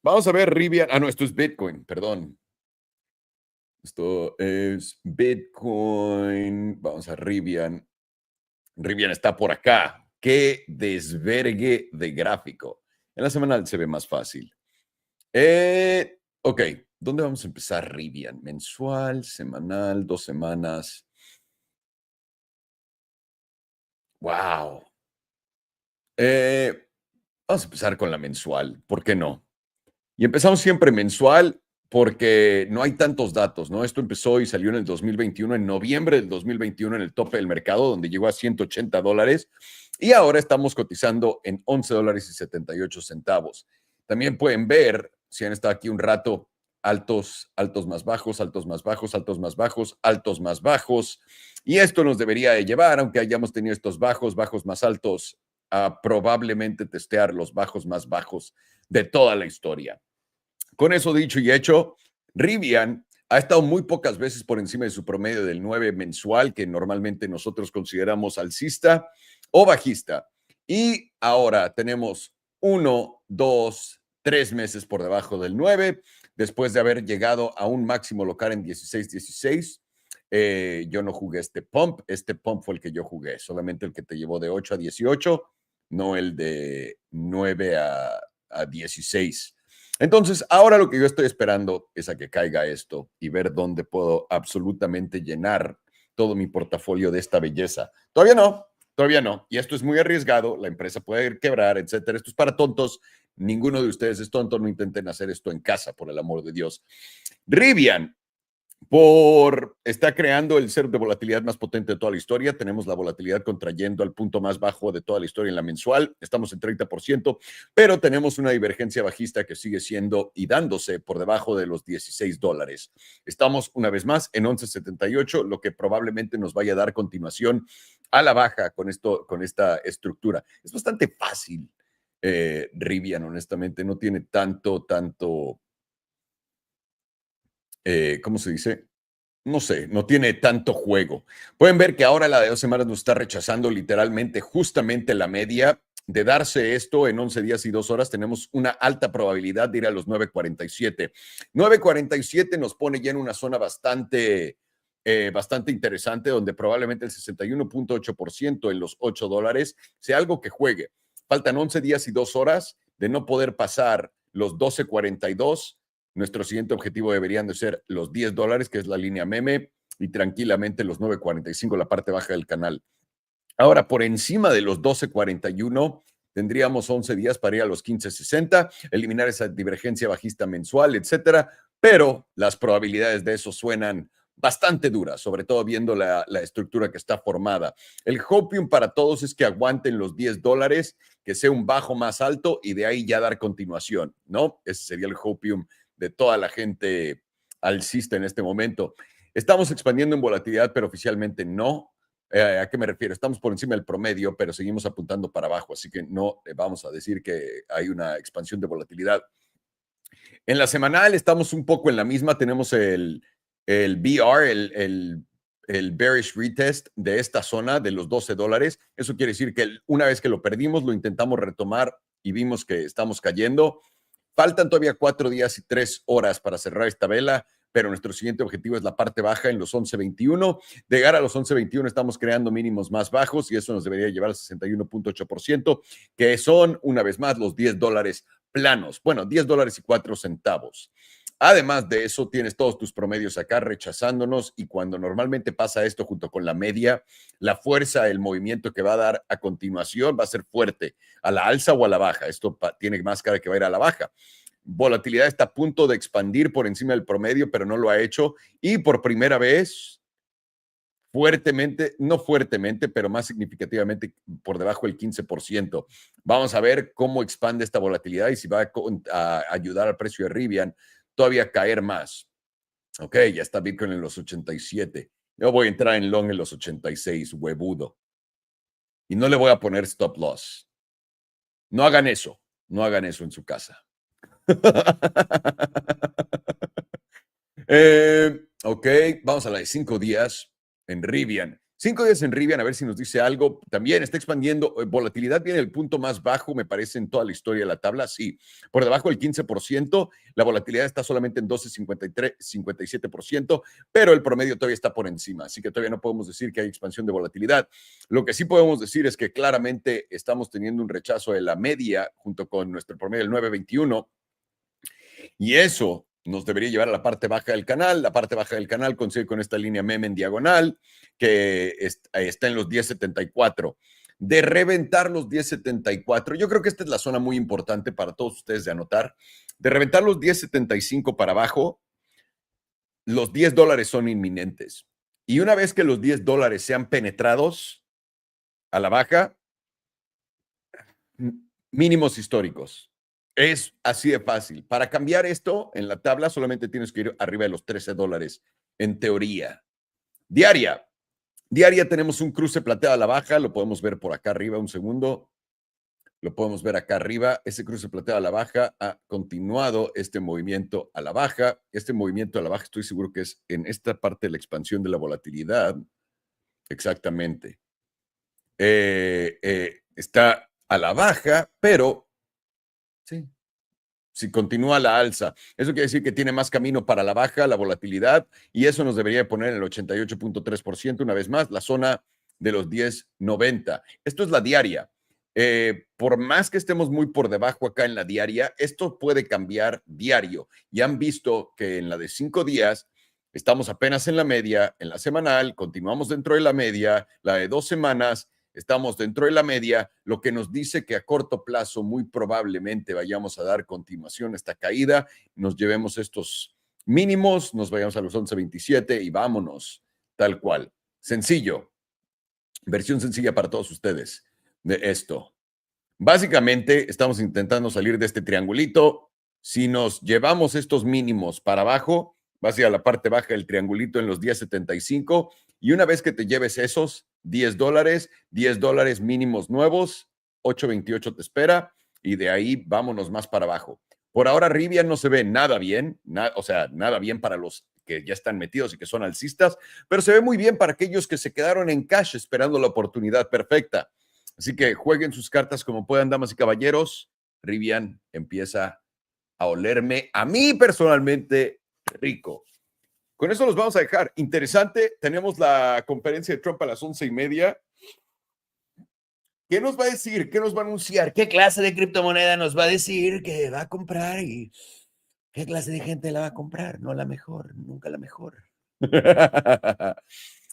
vamos a ver Rivian. No, esto es Bitcoin, perdón. Esto es Bitcoin. Vamos a Rivian. Rivian está por acá. Qué desvergue de gráfico. En la semanal se ve más fácil. Ok, ¿dónde vamos a empezar Rivian? Mensual, semanal, 2 semanas. Wow. Vamos a empezar con la mensual. ¿Por qué no? Y empezamos siempre mensual porque no hay tantos datos, ¿no? Esto empezó y salió en el 2021, en noviembre del 2021, en el tope del mercado, donde llegó a $180. Y ahora estamos cotizando en $11.78. También pueden ver, si han estado aquí un rato, altos, altos más bajos, altos más bajos, altos más bajos, altos más bajos. Y esto nos debería de llevar, aunque hayamos tenido estos bajos, bajos más altos, a probablemente testear los bajos más bajos de toda la historia. Con eso dicho y hecho, Rivian ha estado muy pocas veces por encima de su promedio del 9 mensual, que normalmente nosotros consideramos alcista o bajista. Y ahora tenemos 1, 2, 3 meses por debajo del 9, después de haber llegado a un máximo local en 16.16. Yo no jugué este pump fue el que yo jugué, solamente el que te llevó de 8 a 18, no el de 9 a 16. Entonces, ahora lo que yo estoy esperando es a que caiga esto y ver dónde puedo absolutamente llenar todo mi portafolio de esta belleza. Todavía no. Y esto es muy arriesgado. La empresa puede quebrar, etcétera. Esto es para tontos. Ninguno de ustedes es tonto. No intenten hacer esto en casa, por el amor de Dios. Rivian está creando el cero de volatilidad más potente de toda la historia. Tenemos la volatilidad contrayendo al punto más bajo de toda la historia en la mensual. Estamos en 30%, pero tenemos una divergencia bajista que sigue siendo y dándose por debajo de los $16. Estamos una vez más en 11.78, lo que probablemente nos vaya a dar continuación a la baja con esta estructura. Es bastante fácil. Rivian, honestamente, no tiene tanto, ¿cómo se dice? No sé, no tiene tanto juego. Pueden ver que ahora la de 2 semanas nos está rechazando literalmente justamente la media. De darse esto en 11 días y 2 horas, tenemos una alta probabilidad de ir a los 9.47. 9.47 nos pone ya en una zona bastante interesante, donde probablemente el 61.8% en los $8 sea algo que juegue. Faltan 11 días y 2 horas de no poder pasar los 12.42. Nuestro siguiente objetivo deberían de ser los $10, que es la línea meme, y tranquilamente los 9.45, la parte baja del canal. Ahora, por encima de los 12.41, tendríamos 11 días para ir a los 15.60, eliminar esa divergencia bajista mensual, etcétera. Pero las probabilidades de eso suenan bastante duras, sobre todo viendo la estructura que está formada. El hopium para todos es que aguanten los $10, que sea un bajo más alto y de ahí ya dar continuación, ¿no? Ese sería el hopium de toda la gente alcista en este momento. Estamos expandiendo en volatilidad, pero oficialmente no. ¿A qué me refiero? Estamos por encima del promedio, pero seguimos apuntando para abajo, así que no vamos a decir que hay una expansión de volatilidad. En la semanal estamos un poco en la misma, tenemos el BR, el bearish retest de esta zona de los $12. Eso quiere decir que una vez que lo perdimos, lo intentamos retomar y vimos que estamos cayendo. Faltan todavía 4 días y 3 horas para cerrar esta vela, pero nuestro siguiente objetivo es la parte baja en los 11.21. De llegar a los 11.21 estamos creando mínimos más bajos y eso nos debería llevar al 61.8%, que son, una vez más, los $10 planos. Bueno, $10.04. Además de eso, tienes todos tus promedios acá rechazándonos y cuando normalmente pasa esto junto con la media, la fuerza del movimiento que va a dar a continuación va a ser fuerte, a la alza o a la baja. Esto tiene más cara que va a ir a la baja. Volatilidad está a punto de expandir por encima del promedio, pero no lo ha hecho. Y por primera vez, fuertemente, no fuertemente, pero más significativamente por debajo del 15%. Vamos a ver cómo expande esta volatilidad y si va a ayudar al precio de Rivian todavía a caer más. Ok, ya está Bitcoin en los 87. Yo voy a entrar en long en los 86, huevudo. Y no le voy a poner stop loss. No hagan eso. No hagan eso en su casa. Ok, vamos a la de 5 días en Rivian. 5 días en Rivian, a ver si nos dice algo. También está expandiendo. Volatilidad viene el punto más bajo, me parece, en toda la historia de la tabla. Sí, por debajo del 15%. La volatilidad está solamente en 12.53, 57%, pero el promedio todavía está por encima. Así que todavía no podemos decir que hay expansión de volatilidad. Lo que sí podemos decir es que claramente estamos teniendo un rechazo de la media junto con nuestro promedio del 9.21. Y eso nos debería llevar a la parte baja del canal. La parte baja del canal consigue con esta línea meme en diagonal, que está en los 10.74. De reventar los 10.74, yo creo que esta es la zona muy importante para todos ustedes de anotar. De reventar los 10.75 para abajo, los $10 son inminentes. Y una vez que los $10 sean penetrados a la baja, mínimos históricos. Es así de fácil. Para cambiar esto en la tabla solamente tienes que ir arriba de los $13 en teoría. Diaria. Diaria tenemos un cruce plateado a la baja. Lo podemos ver por acá arriba. Un segundo. Lo podemos ver acá arriba. Ese cruce plateado a la baja ha continuado este movimiento a la baja. Este movimiento a la baja estoy seguro que es en esta parte de la expansión de la volatilidad. Exactamente. Está a la baja, pero sí, si continúa la alza. Eso quiere decir que tiene más camino para la baja, la volatilidad, y eso nos debería poner en el 88.3%, una vez más, la zona de los 10.90. Esto es la diaria. Por más que estemos muy por debajo acá en la diaria, esto puede cambiar diario. Y han visto que en la de 5 días estamos apenas en la media, en la semanal, continuamos dentro de la media, la de 2 semanas, estamos dentro de la media, lo que nos dice que a corto plazo muy probablemente vayamos a dar continuación a esta caída, nos llevemos estos mínimos, nos vayamos a los 11.27 y vámonos, tal cual. Sencillo, versión sencilla para todos ustedes de esto. Básicamente estamos intentando salir de este triangulito. Si nos llevamos estos mínimos para abajo, vas a ir a la parte baja del triangulito en los 10.75 y una vez que te lleves esos $10 mínimos nuevos, 8.28 te espera. y de ahí vámonos más para abajo. Por ahora Rivian no se ve nada bien, o sea, nada bien para los que ya están metidos y que son alcistas, pero se ve muy bien para aquellos que se quedaron en cash esperando la oportunidad perfecta. Así que jueguen sus cartas como puedan, damas y caballeros. Rivian empieza a olerme a mí personalmente rico. Con eso los vamos a dejar. Interesante, tenemos la conferencia de Trump a las 11:30. ¿Qué nos va a decir? ¿Qué nos va a anunciar? ¿Qué clase de criptomoneda nos va a decir que va a comprar? ¿Y qué clase de gente la va a comprar? No la mejor, nunca la mejor.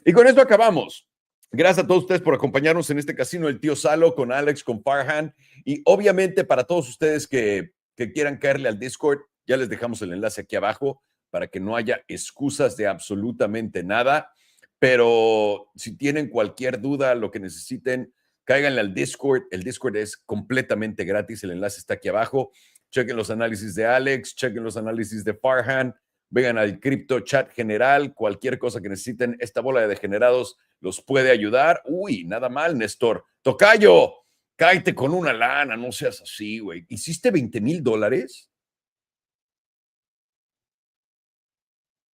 Y con esto acabamos. Gracias a todos ustedes por acompañarnos en este casino del tío Salo con Alex, con Farhan. Y obviamente para todos ustedes que quieran caerle al Discord, ya les dejamos el enlace aquí abajo para que no haya excusas de absolutamente nada. Pero si tienen cualquier duda, lo que necesiten, cáiganle al Discord. El Discord es completamente gratis. El enlace está aquí abajo. Chequen los análisis de Alex, chequen los análisis de Farhan. Vengan al cripto chat general. Cualquier cosa que necesiten, esta bola de degenerados los puede ayudar. Uy, nada mal, Néstor. Tocayo, cáete con una lana. No seas así, güey. ¿Hiciste $20,000?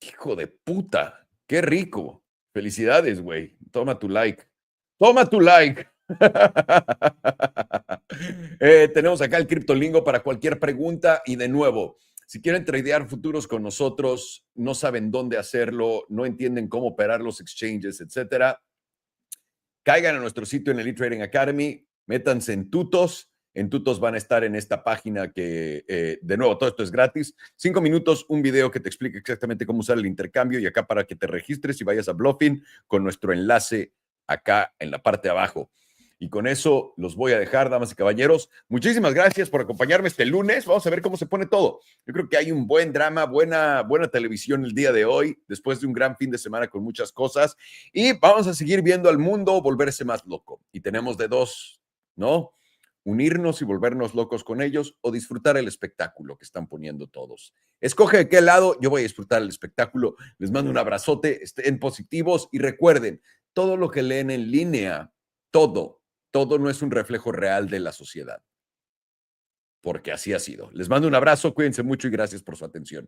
Hijo de puta. Qué rico. Felicidades, güey. Toma tu like. Toma tu like. Tenemos acá el criptolingo para cualquier pregunta y de nuevo, si quieren tradear futuros con nosotros, no saben dónde hacerlo, no entienden cómo operar los exchanges, etcétera, caigan a nuestro sitio en Elite Trading Academy, métanse en Tutos. En Tutos van a estar en esta página que, de nuevo, todo esto es gratis. 5 minutos, un video que te explique exactamente cómo usar el intercambio y acá para que te registres y vayas a Bluffing con nuestro enlace acá en la parte de abajo. Y con eso los voy a dejar, damas y caballeros. Muchísimas gracias por acompañarme este lunes. Vamos a ver cómo se pone todo. Yo creo que hay un buen drama, buena televisión el día de hoy, después de un gran fin de semana con muchas cosas. Y vamos a seguir viendo al mundo volverse más loco. Y tenemos de dos, ¿no? Unirnos y volvernos locos con ellos o disfrutar el espectáculo que están poniendo todos. Escoge de qué lado, yo voy a disfrutar el espectáculo. Les mando un abrazote, estén positivos y recuerden, todo lo que leen en línea, todo no es un reflejo real de la sociedad. Porque así ha sido. Les mando un abrazo, cuídense mucho y gracias por su atención.